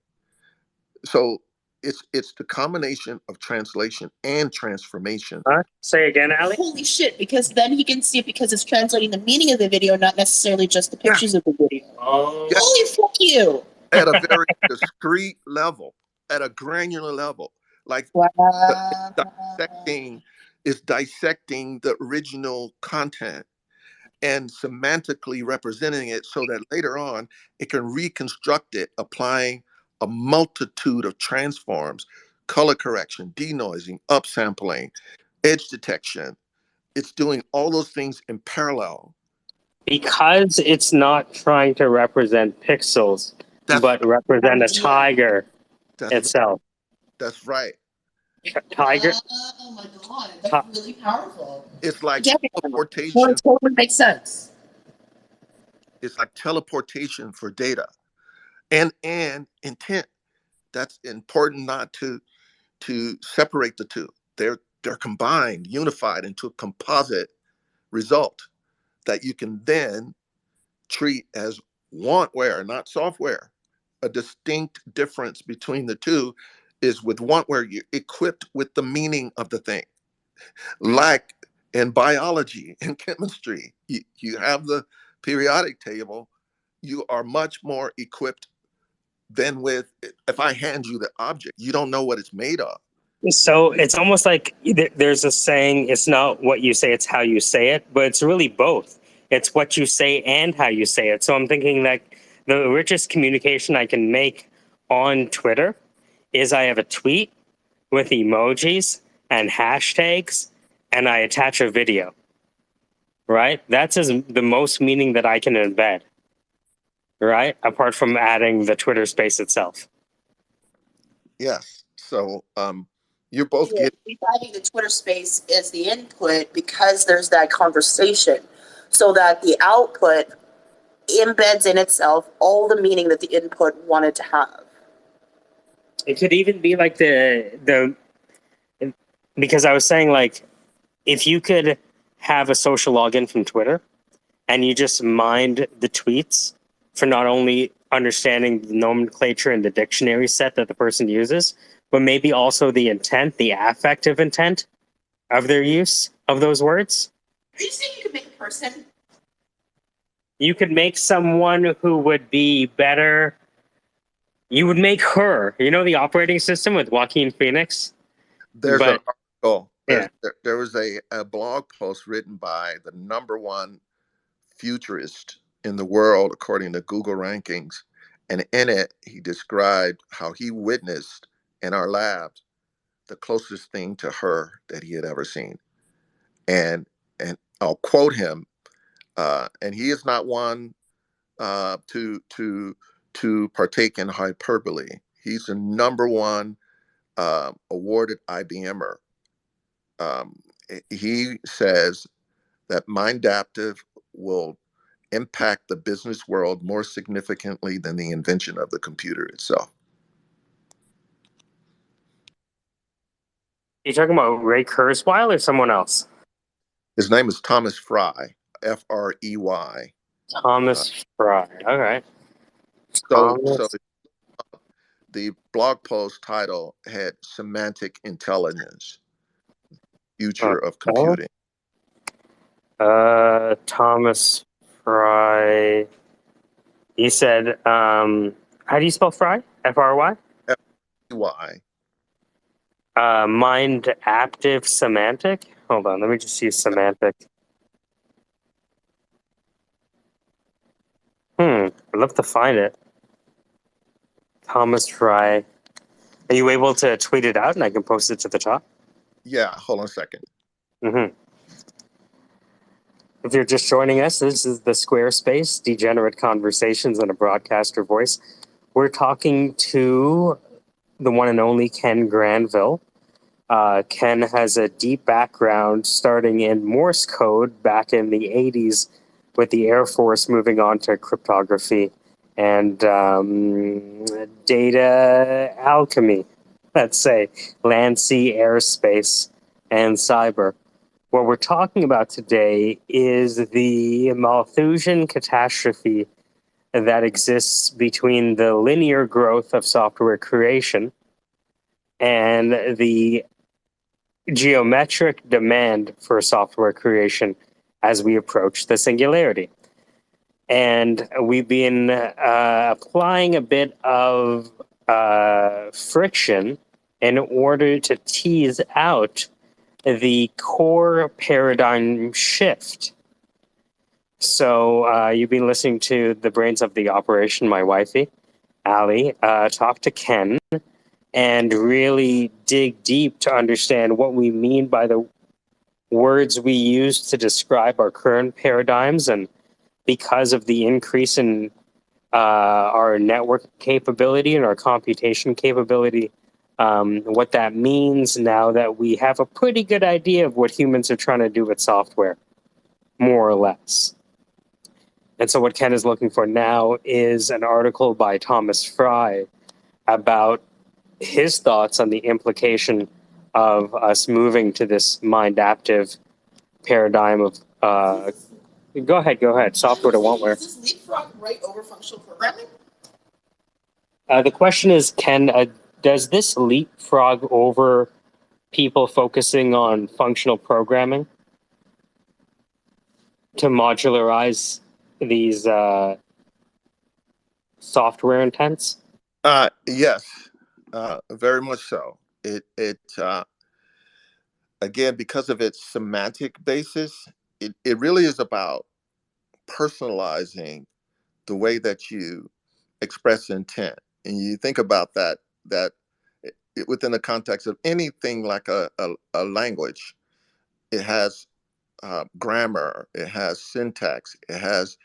So it's the combination of translation and transformation.
Say again, Ali?
Holy shit, because then he can see it because it's translating the meaning of the video, not necessarily just the pictures of the video.
Oh.
Yeah.
Holy fuck you.
At a very discrete level, at a granular level. Like it's dissecting the original content and semantically representing it so that later on it can reconstruct it, applying a multitude of transforms, color correction, denoising, upsampling, edge detection. It's doing all those things in parallel.
Because it's not trying to represent pixels, but represent a tiger itself.
That's right.
Tiger.
Oh my god, that's really powerful.
It's like teleportation.
Well, it totally makes sense.
It's like teleportation for data and intent. That's important not to separate the two. They're combined, unified into a composite result that you can then treat as wantware, not software. A distinct difference between the two is with wantware, you're equipped with the meaning of the thing. Like in biology and chemistry, you have the periodic table, you are much more equipped than with, if I hand you the object, you don't know what it's made of.
So it's almost like there's a saying, it's not what you say, it's how you say it, but it's really both. It's what you say and how you say it. So I'm thinking that the richest communication I can make on Twitter is I have a tweet with emojis and hashtags, and I attach a video, right? That's the most meaning that I can embed, right? Apart from adding the Twitter space itself.
Yes. So you're both getting...
Having the Twitter space is the input because there's that conversation, so that the output embeds in itself all the meaning that the input wanted to have.
It could even be like because I was saying, like, if you could have a social login from Twitter and you just mined the tweets for not only understanding the nomenclature and the dictionary set that the person uses, but maybe also the intent, the affective intent of their use of those words.
Are you saying you could make a person?
You could make someone who would be better. You would make her, you know, the operating system with Joaquin Phoenix?
There's an article.
Yeah.
There was a blog post written by the #1 futurist in the world, according to Google rankings. And in it, he described how he witnessed in our labs the closest thing to her that he had ever seen. And I'll quote him, and he is not one to partake in hyperbole. He's the #1 awarded IBMer. He says that Mindaptive will impact the business world more significantly than the invention of the computer itself.
You talking about Ray Kurzweil or someone else?
His name is Thomas Frey, Frey.
Thomas Frey. All right.
So the blog post title had Semantic Intelligence, Future of Computing.
Thomas Frey. You said, how do you spell Frey? F-R-Y?
F-R-Y.
Mind Active Semantic? Hold on, let me just use semantic. I'd love to find it. Thomas Frey. Are you able to tweet it out and I can post it to the top?
Yeah, hold on a second.
If you're just joining us, this is the SquareSpace, Degenerate Conversations in a Broadcaster Voice. We're talking to the one and only Ken Granville Ken has a deep background starting in Morse code back in the 80s with the Air Force, moving on to cryptography and data alchemy, let's say, land, sea, airspace, and cyber. What we're talking about today is the Malthusian catastrophe that exists between the linear growth of software creation and the geometric demand for software creation as we approach the singularity. And we've been applying a bit of friction in order to tease out the core paradigm shift. So you've been listening to the brains of the operation, my wifey, Allie, talk to Ken and really dig deep to understand what we mean by the words we use to describe our current paradigms. And because of the increase in our network capability and our computation capability, what that means now that we have a pretty good idea of what humans are trying to do with software, more or less. And so what Ken is looking for now is an article by Thomas Fry about his thoughts on the implication of us moving to this mind-active paradigm of go ahead. Software to won't wear.
Does this leapfrog right over functional programming?
The question is, does this leapfrog over people focusing on functional programming to modularize these software intents?
Yes, very much so. It again, because of its semantic basis, it really is about personalizing the way that you express intent. And you think about that within the context of anything like a language, it has grammar, it has syntax, it has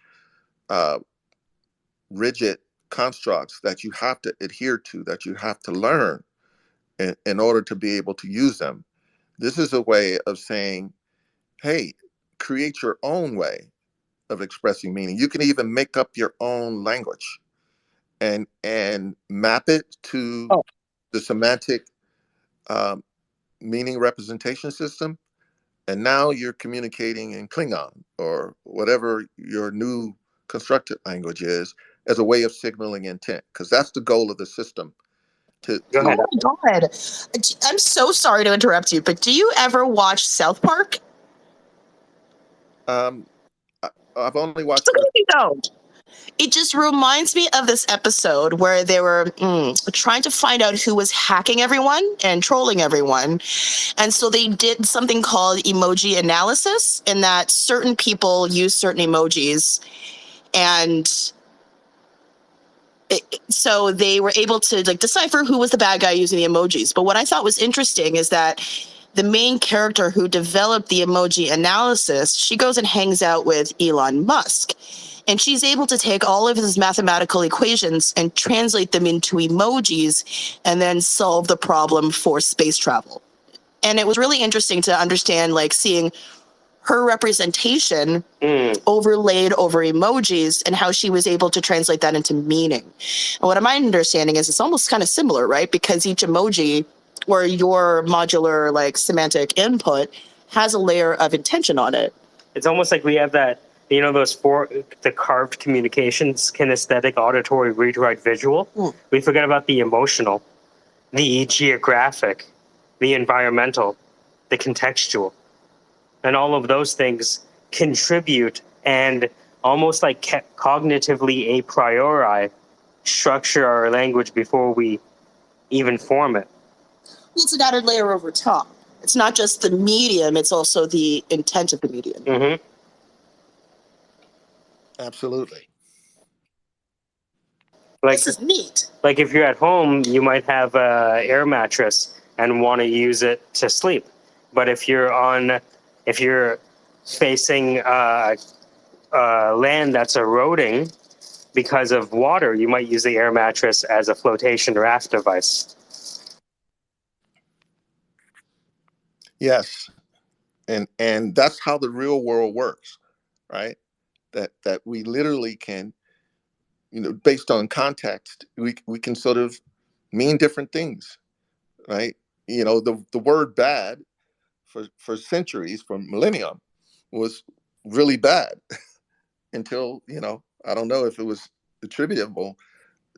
rigid constructs that you have to adhere to, that you have to learn in order to be able to use them. This is a way of saying, hey, create your own way of expressing meaning. You can even make up your own language and map it to the semantic meaning representation system. And now you're communicating in Klingon or whatever your new constructed language is as a way of signaling intent, because that's the goal of the system.
Go ahead.
Oh my God. I'm so sorry to interrupt you, but do you ever watch South Park?
I've only watched
It's okay if you don't. It just reminds me of this episode where they were trying to find out who was hacking everyone and trolling everyone. And so they did something called emoji analysis, in that certain people use certain emojis. And so they were able to decipher who was the bad guy using the emojis. But what I thought was interesting is that the main character who developed the emoji analysis, she goes and hangs out with Elon Musk. And she's able to take all of his mathematical equations and translate them into emojis and then solve the problem for space travel. And it was really interesting to understand, seeing her representation overlaid over emojis and how she was able to translate that into meaning. And what my understanding is, it's almost kind of similar, right? Because each emoji or your modular semantic input has a layer of intention on it.
It's almost like we have that, the carved communications, kinesthetic, auditory, read, write, visual. We forget about the emotional, the geographic, the environmental, the contextual. And all of those things contribute and almost cognitively a priori structure our language before we even form it.
Well, it's an added layer over top. It's not just the medium, it's also the intent of the medium.
Mm-hmm.
Absolutely.
This is neat.
Like if you're at home, you might have an air mattress and want to use it to sleep. But if you're facing land that's eroding because of water, you might use the air mattress as a flotation raft device.
Yes, and that's how the real world works, right? That we literally can, based on context, we can sort of mean different things, right? The word bad for centuries, for millennium, was really bad until, I don't know if it was attributable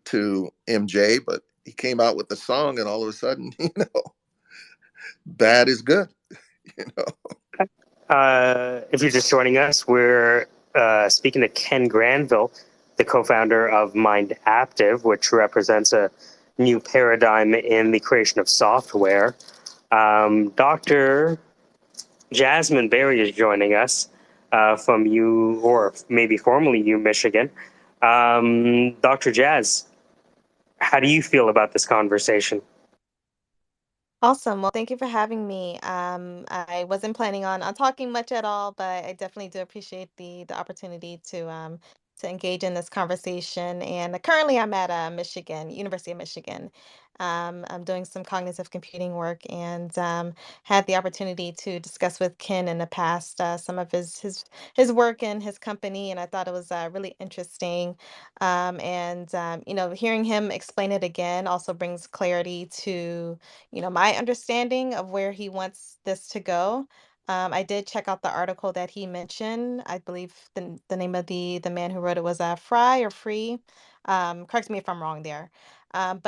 to MJ, but he came out with the song, and all of a sudden, bad is good, you know.
If you're just joining us, we're speaking to Ken Granville, the co-founder of Mind Active, which represents a new paradigm in the creation of software. Dr. Jasmine Berry is joining us from U, or maybe formerly U, Michigan. Dr. Jazz, how do you feel about this conversation?
Awesome. Well, thank you for having me. I wasn't planning on talking much at all, but I definitely do appreciate the opportunity to engage in this conversation. And currently, I'm at Michigan, University of Michigan. I'm doing some cognitive computing work, and had the opportunity to discuss with Ken in the past some of his work and his company, and I thought it was really interesting. Hearing him explain it again also brings clarity to my understanding of where he wants this to go. I did check out the article that he mentioned. I believe the name of the man who wrote it was Fry or Free. Correct me if I'm wrong there. I'm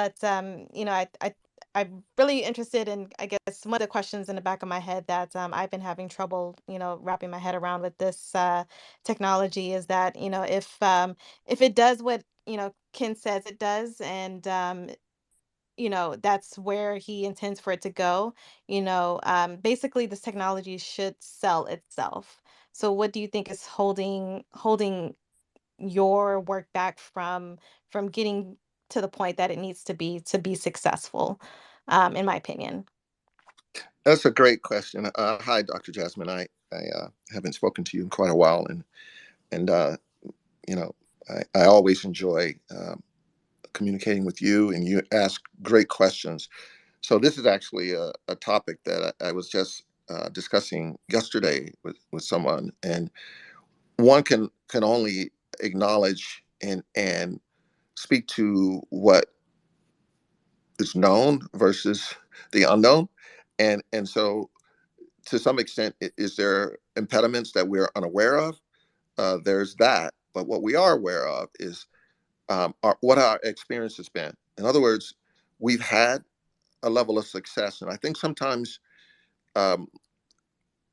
really interested in, I guess, one of the questions in the back of my head that I've been having trouble, wrapping my head around with this technology is that, if it does what, Ken says it does, and that's where he intends for it to go. Basically, this technology should sell itself. So, what do you think is holding your work back from getting to the point that it needs to be successful? In my opinion.
That's a great question. Hi, Dr. Jasmine. I haven't spoken to you in quite a while, and you know, I always enjoy communicating with you, and you ask great questions. So this is actually a topic that I was just discussing yesterday with someone, and one can only acknowledge and speak to what is known versus the unknown, and so to some extent, is there impediments that we're unaware of? There's that, but what we are aware of is what our experience has been. In other words, we've had a level of success, and I think sometimes, um,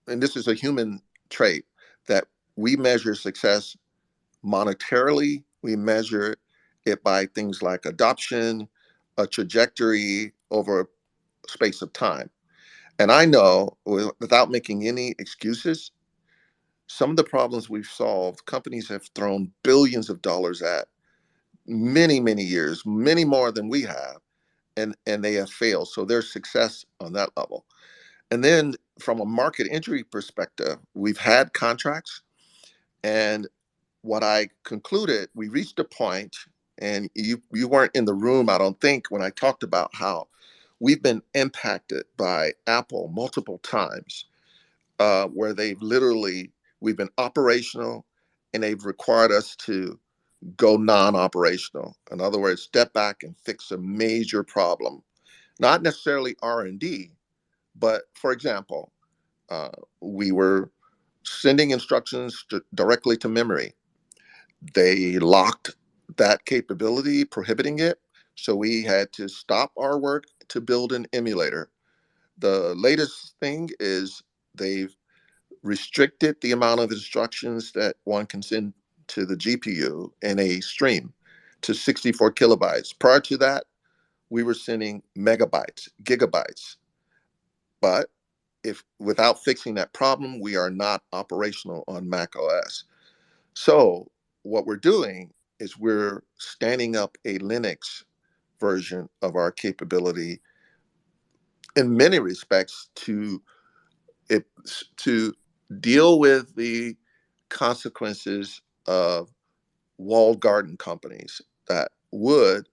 and this is a human trait, that we measure success monetarily. We measure it by things like adoption, a trajectory over a space of time. And I know, without making any excuses, some of the problems we've solved, companies have thrown billions of dollars at many, many years, many more than we have, and they have failed. So there's success on that level. And then from a market entry perspective, we've had contracts, and what I concluded, we reached a point, and you weren't in the room, I don't think, when I talked about how we've been impacted by Apple multiple times, where we've been operational, and they've required us to go non-operational. In other words, step back and fix a major problem, not necessarily R&D, but for example, we were sending instructions directly to memory. They locked that capability, prohibiting it. So we had to stop our work to build an emulator. The latest thing is they've restricted the amount of instructions that one can send to the GPU in a stream to 64 kilobytes. Prior to that, we were sending megabytes, gigabytes. But if without fixing that problem, we are not operational on Mac OS. So what we're doing is we're standing up a Linux version of our capability in many respects it to deal with the consequences of walled garden companies that would,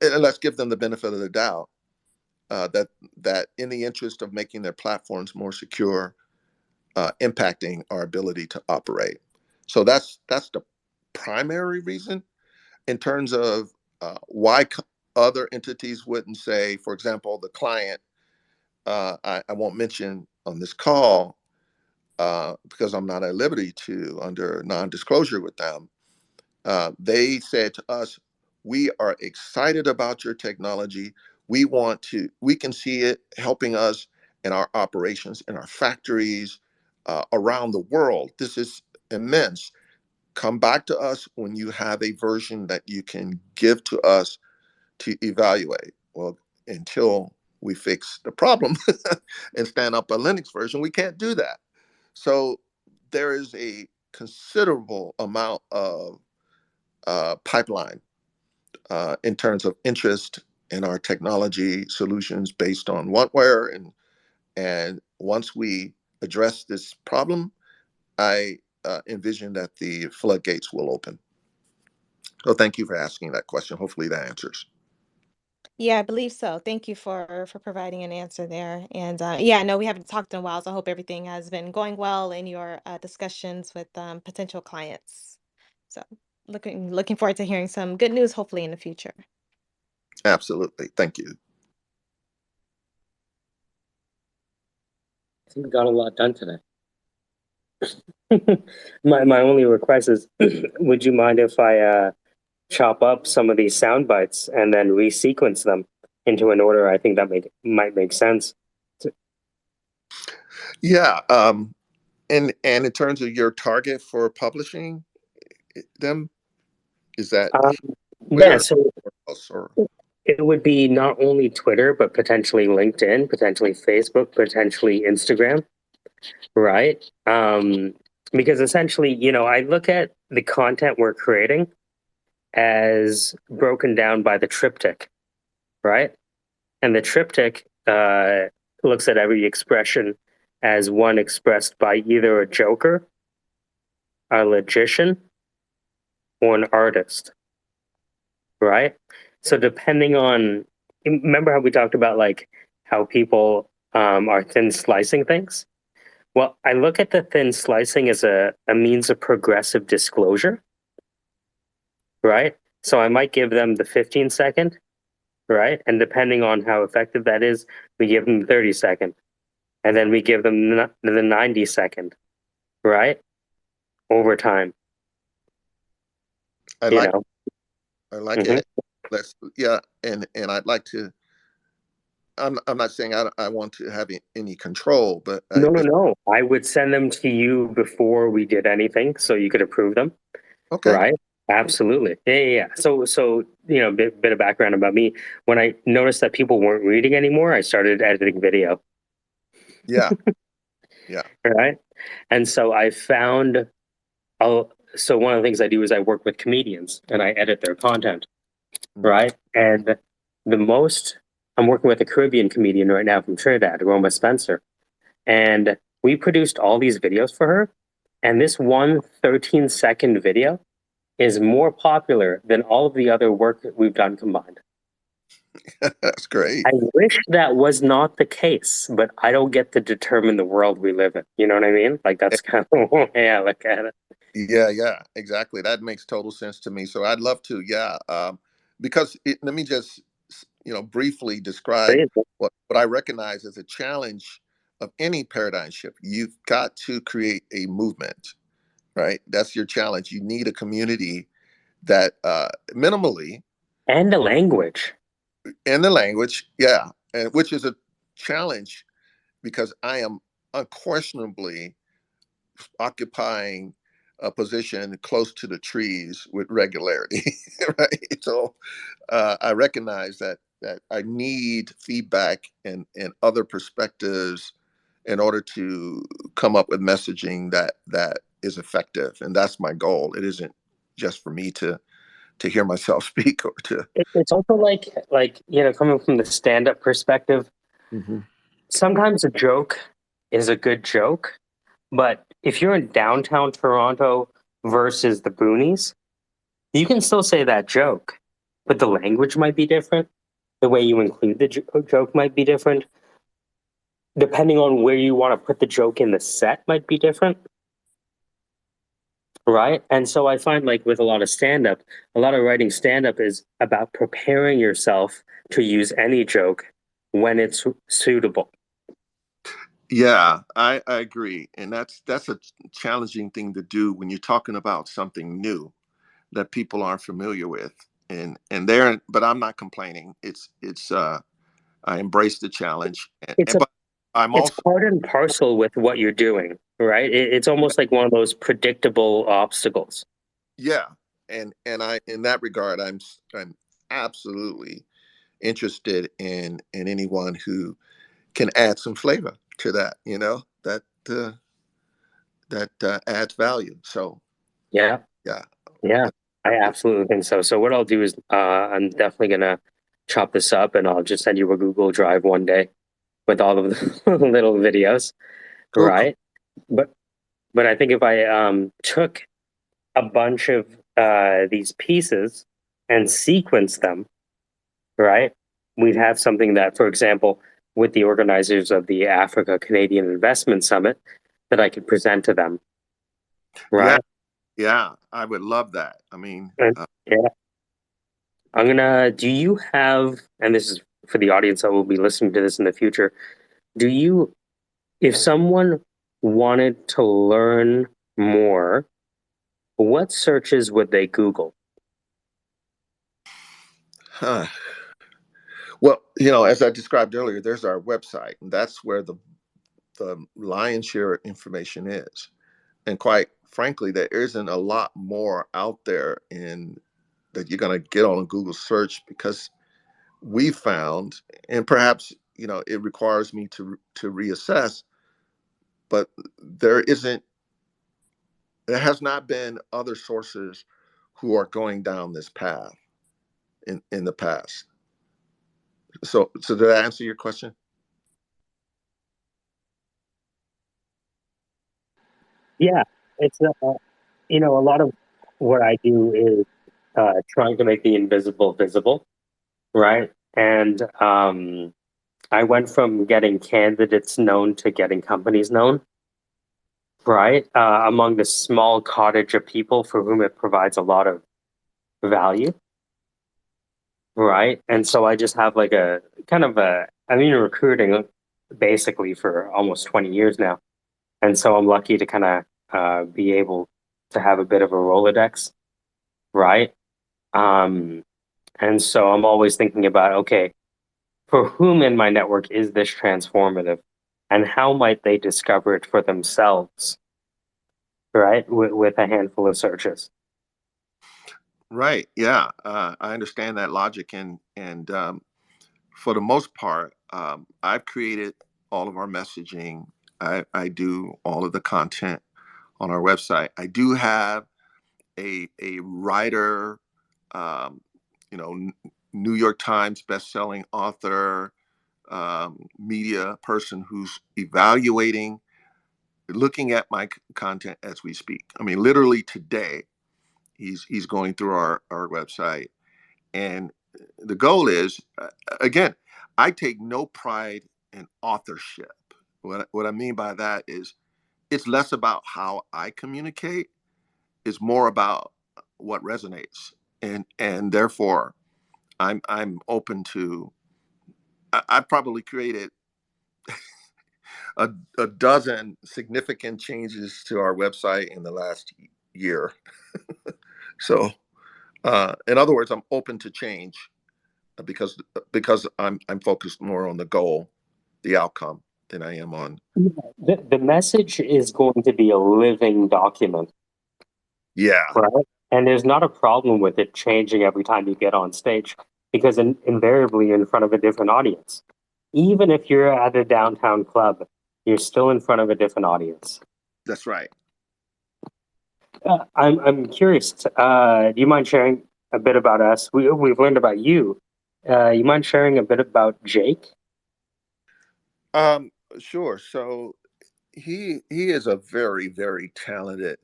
and let's give them the benefit of the doubt, that in the interest of making their platforms more secure, impacting our ability to operate. So that's the primary reason. In terms of why other entities wouldn't say, for example, the client, I won't mention on this call because I'm not at liberty to under non-disclosure with them. They said to us, we are excited about your technology. We can see it helping us in our operations, in our factories, around the world. This is immense. Come back to us when you have a version that you can give to us to evaluate. Well, until we fix the problem and stand up a Linux version, we can't do that. So there is a considerable amount of pipeline in terms of interest in our technology solutions based on OneWare. And once we address this problem, I envision that the floodgates will open. So thank you for asking that question. Hopefully that answers.
Yeah, I believe so. Thank you for providing an answer there. And yeah, I know we haven't talked in a while, so I hope everything has been going well in your discussions with potential clients. So looking forward to hearing some good news, hopefully in the future.
Absolutely. Thank you.
I think we got a lot done today. my only request is, would you mind if I chop up some of these sound bites and then resequence them into an order I think that might make sense?
Yeah. And in terms of your target for publishing them, is that
yeah, so
or
it would be not only Twitter, but potentially LinkedIn, potentially Facebook, potentially Instagram, right? Because essentially, I look at the content we're creating as broken down by the triptych, right? And the triptych looks at every expression as one expressed by either a joker, a logician, or an artist, right? So depending on, remember how we talked about like how people are thin slicing things? Well, I look at the thin slicing as a means of progressive disclosure, right? So I might give them the 15-second, right? And depending on how effective that is, we give them the 30-second. And then we give them the 90-second, right? Over time.
I like it. And I'd like to. I'm not saying I want to have any control, but
No. I would send them to you before we did anything, so you could approve them.
Okay.
Right. Absolutely. Yeah. So bit of background about me. When I noticed that people weren't reading anymore, I started editing video.
Yeah. Yeah.
Right. And so I found. So one of the things I do is I work with comedians and I edit their content. Right. And I'm working with a Caribbean comedian right now from Trinidad, Roma Spencer. And we produced all these videos for her. And this one 13-second video is more popular than all of the other work that we've done combined.
That's great.
I wish that was not the case, but I don't get to determine the world we live in. You know what I mean? Like that's kind of the way I look at it.
Yeah, exactly. That makes total sense to me. So I'd love to, because let me just, briefly describe what I recognize as a challenge of any paradigm shift. You've got to create a movement, right? That's your challenge. You need a community that minimally.
And the language.
And the language, yeah. And which is a challenge because I am unquestionably occupying a position close to the trees with regularity, right? So I recognize that I need feedback and other perspectives in order to come up with messaging that is effective, and that's my goal. It isn't just for me to hear myself speak or to.
It's also like coming from the stand-up perspective.
Mm-hmm.
Sometimes a joke is a good joke, but if you're in downtown Toronto versus the boonies, you can still say that joke, but the language might be different. the way you include the joke might be different. Depending on where you want to put the joke in the set might be different. Right. And so I find like with a lot of stand up, a lot of writing stand up is about preparing yourself to use any joke when it's suitable.
Yeah, I agree, and that's a challenging thing to do when you're talking about something new that people aren't familiar with, and they're but I'm not complaining. It's I embrace the challenge,
It's
but I'm
it's
also
part and parcel with what you're doing, right? It's almost like one of those predictable obstacles.
yeah, and I in that regard I'm absolutely interested in anyone who can add some flavor to that, that adds value. So
Yeah,
yeah,
yeah, I absolutely think so. So what I'll do is I'm definitely gonna chop this up and I'll just send you a Google Drive one day with all of the little videos,
cool, cool.
right? But but I think if I took a bunch of these pieces and sequenced them, right, we'd have something that, for example, with the organizers of the Africa Canadian Investment Summit, that I could present to them,
Yeah,
right?
yeah, I would love that. I mean,
And yeah, I'm gonna. Do you have? And this is for the audience that will be listening to this in the future. Do you, if someone wanted to learn more, what searches would they Google?
huh. Well, as I described earlier, there's our website, and that's where the lion's share of information is. And quite frankly, there isn't a lot more out there in that you're going to get on a Google search because we found, and perhaps it requires me to reassess, but there isn't, there has not been other sources who are going down this path in the past. So did I answer your question?
Yeah, it's a lot of what I do is trying to make the invisible visible, right? And I went from getting candidates known to getting companies known, right? Among the small cottage of people for whom it provides a lot of value, right? And so I just have like a kind of a, I've been recruiting basically for almost 20 years now. And so I'm lucky to kind of be able to have a bit of a Rolodex, right? Um, and so I'm always thinking about, okay, for whom in my network is this transformative? And how might they discover it for themselves, right? With a handful of searches.
Right. Yeah. I understand that logic, and for the most part, I've created all of our messaging. I do all of the content on our website. I do have a writer, um, New York Times best-selling author, media person who's evaluating, looking at my content as we speak. I mean, literally today, he's going through our website, and the goal is, again, I take no pride in authorship. What I mean by that is it's less about how I communicate, it's more about what resonates. And therefore I'm open to, I've probably created a dozen significant changes to our website in the last year. So in other words, I'm open to change because I'm focused more on the goal, the outcome, than I am on.
The message is going to be a living document,
Yeah,
right? And there's not a problem with it changing every time you get on stage because invariably you're in front of a different audience. Even if you're at a downtown club, you're still in front of a different audience.
that's right.
I'm curious. Do you mind sharing a bit about us? We've learned about you. You mind sharing a bit about Jake?
Sure. So he is a very, very talented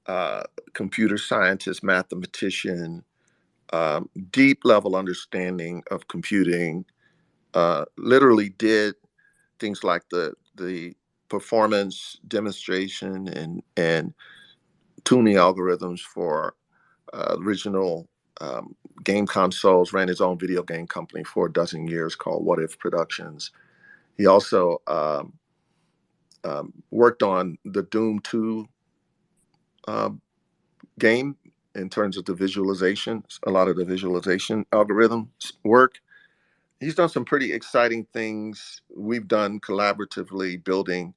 uh, computer scientist, mathematician, deep level understanding of computing, literally did things like the performance demonstration and tuning algorithms for original game consoles, ran his own video game company for a dozen years called What If Productions. He also worked on the Doom 2 game in terms of the visualization, a lot of the visualization algorithms work. He's done some pretty exciting things. We've done collaboratively building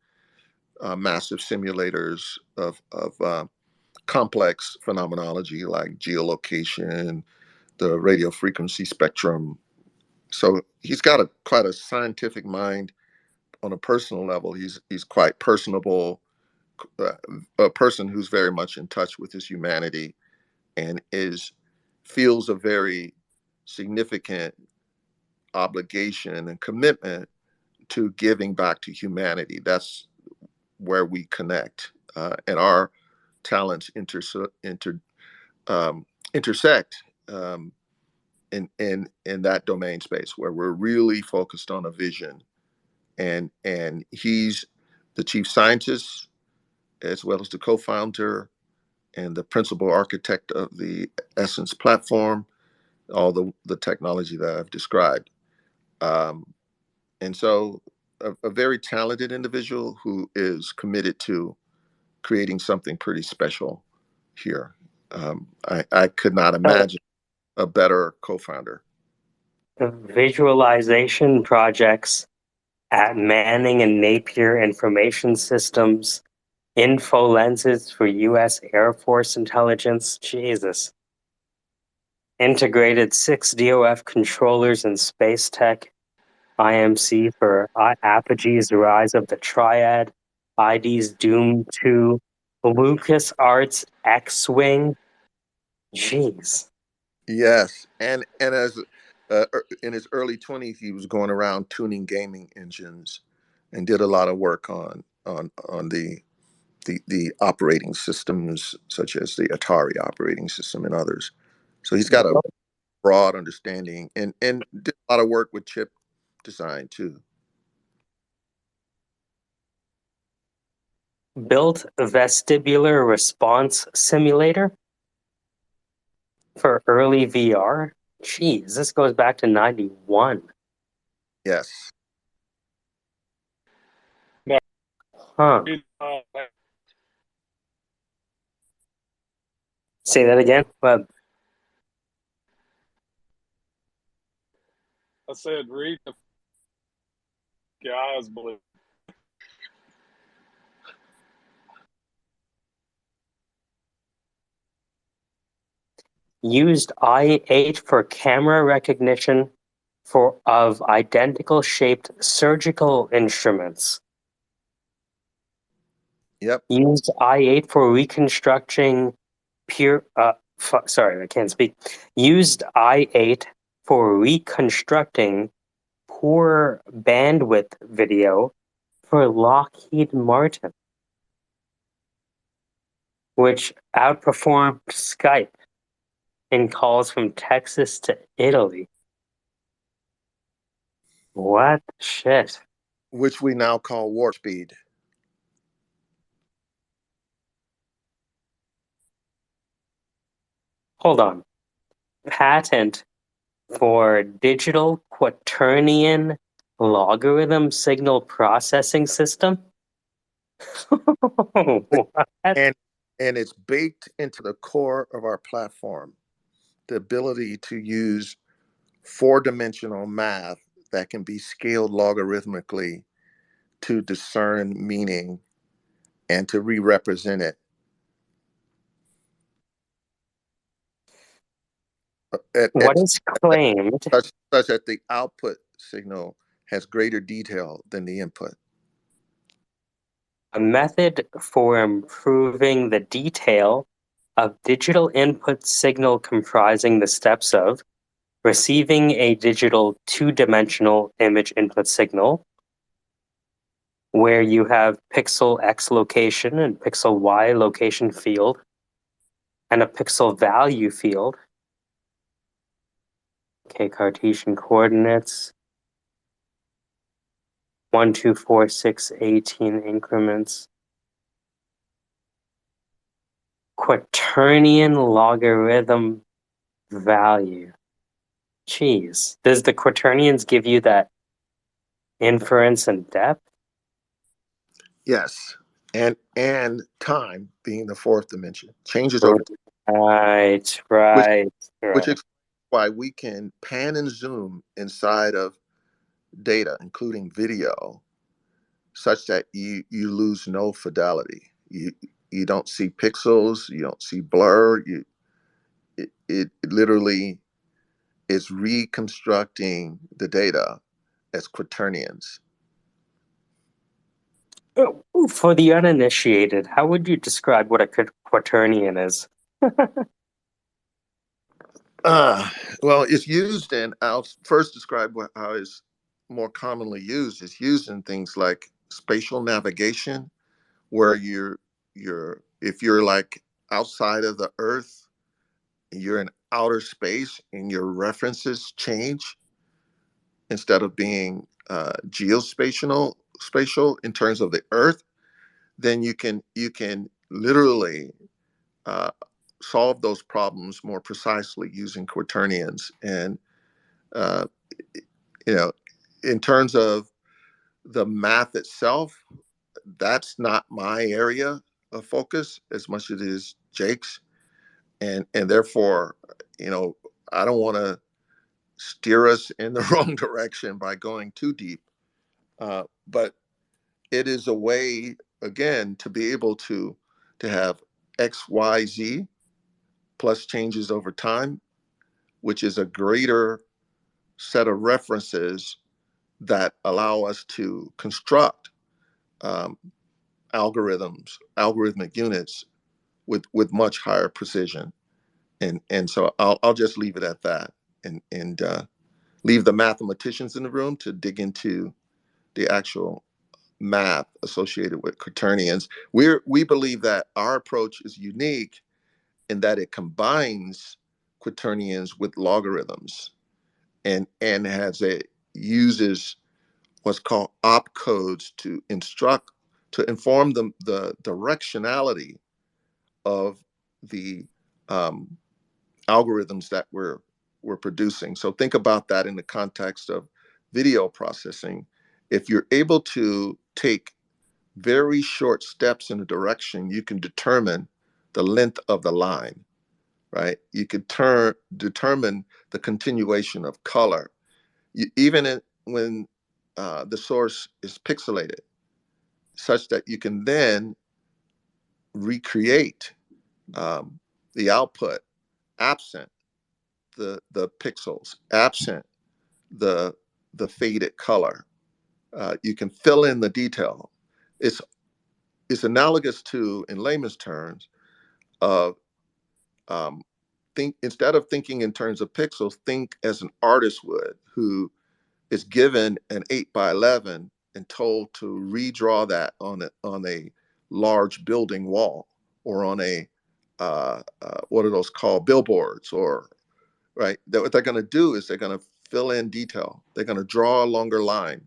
massive simulators of complex phenomenology like geolocation, the radio frequency spectrum. So he's got quite a scientific mind. On a personal level, he's quite personable, uh, a person who's very much in touch with his humanity and feels a very significant obligation and commitment to giving back to humanity. That's where we connect, and our talents intersect in that domain space where we're really focused on a vision. And he's the chief scientist as well as the co-founder and the principal architect of the Essence platform, all the technology that I've described. And so a very talented individual who is committed to creating something pretty special here. I could not imagine a better co-founder.
Visualization projects at Manning and Napier Information Systems, info lenses for U.S. Air Force intelligence. Jesus. Integrated 6 DOF controllers in space tech. IMC for Apogee's Rise of the Triad. ID's Doom 2. Lucas Arts X-Wing. Jeez.
Yes, and as in his early 20s, he was going around tuning gaming engines, and did a lot of work on the operating systems, such as the Atari operating system and others. So he's got a broad understanding, and did a lot of work with chip design too.
Built a vestibular response simulator for early VR. Jeez, this goes back to 91.
Yes.
Huh. Say that again? Web.
I said, read the guys, believe.
Used i8 for camera recognition of identical shaped surgical instruments.
Yep.
Used i8 for reconstructing sorry, I can't speak. Used i8 for reconstructing poor bandwidth video for Lockheed Martin, which outperformed Skype in calls from Texas to Italy. What shit?
Which we now call warp speed.
Hold on. Patent for digital quaternion logarithm signal processing system? What?
And it's baked into the core of our platform, the ability to use 4-dimensional math that can be scaled logarithmically to discern meaning and to re-represent it.
What is claimed
such that the output signal has greater detail than the input.
a method for improving the detail of digital input signal comprising the steps of receiving a digital 2-dimensional image input signal, where you have pixel X location and pixel Y location field, and a pixel value field, Okay, Cartesian coordinates. 1, 2, 4, 6, 18 increments. Quaternion logarithm value. Jeez. Does the quaternions give you that inference and depth?
Yes. And time being the fourth dimension changes over time,
Right,
which
right,
which
right.
explains why we can pan and zoom inside of data, including video, such that you lose no fidelity. You don't see pixels, you don't see blur. It literally is reconstructing the data as quaternions.
For the uninitiated, how would you describe what a quaternion is?
Uh, well, it's used in, I'll first describe how it's more commonly used. It's used in things like spatial navigation, where if you're like outside of the Earth, you're in outer space and your references change instead of being spatial in terms of the Earth, then you can literally uh, solve those problems more precisely using quaternions. And uh, you know, in terms of the math itself, that's not my area of focus as much as it is Jake's, and therefore, you know, I don't want to steer us in the wrong direction by going too deep. But it is a way, again, to be able to have X, Y, Z plus changes over time, which is a greater set of references that allow us to construct um, algorithmic units with much higher precision. And so I'll just leave it at that, and leave the mathematicians in the room to dig into the actual math associated with quaternions. We believe that our approach is unique in that it combines quaternions with logarithms, and uses what's called opcodes to inform the directionality of the um, algorithms that we're producing. So think about that in the context of video processing. If you're able to take very short steps in a direction, you can determine the length of the line, right? You could determine the continuation of color, when the source is pixelated, such that you can then recreate um, the output absent the pixels, absent the faded color. You can fill in the detail. It's it's analogous to, in layman's terms, of um, think instead of thinking in terms of pixels, think as an artist would, who is given an 8 by 11 and told to redraw that on a large building wall, or on a what are those called, billboards, or right. What they're going to do is they're going to fill in detail. They're going to draw a longer line,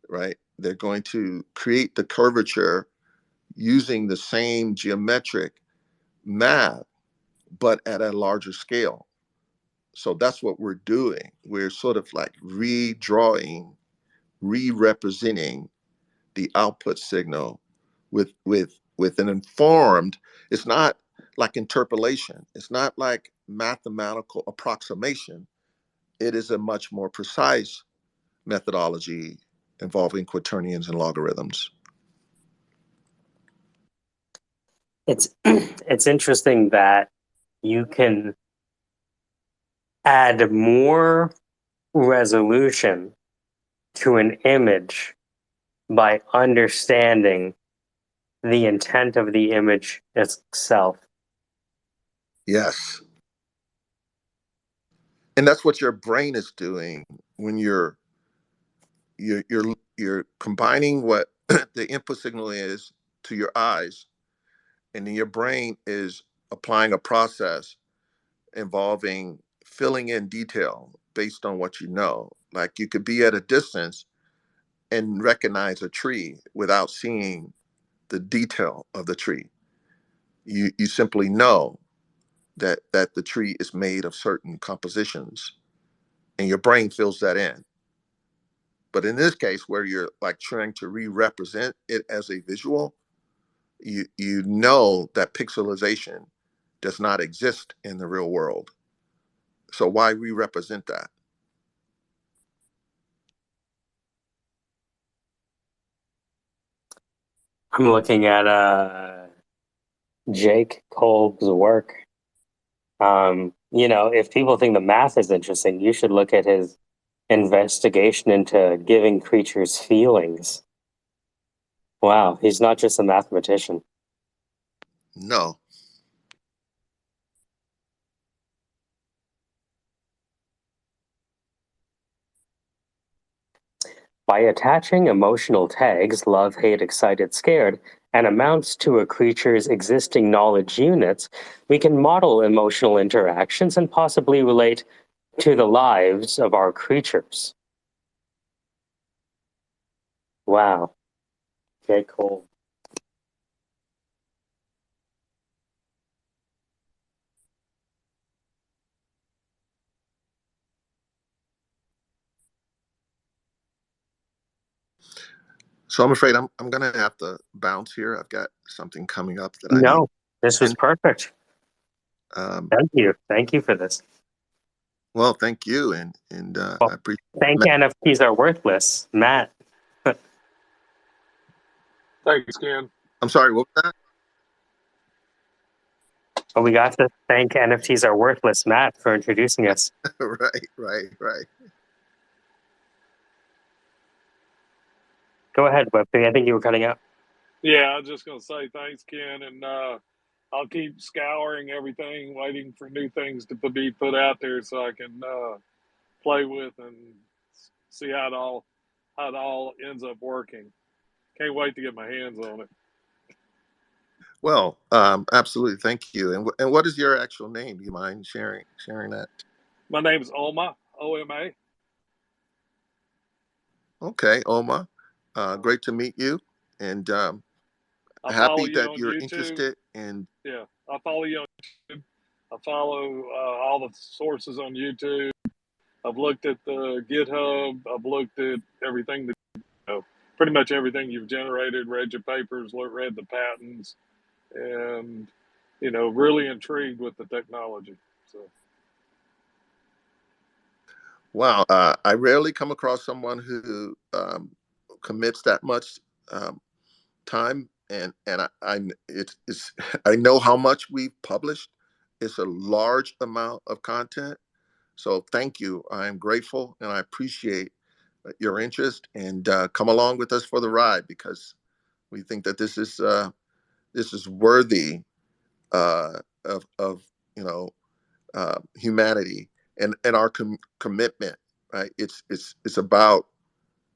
right? They're going to create the curvature using the same geometric math, but at a larger scale. So that's what we're doing. We're sort of like redrawing, re-representing the output signal with an informed. It's not like interpolation. It's not like mathematical approximation. It is a much more precise methodology involving quaternions and logarithms.
It's it's interesting that you can add more resolution to an image by understanding the intent of the image itself.
Yes. And that's what your brain is doing when you're combining what the input signal is to your eyes, and then your brain is applying a process involving filling in detail based on what you know. Like you could be at a distance and recognize a tree without seeing the detail of the tree. You simply know that the tree is made of certain compositions, and your brain fills that in. But in this case, where you're like trying to re-represent it as a visual, you know that pixelization does not exist in the real world. So why re-represent that?
I'm looking at Jake Kolb's work. If people think the math is interesting, you should look at his investigation into giving creatures feelings. Wow, he's not just a mathematician.
No.
By attaching emotional tags, love, hate, excited, scared, and amounts to a creature's existing knowledge units, we can model emotional interactions and possibly relate to the lives of our creatures. Wow. Very cool.
So I'm afraid I'm gonna have to bounce here. I've got something coming up that I need.
No, this was perfect. Thank you. Thank you for this.
Well, thank you, and I appreciate.
Thank NFTs are worthless, Matt.
Thanks, Ken.
I'm sorry, what was that?
But we got to thank NFTs are worthless, Matt, for introducing us.
Right.
Go ahead, Webby. I think you were cutting out.
Yeah, I was just gonna say thanks, Ken, and I'll keep scouring everything, waiting for new things to be put out there so I can play with and see how it all ends up working. Can't wait to get my hands on it.
Well, absolutely, thank you. And what is your actual name? Do you mind sharing that?
My name's Oma, OMA.
Okay, Oma. Great to meet you, and
I follow
happy
you
that
on
you're
YouTube.
interested in.
Yeah, I follow you on YouTube. I follow all the sources on YouTube. I've looked at the GitHub. I've looked at everything that pretty much everything you've generated. Read your papers, read the patents, and really intrigued with the technology. So.
Wow, I rarely come across someone who commits that much time, and it's I know how much we've published. It's a large amount of content. So thank you. I am grateful and I appreciate your interest, and come along with us for the ride, because we think that this is worthy of humanity and our commitment. Right? It's about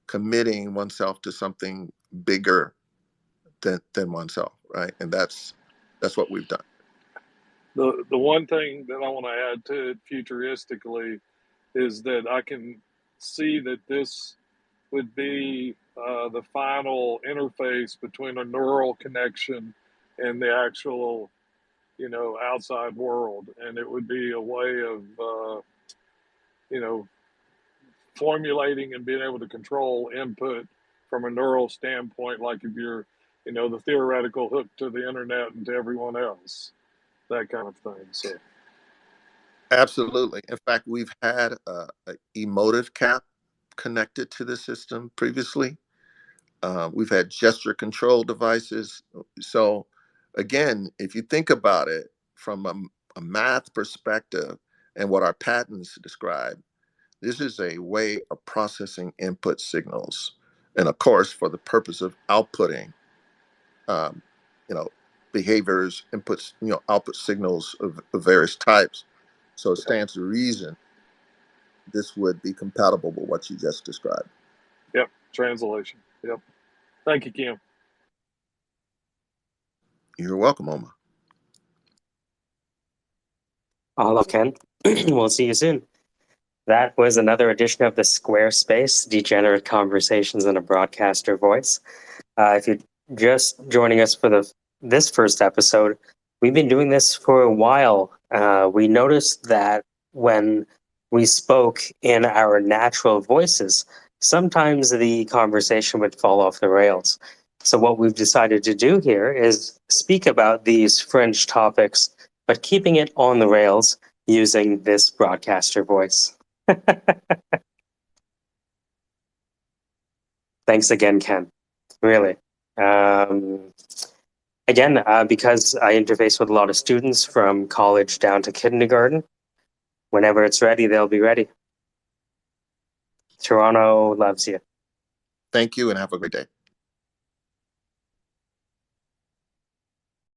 committing oneself to something bigger than oneself. Right? And that's what we've done.
The one thing that I want to add to it futuristically is that I can see that this would be the final interface between a neural connection and the actual, outside world, and it would be a way of, formulating and being able to control input from a neural standpoint, like if you're, the theoretical hook to the internet and to everyone else, that kind of thing. So.
Absolutely. In fact, we've had a emotive cap connected to the system previously. We've had gesture control devices. So, again, if you think about it from a math perspective and what our patents describe, this is a way of processing input signals. And of course, for the purpose of outputting, um, behaviors, inputs, output signals of various types. So it stands to reason this would be compatible with what you just described.
Yep, translation. Yep. Thank you, Kim.
You're welcome, Oma.
Hello, Ken. We'll see you soon. That was another edition of the SquareSpace, Degenerate Conversations in a Broadcaster Voice. If you're just joining us for this first episode, we've been doing this for a while. We noticed that when we spoke in our natural voices, sometimes the conversation would fall off the rails. So what we've decided to do here is speak about these fringe topics, but keeping it on the rails using this broadcaster voice. Thanks again, Ken. Really. Again, because I interface with a lot of students from college down to kindergarten, whenever it's ready, they'll be ready. Toronto loves you.
Thank you and have a great day.